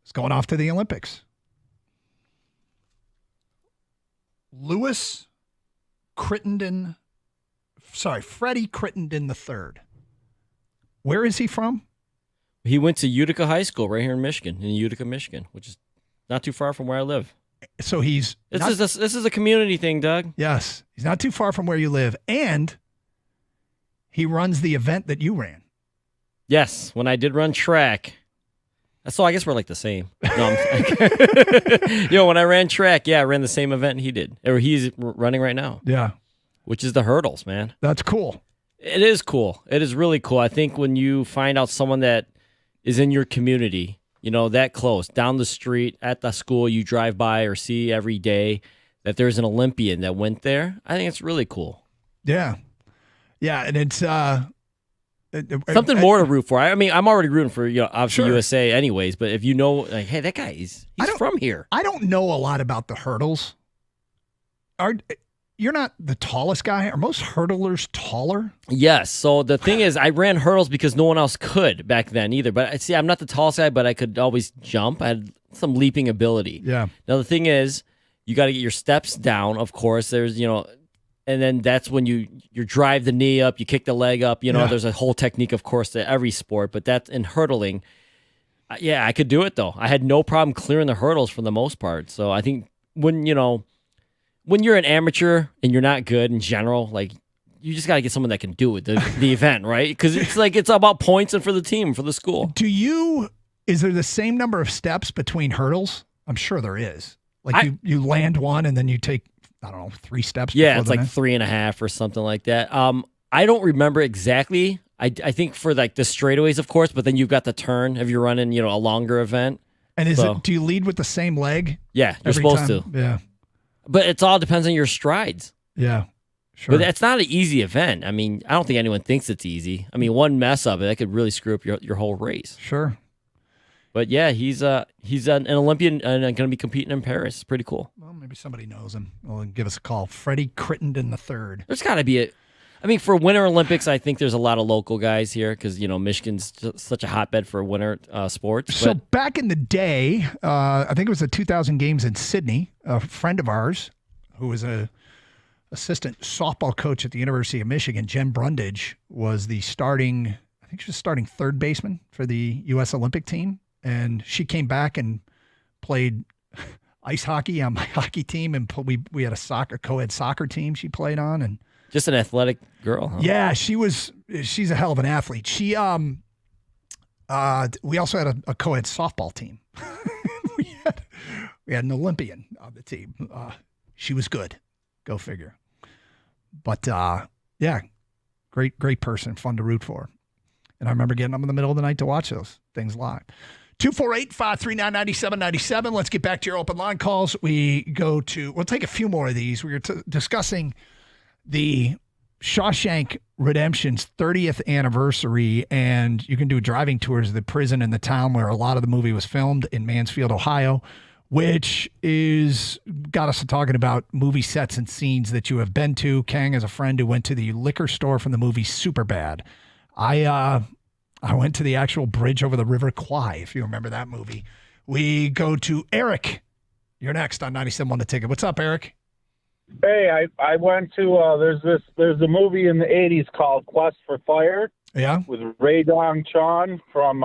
is going off to the Olympics. Freddie Crittenden III. Where is he from? He went to Utica High School right here in Michigan, in Utica, Michigan, which is not too far from where I live. So this is a community thing, Doug. Yes, he's not too far from where you live, and he runs the event that you ran. Yes, when I did run track. So I guess we're like the same. No, when I ran track, I ran the same event he did, or he's running right now. Yeah, which is the hurdles, man. That's cool. It is cool. It is really cool. I think when you find out someone that is in your community, that close, down the street, at the school you drive by or see every day, that there's an Olympian that went there, I think it's really cool. Yeah. Yeah, and it's something more to root for. I mean, I'm already rooting for, obviously Sure. USA anyways, but if like, hey, that guy, he's from here. I don't know a lot about the hurdles. You're not the tallest guy. Are most hurdlers taller? Yes. So the thing is, I ran hurdles because no one else could back then either. But see, I'm not the tallest guy, but I could always jump. I had some leaping ability. Yeah. Now the thing is, you got to get your steps down. Of course, there's and then that's when you drive the knee up, you kick the leg up. There's a whole technique, of course, to every sport. But that's in hurdling. I could do it though. I had no problem clearing the hurdles for the most part. So I think when you're an amateur and you're not good in general, like you just got to get someone that can do it, the event, right? Because it's about points and for the team, for the school. Is there the same number of steps between hurdles? I'm sure there is. Like you land one and then you take, I don't know, 3 steps. Yeah, it's like 3.5 or something like that. I don't remember exactly. I think for like the straightaways, of course, but then you've got the turn if you're running, a longer event. And do you lead with the same leg? Yeah, you're supposed to. Yeah. But it all depends on your strides. Yeah, sure. But it's not an easy event. I mean, I don't think anyone thinks it's easy. I mean, one mess of it, that could really screw up your whole race. Sure. But yeah, he's an Olympian and going to be competing in Paris. It's pretty cool. Well, maybe somebody knows him. Well, give us a call. Freddie Crittenden III. There's got to be for Winter Olympics, I think there's a lot of local guys here because, Michigan's such a hotbed for winter sports. So back in the day, I think it was the 2000 games in Sydney, a friend of ours who was a assistant softball coach at the University of Michigan, Jen Brundage, was she was starting third baseman for the U.S. Olympic team. And she came back and played ice hockey on my hockey team. And we had a co-ed soccer team she played on. And just an athletic girl, huh? Yeah, she's a hell of an athlete. We also had a co-ed softball team. we had an Olympian on the team. She was good. Go figure. But great person, fun to root for. And I remember getting up in the middle of the night to watch those things live. 248-539-9797. Let's get back to your open line calls. We'll take a few more of these. We were discussing the Shawshank Redemption's 30th anniversary, and you can do driving tours of the prison in the town where a lot of the movie was filmed in Mansfield, Ohio, which got us to talking about movie sets and scenes that you have been to. Kang is a friend who went to the liquor store from the movie Superbad. I went to the actual bridge over the River Kwai, if you remember that movie. We go to Eric. You're next on 97.1 The Ticket. What's up, Eric? Hey, I went to there's a movie in the 80s called Quest for Fire. Yeah. With Ray Dong Chon from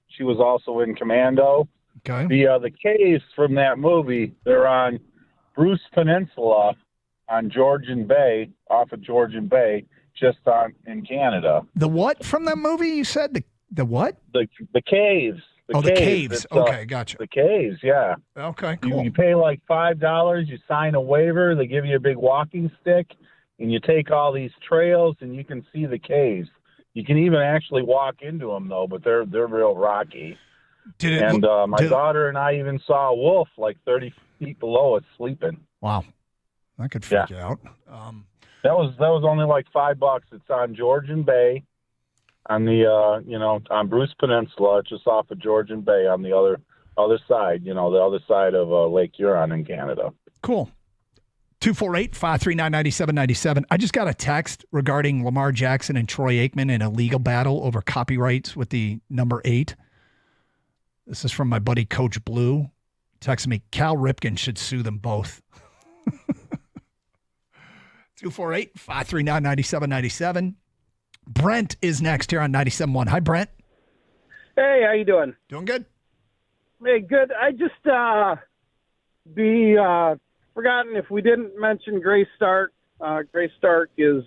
she was also in Commando. Okay. The caves from that movie, they're on Bruce Peninsula on Georgian Bay, off of Georgian Bay, just in Canada. The what from that movie you said? The what? The caves. The caves. Okay, gotcha. The caves, yeah. Okay, cool. You pay like $5, you sign a waiver, they give you a big walking stick, and you take all these trails, and you can see the caves. You can even actually walk into them, though, but they're real rocky. My daughter and I even saw a wolf like 30 feet below us sleeping. Wow. That could freak you out. That was only like $5. It's on Georgian Bay, on the on Bruce Peninsula, just off of Georgian Bay on the other side, the other side of Lake Huron in Canada. Cool. 248-539-9797. I just got a text regarding Lamar Jackson and Troy Aikman in a legal battle over copyrights with the number 8. This is from my buddy Coach Blue. Texted me, Cal Ripken should sue them both. 248-539-9797. Brent is next here on 97.1. Hi, Brent. Hey, how you doing? Doing good. Hey, good. I just be forgotten if we didn't mention Grace Stark. Grace Stark is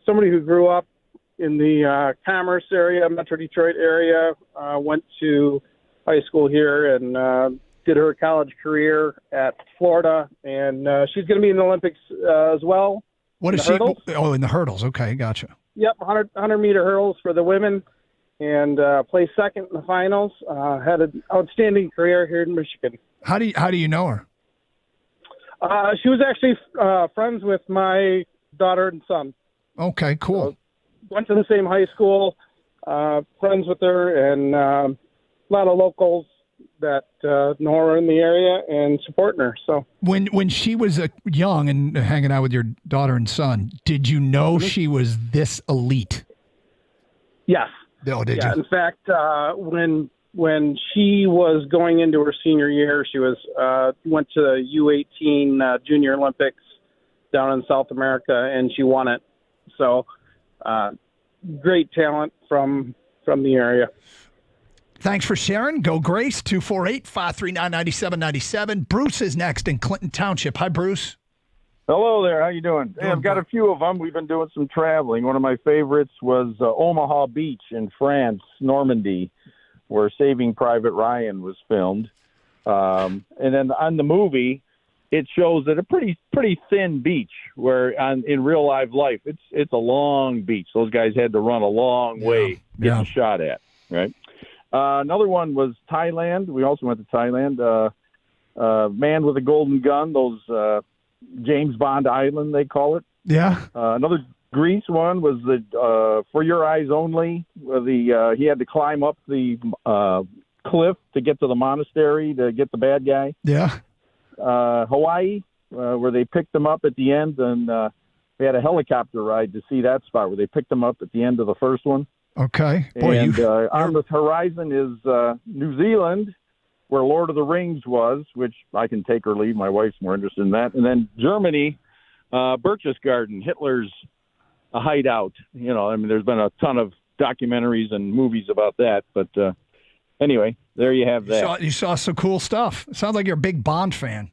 somebody who grew up in the Commerce area, Metro Detroit area, went to high school here and did her college career at Florida, and she's going to be in the Olympics as well. What is she? Oh, in the hurdles. Okay, gotcha. Yep, 100-meter hurdles for the women, and placed second in the finals. Had an outstanding career here in Michigan. How do you know her? She was actually friends with my daughter and son. Okay, cool. So, went to the same high school, friends with her, and a lot of locals that know her in the area and supporting her. So when she was young and hanging out with your daughter and son, did you know she was this elite? Yes. Oh, did you? In fact, when she was going into her senior year, she was went to the U18 Junior Olympics down in South America, and she won it. So great talent from the area. Thanks for sharing. Go Grace, 248-539-9797. Bruce is next in Clinton Township. Hi, Bruce. Hello there. How you doing? Hey, I've got a few of them. We've been doing some traveling. One of my favorites was Omaha Beach in France, Normandy, where Saving Private Ryan was filmed. And then on the movie, it shows that a pretty thin beach where in real live life, it's a long beach. Those guys had to run a long way getting shot at, right? Another one was Thailand. We also went to Thailand. Man with a Golden Gun, those James Bond Island, they call it. Yeah. Another Greece one was the For Your Eyes Only. He had to climb up the cliff to get to the monastery to get the bad guy. Yeah. Hawaii, where they picked him up at the end, and we had a helicopter ride to see that spot where they picked him up at the end of the first one. Okay. Boy, and on the horizon is New Zealand, where Lord of the Rings was, which I can take or leave. My wife's more interested in that. And then Germany, Berchtesgaden, Hitler's hideout. You know, I mean, there's been a ton of documentaries and movies about that. But anyway, there you have that. You saw some cool stuff. Sounds like you're a big Bond fan.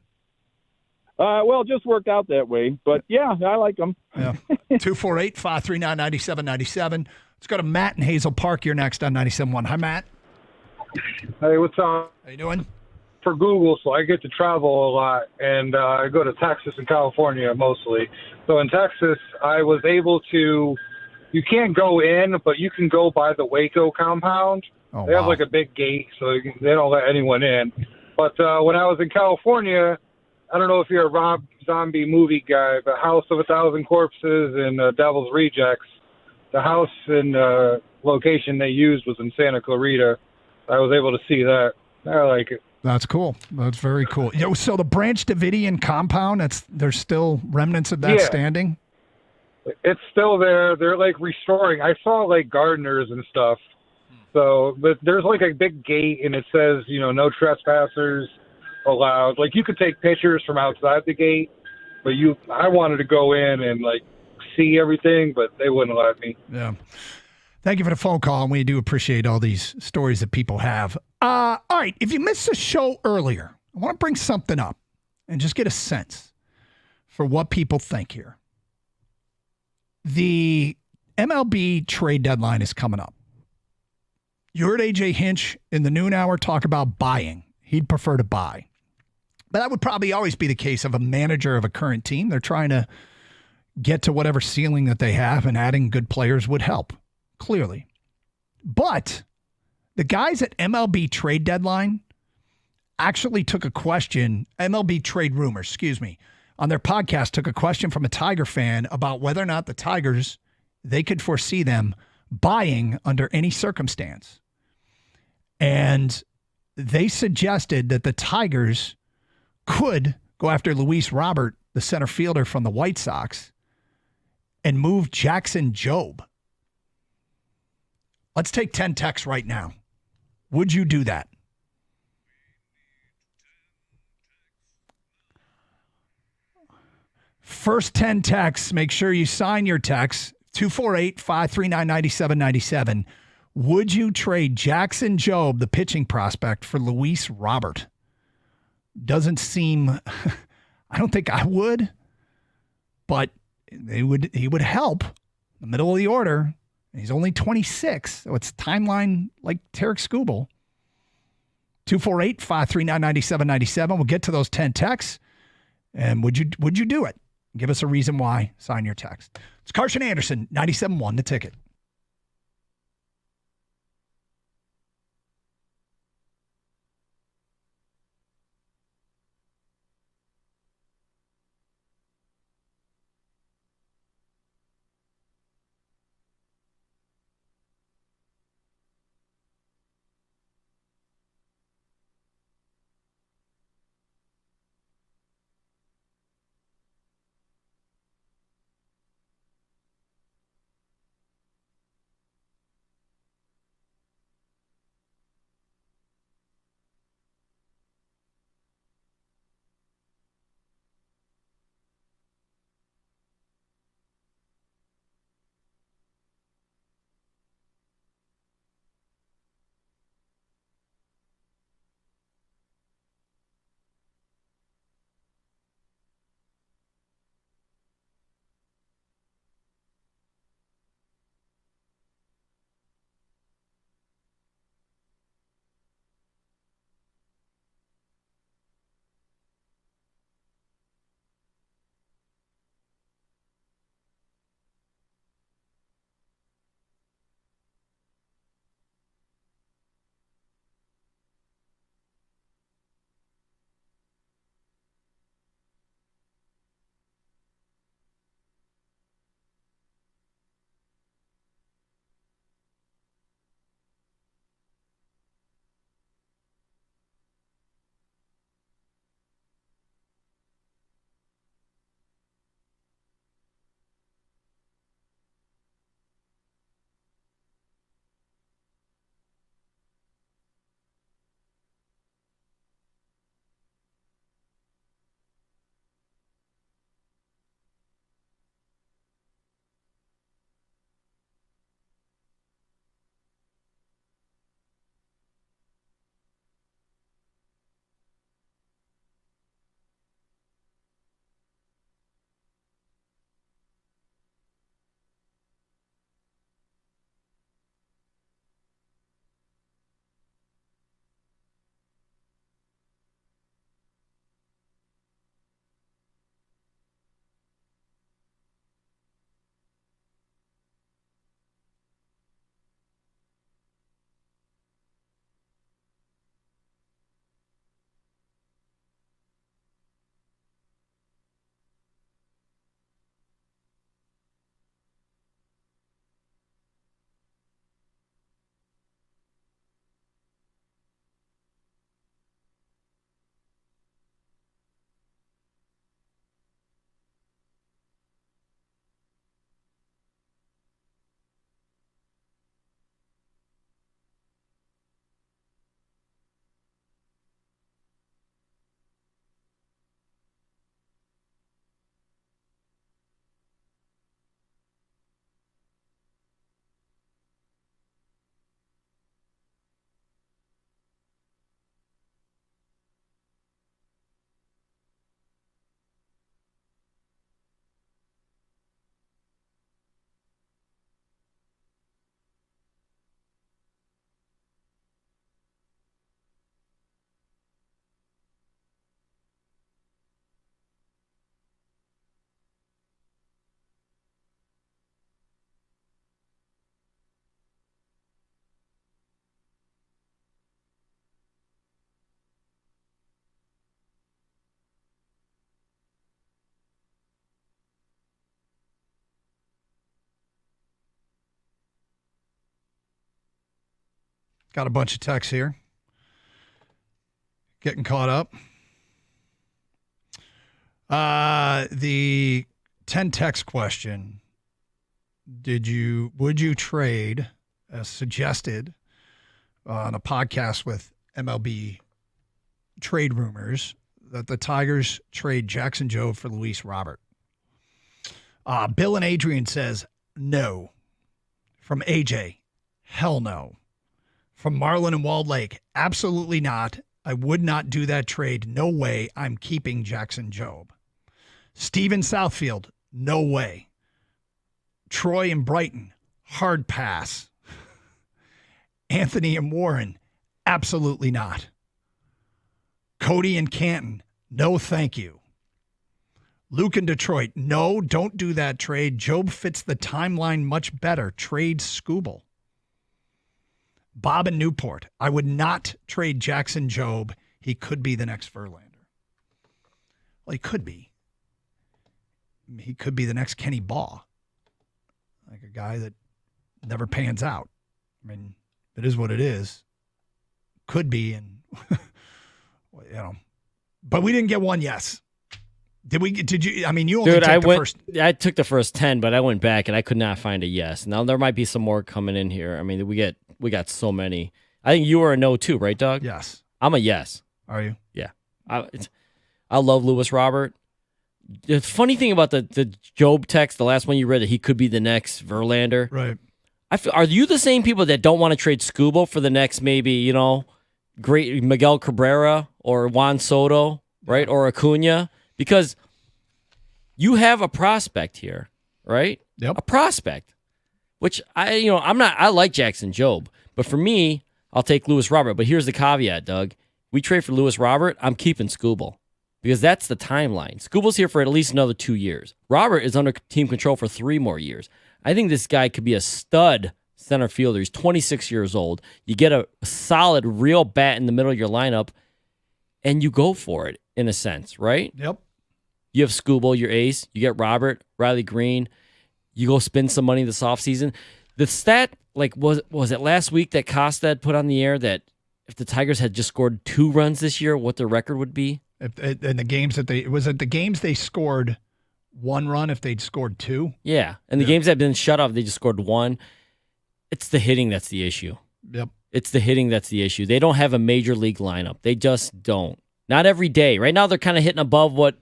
Well, it just worked out that way. But, yeah, I like them. Yeah. 248-539-9797. Let's go to Matt in Hazel Park. You're next on 97.1. Hi, Matt. Hey, what's up? How you doing? For Google, so I get to travel a lot, and I go to Texas and California mostly. So in Texas, I was able to – you can't go in, but you can go by the Waco compound. Oh, they have like a big gate, so they don't let anyone in. But when I was in California, I don't know if you're a Rob Zombie movie guy, but House of a Thousand Corpses and Devil's Rejects, the house and location they used was in Santa Clarita. I was able to see that. I like it. That's cool. That's very cool. You know, so the Branch Davidian compound, there's still remnants of that standing? It's still there. They're like restoring. I saw like gardeners and stuff. So but there's like a big gate and it says, you know, no trespassers allowed. Like you could take pictures from outside the gate, but I wanted to go in and like see everything, but they wouldn't let me. Yeah. Thank you for the phone call, and we do appreciate all these stories that people have. All right, if you missed the show earlier, I want to bring something up and just get a sense for what people think here. The MLB trade deadline is coming up. You heard AJ Hinch in the noon hour talk about buying. He'd prefer to buy. But that would probably always be the case of a manager of a current team. They're trying to get to whatever ceiling that they have, and adding good players would help, clearly. But the guys at MLB Trade Deadline actually took a question, MLB Trade Rumors, on their podcast, took a question from a Tiger fan about whether or not the Tigers, they could foresee them buying under any circumstance. And they suggested that the Tigers could go after Luis Robert, the center fielder from the White Sox, and move Jackson Jobe. Let's take 10 texts right now. Would you do that? First 10 texts, make sure you sign your text, 248-539-9797. Would you trade Jackson Jobe, the pitching prospect, for Luis Robert? Doesn't seem, I don't think I would, but he would help the middle of the order. He's only 26, so it's timeline like Tarek Skubal. 248-539-9797. We'll get to those 10 texts. And would you do it? Give us a reason why. Sign your text. It's Carson Anderson, 97.1 The Ticket. Got a bunch of texts here. Getting caught up. The 10 text question. Would you trade, as suggested on a podcast with MLB Trade Rumors, that the Tigers trade Jackson Jobe for Luis Robert? Bill and Adrian says no. From AJ, hell no. From Marlon and Walled Lake, absolutely not. I would not do that trade. No way. I'm keeping Jackson Jobe. Steven Southfield, no way. Troy and Brighton, hard pass. Anthony and Warren, absolutely not. Cody and Canton, no thank you. Luke in Detroit, no, don't do that trade. Jobe fits the timeline much better. Trade Scooble. Bob in Newport, I would not trade Jackson Jobe. He could be the next Verlander. Well, he could be. He could be the next Kenny Baugh. Like a guy that never pans out. I mean, it is what it is. Could be, and but we didn't get one yes. Did you? I mean, you only took the first. I took the first 10, but I went back and I could not find a yes. Now there might be some more coming in here. I mean, we got so many. I think you were a no too, right, Doug? Yes. I'm a yes. Are you? Yeah. I love Lewis Robert. The funny thing about the Jobe text, the last one you read, that he could be the next Verlander. Right. Are you the same people that don't want to trade Scooble for the next maybe, great Miguel Cabrera or Juan Soto, right? Or Acuna? Because you have a prospect here, right? Yep. A prospect, which I like Jackson Jobe, but for me, I'll take Lewis Robert. But here's the caveat, Doug. We trade for Lewis Robert, I'm keeping Scooble because that's the timeline. Scooble's here for at least another 2 years. Robert is under team control for 3 more years. I think this guy could be a stud center fielder. He's 26 years old. You get a solid, real bat in the middle of your lineup, and you go for it in a sense, right? Yep. You have Scooble, your ace. You get Robert, Riley Green. You go spend some money this offseason. The stat, was it last week that Costa had put on the air that if the Tigers had just scored 2 runs this year, what their record would be? In the games the games they scored 1 run if they'd scored 2? Yeah. And the games that have been shut off, they just scored 1. It's the hitting that's the issue. Yep. It's the hitting that's the issue. They don't have a major league lineup. They just don't. Not every day. Right now, they're kind of hitting above what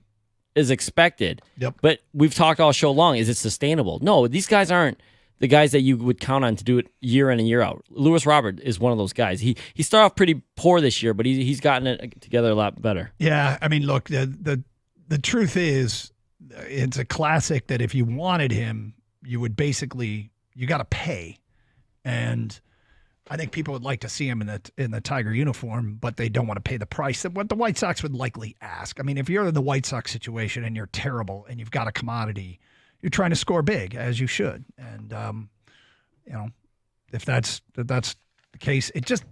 is expected. Yep. But we've talked all show long. Is it sustainable? No, these guys aren't the guys that you would count on to do it year in and year out. Lewis Robert is one of those guys. He started off pretty poor this year, but he's gotten it together a lot better. Yeah, I mean, look, the truth is, it's a classic that if you wanted him, you would basically you got to pay, and I think people would like to see him in the Tiger uniform, but they don't want to pay the price that what the White Sox would likely ask. I mean, if you're in the White Sox situation and you're terrible and you've got a commodity, you're trying to score big, as you should. And if that's the case, it just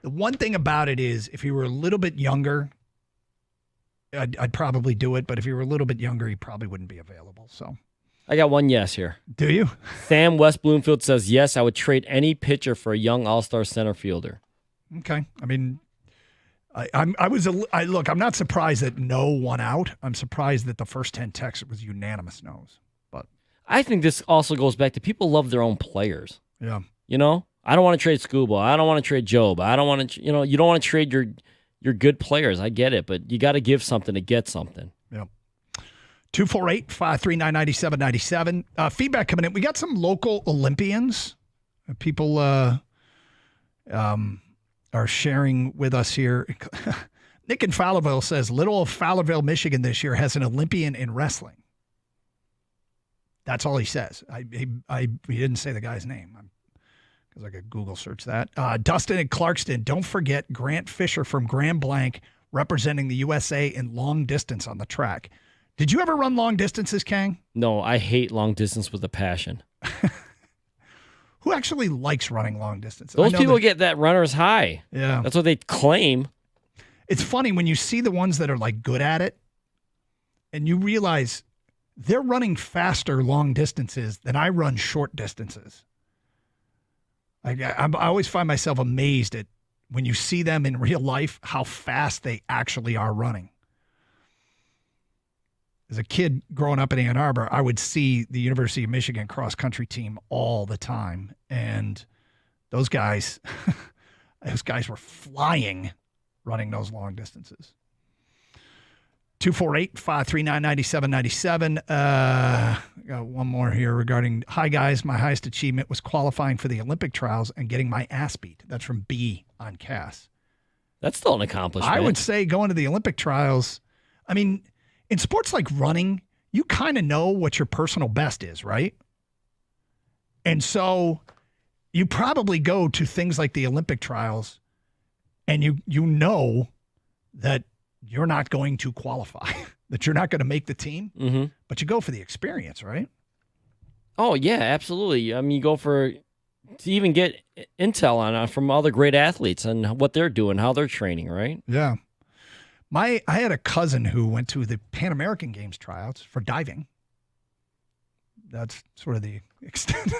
the one thing about it is if you were a little bit younger, I'd probably do it. But if you were a little bit younger, he probably wouldn't be available. So. I got one yes here. Do you? Sam West Bloomfield says, yes, I would trade any pitcher for a young all-star center fielder. Okay. I mean, I'm not surprised that no won out. I'm surprised that the first 10 texts was unanimous no's. But I think this also goes back to people love their own players. Yeah. I don't want to trade Scooble. I don't want to trade Jobe. I don't want to, you don't want to trade your good players. I get it, but you got to give something to get something. Yeah. 248-539-9797. Feedback coming in. We got some local Olympians. People are sharing with us here. Nick in Fowlerville says, little of Fowlerville, Michigan this year has an Olympian in wrestling. That's all he says. He didn't say the guy's name because I could Google search that. Dustin in Clarkston, don't forget Grant Fisher from Grand Blanc representing the USA in long distance on the track. Did you ever run long distances, Kang? No, I hate long distance with a passion. Who actually likes running long distances? Those people get that runner's high. Yeah. That's what they claim. It's funny when you see the ones that are like good at it and you realize they're running faster long distances than I run short distances. I always find myself amazed at when you see them in real life, how fast they actually are running. As a kid growing up in Ann Arbor, I would see the University of Michigan cross-country team all the time. And those guys were flying running those long distances. 248-539-9797. Got one more here regarding, hi guys, my highest achievement was qualifying for the Olympic trials and getting my ass beat. That's from B on Cass. That's still an accomplishment. I would say going to the Olympic trials, I mean, in sports like running, you kind of know what your personal best is, right? And so you probably go to things like the Olympic trials and you know that you're not going to qualify, that you're not going to make the team, but you go for the experience, right? Oh, yeah, absolutely. I mean, you go to even get intel on from other great athletes and what they're doing, how they're training, right? Yeah. I had a cousin who went to the Pan American Games tryouts for diving. That's sort of the extent.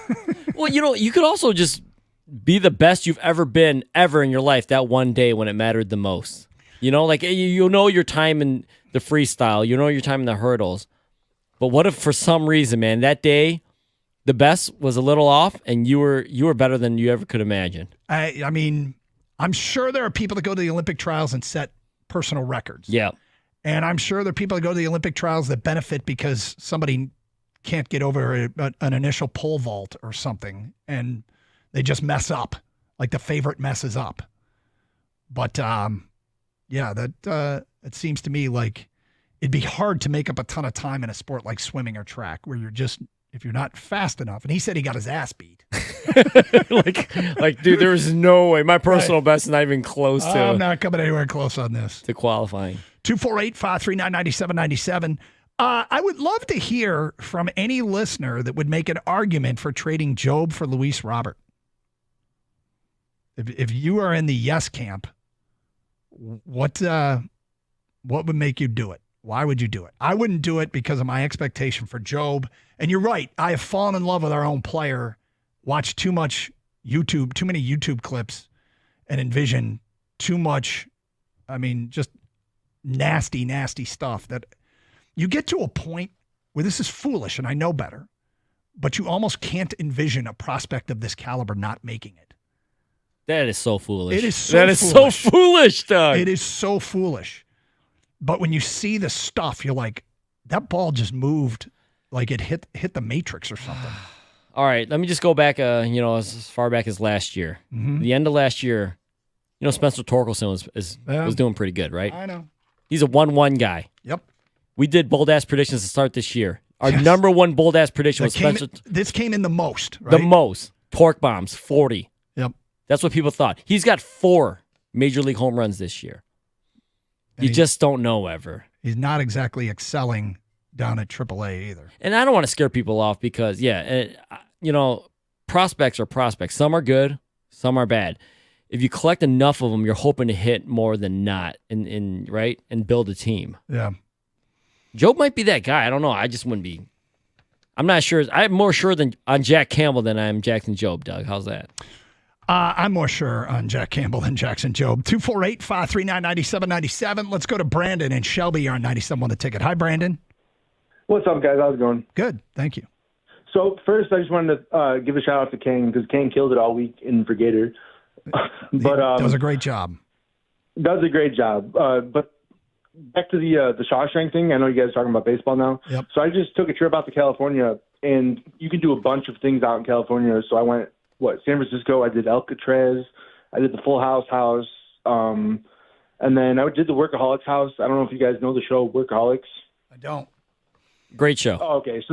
Well, you could also just be the best you've ever been ever in your life that one day when it mattered the most. Like you know your time in the freestyle, you know your time in the hurdles. But what if for some reason, man, that day the best was a little off and you were better than you ever could imagine? I mean, I'm sure there are people that go to the Olympic trials and set personal records. Yeah. And I'm sure there are people that go to the Olympic trials that benefit because somebody can't get over an initial pole vault or something and they just mess up, like the favorite messes up. But yeah, that it seems to me like it'd be hard to make up a ton of time in a sport like swimming or track where if you're not fast enough. And he said he got his ass beat. like, dude, there's no way. My personal best is not even close to. I'm not coming anywhere close on this. To qualifying. 248-539-9797. I would love to hear from any listener that would make an argument for trading Job for Luis Robert. If you are in the yes camp, what would make you do it? Why would you do it? I wouldn't do it because of my expectation for Job. And you're right. I have fallen in love with our own player, watched too many YouTube clips, and envision too much, just nasty, nasty stuff that you get to a point where this is foolish, and I know better, but you almost can't envision a prospect of this caliber not making it. That is so foolish. It is so foolish, Doug. It is so foolish. But when you see the stuff, you're like, that ball just moved like it hit the Matrix or something. All right, let me just go back, as far back as last year. Mm-hmm. The end of last year, Spencer Torkelson was doing pretty good, right? I know. He's a 1-1 guy. Yep. We did bold-ass predictions to start this year. Our number one bold-ass prediction was Spencer. This came in the most, right? The most. Torque bombs, 40. Yep. That's what people thought. He's got 4 Major League home runs this year. You just don't know ever. He's not exactly excelling down at AAA either. And I don't want to scare people off because, prospects are prospects. Some are good, some are bad. If you collect enough of them, you're hoping to hit more than not, right, and build a team. Yeah. Job might be that guy. I don't know. I just wouldn't be. I'm not sure. I'm more sure on Jack Campbell than I am Jackson Job, Doug. How's that? I'm more sure on Jack Campbell than Jackson Job. 248-539-9797. Let's go to Brandon and Shelby. You're on 97 on the ticket. Hi, Brandon. What's up, guys? How's it going? Good. Thank you. So first, I just wanted to give a shout out to Kang because Kang killed it all week in Brigator. But does a great job. Does a great job. But back to the Shawshank thing. I know you guys are talking about baseball now. Yep. So I just took a trip out to California, and you can do a bunch of things out in California. So I went, San Francisco. I did Alcatraz. I did the Full House house. And then I did the Workaholics house. I don't know if you guys know the show Workaholics. I don't. Great show. Oh, okay.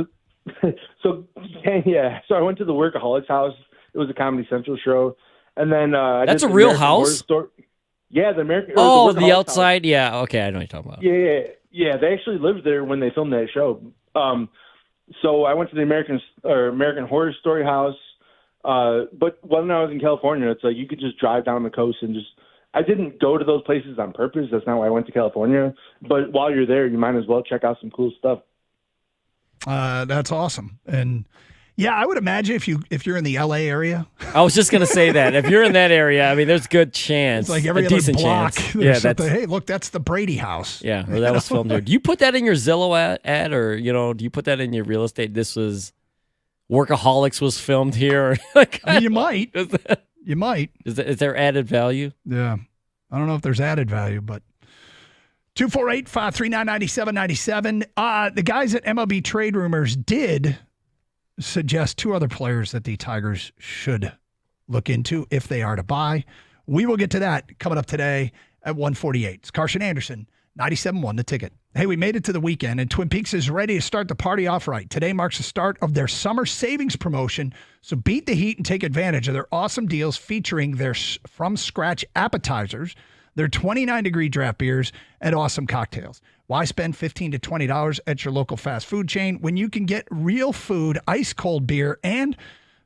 So yeah. So I went to the Workaholics house. It was a Comedy Central show. And then that's a real house? Yeah, the American. Oh, the the outside. House. Yeah. Okay, I know what you're talking about. Yeah. They actually lived there when they filmed that show. So I went to the American Horror Story house. But when I was in California, it's like you could just drive down the coast and just. I didn't go to those places on purpose. That's not why I went to California. But while you're there, you might as well check out some cool stuff. That's awesome. And yeah, I would imagine if you're in the LA area. I was just gonna say that if you're in that area, I mean, there's good chance. It's like every other block. Chance. Yeah, that's hey, look, that's the Brady house. Yeah, or that was filmed there. Do you put that in your Zillow ad, or do you put that in your real estate? This was Workaholics was filmed here. I mean, you might. You might. Is there added value? Yeah, I don't know if there's added value, but 248-539-9797. The guys at MLB Trade Rumors did suggest 2 other players that the Tigers should look into if they are to buy. We will get to that coming up today at 1:48. It's Carson Anderson, 97.1 The Ticket. Hey, we made it to the weekend, and Twin Peaks is ready to start the party off right. Today marks the start of their summer savings promotion, so beat the heat and take advantage of their awesome deals featuring their from-scratch appetizers, their 29-degree draft beers, and awesome cocktails. Why spend $15 to $20 at your local fast food chain when you can get real food, ice-cold beer, and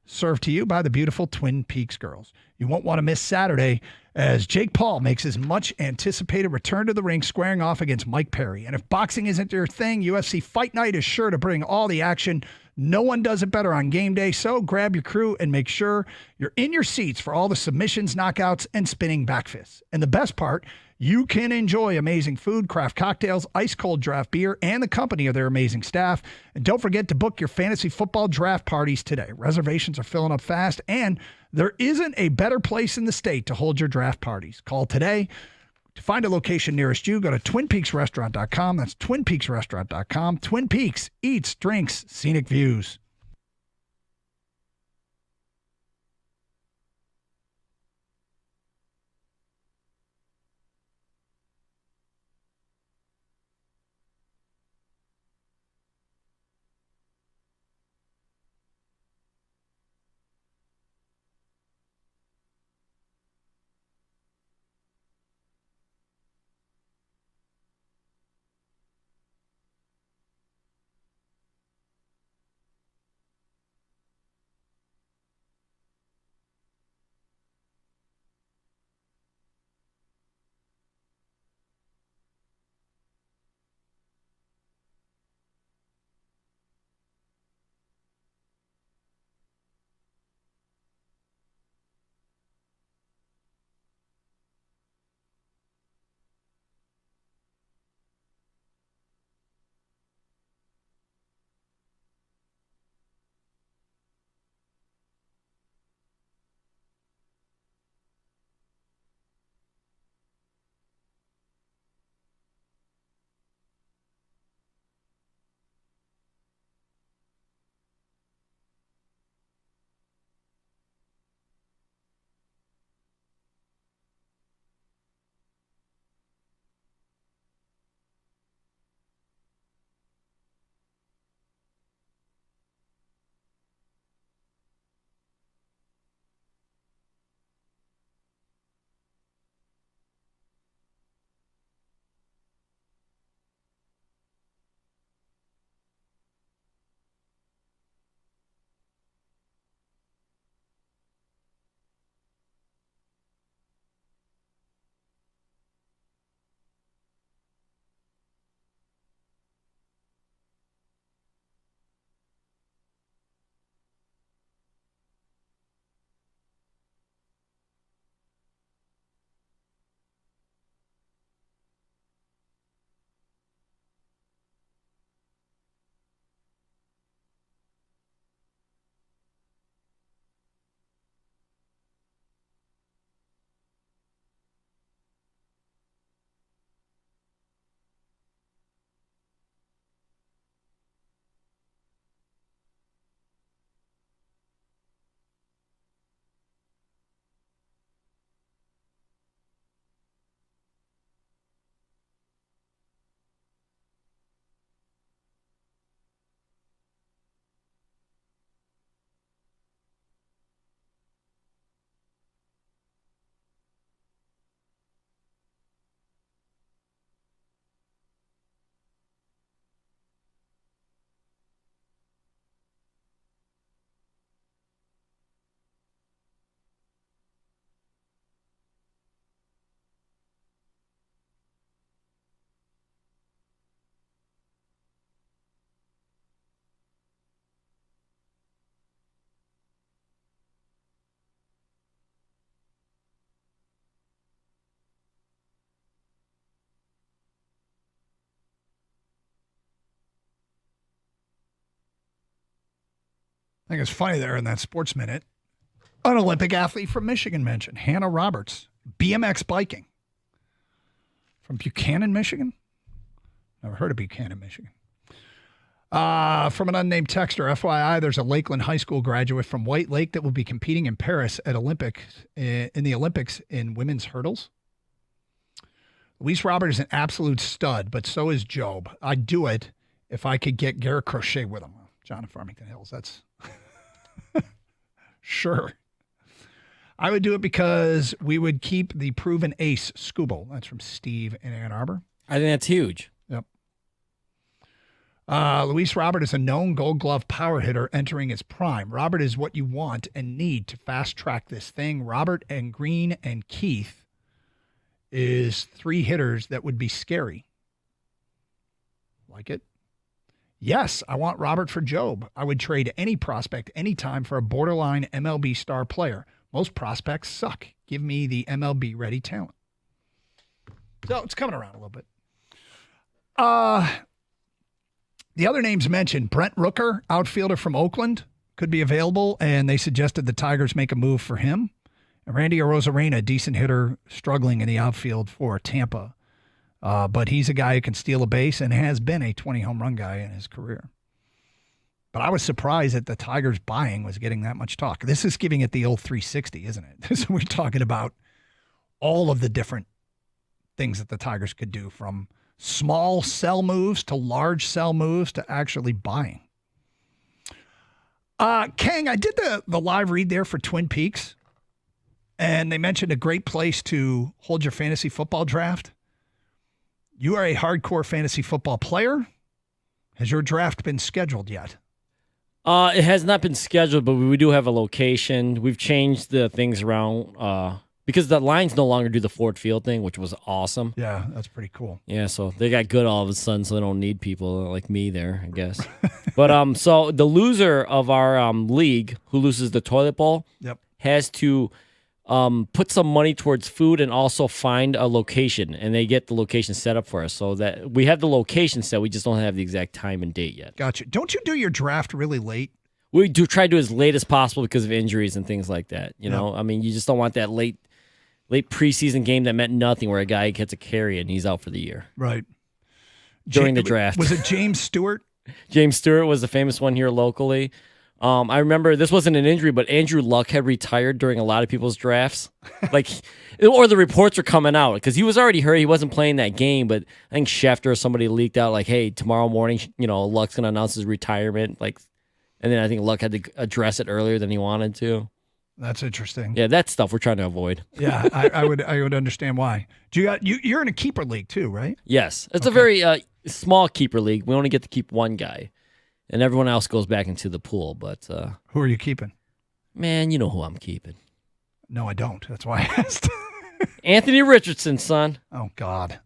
served to you by the beautiful Twin Peaks girls? You won't want to miss Saturday as Jake Paul makes his much-anticipated return to the ring, squaring off against Mike Perry. And if boxing isn't your thing, UFC Fight Night is sure to bring all the action. No one does it better on game day, so grab your crew and make sure you're in your seats for all the submissions, knockouts, and spinning back fists. And the best part, you can enjoy amazing food, craft cocktails, ice-cold draft beer, and the company of their amazing staff. And don't forget to book your fantasy football draft parties today. Reservations are filling up fast, and there isn't a better place in the state to hold your draft parties. Call today. To find a location nearest you, go to TwinPeaksRestaurant.com. That's TwinPeaksRestaurant.com. Twin Peaks eats, drinks, scenic views. I think it's funny there in that Sports Minute. An Olympic athlete from Michigan mentioned, Hannah Roberts, BMX biking. From Buchanan, Michigan? Never heard of Buchanan, Michigan. From an unnamed texter, FYI, there's a Lakeland High School graduate from White Lake that will be competing in Paris at in the Olympics in women's hurdles. Luis Robert is an absolute stud, but so is Job. I'd do it if I could get Garrett Crochet with him. John of Farmington Hills, that's sure. I would do it because we would keep the proven ace, Scooble. That's from Steve in Ann Arbor. I think that's huge. Yep. Luis Robert is a known Gold Glove power hitter entering his prime. Robert is what you want and need to fast track this thing. Robert and Green and Keith is 3 hitters that would be scary. Like it? Yes, I want Robert for Job. I would trade any prospect anytime for a borderline MLB star player. Most prospects suck. Give me the MLB ready talent. So it's coming around a little bit. The other names mentioned, Brent Rooker, outfielder from Oakland, could be available, and they suggested the Tigers make a move for him. And Randy Arozarena, a decent hitter, struggling in the outfield for Tampa. But he's a guy who can steal a base and has been a 20-home run guy in his career. But I was surprised that the Tigers buying was getting that much talk. This is giving it the old 360, isn't it? We're talking about all of the different things that the Tigers could do, from small sell moves to large sell moves to actually buying. Kang, I did the live read there for Twin Peaks, and they mentioned a great place to hold your fantasy football draft. You are a hardcore fantasy football player. Has your draft been scheduled yet? It has not been scheduled, but we do have a location. We've changed the things around because the Lions no longer do the Ford Field thing, which was awesome. Yeah, that's pretty cool. Yeah, so they got good all of a sudden, so they don't need people like me there, I guess. But so the loser of our league, who loses the toilet bowl, has to put some money towards food and also find a location, and they get the location set up for us. So that we have the location set, we just don't have the exact time and date yet. Gotcha. Don't you do your draft really late? We do try to do as late as possible because of injuries and things like that. You know, I mean, you just don't want that late preseason game that meant nothing where a guy gets a carry and he's out for the year. Right. During the draft. Was it James Stewart? James Stewart was the famous one here locally. I remember this wasn't an injury, but Andrew Luck had retired during a lot of people's drafts. Or the reports were coming out because he was already hurt. He wasn't playing that game, but I think Schefter or somebody leaked out like, hey, tomorrow morning, Luck's going to announce his retirement. And then I think Luck had to address it earlier than he wanted to. That's interesting. Yeah, that's stuff we're trying to avoid. Yeah, I would understand why. You're in a keeper league too, right? Yes. It's a very small keeper league. We only get to keep one guy. And everyone else goes back into the pool. But who are you keeping? Man, you know who I'm keeping. No, I don't. That's why I asked. Anthony Richardson, son. Oh, God.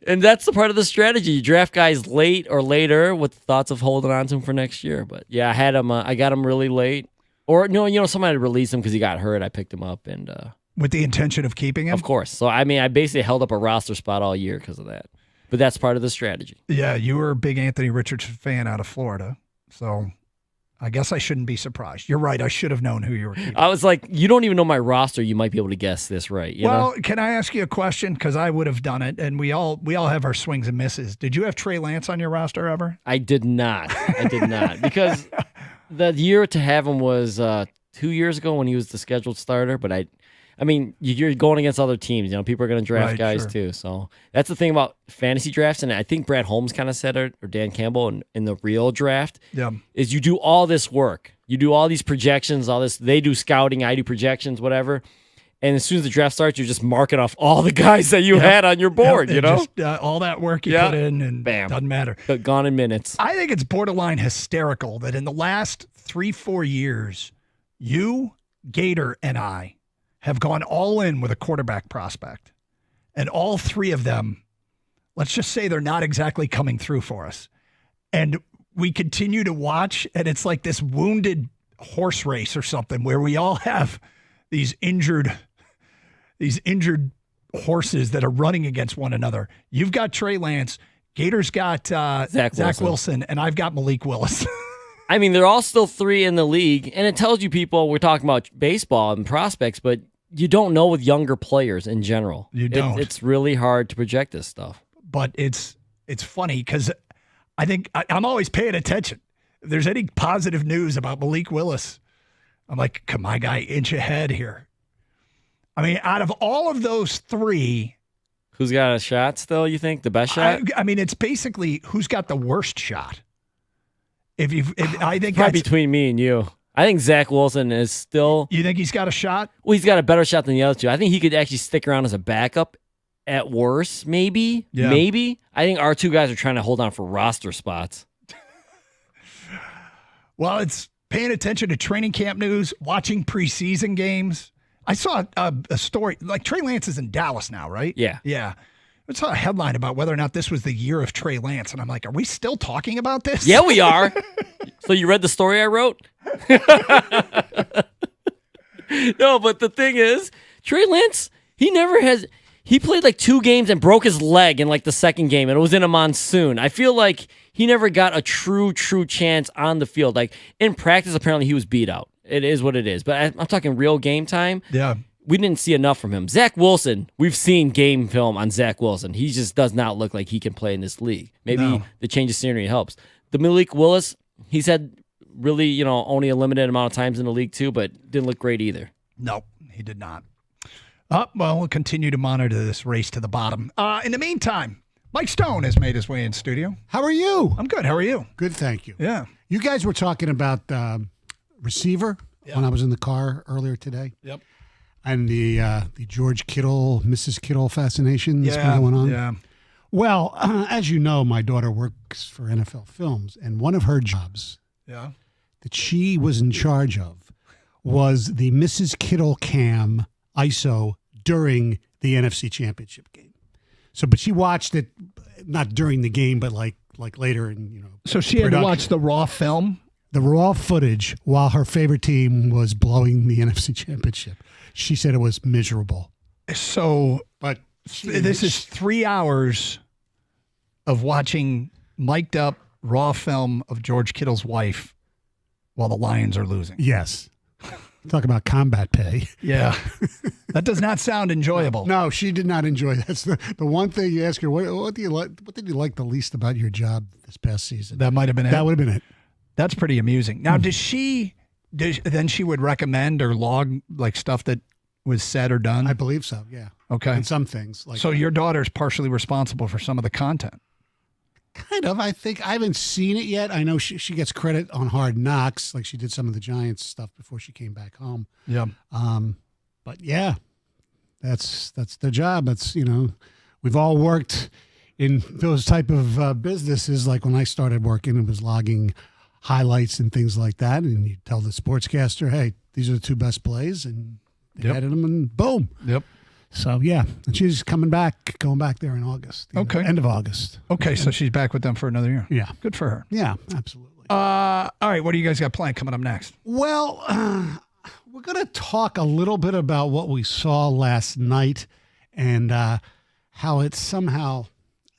And that's the part of the strategy. You draft guys late or later with thoughts of holding on to him for next year. But, yeah, I had him. I got him really late. Or, somebody released him because he got hurt. I picked him up. And with the intention of keeping him? Of course. So, I mean, I basically held up a roster spot all year because of that. But that's part of the strategy. Yeah, you were a big Anthony Richardson fan out of Florida, so I guess I shouldn't be surprised. You're right. I should have known who you were keeping. I was like, you don't even know my roster. You might be able to guess this right. You know? Can I ask you a question? Because I would have done it, and we all have our swings and misses. Did you have Trey Lance on your roster ever? I did not. Because the year to have him was 2 years ago when he was the scheduled starter, but I mean, you're going against other teams. People are going to draft guys too. So that's the thing about fantasy drafts, and I think Brad Holmes kind of said it, or Dan Campbell in the real draft, is you do all this work. You do all these projections, all this. They do scouting, I do projections, whatever. And as soon as the draft starts, you're just marking off all the guys that you had on your board, Just, all that work you put in, and bam, doesn't matter. But gone in minutes. I think it's borderline hysterical that in the last 3-4 years, you, Gator, and I have gone all in with a quarterback prospect. And all 3 of them, let's just say they're not exactly coming through for us. And we continue to watch, and it's like this wounded horse race or something where we all have these injured horses that are running against one another. You've got Trey Lance, Gator's got Zach Wilson, and I've got Malik Willis. I mean, they're all still 3 in the league, and it tells you people, we're talking about baseball and prospects, but you don't know with younger players in general. You don't. It's really hard to project this stuff. But it's funny because I think I'm always paying attention. If there's any positive news about Malik Willis, I'm like, can my guy inch ahead here? I mean, out of all of those three, who's got a shot still, you think? The best shot? I mean, it's basically who's got the worst shot. I think probably between me and you. I think Zach Wilson is still. You think he's got a shot? Well, he's got a better shot than the other two. I think he could actually stick around as a backup at worst, maybe. Yeah. Maybe. I think our two guys are trying to hold on for roster spots. Well, it's paying attention to training camp news, watching preseason games. I saw a story, like Trey Lance is in Dallas now, right? Yeah. Yeah. I saw a headline about whether or not this was the year of Trey Lance, and I'm like, are we still talking about this? Yeah, we are. So you read the story I wrote? No, but the thing is, Trey Lance, he played like 2 games and broke his leg in like the second game, and it was in a monsoon. I feel like he never got a true chance on the field. Like in practice, apparently he was beat out. It is what it is. But I'm talking real game time. Yeah. We didn't see enough from him. Zach Wilson, we've seen game film on Zach Wilson. He just does not look like he can play in this league. Maybe the change of scenery helps. The Malik Willis, he's had really, only a limited amount of times in the league too, but didn't look great either. No, he did not. Well, we'll continue to monitor this race to the bottom. In the meantime, Mike Stone has made his way in studio. How are you? I'm good. How are you? Good, thank you. Yeah. You guys were talking about receiver when I was in the car earlier today. Yep. And the George Kittle, Mrs. Kittle fascination that's been going on. Yeah. Well, as you know, my daughter works for NFL Films, and one of her jobs that she was in charge of was the Mrs. Kittle cam ISO during the NFC Championship game. So, but she watched it not during the game, but like later, and So she had to watch the raw film. The raw footage while her favorite team was blowing the NFC Championship. She said it was miserable. So, but this is 3 hours of watching mic'd up raw film of George Kittle's wife while the Lions are losing. Yes. Talk about combat pay. Yeah. That does not sound enjoyable. No, she did not enjoy that. That's the one thing you ask her, what do you like? What did you like the least about your job this past season? That might have been it. That would have been it. That's pretty amusing. Now, then she would recommend or log like stuff that was said or done? I believe so, yeah. Okay. And some things. So your daughter's partially responsible for some of the content. Kind of. I think I haven't seen it yet. I know she gets credit on Hard Knocks, like she did some of the Giants stuff before she came back home. Yeah. But yeah, that's their job. That's, we've all worked in those type of businesses. Like when I started working, it was logging highlights and things like that. And you tell the sportscaster, hey, these are the 2 best plays, and they added them, and boom. Yep. So, yeah, and she's going back there in August. End of August. Okay, so she's back with them for another year. Yeah. Good for her. Yeah, absolutely. All right, what do you guys got planned coming up next? Well, we're going to talk a little bit about what we saw last night and how it's somehow,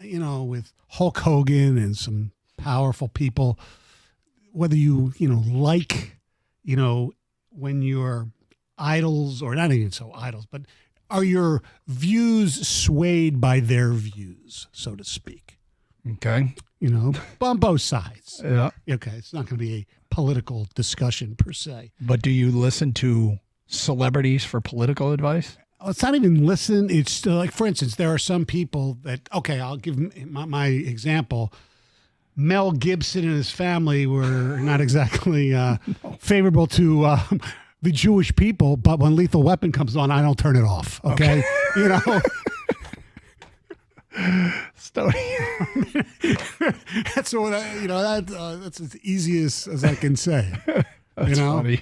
with Hulk Hogan and some powerful people, whether you like, when you're idols, or not even so idols, but are your views swayed by their views, so to speak? Okay. On both sides. Yeah. Okay, it's not going to be a political discussion per se. But do you listen to celebrities for political advice? Well, it's not even listen. It's like, for instance, there are some people that, okay, I'll give my example. Mel Gibson and his family were not exactly favorable to the Jewish people, but when Lethal Weapon comes on, I don't turn it off. Okay. Stoney. That's what that's as easy as I can say. That's funny.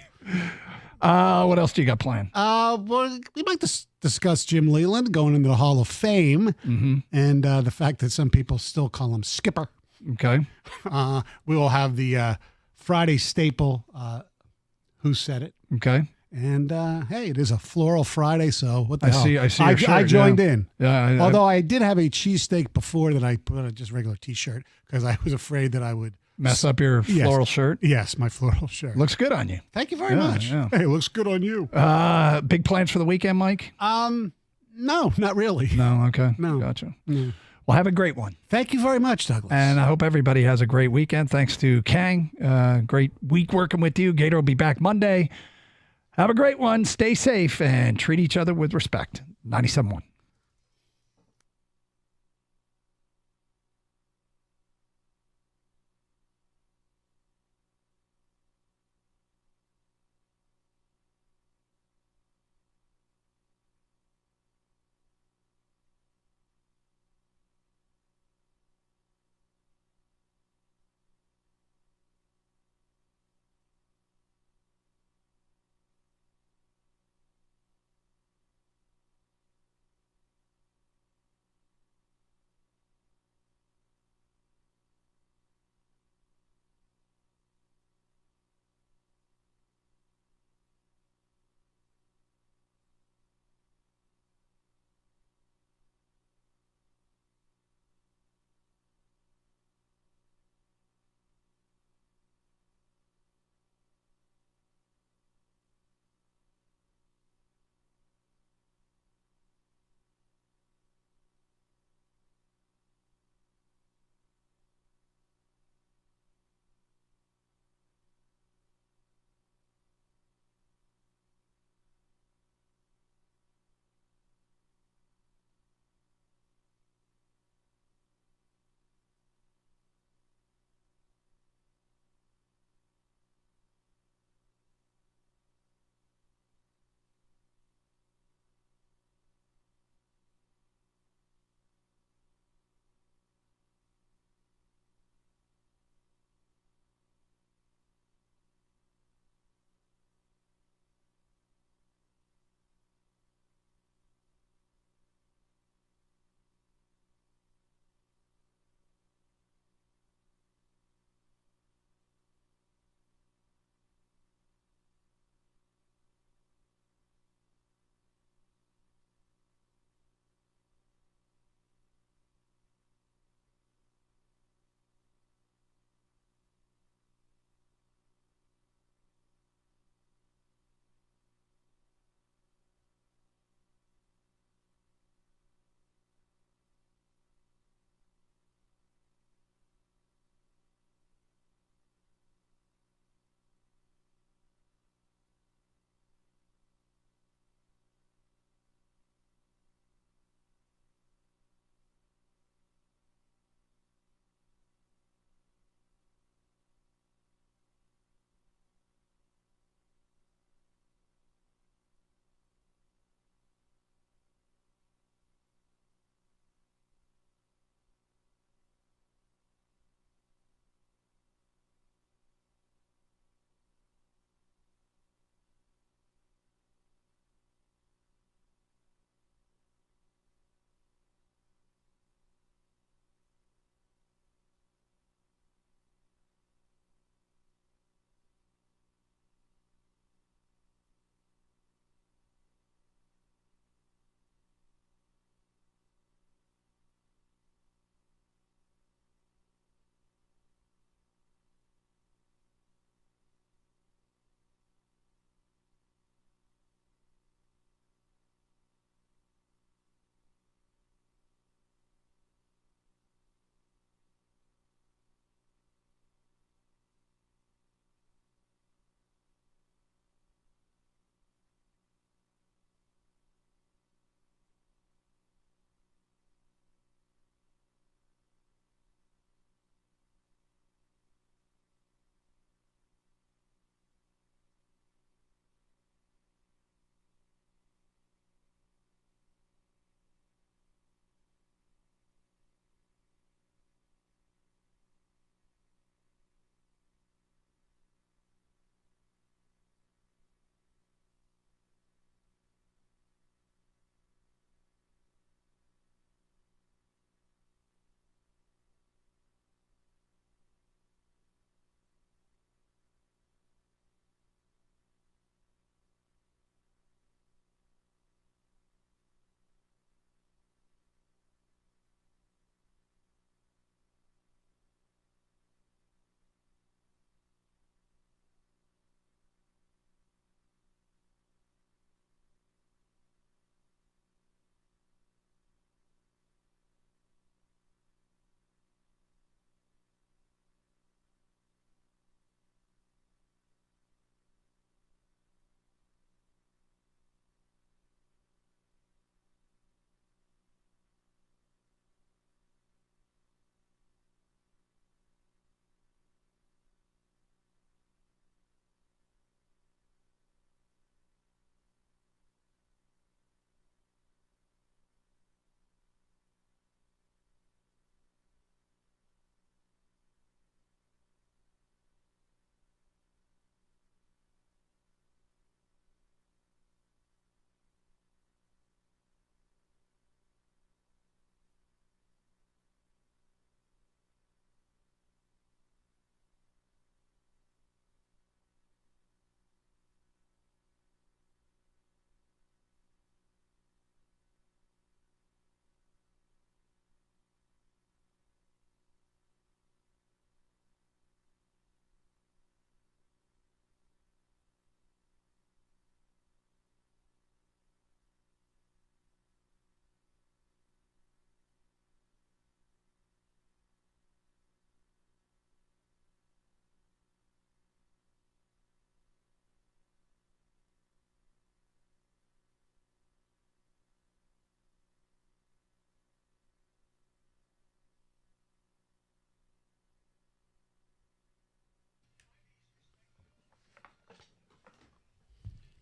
What else do you got planned? Well, we might discuss Jim Leland going into the Hall of Fame, and the fact that some people still call him Skipper. Okay. We will have the Friday staple, Who Said It? Okay. And hey, it is a Floral Friday, so what the hell? I see your shirt, I joined in. Yeah. Although I did have a cheesesteak before that I put on just regular T-shirt because I was afraid that I would Mess up your floral shirt? Yes, my floral shirt. Looks good on you. Thank you very much. Yeah. Hey, it looks good on you. Big plans for the weekend, Mike? No, not really. No, okay. No. Gotcha. No. Well, have a great one. Thank you very much, Douglas. And I hope everybody has a great weekend. Thanks to Kang. Great week working with you. Gator will be back Monday. Have a great one. Stay safe and treat each other with respect. 97.1.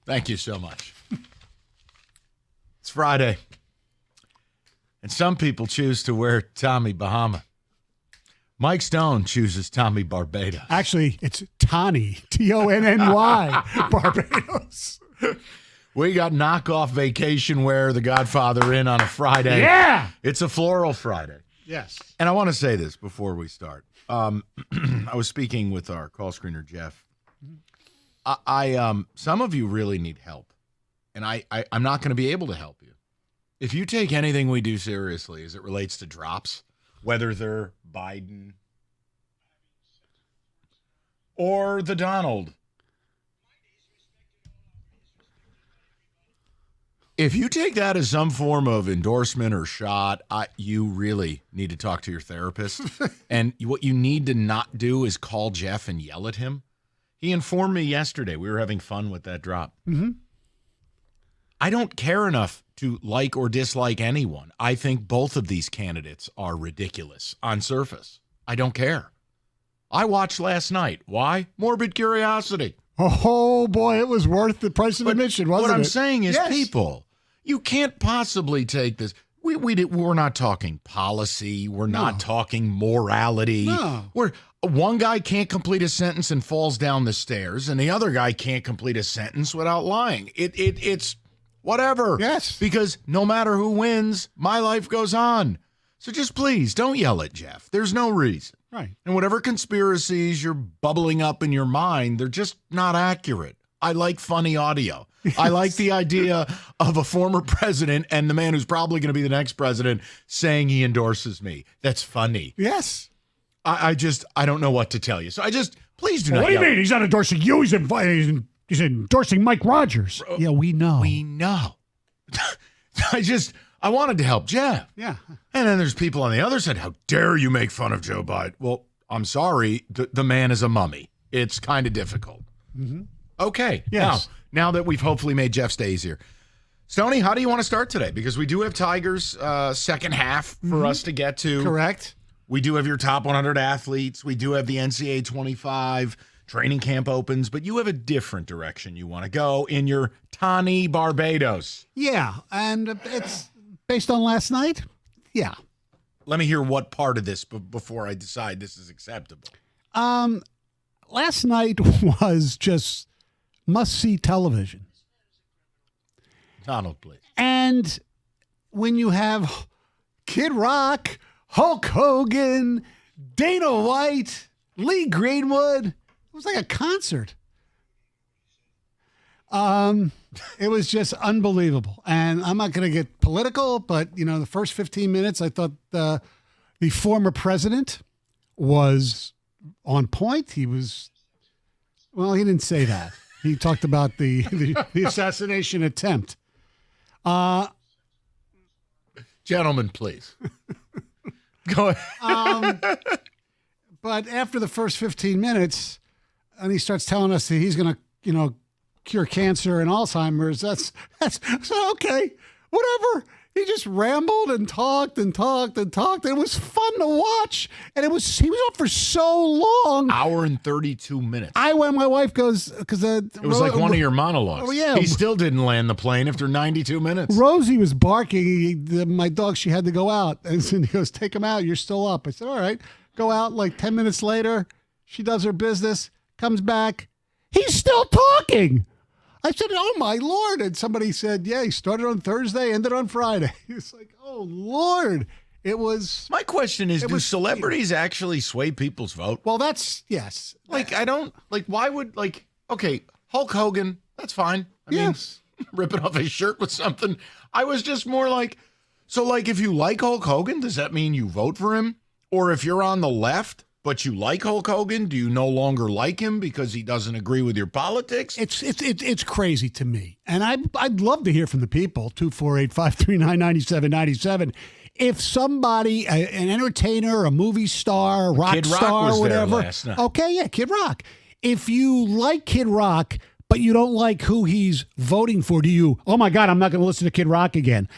Thank you so much. It's Friday. And some people choose to wear Tommy Bahama. Mike Stone chooses Tommy Barbados. Actually, it's Tony, T-O-N-N-Y, Barbados. We got knockoff vacation wear The Godfather in on a Friday. Yeah! It's a floral Friday. Yes. And I want to say this before we start. I was speaking with our call screener, Jeff. Some of you really need help. And I'm not going to be able to help you. If you take anything we do seriously as it relates to drops, whether they're Biden or the Donald, if you take that as some form of endorsement or shot, you really need to talk to your therapist. And what you need to not do is call Jeff and yell at him. He informed me yesterday. We were having fun with that drop. Mm-hmm. I don't care enough to like or dislike anyone. I think both of these candidates are ridiculous on surface. I don't care. I watched last night. Why? Morbid curiosity. Oh, boy, it was worth the price of admission, wasn't it? What I'm saying is, people, you can't possibly take this. We're not talking policy. We're not talking morality. No. One guy can't complete a sentence and falls down the stairs, and the other guy can't complete a sentence without lying. It's whatever. Yes. Because no matter who wins, my life goes on. So just please don't yell at Jeff. There's no reason. Right. And whatever conspiracies you're bubbling up in your mind, they're just not accurate. I like funny audio. Yes. I like the idea of a former president and the man who's probably going to be the next president saying he endorses me. That's funny. Yes. I don't know what to tell you. So please do not What do you yell. mean? He's not endorsing you. He's endorsing Mike Rogers. Yeah, we know. We know. I wanted to help Jeff. Yeah. And then there's people on the other side. How dare you make fun of Joe Biden? Well, I'm sorry. The man is a mummy. It's kind of difficult. Mm-hmm. Okay. Yes. Now that we've hopefully made Jeff's day easier. Stoney, how do you want to start today? Because we do have Tigers second half for us to get to. Correct. We do have your top 100 athletes. We do have the NCAA 25. Training camp opens, but you have a different direction you want to go in your Tony Barbados. Yeah, and it's based on last night. Yeah. Let me hear what part of this before I decide this is acceptable. Last night was just must-see television. Donald, please. And when you have Kid Rock, Hulk Hogan, Dana White, Lee Greenwood, it was like a concert. It was just unbelievable. And I'm not going to get political, but, the first 15 minutes, I thought the former president was on point. He didn't say that. He talked about the assassination attempt. Gentlemen, please. Go ahead. But after the first 15 minutes, and he starts telling us that he's going to, cure cancer and Alzheimer's. That's so okay, whatever. He just rambled and talked and talked and talked. It was fun to watch, and he was up for so long. Hour and 32 minutes. When my wife goes, because it was like one of your monologues. Oh yeah, he still didn't land the plane after 92 minutes. Rosie was barking. My dog, she had to go out, and he goes, "Take him out. You're still up." I said, "All right." Go out. Like 10 minutes later, she does her business, comes back. He's still talking. I said, "Oh, my Lord." And somebody said, "Yeah, he started on Thursday, ended on Friday." It's like, oh, Lord. It was. My question is, do celebrities actually sway people's vote? Well, yes. Why would, okay, Hulk Hogan, that's fine. I mean, ripping off his shirt with something. I was just more like, if you like Hulk Hogan, does that mean you vote for him? Or if you're on the left, but you like Hulk Hogan, do you no longer like him because he doesn't agree with your politics? It's crazy to me. And I'd love to hear from the people, 248-539-9797. If somebody, an entertainer, a movie star, a rock star, or whatever. Last night. Okay, yeah, Kid Rock. If you like Kid Rock, but you don't like who he's voting for, do you, oh my God, I'm not going to listen to Kid Rock again.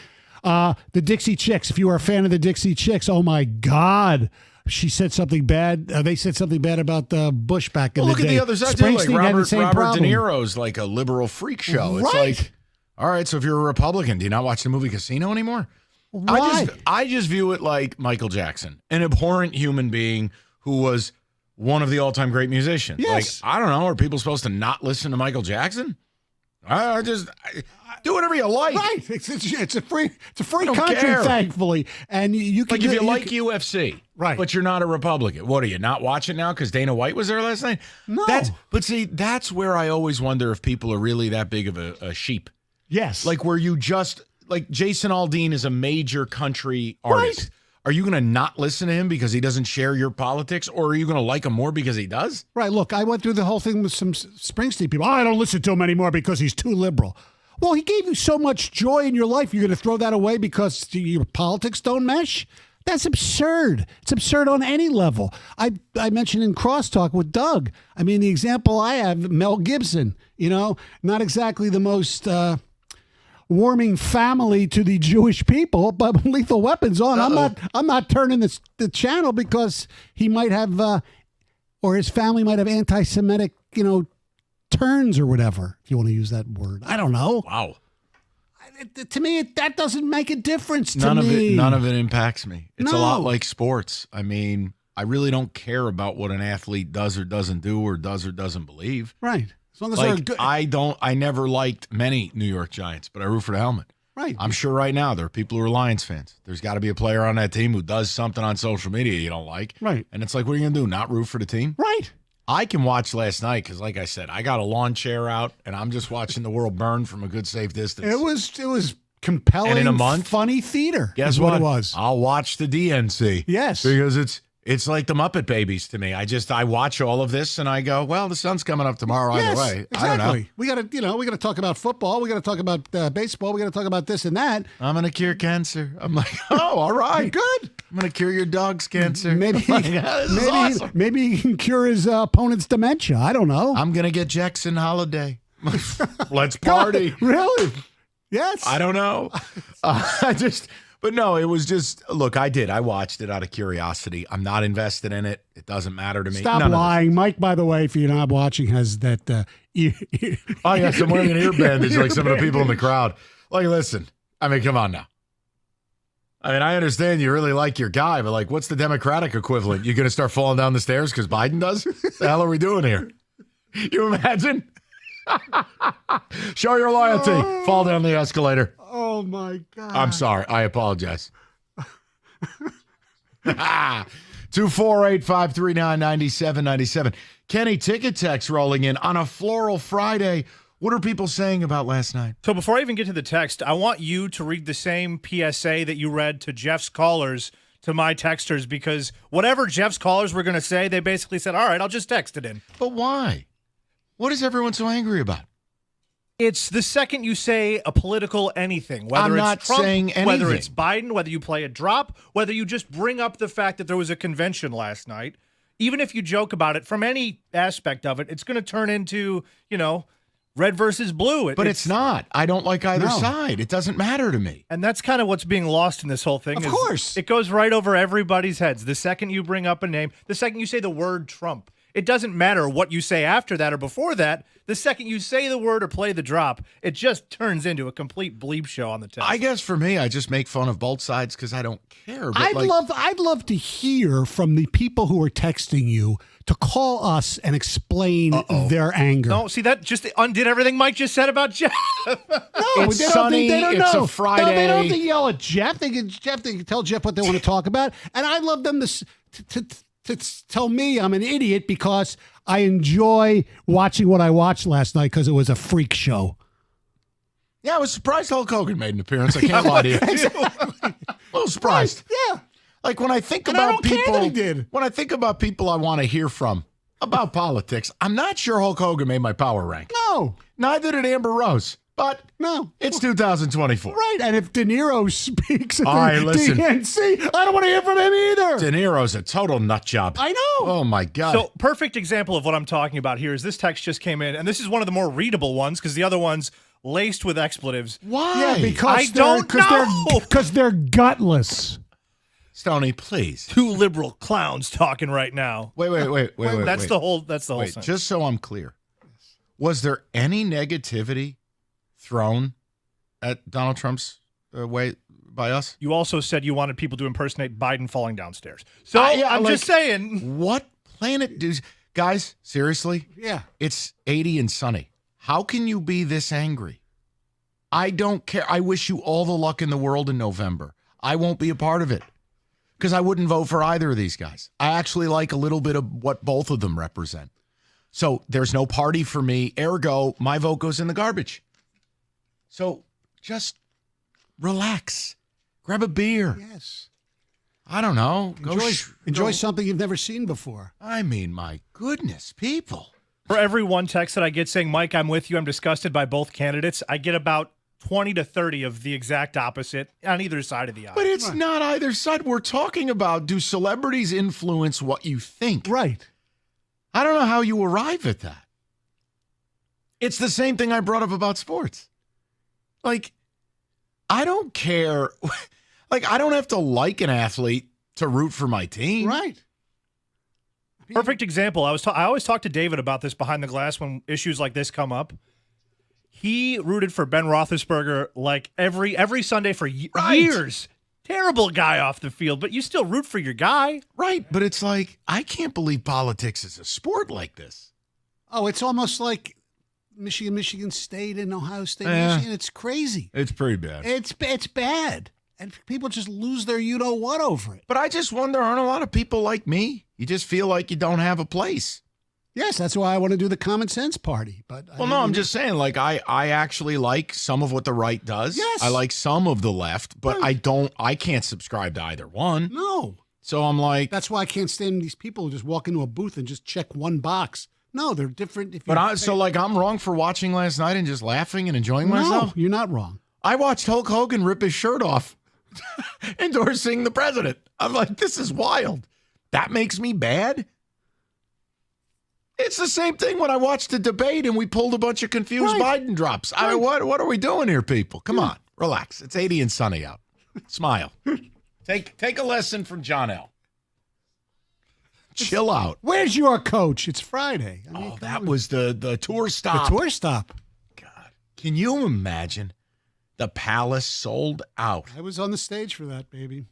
The Dixie Chicks, if you are a fan of the Dixie Chicks, oh my God, she said something bad. They said something bad about Bush back in the day. Look at the other side, too. Like Springsteen had the same Robert problem. De Niro's like a liberal freak show. It's Right. like, all right, so if you're a Republican, do you not watch the movie Casino anymore? Why? I just view it like Michael Jackson, an abhorrent human being who was one of the all-time great musicians. Yes. Like, I don't know, are people supposed to not listen to Michael Jackson? I do whatever you like. Right. It's a free don't country, care. thankfully. And you can Like if you do- like UFC, right? But you're not a Republican. What are you not watching now because Dana White was there last night? No. That's where I always wonder if people are really that big of a sheep. Yes. Like where you just like Jason Aldean is a major country artist. Right. Are you going to not listen to him because he doesn't share your politics, or are you going to like him more because he does? Right. Look, I went through the whole thing with some Springsteen people. I don't listen to him anymore because he's too liberal. Well, he gave you so much joy in your life. You're going to throw that away because your politics don't mesh? That's absurd. It's absurd on any level. I mentioned in Crosstalk with Doug. I mean, the example I have, Mel Gibson, not exactly the most warming family to the Jewish people, but Lethal Weapon's on. I'm not turning the channel because he might have, or his family might have anti-Semitic, turns or whatever, if you want to use that word. I don't know. Wow. To me, that doesn't make a difference to me. None of it impacts me. It's a No. lot like sports. I mean, I really don't care about what an athlete does or doesn't do or does or doesn't believe. Right. As long as they're good. I never liked many New York Giants, but I root for the helmet. Right. I'm sure right now there are people who are Lions fans. There's got to be a player on that team who does something on social media you don't like. Right. And it's like, what are you going to do? Not root for the team? Right. I can watch last night because, like I said, I got a lawn chair out and I'm just watching the world burn from a good safe distance. It was compelling, And in a month, funny theater. Guess is what? it was. I'll watch the DNC. Yes. Because it's like the Muppet Babies to me. I watch all of this and I go, well, the sun's coming up tomorrow either way. Exactly. I don't know. We got to talk about football. We got to talk about baseball. We got to talk about this and that. I'm going to cure cancer. I'm like, oh, all right. Good. I'm going to cure your dog's cancer. Maybe, Oh my God, this is awesome. maybe he can cure his opponent's dementia. I don't know. I'm going to get Jackson Holiday. Let's party. Really? Yes. I don't know. But no, it was just, look, I watched it out of curiosity. I'm not invested in it. It doesn't matter to me. Stop None of lying. Mike, by the way, if you're not watching, has that ear. Oh, yes, I'm wearing an ear bandage like some of the people in the crowd. Like, listen, I mean, come on now. I mean, I understand you really like your guy, but like, what's the Democratic equivalent? You going to start falling down the stairs because Biden does? The hell are we doing here? You imagine? Show your loyalty. Fall down the escalator. Oh, my God. I'm sorry. I apologize. 248-539-9797. Kenny, ticket text rolling in on a Floral Friday. What are people saying about last night? So before I even get to the text, I want you to read the same PSA that you read to Jeff's callers to my texters, because whatever Jeff's callers were going to say, they basically said, all right, I'll just text it in. But why? What is everyone so angry about? It's the second you say a political anything, whether I'm it's not Trump, saying anything. whether it's Biden, whether you play a drop, whether you just bring up the fact that there was a convention last night, even if you joke about it from any aspect of it, it's going to turn into, red versus blue. But it's not. I don't like either side. It doesn't matter to me. And that's kind of what's being lost in this whole thing. Of course. It goes right over everybody's heads. The second you bring up a name, the second you say the word Trump, it doesn't matter what you say after that or before that. The second you say the word or play the drop, it just turns into a complete bleep show on the text. I guess for me, I just make fun of both sides because I don't care. But I'd love to hear from the people who are texting you to call us and explain their anger. No, see, that just undid everything Mike just said about Jeff. No, It's sunny, it's a Friday. No, they don't have to yell at Jeff. They can tell Jeff what they want to talk about. And I love them to tell me I'm an idiot because I enjoy watching what I watched last night because it was a freak show. Yeah, I was surprised Hulk Hogan made an appearance. I can't lie to you. A little surprised. Yeah. Like when I think And I about don't care people, that he did. when I think about people I want to hear from about politics, I'm not sure Hulk Hogan made my power rank. No. Neither did Amber Rose. But no, it's 2024. Right, and if De Niro speaks at All right, the listen. DNC, I don't want to hear from him either. De Niro's a total nut job. I know. Oh, my God. So, perfect example of what I'm talking about here is this text just came in, and this is one of the more readable ones because the other one's laced with expletives. Why? Yeah, because I don't know. Because they're gutless. Stoney, please. Two liberal clowns talking right now. Wait. That's the whole Wait, thing. just so I'm clear. Was there any negativity thrown at Donald Trump's way by us? You also said you wanted people to impersonate Biden falling downstairs. So I'm just saying. What planet do... Guys, seriously? Yeah. It's 80 and sunny. How can you be this angry? I don't care. I wish you all the luck in the world in November. I won't be a part of it because I wouldn't vote for either of these guys. I actually like a little bit of what both of them represent. So there's no party for me. Ergo, my vote goes in the garbage. So just relax. Grab a beer. Yes. I don't know. Enjoy something you've never seen before. I mean, my goodness, people. For every one text that I get saying, Mike, I'm with you, I'm disgusted by both candidates, I get about 20 to 30 of the exact opposite on either side of the aisle. But it's not either side. We're talking about, do celebrities influence what you think? Right. I don't know how you arrive at that. It's the same thing I brought up about sports. Like, I don't care. Like, I don't have to like an athlete to root for my team. Right. Perfect example. I always talk to David about this behind the glass when issues like this come up. He rooted for Ben Roethlisberger like every Sunday for years. Terrible guy off the field, but you still root for your guy. Right, but it's like, I can't believe politics is a sport like this. Oh, it's almost like Michigan State and Ohio State, Michigan. It's crazy. It's pretty bad. It's bad. And people just lose their you-know-what over it. But I just wonder, aren't a lot of people like me? You just feel like you don't have a place. Yes, that's why I want to do the common sense party. But I'm just saying, like, I actually like some of what the right does. Yes. I like some of the left, but I can't subscribe to either one. No. So I'm like... That's why I can't stand these people who just walk into a booth and just check one box. No, they're different. I'm wrong for watching last night and just laughing and enjoying myself? No, you're not wrong. I watched Hulk Hogan rip his shirt off endorsing the president. I'm like, this is wild. That makes me bad? It's the same thing when I watched the debate and we pulled a bunch of confused Biden drops. I mean, what are we doing here, people? Come on, relax. It's 80 and sunny out. Smile. Take a lesson from John L. Chill out. Where's your coach? It's Friday. That was the tour stop. The tour stop. God, can you imagine? The Palace sold out. I was on the stage for that, baby.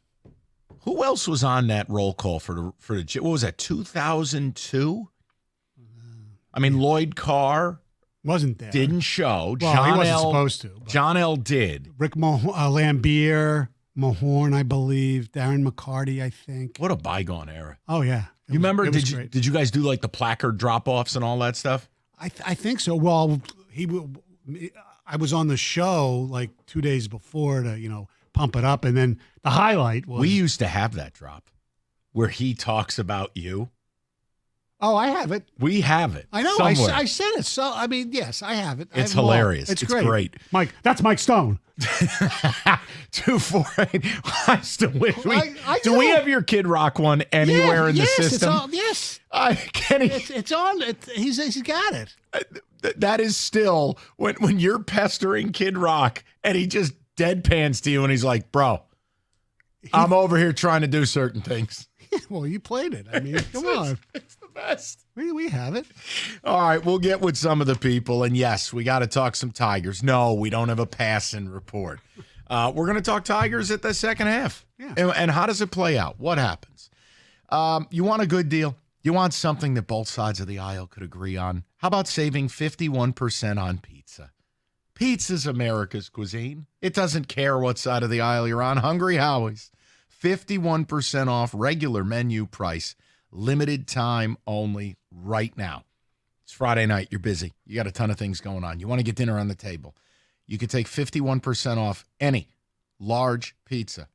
Who else was on that roll call for the what was that, 2002? I mean, Lloyd Carr wasn't there. Didn't show. Well, he wasn't supposed to. John L. did. Rick Lambier, Mahorn, I believe. Darren McCarty, I think. What a bygone era. Oh, yeah. You remember, did you guys do like the placard drop-offs and all that stuff? I think so. Well, I was on the show like 2 days before to, pump it up. And then the highlight was... We used to have that drop where he talks about you. Oh, I have it. We have it. I know. I said it. So, I mean, yes, I have it. It's hilarious. It's great. Mike, that's Mike Stone. 248. I still wish do we have your Kid Rock one anywhere in the system? Yes. It's on. He's got it. That is still when you're pestering Kid Rock and he just deadpans to you and he's like, bro, I'm over here trying to do certain things. Well, you played it. I mean, come on. It's the best. We have it. All right, we'll get with some of the people. And yes, we got to talk some Tigers. No, we don't have a passing report. We're going to talk Tigers at the second half. Yeah. And how does it play out? What happens? You want a good deal? You want something that both sides of the aisle could agree on? How about saving 51% on pizza? Pizza's America's cuisine. It doesn't care what side of the aisle you're on. Hungry Howie's. 51% off regular menu price. Limited time only right now. It's Friday night. You're busy. You got a ton of things going on. You want to get dinner on the table. You could take 51% off any large pizza.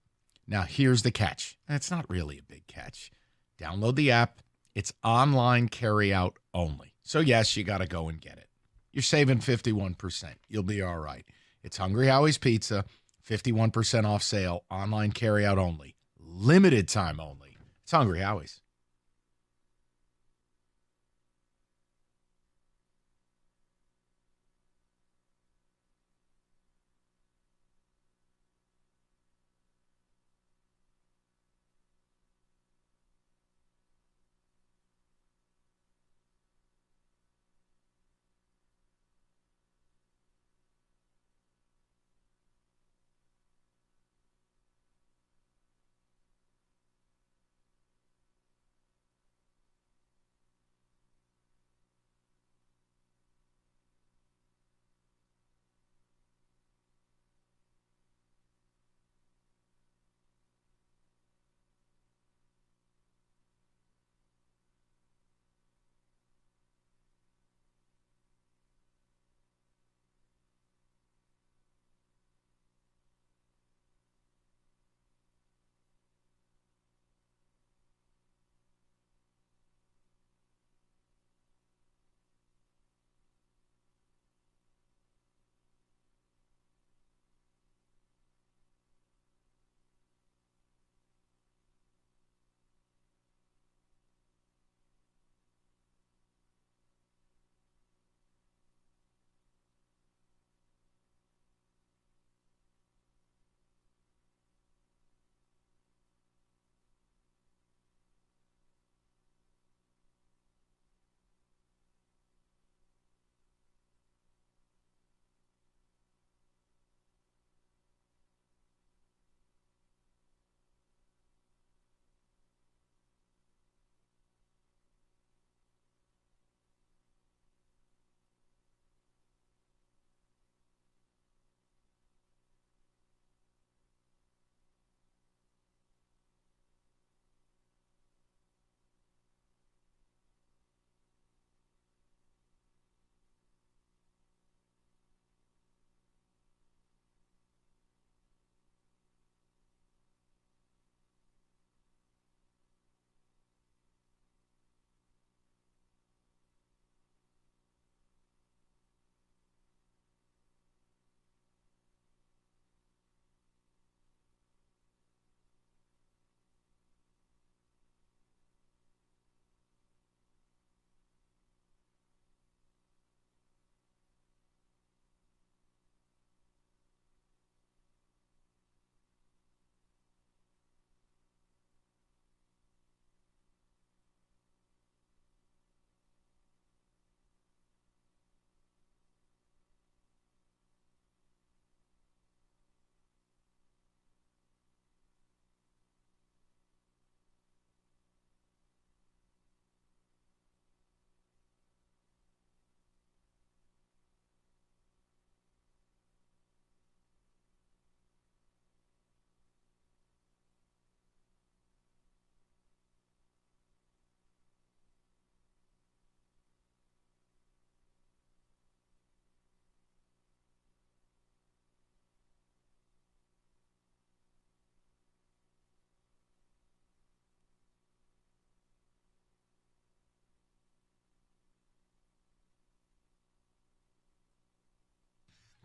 Now, here's the catch. And it's not really a big catch. Download the app. It's online carryout only. So, yes, you got to go and get it. You're saving 51%. You'll be all right. It's Hungry Howie's Pizza. 51% off sale. Online carryout only. Limited time only. It's Hungry Howie's.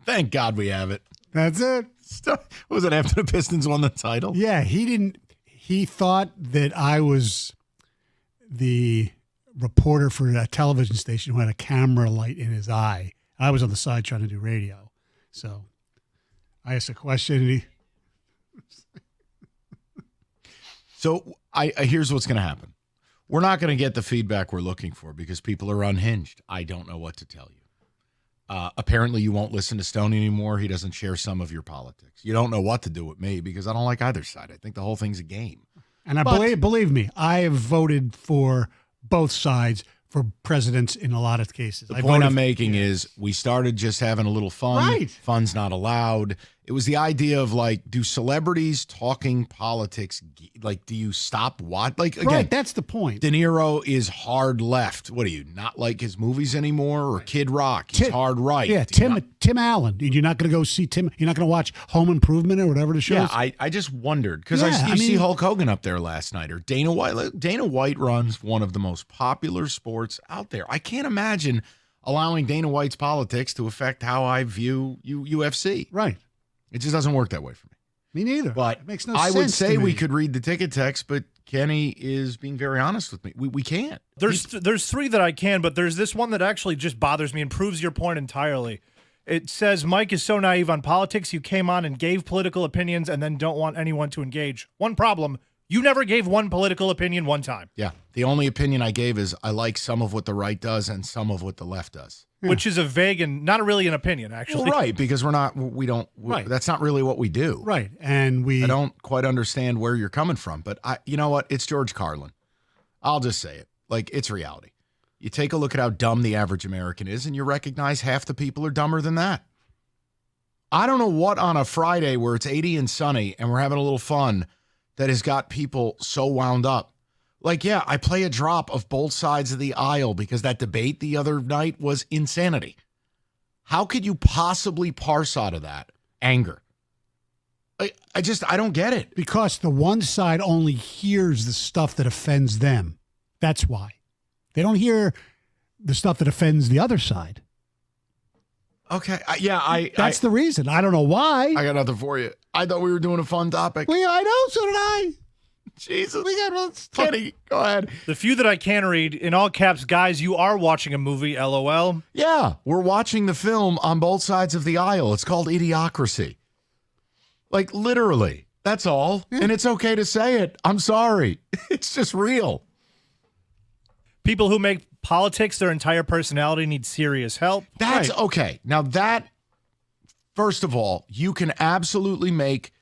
Thank God we have it. That's it. Was it after the Pistons won the title? Yeah, he thought that I was the reporter for a television station who had a camera light in his eye. I was on the side trying to do radio. So I asked a question and he... So here's what's going to happen. We're not going to get the feedback we're looking for because people are unhinged. I don't know what to tell you. Apparently, you won't listen to Stoney anymore. He doesn't share some of your politics. You don't know what to do with me because I don't like either side. I think the whole thing's a game. And believe me, I have voted for both sides for presidents in a lot of cases. The point I'm making is we started just having a little fun. Right. Fun's not allowed. It was the idea of like, do celebrities talking politics, like, do you stop what? Like, again, right, that's the point. De Niro is hard left. What do you not like his movies anymore? Or Kid Rock, he's hard right. Yeah, Tim Allen. You're not going to go see Tim. You're not going to watch Home Improvement or whatever the show is. Yeah, I just wondered because you see Hulk Hogan up there last night or Dana White. Dana White runs one of the most popular sports out there. I can't imagine allowing Dana White's politics to affect how I view UFC. Right. It just doesn't work that way for me. Me neither. But it makes no I sense. would say to we me. could read the ticket text, but Kenny is being very honest with me. We can't. There's three that I can, but there's this one that actually just bothers me and proves your point entirely. It says, Mike is so naive on politics. You came on and gave political opinions and then don't want anyone to engage. One problem, you never gave one political opinion one time. Yeah. The only opinion I gave is I like some of what the right does and some of what the left does. Which is a vague and not really an opinion, actually. Well, right, because that's not really what we do. Right. And I don't quite understand where you're coming from, but you know what? It's George Carlin. I'll just say it. Like, it's reality. You take a look at how dumb the average American is, and you recognize half the people are dumber than that. I don't know what on a Friday where it's 80 and sunny and we're having a little fun that has got people so wound up. Like, yeah, I play a drop of both sides of the aisle because that debate the other night was insanity. How could you possibly parse out of that anger? I don't get it. Because the one side only hears the stuff that offends them. That's why. They don't hear the stuff that offends the other side. Okay. That's the reason. I don't know why. I got nothing for you. I thought we were doing a fun topic. Well, yeah, I know. So did I. Jesus. We got Kenny, go ahead. The few that I can read, in all caps, guys, you are watching a movie, LOL. Yeah, we're watching the film on both sides of the aisle. It's called Idiocracy. Like, literally. That's all. Yeah. And it's okay to say it. I'm sorry. It's just real. People who make politics their entire personality need serious help. That's okay. Now that, first of all, you can absolutely make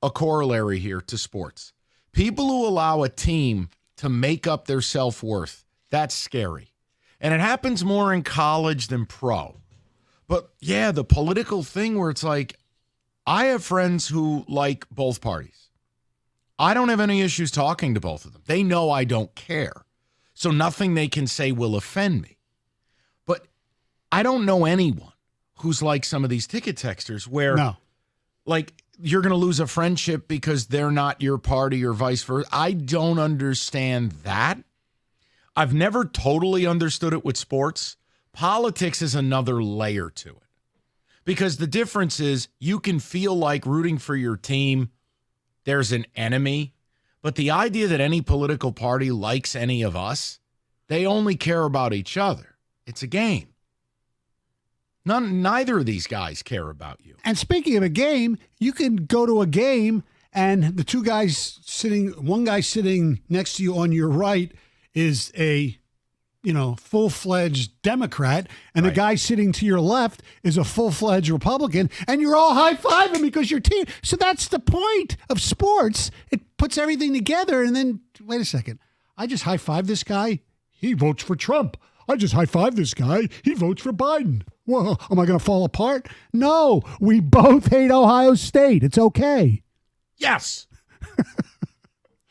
a corollary here to sports. People who allow a team to make up their self-worth, that's scary. And it happens more in college than pro. But yeah, the political thing where it's like, I have friends who like both parties. I don't have any issues talking to both of them. They know I don't care. So nothing they can say will offend me. But I don't know anyone who's like some of these ticket texters where, like, you're going to lose a friendship because they're not your party or vice versa. I don't understand that. I've never totally understood it with sports. Politics is another layer to it. Because the difference is you can feel like rooting for your team, there's an enemy. But the idea that any political party likes any of us, they only care about each other. It's a game. Neither of these guys care about you. And speaking of a game, you can go to a game and the one guy sitting next to you on your right is a, full-fledged Democrat, and the guy sitting to your left is a full-fledged Republican, and you're all high-fiving because your team. So that's the point of sports. It puts everything together, and then, wait a second, I just high-five this guy. He votes for Trump. I just high-five this guy. He votes for Biden. Well, am I going to fall apart? No, we both hate Ohio State. It's okay. Yes.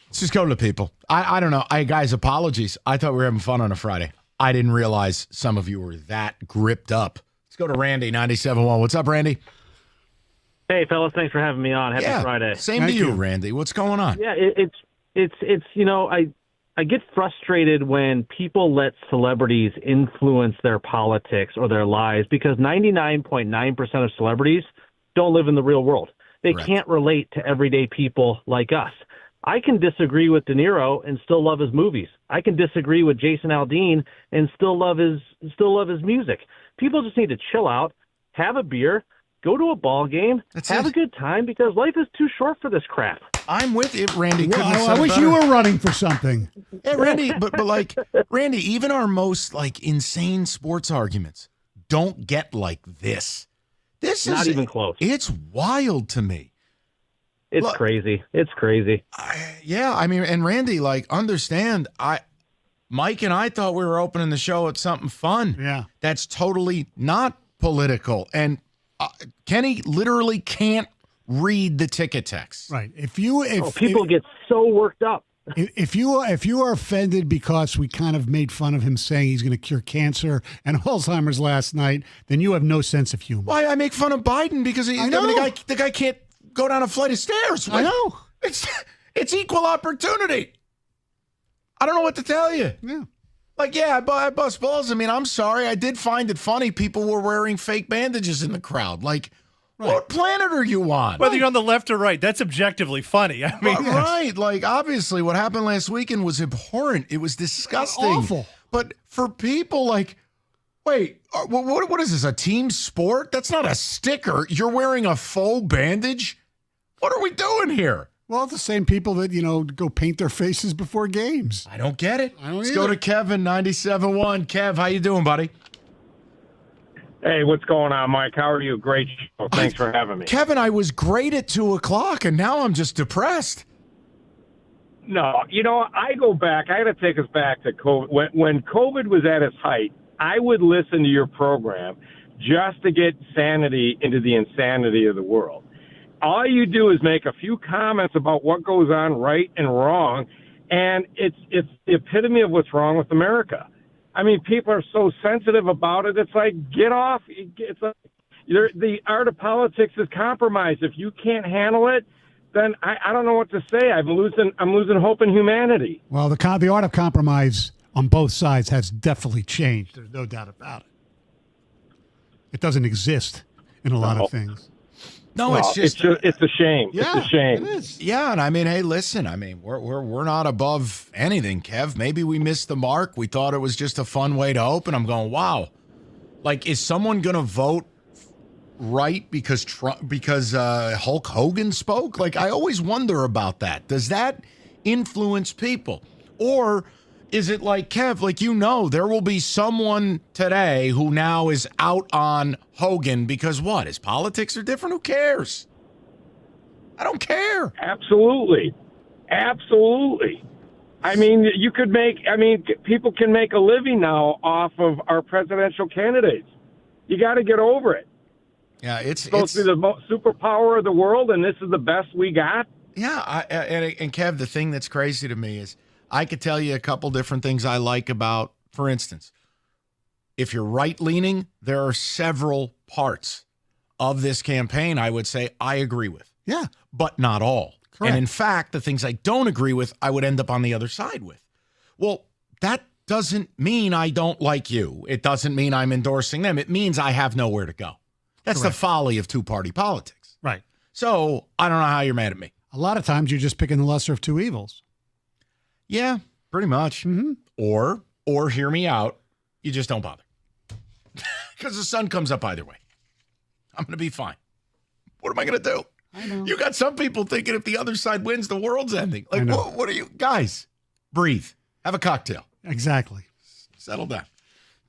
Let's just go to the people. I don't know. Guys, apologies. I thought we were having fun on a Friday. I didn't realize some of you were that gripped up. Let's go to Randy, 97.1. What's up, Randy? Hey, fellas. Thanks for having me on. Happy Friday. Same to you, Randy. What's going on? Yeah, it's I get frustrated when people let celebrities influence their politics or their lives, because 99.9% of celebrities don't live in the real world. They can't relate to everyday people like us. I can disagree with De Niro and still love his movies. I can disagree with Jason Aldean and still love his music. People just need to chill out, have a beer, go to a ball game, have a good time, because life is too short for this crap. I'm with it, Randy. Well, I wish you were running for something. Yeah, Randy, but like, Randy, even our most like insane sports arguments don't get like this. This is not even close. It's wild to me. It's crazy. It's crazy. Yeah, I mean, and Randy, like, understand, Mike and I thought we were opening the show with something fun. Yeah. That's totally not political. And Kenny literally can't read the ticket text. Right. If people get so worked up. If you are offended because we kind of made fun of him saying he's going to cure cancer and Alzheimer's last night, then you have no sense of humor. Why I make fun of Biden because the guy can't go down a flight of stairs. I know. It's equal opportunity. I don't know what to tell you. Yeah. Like, yeah, I bust balls. I mean, I'm sorry. I did find it funny people were wearing fake bandages in the crowd. Like, what planet are you on? Whether you're on the left or right, that's objectively funny. I mean, right. Like, obviously, what happened last weekend was abhorrent. It was disgusting. Awful. But for people like, wait, what is this, a team sport? That's not a sticker. You're wearing a faux bandage? What are we doing here? Well, the same people that, go paint their faces before games. I don't get it. Let's either. go to Kevin, 97.1. Kev, how you doing, buddy? Hey, what's going on, Mike? How are you? Great show. Thanks for having me. Kevin, I was great at 2 o'clock, and now I'm just depressed. No, I go back. I got to take us back to COVID. When COVID was at its height, I would listen to your program just to get sanity into the insanity of the world. All you do is make a few comments about what goes on right and wrong, and it's the epitome of what's wrong with America. I mean, people are so sensitive about it. It's like, get off. It's like the art of politics is compromised. If you can't handle it, then I don't know what to say. I'm losing hope in humanity. Well, the art of compromise on both sides has definitely changed. There's no doubt about it. It doesn't exist in a lot of things. No, it's a shame. Yeah, it's a shame. It is. Yeah, and I mean, hey, listen, I mean, we're not above anything, Kev. Maybe we missed the mark. We thought it was just a fun way to open. I'm going, wow. Like, is someone going to vote right because Hulk Hogan spoke? Like, I always wonder about that. Does that influence people? Or is it like, Kev, like, there will be someone today who now is out on Hogan because what? His politics are different? Who cares? I don't care. Absolutely. I mean, people can make a living now off of our presidential candidates. You got to get over it. Yeah, it's supposed to be the superpower of the world, and this is the best we got. Yeah, and Kev, the thing that's crazy to me is I could tell you a couple different things I like about, for instance, if you're right-leaning, there are several parts of this campaign I would say I agree with. Yeah. But not all. Correct. And in fact, the things I don't agree with, I would end up on the other side with. Well, that doesn't mean I don't like you. It doesn't mean I'm endorsing them. It means I have nowhere to go. That's Correct. the folly of two-party politics. Right. So I don't know how you're mad at me. A lot of times you're just picking the lesser of two evils. Yeah, pretty much. Mm-hmm. Or hear me out, you just don't bother. Because the sun comes up either way. I'm going to be fine. What am I going to do? I know. You got some people thinking if the other side wins, the world's ending. Like, what are you? Guys, breathe. Have a cocktail. Exactly. Settle down.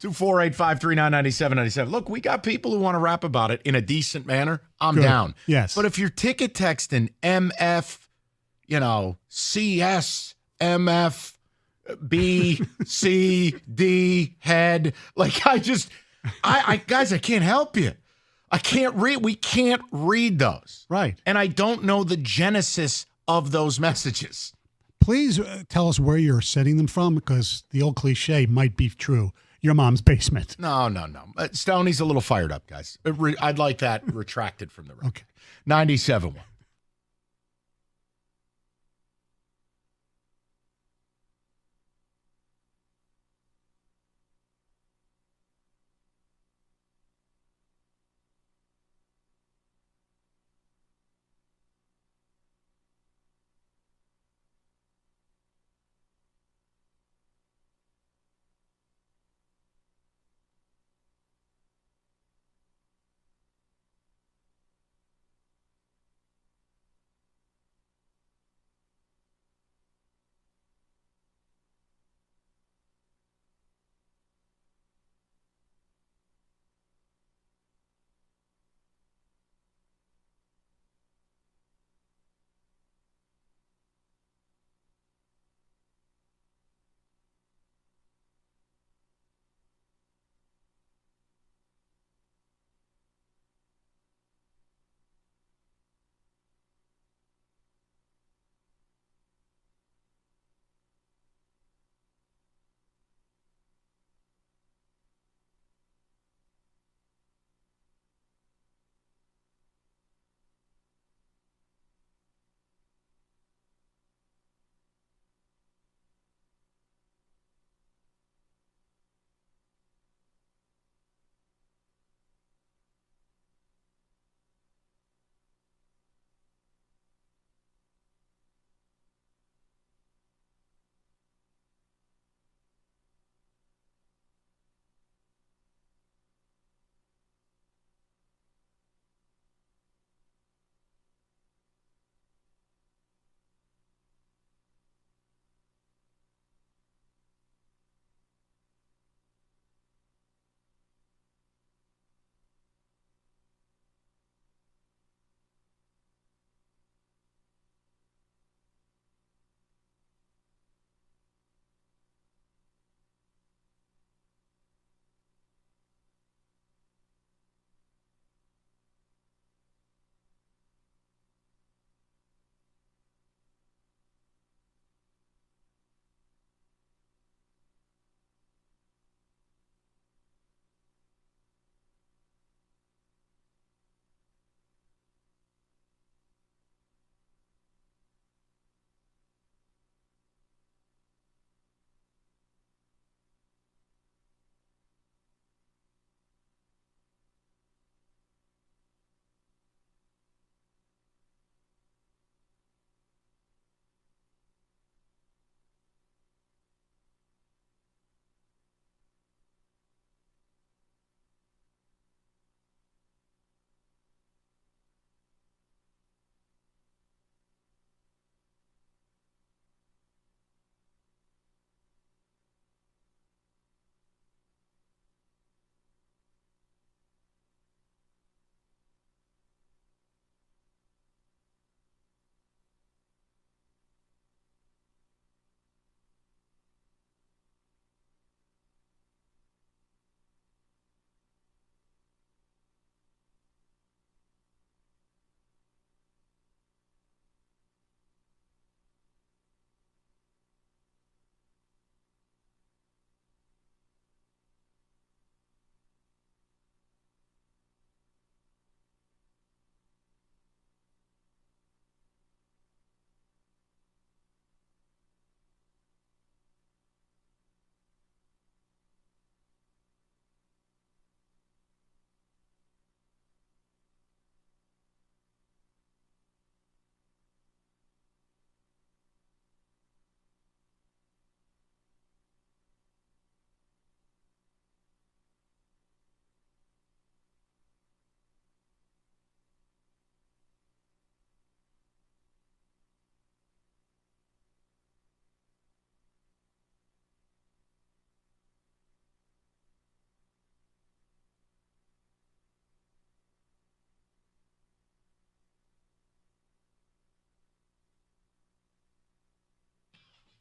248-539-9797. Look, we got people who want to rap about it in a decent manner. I'm Good. down. Yes. But if you're ticket texting MF, CS, MF, B, C, D, head, like guys, I can't help you. I can't read. We can't read those. Right. And I don't know the genesis of those messages. Please tell us where you're setting them from, because the old cliche might be true. Your mom's basement. No. Stoney's a little fired up, guys. I'd like that retracted from the record. Okay. 97.1.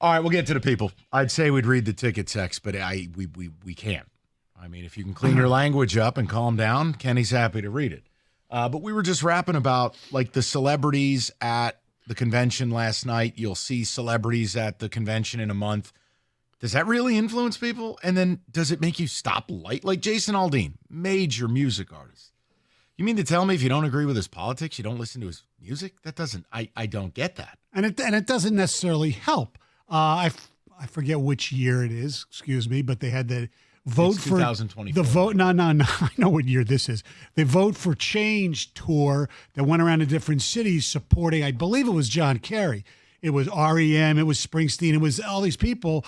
All right, we'll get to the people. I'd say we'd read the ticket text, but we can't. I mean, if you can clean your language up and calm down, Kenny's happy to read it. But we were just rapping about like the celebrities at the convention last night. You'll see celebrities at the convention in a month. Does that really influence people? And then does it make you stop like Jason Aldean, major music artist? You mean to tell me if you don't agree with his politics, you don't listen to his music? That doesn't. I don't get that. And it doesn't necessarily help. I forget which year it is. Excuse me, but they had the vote It's for 2024. the vote. No. I know what year this is. The Vote for Change tour that went around to different cities supporting. I believe it was John Kerry. It was REM. It was Springsteen. It was all these people,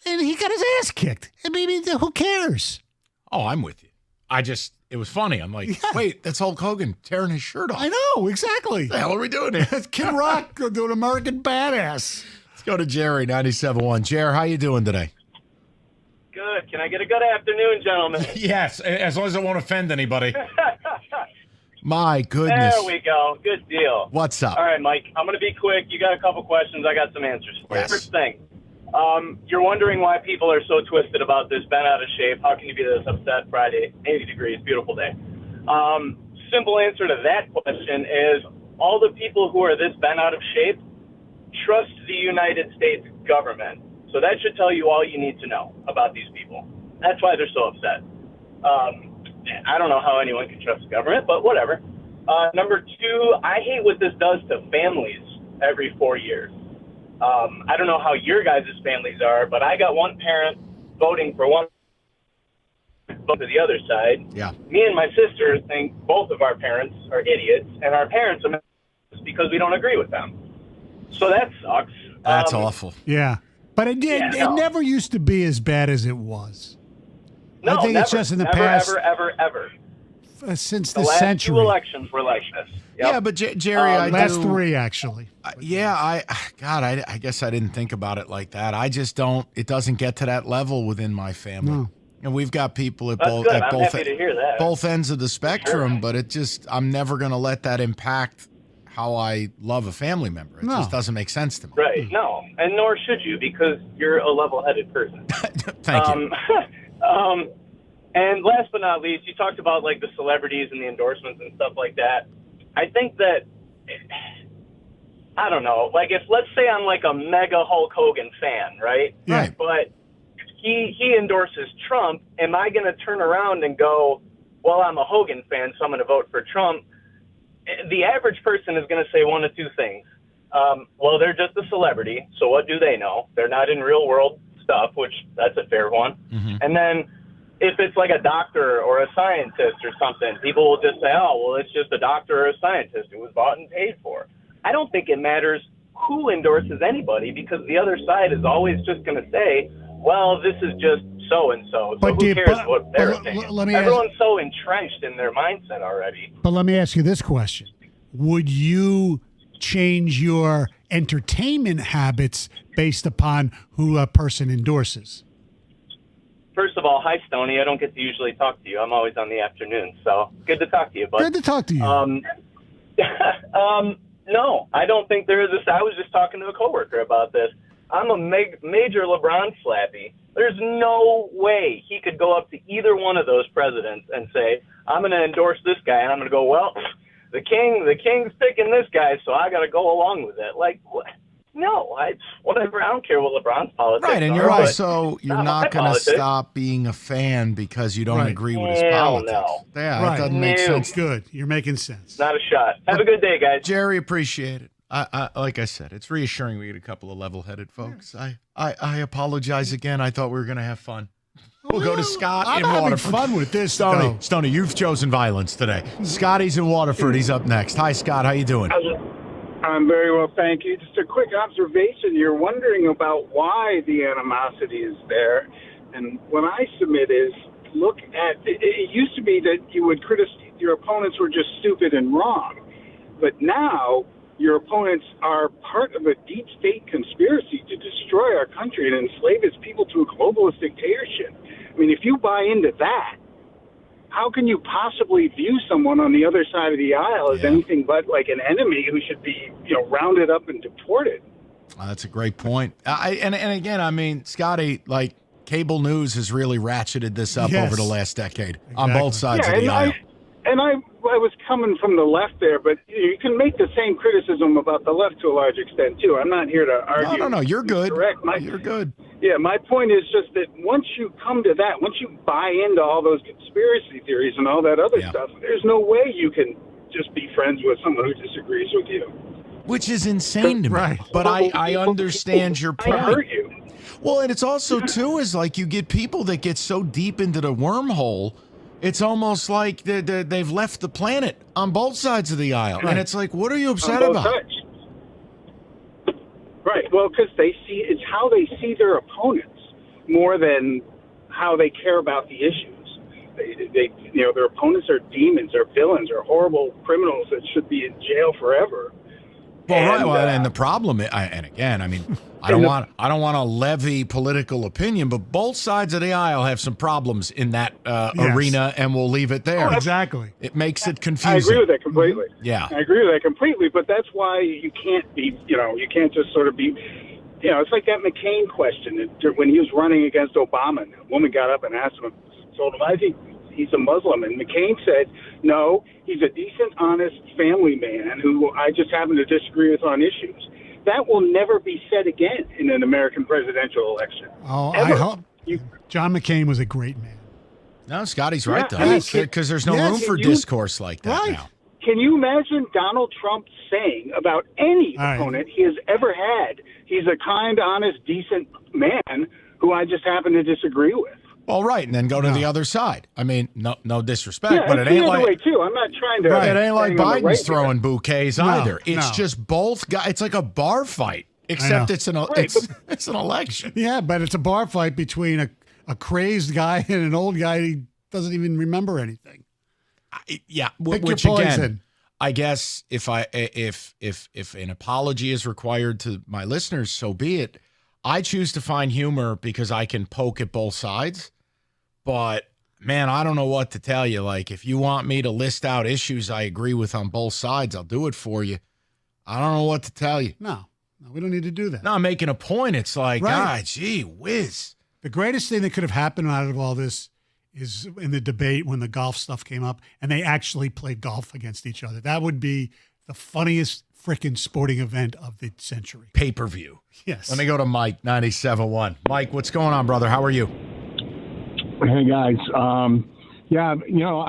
and he got his ass kicked. I mean, who cares? Oh, I'm with you. It was funny. I'm like, wait, that's Hulk Hogan tearing his shirt off. I know, exactly. What the hell are we doing here? It's Kid Rock doing American Badass. Let's go to Jerry, 97.1. Jer, how you doing today? Good. Can I get a good afternoon, gentlemen? Yes, as long as it won't offend anybody. My goodness. There we go. Good deal. What's up? All right, Mike. I'm going to be quick. You got a couple questions. I got some answers. Yes. First thing, you're wondering why people are so twisted about this bent out of shape. How can you be this upset Friday? 80 degrees, beautiful day. Simple answer to that question is all the people who are this bent out of shape trust the United States government. So that should tell you all you need to know about these people. That's why they're so upset. I don't know how anyone can trust the government, but whatever. Number two, I hate what this does to families every 4 years. I don't know how your guys' families are, but I got one parent voting for one, vote to the other side. Yeah. Me and my sister think both of our parents are idiots, and our parents are because we don't agree with them. So that sucks. That's awful. Yeah. But it never used to be as bad as it was. No, I think never, it's just in the never, past. Ever. Since the the last century. 2 elections were like this. Yep. Yeah, but Jerry, last 3 actually. I guess I didn't think about it like that. I just don't. It doesn't get to that level within my family. No. And we've got people at That's both good. at I'm both happy to hear that. both ends of the spectrum. But it just, I'm never going to let that impact how I love a family member. It just doesn't make sense to me. Right. No, and nor should you because you're a level-headed person. Thank you. And last but not least, you talked about like the celebrities and the endorsements and stuff like that. I think that, I don't know, like if let's say I'm like a mega Hulk Hogan fan, right? Right. But he endorses Trump, am I going to turn around and go, well, I'm a Hogan fan, so I'm going to vote for Trump? The average person is going to say one of two things. Well, they're just a celebrity, so what do they know? They're not in real world stuff, which that's a fair one. Mm-hmm. And then if it's like a doctor or a scientist or something, people will just say, oh, well, it's just a doctor or a scientist who was bought and paid for. I don't think it matters who endorses anybody because the other side is always just going to say, well, this is just so-and-so. So who cares what they're saying? Everyone's so entrenched in their mindset already. But let me ask you this question. Would you change your entertainment habits based upon who a person endorses? First of all, hi, Stoney. I don't get to usually talk to you. I'm always on the afternoon, so good to talk to you, bud. Good to talk to you. No, I don't think there is this. I was just talking to a coworker about this. I'm a major LeBron slappy. There's no way he could go up to either one of those presidents and say, I'm going to endorse this guy, and I'm going to go, well, the king's picking this guy, so I got to go along with it. Like, what? No, whatever. I don't care what LeBron's politics Right, and are, you're but also you're not going to politics. stop being a fan because you don't agree with his Hell politics. no. Yeah, Right. it doesn't make No. sense. Good. You're making sense. Not a shot. Have a good day, guys. Jerry, appreciate it. I like I said, it's reassuring we get a couple of level-headed folks. I apologize again. I thought we were going to have fun. We'll go to Scott I'm in having Waterford. fun with this, Stoney, though. Stoney, you've chosen violence today. Scotty's in Waterford. He's up next. Hi, Scott. How you doing? I'm very well, thank you. Just a quick observation. You're wondering about why the animosity is there. And what I submit is, look at, it used to be that you would criticize, your opponents were just stupid and wrong. But now, your opponents are part of a deep state conspiracy to destroy our country and enslave its people to a globalist dictatorship. I mean, if you buy into that, how can you possibly view someone on the other side of the aisle as anything but like an enemy who should be, rounded up and deported? That's a great point. And again, I mean, Scotty, like cable news has really ratcheted this up over the last decade on both sides of the aisle. I was coming from the left there, but you can make the same criticism about the left to a large extent too. I'm not here to argue. No, you're good. Correct. You're good. Yeah, my point is just that once you come to that, once you buy into all those conspiracy theories and all that other stuff, there's no way you can just be friends with someone who disagrees with you. Which is insane to me. Right. But I understand your point. I hurt you. Well, and it's also, too, is like you get people that get so deep into the wormhole, it's almost like they've left the planet on both sides of the aisle. Right. And it's like, what are you upset about? Sides. Right. Well, because it's how they see their opponents more than how they care about the issues. They their opponents are demons or villains or horrible criminals that should be in jail forever. Well, and the problem, and again, I mean, I don't want to levy political opinion, but both sides of the aisle have some problems in that arena, and we'll leave it there. Oh, exactly. It makes it confusing. I agree with that completely. Yeah, I agree with that completely. But that's why you can't be, you can't just sort of be, it's like that McCain question when he was running against Obama. And a woman got up and asked him, told him, I think he's a Muslim. And McCain said, no, he's a decent, honest family man who I just happen to disagree with on issues. That will never be said again in an American presidential election. Oh, Ever. I hope. John McCain was a great man. No, Scotty's right, though. Because there's no room for discourse like that now. Can you imagine Donald Trump saying about any opponent he has ever had, he's a kind, honest, decent man who I just happen to disagree with? All right, and then go to the other side. I mean, no disrespect, but it ain't like way too. I'm not trying to. It ain't like Biden's throwing bouquets either. No. It's just both guys. It's like a bar fight, except it's an election. Yeah, but it's a bar fight between a crazed guy and an old guy who doesn't even remember anything. Pick your poison. Again, I guess if an apology is required to my listeners, so be it. I choose to find humor because I can poke at both sides. But, man, I don't know what to tell you. Like, if you want me to list out issues I agree with on both sides, I'll do it for you. I don't know what to tell you. No, we don't need to do that. No, I'm making a point. It's like, gee whiz. The greatest thing that could have happened out of all this is in the debate when the golf stuff came up and they actually played golf against each other. That would be the funniest freaking sporting event of the century. Pay-per-view. Yes. Let me go to Mike, 97.1. Mike, what's going on, brother? How are you? Hey, guys. I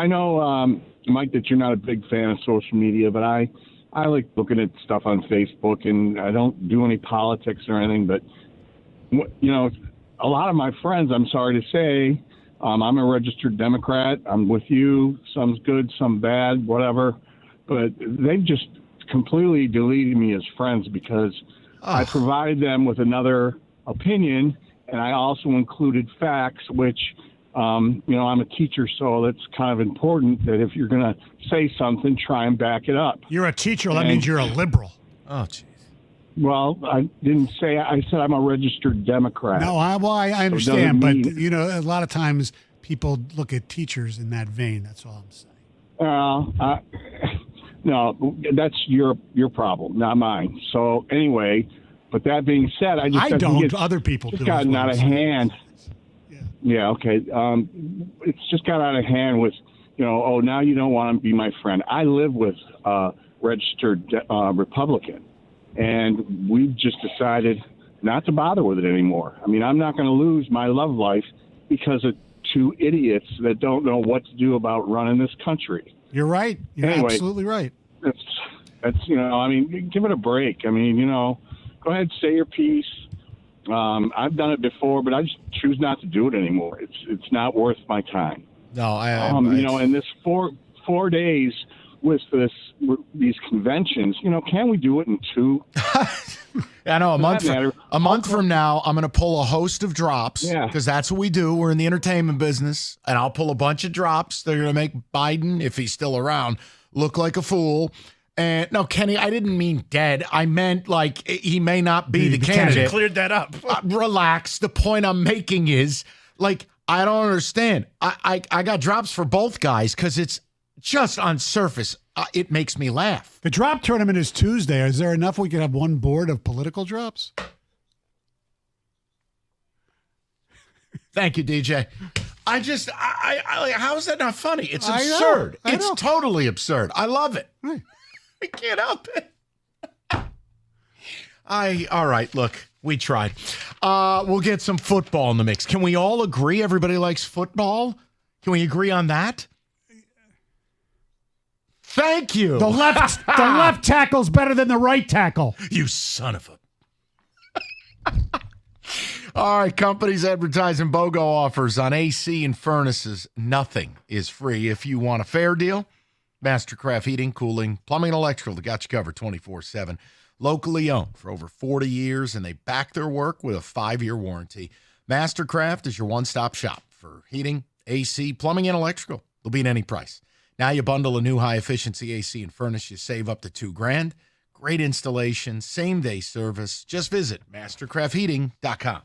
know, Mike, that you're not a big fan of social media, but I like looking at stuff on Facebook, and I don't do any politics or anything, but, a lot of my friends, I'm sorry to say, I'm a registered Democrat. I'm with you. Some's good, some bad, whatever. But they've just completely deleted me as friends because I provided them with another opinion, and I also included facts, which – I'm a teacher, so that's kind of important that if you're going to say something, try and back it up. You're a teacher. That means you're a liberal. Oh, jeez. Well, I didn't say. I said I'm a registered Democrat. No, I understand, but a lot of times people look at teachers in that vein. That's all I'm saying. No, that's your problem, not mine. So anyway, but that being said, Other people do. It's gotten out of hand. Yeah, okay. It's just got out of hand with, now you don't want to be my friend. I live with a registered Republican, and we've just decided not to bother with it anymore. I mean, I'm not going to lose my love life because of two idiots that don't know what to do about running this country. You're right. You're absolutely right. That's give it a break. I mean, go ahead, say your piece. I've done it before, but I just choose not to do it anymore. It's not worth my time. No, in this four days with these conventions, can we do it in 2? I know a month from now, I'm going to pull a host of drops because that's what we do. We're in the entertainment business, and I'll pull a bunch of drops. They're going to make Biden, if he's still around, look like a fool. And no, Kenny, I didn't mean dead. I meant like he may not be the candidate. Cleared that up. Relax. The point I'm making is like I don't understand. I got drops for both guys because it's just on surface, it makes me laugh. The drop tournament is Tuesday. Is there enough we could have one board of political drops? Thank you, DJ. I how is that not funny? It's absurd. I know. It's totally absurd. I love it. I can't help it. All right, look, we tried. We'll get some football in the mix. Can we all agree everybody likes football? Can we agree on that? Thank you. The left tackle's better than the right tackle. You son of a... All right, companies advertising BOGO offers on AC and furnaces. Nothing is free. If you want a fair deal, Mastercraft Heating, Cooling, Plumbing, and Electrical, they got you covered 24/7. Locally owned for over 40 years, and they back their work with a 5-year warranty. Mastercraft is your one-stop shop for heating, AC, plumbing, and electrical. They'll beat any price. Now you bundle a new high-efficiency AC and furnace, you save up to $2,000. Great installation, same-day service. Just visit mastercraftheating.com.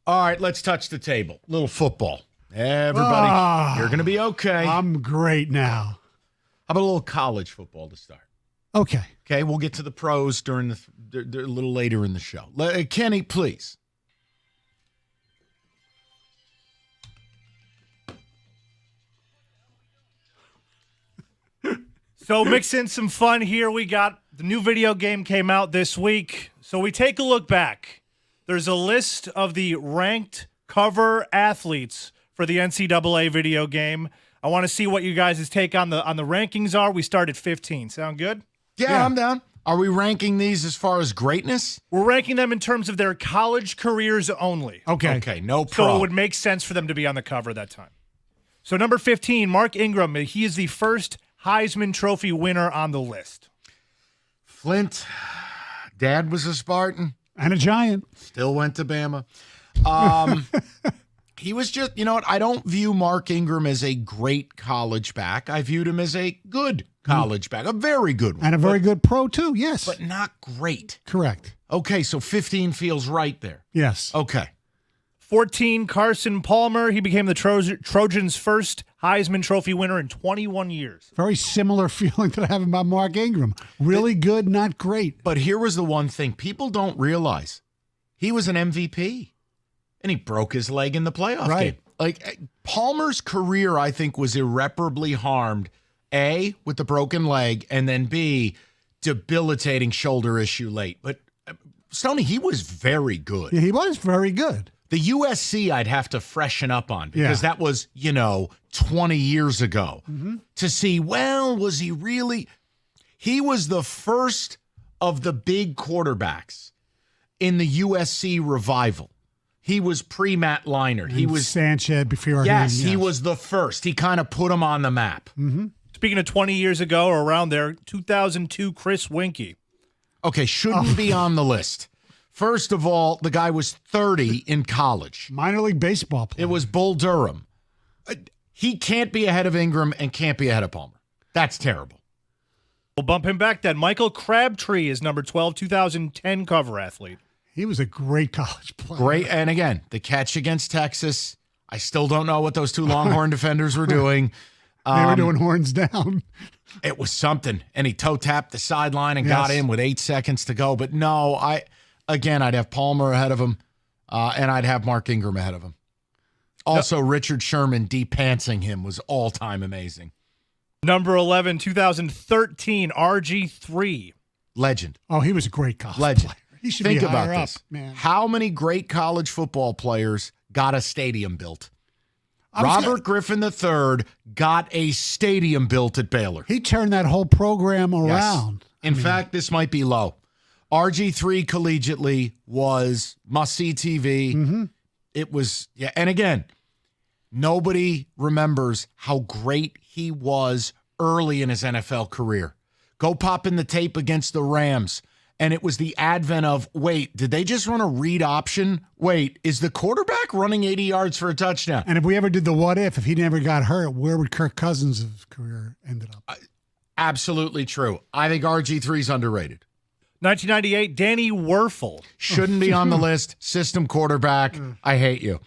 All right, let's touch the table. Little football. Everybody, you're going to be okay. I'm great now. How about a little college football to start? Okay. Okay, we'll get to the pros during a little later in the show. Kenny, please. So mix in some fun here. We got the new video game came out this week. So we take a look back. There's a list of the ranked cover athletes for the NCAA video game. I want to see what you guys' take on the rankings are. We start at 15. Sound good? Yeah, I'm down. Are we ranking these as far as greatness? We're ranking them in terms of their college careers only. Okay, no So problem. it would make sense for them to be on the cover that time. So number 15, Mark Ingram. He is the first Heisman Trophy winner on the list. Flint, Dad was a Spartan. And a Giant. Still went to Bama. He was just, you know what? I don't view Mark Ingram as a great college back. I viewed him as a good college back, a very good one. And a very good pro, too, yes. But not great. Correct. Okay, so 15 feels right there. Yes. Okay. 14, Carson Palmer. He became the Trojans' first Heisman Trophy winner in 21 years. Very similar feeling that I have about Mark Ingram. Really good, not great. But here was the one thing people don't realize. He was an MVP, and he broke his leg in the playoff game. Like, Palmer's career, I think, was irreparably harmed, A, with the broken leg, and then B, debilitating shoulder issue late. But, Stoney, he was very good. Yeah, he was very good. The USC I'd have to freshen up on because that was, 20 years ago. To see, well, was he really? He was the first of the big quarterbacks in the USC revival. He was pre-Matt Leinart. He was Sanchez before yes, him. he was the first. He kind of put him on the map. Speaking of 20 years ago or around there, 2002, Chris Winkie. Okay, shouldn't be on the list. First of all, the guy was 30 in college. Minor league baseball player. It was Bull Durham. He can't be ahead of Ingram and can't be ahead of Palmer. That's terrible. We'll bump him back then. Michael Crabtree is number 12, 2010 cover athlete. He was a great college player. Great. And again, the catch against Texas. I still don't know what those two Longhorn defenders were doing. They were doing horns down. It was something. And he toe tapped the sideline and got in with 8 seconds to go. But no, I'd have Palmer ahead of him, and I'd have Mark Ingram ahead of him. Also, Richard Sherman de-pantsing him was all-time amazing. Number 11, 2013, RG3. Legend. Oh, he was a great college Legend. player. He should Think be about higher this. up, man. How many great college football players got a stadium built? Robert Griffin III got a stadium built at Baylor. He turned that whole program around. In fact, this might be low. RG3 collegiately was must-see TV. It was, and again, nobody remembers how great he was early in his NFL career. Go pop in the tape against the Rams, and it was the advent of, wait, did they just run a read option? Wait, is the quarterback running 80 yards for a touchdown? And if we ever did the what if he never got hurt, where would Kirk Cousins' career ended up? Absolutely true. I think RG3 is underrated. 1998, Danny Werfel. Shouldn't be on the list. System quarterback. I hate you.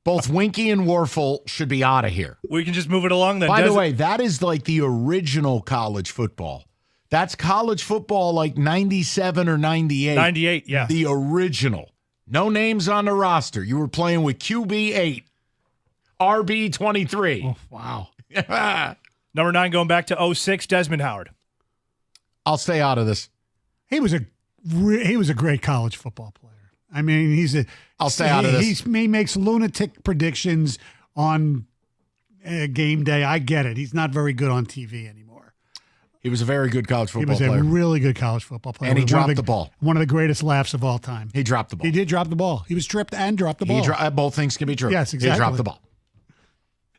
Both Winkie and Werfel should be out of here. We can just move it along then. By the way, that is like the original college football. That's college football like 97 or 98. 98, yeah. The original. No names on the roster. You were playing with QB 8, RB 23. Oh, wow. Number 9, going back to 06, Desmond Howard. I'll stay out of this. He was a great college football player. I mean, I'll stay out of this. He makes lunatic predictions on game day. I get it. He's not very good on TV anymore. He was a very good college football player. He was a really good college football player. And he dropped the ball. One of the greatest laughs of all time. He dropped the ball. He did drop the ball. He was tripped and dropped the ball. Both things can be true. Yes, exactly. He dropped the ball.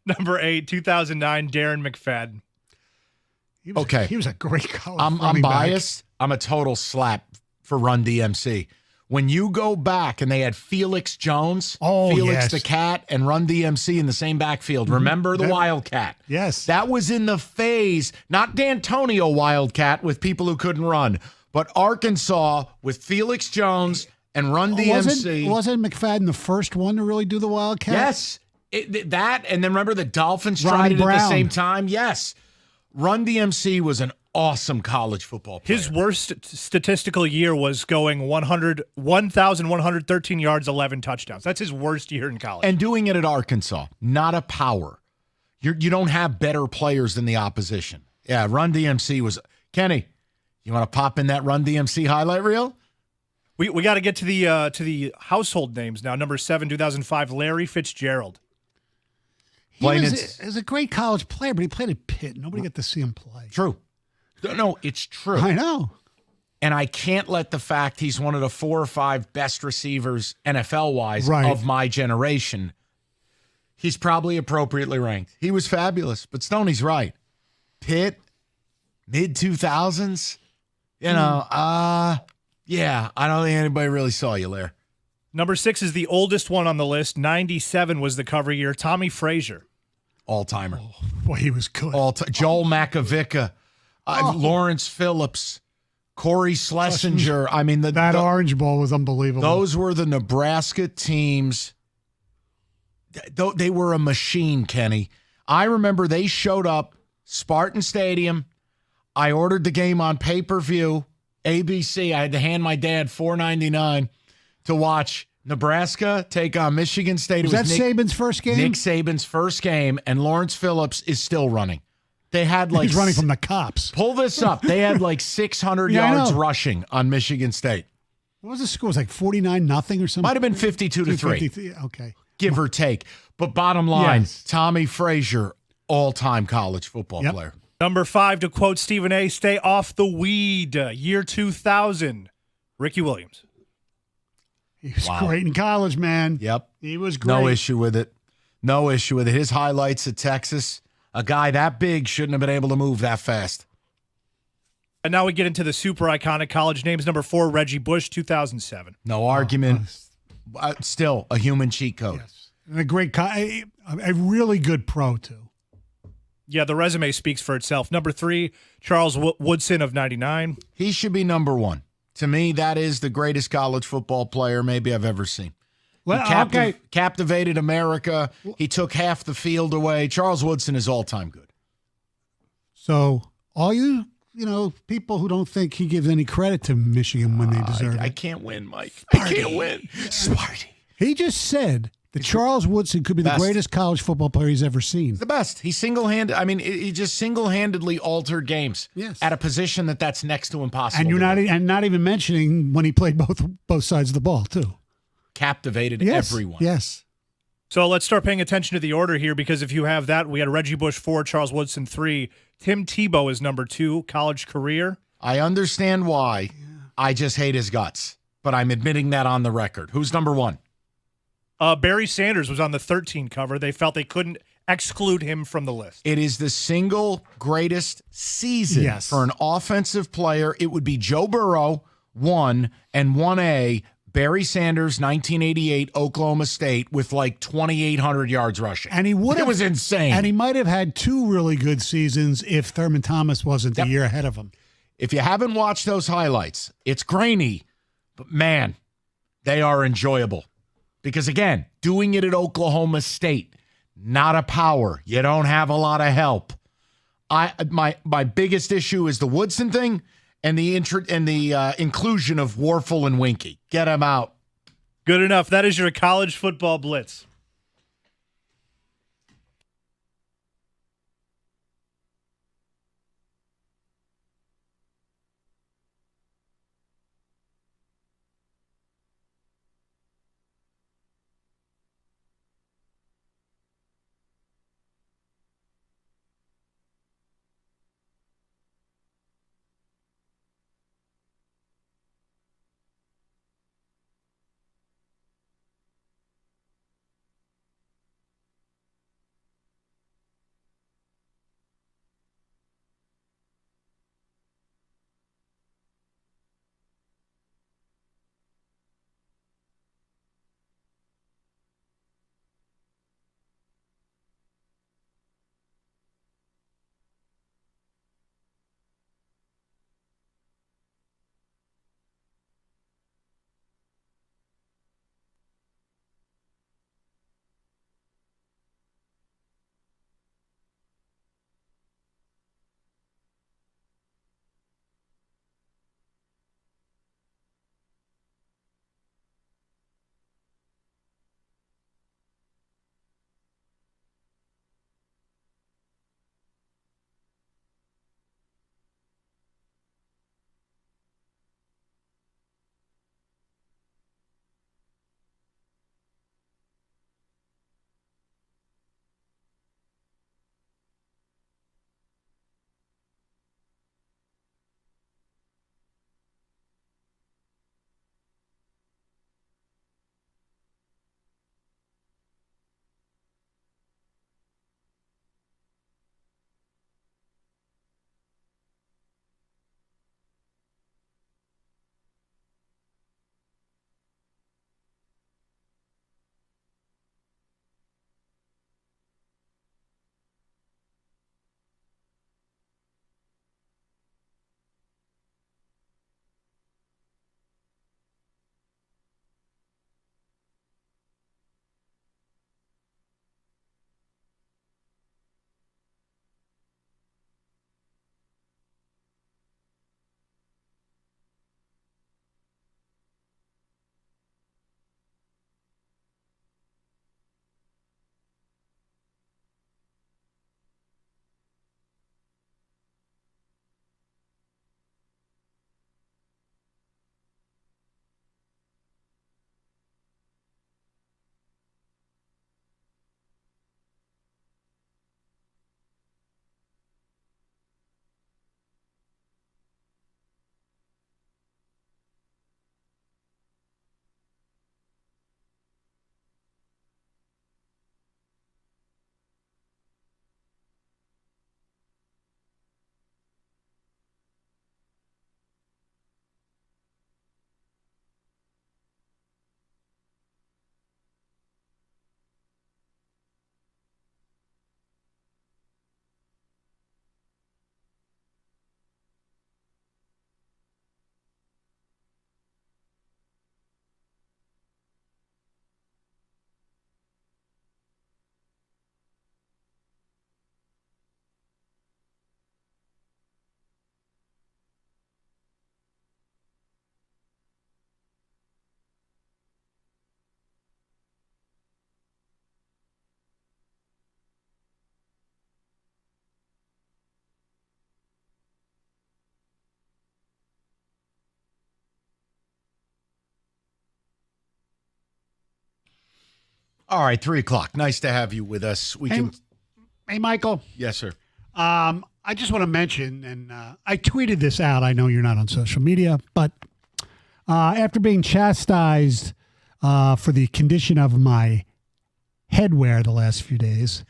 Number 8, 2009, Darren McFadden. He was a great college I'm biased. I'm a total slap for Run DMC. When you go back and they had Felix Jones, Felix the Cat, and Run DMC in the same backfield. Remember the Wildcat? Yes. That was in the phase, not D'Antonio Wildcat with people who couldn't run, but Arkansas with Felix Jones And Run DMC. Wasn't McFadden the first one to really do the Wildcat? Yes. That, and then remember the Dolphins tried Ronnie it at the Brown. same time? Yes. Run DMC was an awesome college football player. His worst statistical year was going 1,113 yards, 11 touchdowns. That's his worst year in college. And doing it at Arkansas, not a power. You don't have better players than the opposition. Yeah, Run DMC was – Kenny, you want to pop in that Run DMC highlight reel? We got to get to the household names now. Number 7, 2005, Larry Fitzgerald. He was a great college player, but he played at Pitt. Nobody got to see him play. True. No, it's true. I know. And I can't let the fact he's one of the 4 or 5 best receivers NFL-wise of my generation. He's probably appropriately ranked. He was fabulous, but Stoney's right. Pitt, mid-2000s, yeah, I don't think anybody really saw you there. Number 6 is the oldest one on the list. 97 was the cover year. Tommy Frazier. All-timer. Oh, boy, he was good. Joel Makovica, Lawrence Phillips, Corey Schlesinger. I mean, that Orange Bowl was unbelievable. Those were the Nebraska teams. They were a machine, Kenny. I remember they showed up, Spartan Stadium. I ordered the game on pay-per-view, ABC. I had to hand my dad $4.99 to watch Nebraska take on Michigan State. Was that Saban's first game? Nick Saban's first game, and Lawrence Phillips is still running. They had He's running from the cops. Pull this up. They had 600 yards rushing on Michigan State. What was the score? It was 49-0 or something? Might have been 52-3. Okay. Give or take. But bottom line, Tommy Frazier, all-time college football player. Number 5, to quote Stephen A., stay off the weed. Year 2000, Ricky Williams. He was great in college, man. Yep. He was great. No issue with it. No issue with it. His highlights at Texas, a guy that big shouldn't have been able to move that fast. And now we get into the super iconic college names. Number 4, Reggie Bush, 2007. No argument. Still a human cheat code. Yes. And a really good pro, too. Yeah, the resume speaks for itself. Number 3, Charles Woodson of 99. He should be number 1. To me, that is the greatest college football player maybe I've ever seen. Well, He captivated America. He took half the field away. Charles Woodson is all-time good. So all you people who don't think he gives any credit to Michigan when they deserve it. I can't win, Mike. I can't win. Sparty. He just said that Charles Woodson could be the greatest college football player he's ever seen. The best. He he just single-handedly altered games at a position that's next to impossible. And you're not even mentioning when he played both sides of the ball too. Captivated everyone. Yes. So let's start paying attention to the order here, because if you have that, we had Reggie Bush 4, Charles Woodson 3. Tim Tebow is number 2, college career. I understand why. Yeah. I just hate his guts, but I'm admitting that on the record. Who's number 1? Barry Sanders was on the 13 cover. They felt they couldn't exclude him from the list. It is the single greatest season for an offensive player. It would be Joe Burrow, 1, and 1A, Barry Sanders, 1988, Oklahoma State, with 2,800 yards rushing. And it was insane. And he might have had 2 really good seasons if Thurman Thomas wasn't the year ahead of him. If you haven't watched those highlights, it's grainy, but man, they are enjoyable. Because again, doing it at Oklahoma State, not a power. You don't have a lot of help. My biggest issue is the Woodson thing and the inclusion of Warfel and Winky. Get them out. Good enough. That is your college football blitz. All right, 3 o'clock. Nice to have you with us. Hey, Michael. Yes, sir. I just want to mention, and I tweeted this out. I know you're not on social media, but after being chastised for the condition of my headwear the last few days,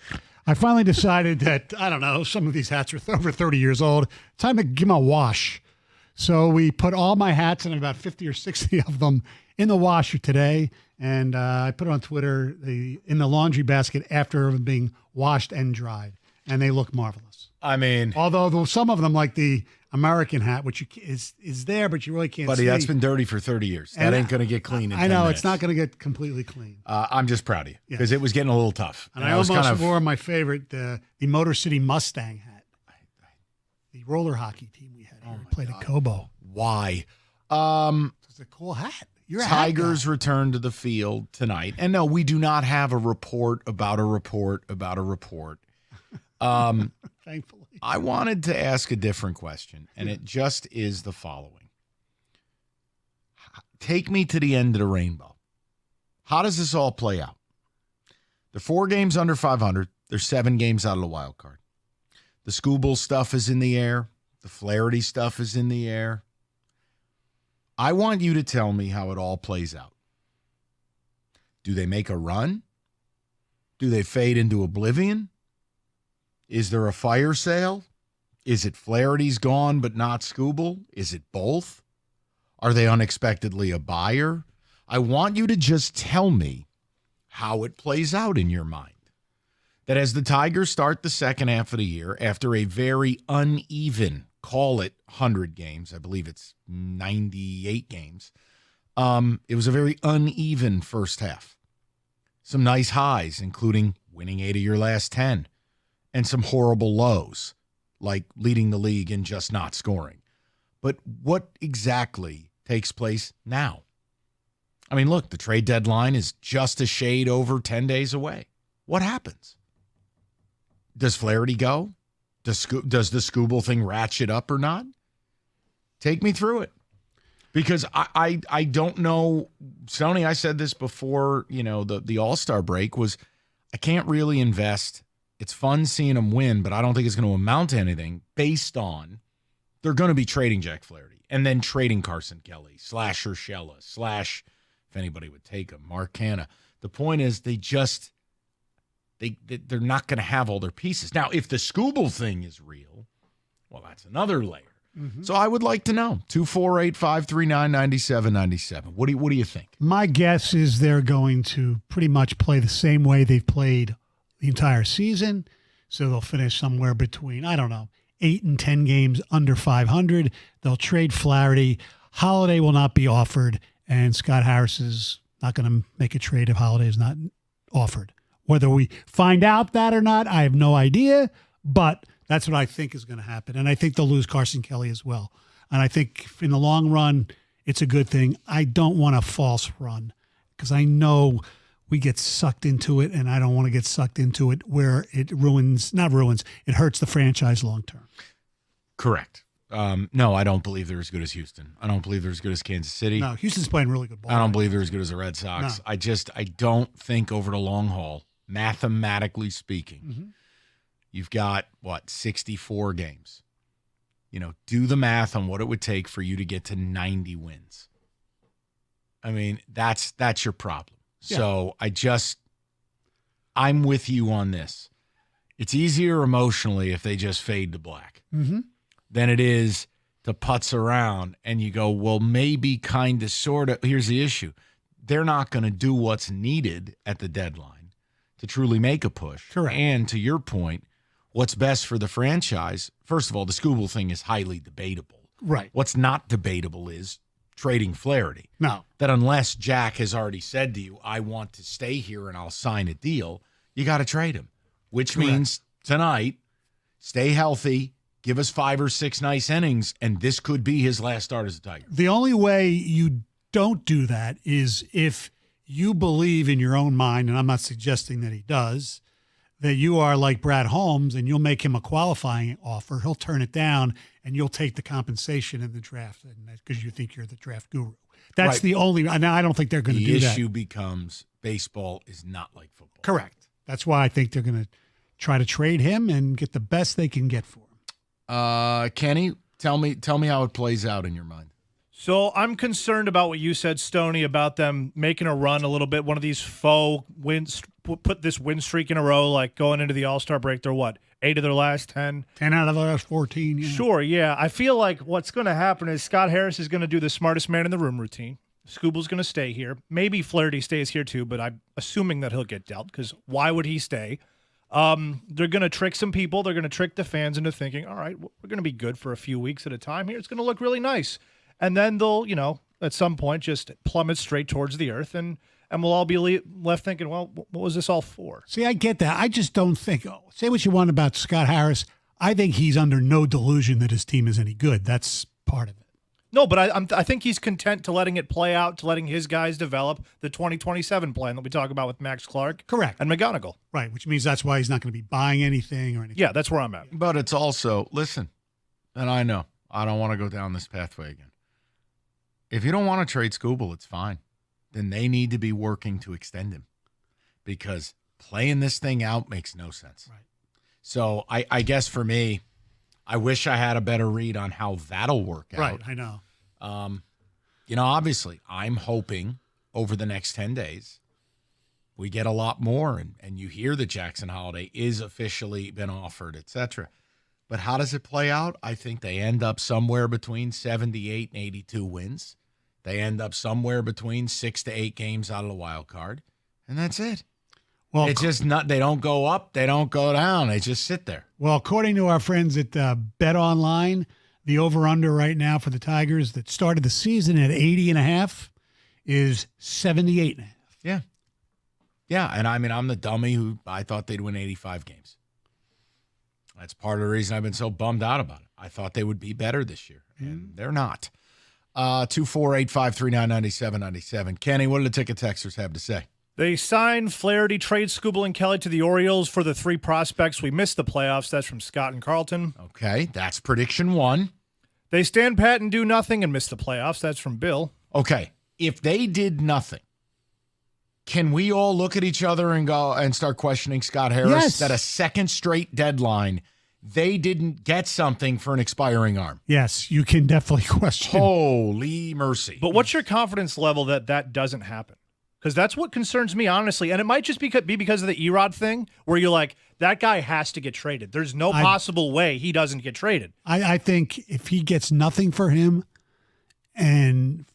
I finally decided that, I don't know, some of these hats are over 30 years old. Time to give them a wash. So we put all my hats, and about 50 or 60 of them, in the washer today. And I put it on Twitter in the laundry basket after being washed and dried. And they look marvelous. I mean, although some of them, like the American hat, which is there, but you really can't see. Buddy, that's been dirty for 30 years. That ain't going to get clean in 10 I know, minutes. it's not going to get completely clean. I'm just proud of you because it was getting a little tough. And I almost wore my favorite, the Motor City Mustang hat. The roller hockey team we had here. We played at Cobo. Why? It's a cool hat. You're a Tigers return to the field tonight. And no, we do not have a report about a report about a report. Thankfully. I wanted to ask a different question, and it just is the following. Take me to the end of the rainbow. How does this all play out? They're 4 games under 500. They're 7 games out of the wild card. The Scooble stuff is in the air. The Flaherty stuff is in the air. I want you to tell me how it all plays out. Do they make a run? Do they fade into oblivion? Is there a fire sale? Is it Flaherty's gone but not Scooble? Is it both? Are they unexpectedly a buyer? I want you to just tell me how it plays out in your mind. That as the Tigers start the second half of the year, after a very uneven, call it 100 games, I believe it's 98 games, it was a very uneven first half. Some nice highs, including winning 8 of your last 10. And some horrible lows, like leading the league in just not scoring. But what exactly takes place now? I mean, look, the trade deadline is just a shade over 10 days away. What happens? Does Flaherty go? Does the Scooble thing ratchet up or not? Take me through it. Because I don't know. Sony, I said this before, the All-Star break was I can't really invest. It's fun seeing them win, but I don't think it's going to amount to anything based on they're going to be trading Jack Flaherty and then trading Carson Kelly / Urshela / if anybody would take him, Mark Canha. The point is they're not going to have all their pieces. Now, if the Scooble thing is real, well, that's another layer. Mm-hmm. So I would like to know. 248-539-9797. What do you think? My guess is they're going to pretty much play the same way they've played the entire season. So they'll finish somewhere between, 8 and 10 games under 500. They'll trade Flaherty. Holiday will not be offered, and Scott Harris is not going to make a trade if Holiday is not offered. Whether we find out that or not, I have no idea, but that's what I think is going to happen. And I think they'll lose Carson Kelly as well. And I think in the long run, it's a good thing. I don't want a false run because I know we get sucked into it, and I don't want to get sucked into it where it it hurts the franchise long term. Correct. No, I don't believe they're as good as Houston. I don't believe they're as good as Kansas City. No, Houston's playing really good ball. I don't believe they're as good as the Red Sox. No. I don't think over the long haul, mathematically speaking, you've got, 64 games. Do the math on what it would take for you to get to 90 wins. I mean, that's your problem. Yeah. So I'm with you on this. It's easier emotionally if they just fade to black than it is to putz around and you go, well, maybe kind of, sort of. Here's the issue. They're not going to do what's needed at the deadline to truly make a push. Correct. And to your point, what's best for the franchise, first of all, the Scooble thing is highly debatable. Right. What's not debatable is trading Flaherty. No. That unless Jack has already said to you, I want to stay here and I'll sign a deal, you got to trade him, which means tonight, stay healthy, give us 5 or 6 nice innings, and this could be his last start as a Tiger. The only way you don't do that is if you believe in your own mind, and I'm not suggesting that he does, that you are like Brad Holmes and you'll make him a qualifying offer. He'll turn it down and you'll take the compensation in the draft because you think you're the draft guru. That's Right. the only. Now, I don't think they're going to do The that. issue becomes baseball is not like football. Correct. That's why I think they're going to try to trade him and get the best they can get for him. Kenny, tell me how it plays out in your mind. So I'm concerned about what you said, Stoney, about them making a run a little bit. One of these faux wins, put this win streak in a row, like going into the All-Star break. They're what, 8 of their last 10? 10 out of the last 14. Yeah. Sure, yeah. I feel like what's going to happen is Scott Harris is going to do the smartest man in the room routine. Scooble's going to stay here. Maybe Flaherty stays here too, but I'm assuming that he'll get dealt because why would he stay? They're going to trick some people. They're going to trick the fans into thinking, all right, we're going to be good for a few weeks at a time here. It's going to look really nice. And then they'll, at some point just plummet straight towards the earth and we'll all be left thinking, well, what was this all for? See, I get that. I just don't think, say what you want about Scott Harris. I think he's under no delusion that his team is any good. That's part of it. No, but I think he's content to letting it play out, to letting his guys develop the 2027 plan that we talk about with Max Clark. Correct. And McGonigal. Right, which means that's why he's not going to be buying anything or anything. Yeah, that's where I'm at. But it's also, listen, and I know, I don't want to go down this pathway again. If you don't want to trade Scooble, it's fine. Then they need to be working to extend him because playing this thing out makes no sense. Right. So I guess for me, I wish I had a better read on how that'll work out. Right, I know. Obviously, I'm hoping over the next 10 days we get a lot more and you hear that Jackson Holiday is officially been offered, etc. But how does it play out? I think they end up somewhere between 78 and 82 wins. They end up somewhere between 6 to 8 games out of the wild card, and that's it. Well, it's just not. They don't go up. They don't go down. They just sit there. Well, according to our friends at Bet Online, the over/under right now for the Tigers that started the season at 80.5 is 78.5. Yeah, yeah. And I mean, I'm the dummy who I thought they'd win 85 games. That's part of the reason I've been so bummed out about it. I thought they would be better this year, and they're not. 248-539-9797. Kenny, what do the ticket texters have to say? They signed Flaherty, trade Scooble and Kelly to the Orioles for the 3 prospects. We missed the playoffs. That's from Scott and Carlton. Okay, that's prediction 1. They stand pat and do nothing and miss the playoffs. That's from Bill. Okay, if they did nothing, can we all look at each other and go and start questioning Scott Harris Yes. that a second straight deadline they didn't get something for an expiring arm? Yes, you can definitely question. Holy mercy. But what's your confidence level that that doesn't happen? Because that's what concerns me, honestly. And it might just be because of the Erod thing, where you're like, that guy has to get traded. There's no possible way he doesn't get traded. I think if he gets nothing for him and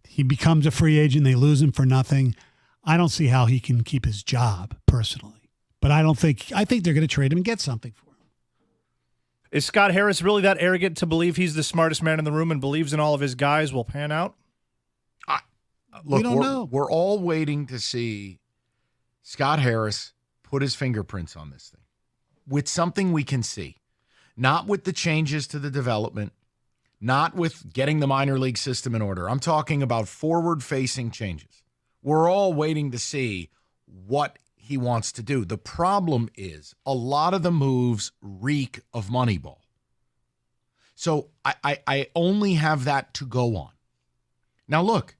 he becomes a free agent, they lose him for nothing, I don't see how he can keep his job personally. But I think they're going to trade him and get something for him. Is Scott Harris really that arrogant to believe he's the smartest man in the room and believes in all of his guys will pan out? Look, we don't know. We're all waiting to see Scott Harris put his fingerprints on this thing with something we can see, not with the changes to the development, not with getting the minor league system in order. I'm talking about forward-facing changes. We're all waiting to see what he wants to do. The problem is a lot of the moves reek of Moneyball. So I only have that to go on. Now, look,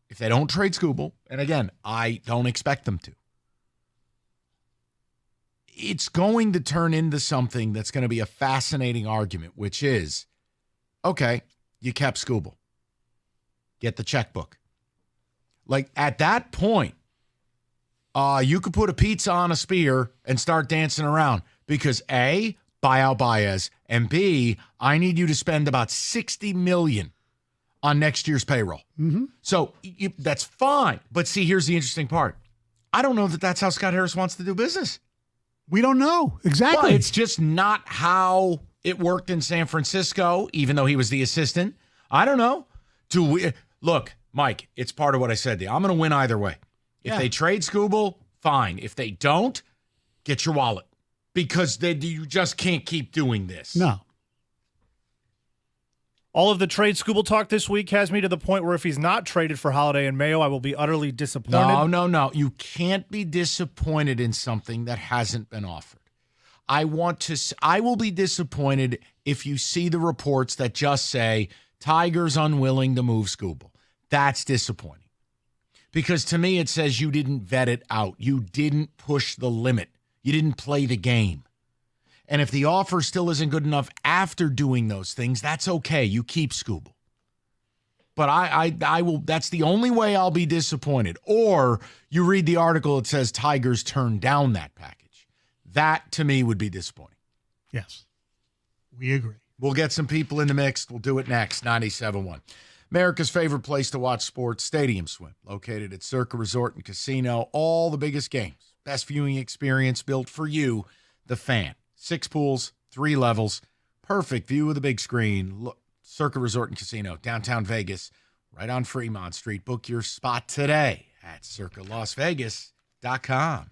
if they don't trade Scooble, and again, I don't expect them to, it's going to turn into something that's going to be a fascinating argument, which is, okay, you kept Scooble. Get the checkbook. Like, at that point, you could put a pizza on a spear and start dancing around because A, buy out Baez, and B, I need you to spend about $60 million on next year's payroll. Mm-hmm. So that's fine. But see, here's the interesting part. I don't know that that's how Scott Harris wants to do business. We don't know. Exactly. Well, it's just not how it worked in San Francisco, even though he was the assistant. I don't know. Look, Mike, it's part of what I said to you. I'm going to win either way. If they trade Scooble, fine. If they don't, get your wallet. Because you just can't keep doing this. No. All of the trade Scooble talk this week has me to the point where if he's not traded for Holiday and Mayo, I will be utterly disappointed. No. You can't be disappointed in something that hasn't been offered. I will be disappointed if you see the reports that just say Tigers unwilling to move Scooble. That's disappointing. Because to me, it says you didn't vet it out. You didn't push the limit. You didn't play the game. And if the offer still isn't good enough after doing those things, that's okay. You keep Scooble. But I will. That's the only way I'll be disappointed. Or you read the article, it says Tigers turned down that package. That, to me, would be disappointing. Yes, we agree. We'll get some people in the mix. We'll do it next, 97.1. America's favorite place to watch sports, Stadium Swim, located at Circa Resort and Casino. All the biggest games. Best viewing experience built for you, the fan. 6 pools, 3 levels, perfect view of the big screen. Look, Circa Resort and Casino, downtown Vegas, right on Fremont Street. Book your spot today at circalasvegas.com.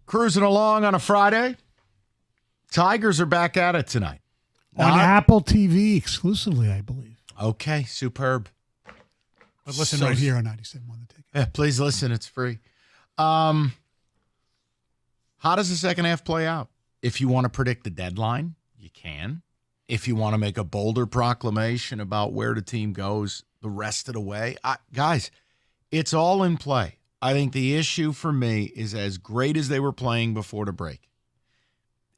Cruising along on a Friday. Tigers are back at it tonight. On Apple TV exclusively, I believe. Okay, superb. But listen right here on 97.1 The Ticket. Yeah, please listen. It's free. How does the second half play out? If you want to predict the deadline, you can. If you want to make a bolder proclamation about where the team goes the rest of the way, guys, it's all in play. I think the issue for me is as great as they were playing before the break,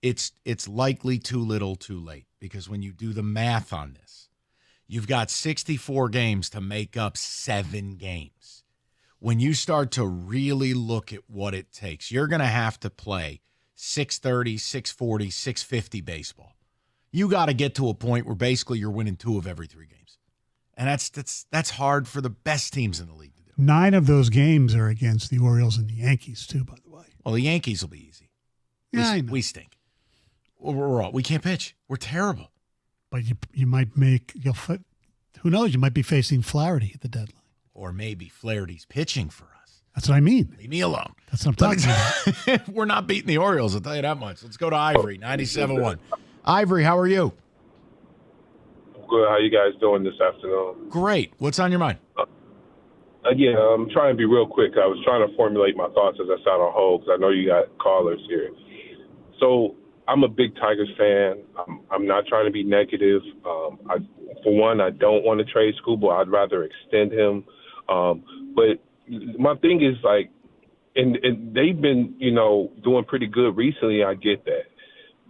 it's likely too little too late, because when you do the math on this, you've got 64 games to make up 7 games. When you start to really look at what it takes, you're going to have to play 630, 640, 650 baseball. You got to get to a point where basically you're winning 2 of every 3 games. And that's hard for the best teams in the league to do. 9 of those games are against the Orioles and the Yankees, too, by the way. Well, the Yankees will be easy. I know. We stink. We can't pitch. We're terrible. But you might who knows? You might be facing Flaherty at the deadline. Or maybe Flaherty's pitching for us. That's what I mean. Leave me alone. That's what I'm talking about. We're not beating the Orioles, I'll tell you that much. Let's go to Ivory, 97.1. Ivory, how are you? Good. How you guys doing this afternoon? Great. What's on your mind? Yeah, I'm trying to be real quick. I was trying to formulate my thoughts as I sat on hold, because I know you got callers here. So I'm a big Tigers fan. I'm not trying to be negative. For one, I don't want to trade Scooble. I'd rather extend him. But my thing is, like, and they've been, doing pretty good recently. I get that.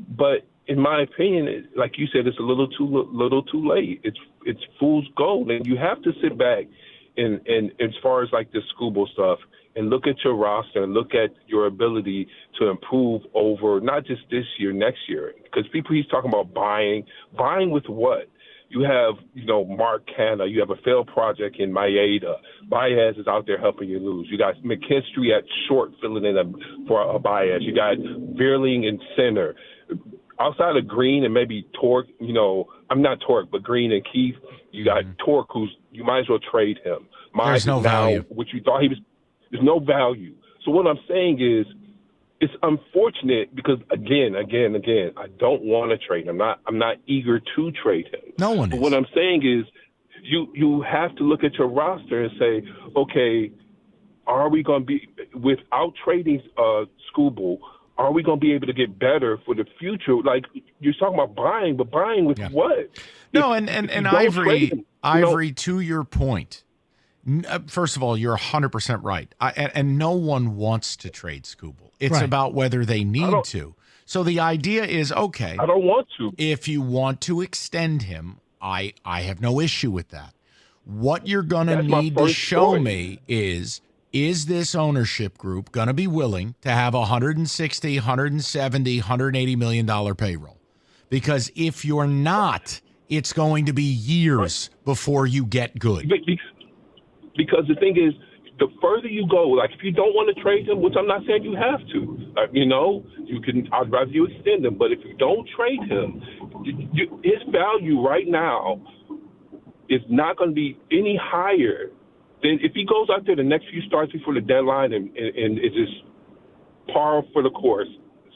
But in my opinion, like you said, it's a little too late. It's fool's gold. And you have to sit back and as far as like the Scooble stuff, and look at your roster and look at your ability to improve over not just this year, next year. Because he's talking about buying with what? You have, Mark Canna. You have a failed project in Maeda. Baez is out there helping you lose. You got McKinstry at short filling in for a Baez. You got Veerling in center. Outside of Green and maybe Torque, I'm not Torque, but Green and Keith, you got Torque, who's you might as well trade him. There's no value. What you thought he was, there's no value. So what I'm saying is, it's unfortunate because again, I don't want to trade him. I'm not eager to trade him. No one is. But is. what I'm saying is, you have to look at your roster and say, okay, are we going to be without trading Scooble? Are we going to be able to get better for the future? Like you're talking about buying, but buying with what? No, and Ivory, to your point. First of all, you're 100% right. And no one wants to trade Scooble. It's Right. about whether they need to. So the idea is, okay, I don't want to. If you want to extend him, I have no issue with that. What you're going to need to show me is this ownership group going to be willing to have $160, $170, $180 million payroll? Because if you're not, it's going to be years before you get good. Because the thing is, the further you go, like if you don't want to trade him, which I'm not saying you have to, you can. I'd rather you extend him. But if you don't trade him, his value right now is not going to be any higher than if he goes out there the next few starts before the deadline and it's just par for the course.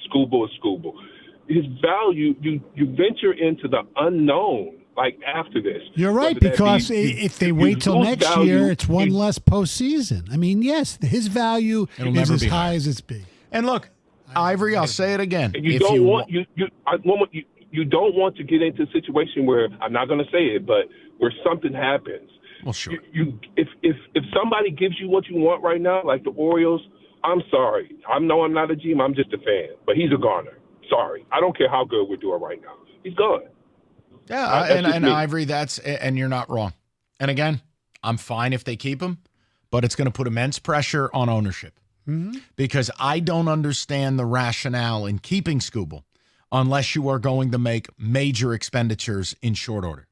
Scooble is Scooble. His value, you venture into the unknown. Like after this. You're right, because if they wait till next year, it's one less postseason. I mean, yes, his value is as high as it's been. And look, Ivory, I'll say it again. You don't want to get into a situation where, I'm not going to say it, but where something happens. Well, sure. If somebody gives you what you want right now, like the Orioles, I'm sorry. I'm not a GM. I'm just a fan. But he's a goner. Sorry. I don't care how good we're doing right now. He's gone. Yeah, and Ivory, and you're not wrong. And again, I'm fine if they keep him, but it's going to put immense pressure on ownership because I don't understand the rationale in keeping Scooble unless you are going to make major expenditures in short order.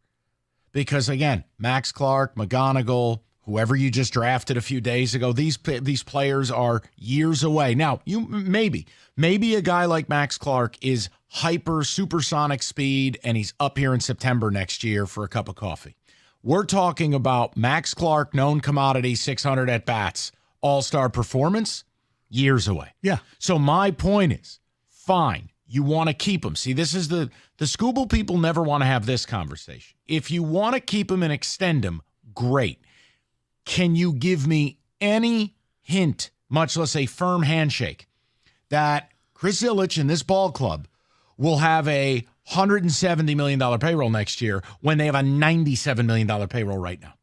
Because again, Max Clark, McGonigal, whoever you just drafted a few days ago, these players are years away. Now, you maybe a guy like Max Clark is hyper supersonic speed and he's up here in September next year for a cup of coffee. We're talking about Max Clark, known commodity, 600 at bats, all-star performance. Years away. Yeah. So my point is, fine, you want to keep them. See, this is the Scooble people never want to have this conversation. If you want to keep them and extend them, great. Can you give me any hint, much less a firm handshake, that Chris Ilitch and this ball club will have a $170 million payroll next year when they have a $97 million payroll right now?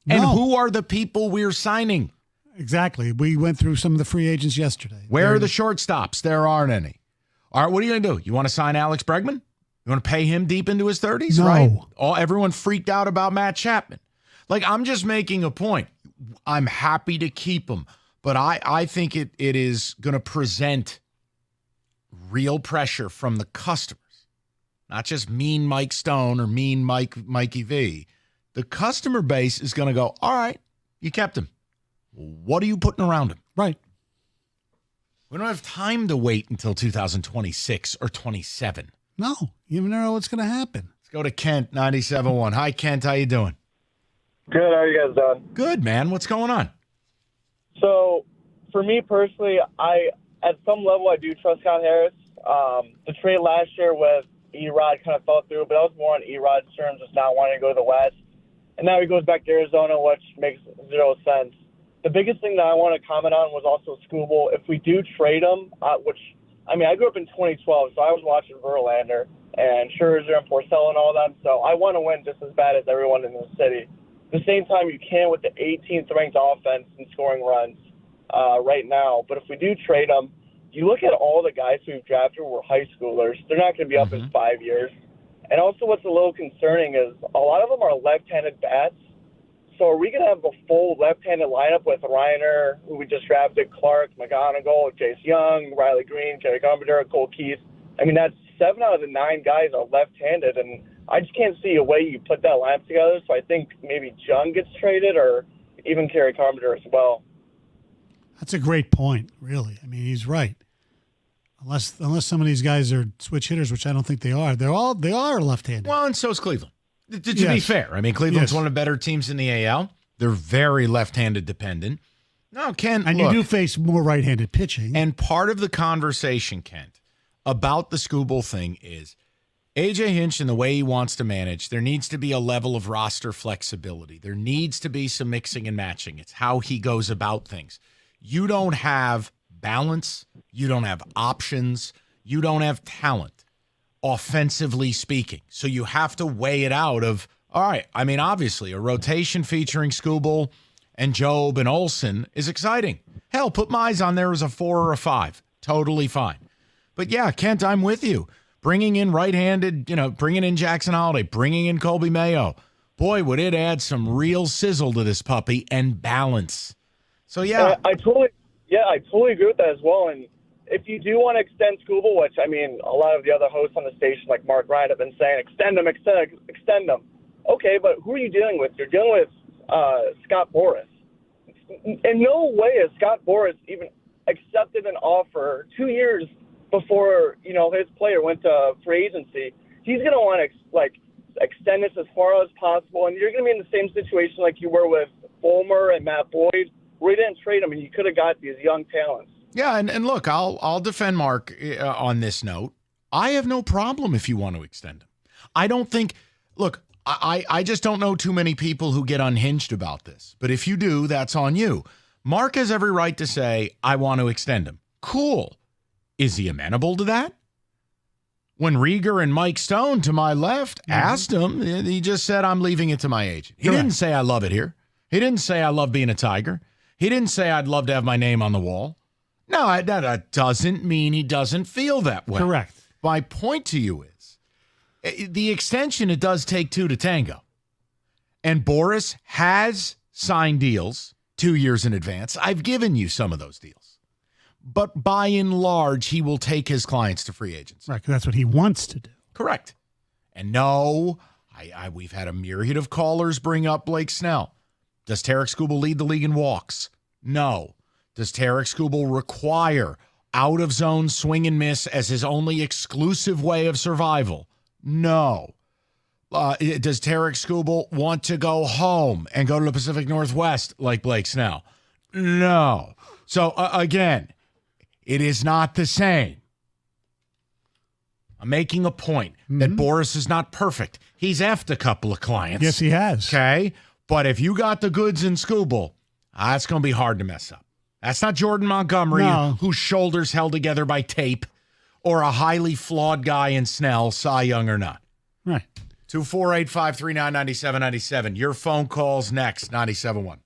No. And who are the people we're signing? Exactly. We went through some of the free agents yesterday. Where are the shortstops? There aren't any. All right, what are you going to do? You want to sign Alex Bregman? You want to pay him deep into his 30s? No. Right? Everyone freaked out about Matt Chapman. Like, I'm just making a point. I'm happy to keep him, but I think it is going to present real pressure from the customers, not just mean Mike Stone or mean Mikey V. The customer base is going to go, all right, you kept him. What are you putting around him? Right. We don't have time to wait until 2026 or 27. No, you never know what's going to happen. Let's go to Kent, 97.1. Hi, Kent. How you doing? Good. How are you guys doing? Good, man. What's going on? So, for me personally, at some level, I do trust Scott Harris. The trade last year with Erod kind of fell through, but I was more on Erod's terms, just not wanting to go to the West. And now he goes back to Arizona, which makes zero sense. The biggest thing that I want to comment on was also Scooble. If we do trade him, I grew up in 2012, so I was watching Verlander and Scherzer and Porcello and all them. So I want to win just as bad as everyone in the city. At the same time, you can with the 18th ranked offense and scoring runs right now. But if we do trade him, you look at all the guys we've drafted who were high schoolers. They're not going to be up in 5 years. And also what's a little concerning is a lot of them are left-handed bats. So are we going to have a full left-handed lineup with Reiner, who we just drafted, Clark, McGonigal, Chase Young, Riley Green, Kerry Carpenter, Cole Keith? I mean, that's 7 out of the 9 guys are left-handed, and I just can't see a way you put that lineup together. So I think maybe Jung gets traded or even Kerry Carpenter as well. That's a great point, really. I mean, he's right. Unless some of these guys are switch hitters, which I don't think they are. They are left-handed. Well, and so is Cleveland. To be fair, I mean, Cleveland's one of the better teams in the AL. They're very left-handed dependent. No, Ken, and look, you do face more right-handed pitching. And part of the conversation, Kent, about the Scooble thing is A.J. Hinch and the way he wants to manage, there needs to be a level of roster flexibility. There needs to be some mixing and matching. It's how he goes about things. You don't have balance. You don't have options. You don't have talent, offensively speaking. So you have to weigh it out of, all right, I mean, obviously, a rotation featuring Scooble and Job and Olsen is exciting. Hell, put Mize on there as a 4 or a 5. Totally fine. But yeah, Kent, I'm with you. Bringing in right-handed, bringing in Jackson Holiday, bringing in Colby Mayo. Boy, would it add some real sizzle to this puppy and balance. So, yeah. I totally agree with that as well. And if you do want to extend Scooble, which, I mean, a lot of the other hosts on the station, like Mark Ryan, have been saying, extend them. Okay, but who are you dealing with? You're dealing with Scott Boras. In no way has Scott Boras even accepted an offer 2 years before, his player went to free agency. He's going to want to, extend this as far as possible, and you're going to be in the same situation like you were with Fulmer and Matt Boyd, where you didn't trade them, and you could have got these young talents. Yeah, and look, I'll defend Mark on this note. I have no problem if you want to extend him. I don't think – look, I just don't know too many people who get unhinged about this. But if you do, that's on you. Mark has every right to say, I want to extend him. Cool. Is he amenable to that? When Rieger and Mike Stone, to my left, asked him, he just said, I'm leaving it to my agent. He didn't say, I love it here. He didn't say, I love being a Tiger. He didn't say, I'd love to have my name on the wall. No, that doesn't mean he doesn't feel that way. Correct. My point to you is, the extension, it does take 2 to tango. And Boras has signed deals 2 years in advance. I've given you some of those deals. But by and large, he will take his clients to free agents. Right, because that's what he wants to do. Correct. And no, we've had a myriad of callers bring up Blake Snell. Does Tarek Skubal lead the league in walks? No. Does Tarek Skubal require out-of-zone swing and miss as his only exclusive way of survival? No. Does Tarek Skubal want to go home and go to the Pacific Northwest like Blake Snell? No. So, again, It is not the same. I'm making a point that Boris is not perfect. He's effed a couple of clients. Yes, he has. Okay? But if you got the goods in Scooble, that's going to be hard to mess up. That's not Jordan Montgomery, whose shoulders held together by tape, or a highly flawed guy in Snell, Cy Young or not. Right. 248-539-9797. Your phone calls next, 97.1.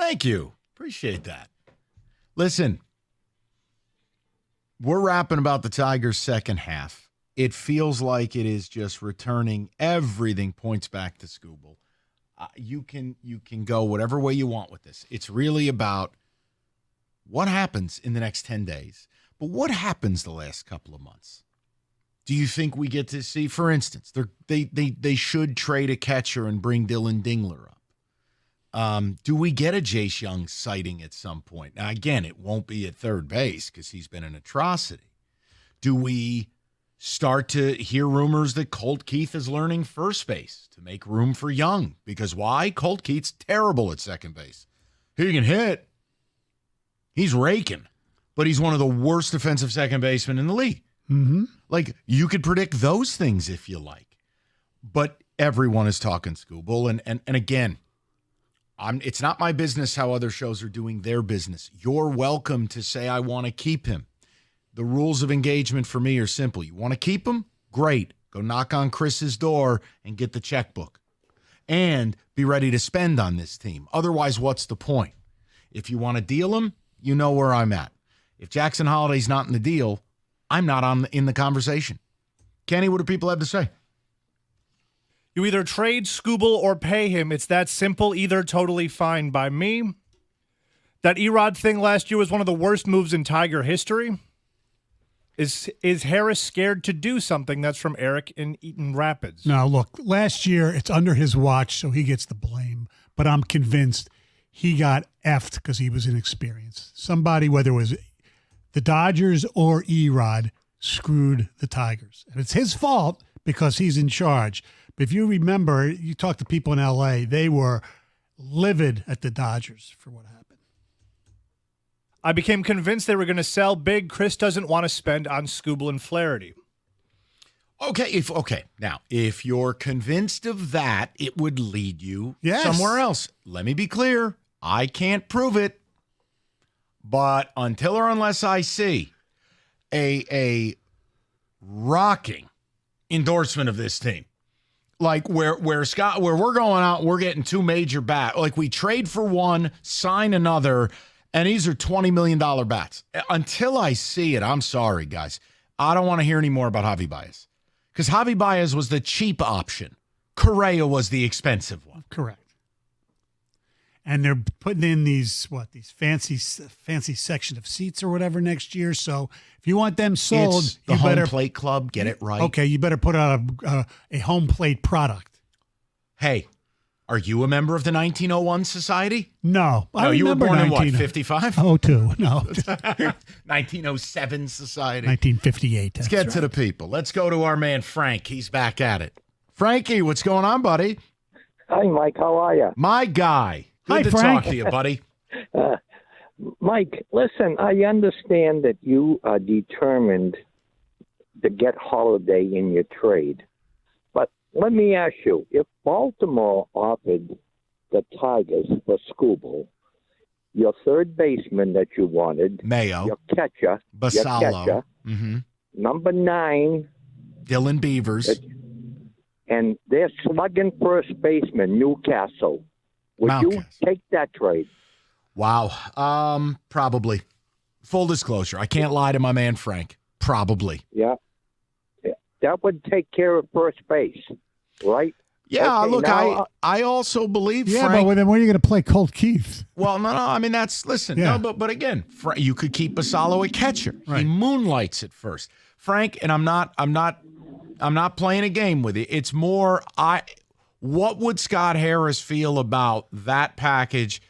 Thank you. Appreciate that. Listen, we're rapping about the Tigers' second half. It feels like it is just returning. Everything points back to Scooble. You can go whatever way you want with this. It's really about what happens in the next 10 days. But what happens the last couple of months? Do you think we get to see, for instance, they should trade a catcher and bring Dylan Dingler up? Do we get a Jace Young sighting at some point? Now, again, it won't be at third base because he's been an atrocity. Do we start to hear rumors that Colt Keith is learning first base to make room for Young? Because why? Colt Keith's terrible at second base. He can hit. He's raking. But he's one of the worst defensive second basemen in the league. Mm-hmm. Like, you could predict those things if you like. But everyone is talking Scooble. And again, it's not my business how other shows are doing their business. You're welcome to say, I want to keep him. The rules of engagement for me are simple. You want to keep him? Great. Go knock on Chris's door and get the checkbook. And be ready to spend on this team. Otherwise, what's the point? If you want to deal him, you know where I'm at. If Jackson Holliday's not in the deal, I'm not in the conversation. Kenny, what do people have to say? You either trade Scooble or pay him. It's that simple. Either totally fine by me. That Erod thing last year was one of the worst moves in Tiger history. Is Harris scared to do something? That's from Eric in Eaton Rapids. No, look, last year it's under his watch, so he gets the blame. But I'm convinced he got effed because he was inexperienced. Somebody, whether it was the Dodgers or Erod, screwed the Tigers. And it's his fault because he's in charge. But if you remember, you talk to people in L.A., they were livid at the Dodgers for what happened. I became convinced they were going to sell big. Chris doesn't want to spend on Scooble and Flaherty. Okay. Now, if you're convinced of that, it would lead you Yes. somewhere else. Let me be clear. I can't prove it. But until or unless I see a rocking endorsement of this team, like where we're going out, we're getting two major bats. Like we trade for one, sign another, and these are $20 million bats. Until I see it, I'm sorry, guys. I don't want to hear any more about Javi Baez. Because Javi Baez was the cheap option. Correa was the expensive one. Correct. And they're putting in these fancy section of seats or whatever next year. So if you want them sold, It's the you home better plate club. Get it right. Okay, you better put out a home plate product. Hey, are you a member of the 1901 Society? No, I you were remember born in what, 19 55? Oh, two. No. 1907 Society. 1958. Let's get to the people. Let's go to our man, Frank. He's back at it. Frankie, what's going on, buddy? Hi, Mike. How are you? My guy. Good Hi, to Frank. talk to you, buddy. Mike, listen, I understand that you are determined to get Holiday in your trade. But let me ask you, if Baltimore offered the Tigers for Scooble, your third baseman that you wanted, Mayo, your catcher, Basallo, number 9, Dylan Beavers, and they're slugging first baseman, Newcastle. Would you take that trade? Wow. Probably. Full disclosure, I can't lie to my man Frank. Probably. Yeah. That would take care of first base, right? Yeah, Okay, look, now, I also believe Yeah, Frank. but then when are you going to play Colt Keith? Well, no. I mean, Yeah. no, but again, you could keep Basallo a catcher. He moonlights at first, Frank. And I'm not playing a game with it. It's more, what would Scott Harris feel about that package?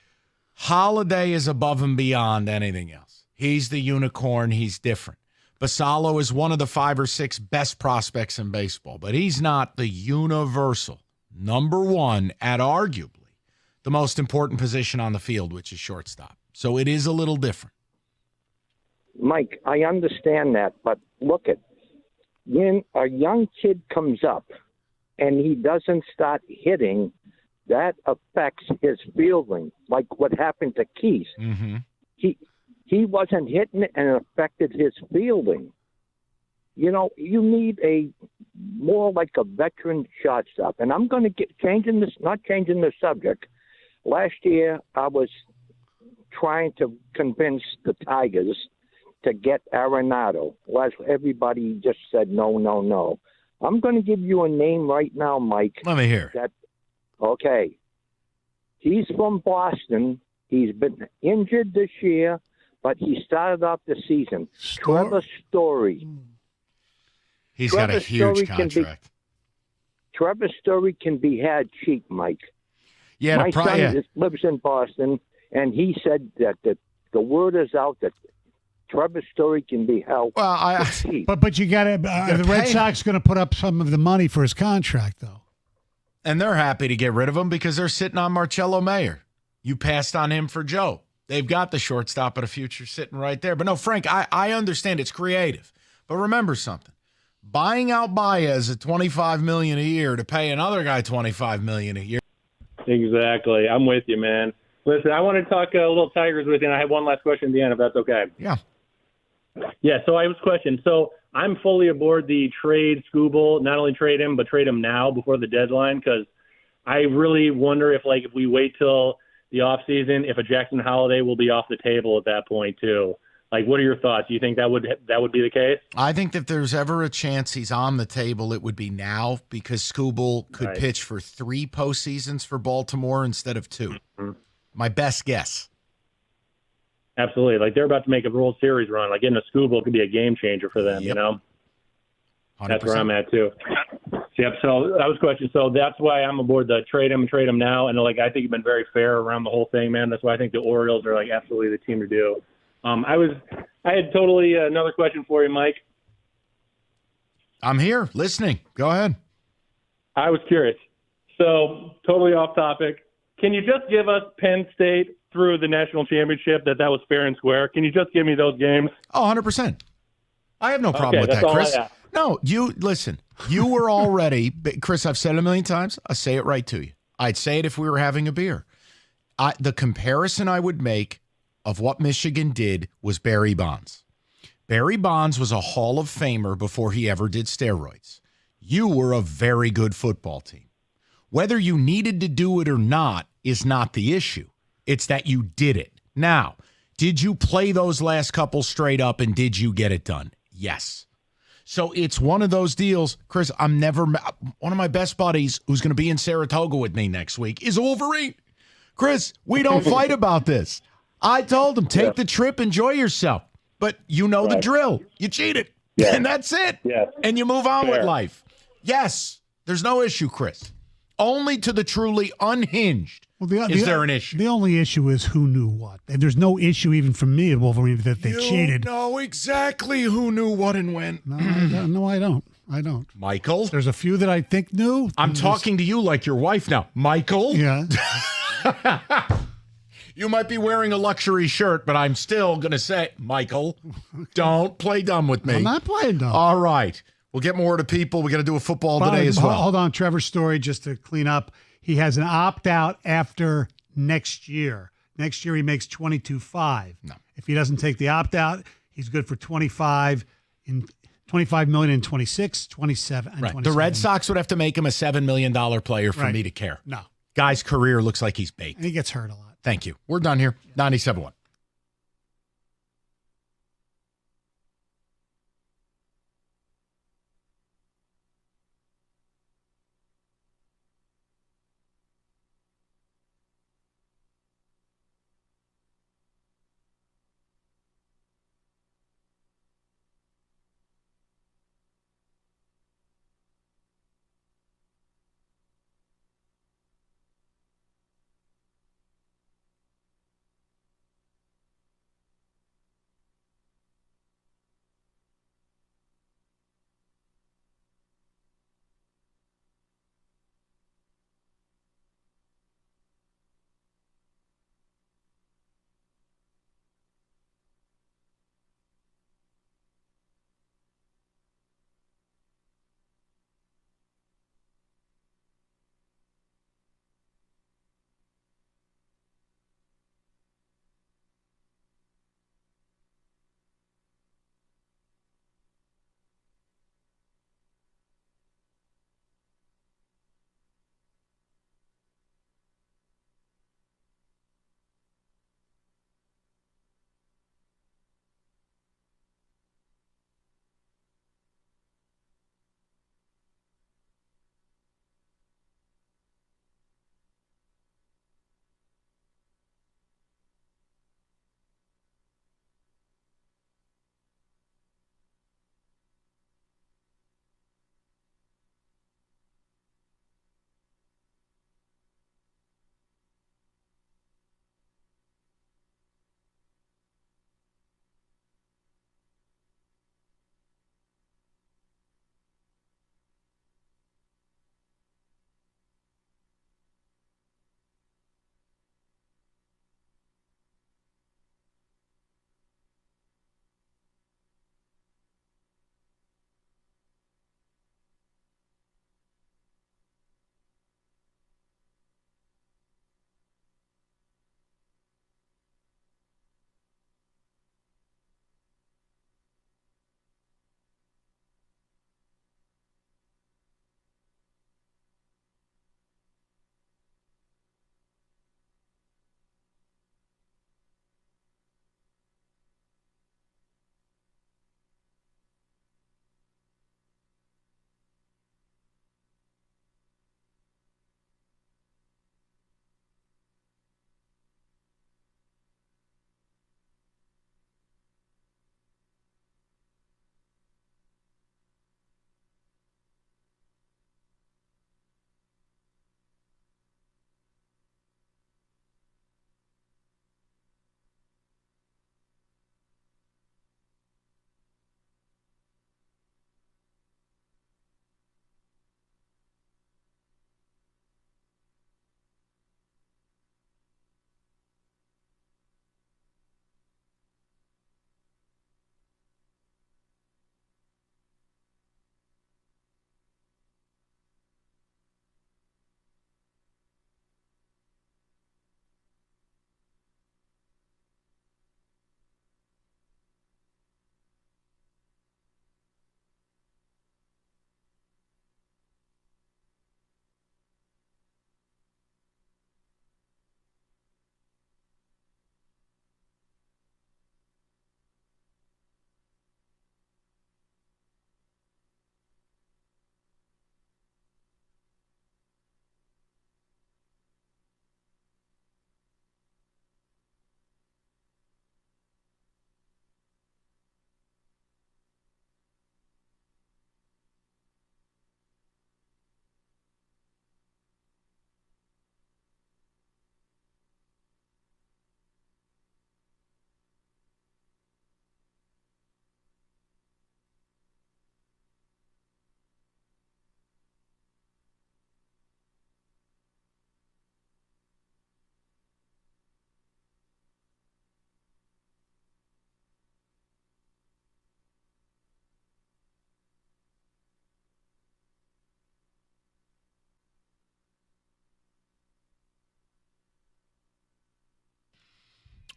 Holiday is above and beyond anything else. He's the unicorn. He's different. Basallo is one of the 5 or 6 best prospects in baseball, but he's not the universal number one at arguably the most important position on the field, which is shortstop. So it is a little different. Mike, I understand that, but look at when a young kid comes up and he doesn't start hitting, that affects his fielding, like what happened to Keith. Mm-hmm. He wasn't hitting it and it affected his fielding. You know, you need a more like a veteran shortstop. And I'm going to not changing the subject. Last year, I was trying to convince the Tigers to get Arenado. Well, everybody just said no, no, no. I'm going to give you a name right now, Mike. Let me hear. Okay. He's from Boston. He's been injured this year, but he started off the season. Trevor Story. He's got a huge contract. Trevor Story can be had cheap, Mike. Yeah, my son lives in Boston, and he said that the word is out that Trevor Story can be held cheap. But you got to. The Red Sox going to put up some of the money for his contract, though. And they're happy to get rid of him because they're sitting on Marcello Mayer. You passed on him for Joe. They've got the shortstop of the future sitting right there. But no, Frank, I understand it's creative. But remember something. Buying out Baez at $25 million a year to pay another guy $25 million a year. Exactly. I'm with you, man. Listen, I want to talk a little Tigers with you, and I have one last question at the end, if that's okay. Yeah. Yeah, so I have a question. So I'm fully aboard the trade Skubal, not only trade him, but trade him now before the deadline, because I really wonder if we wait till the offseason, if a Jackson Holiday will be off the table at that point, too. What are your thoughts? Do you think that would be the case? I think if there's ever a chance he's on the table, it would be now, because Skubal could pitch for 3 postseasons for Baltimore instead of 2. Mm-hmm. My best guess. Absolutely. They're about to make a World Series run. Getting a Skubal could be a game changer for them, 100%. That's where I'm at, too. Yep, so that was a question. So that's why I'm aboard the trade him now. And, I think you've been very fair around the whole thing, man. That's why I think the Orioles are, absolutely the team to do. I had totally another question for you, Mike. I'm here listening. Go ahead. I was curious. So totally off topic. Can you just give us Penn State through the national championship that was fair and square? Can you just give me those games? Oh, 100%. I have no problem with that, Chris. No, listen, you were already, Chris, I've said it a million times. I'll say it right to you. I'd say it if we were having a beer. The comparison I would make of what Michigan did was Barry Bonds. Barry Bonds was a Hall of Famer before he ever did steroids. You were a very good football team. Whether you needed to do it or not is not the issue. It's that you did it. Now, did you play those last couple straight up and did you get it done? Yes. So it's one of those deals, Chris, one of my best buddies who's going to be in Saratoga with me next week is Wolverine. Chris, we don't fight about this. I told him, take the trip, enjoy yourself. But you know the drill. You cheated. Yeah. And that's it. Yeah. And you move on with life. Yes, there's no issue, Chris. Only to the truly unhinged is there an issue. The only issue is who knew what. And there's no issue even from me at Wolverine that they cheated. You know exactly who knew what and when. No, I don't. Michael? There's a few that I think knew. I'm talking to you like your wife now. Michael? Yeah. You might be wearing a luxury shirt, but I'm still going to say, Michael, don't play dumb with me. I'm not playing dumb. All right. We'll get more to people. We got to do a football today as well. Hold on. Trevor's story, just to clean up. He has an opt-out after next year. Next year, he makes $22.5. No. If he doesn't take the opt-out, he's good for $25 million in 26, 27, and 27. The Red Sox would have to make him a $7 million player for me to care. No. Guy's career looks like he's baked. And he gets hurt a lot. Thank you. We're done here. 97.1.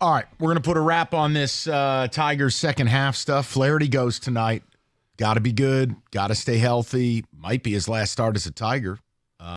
All right, we're going to put a wrap on this Tigers second half stuff. Flaherty goes tonight. Got to be good. Got to stay healthy. Might be his last start as a Tiger.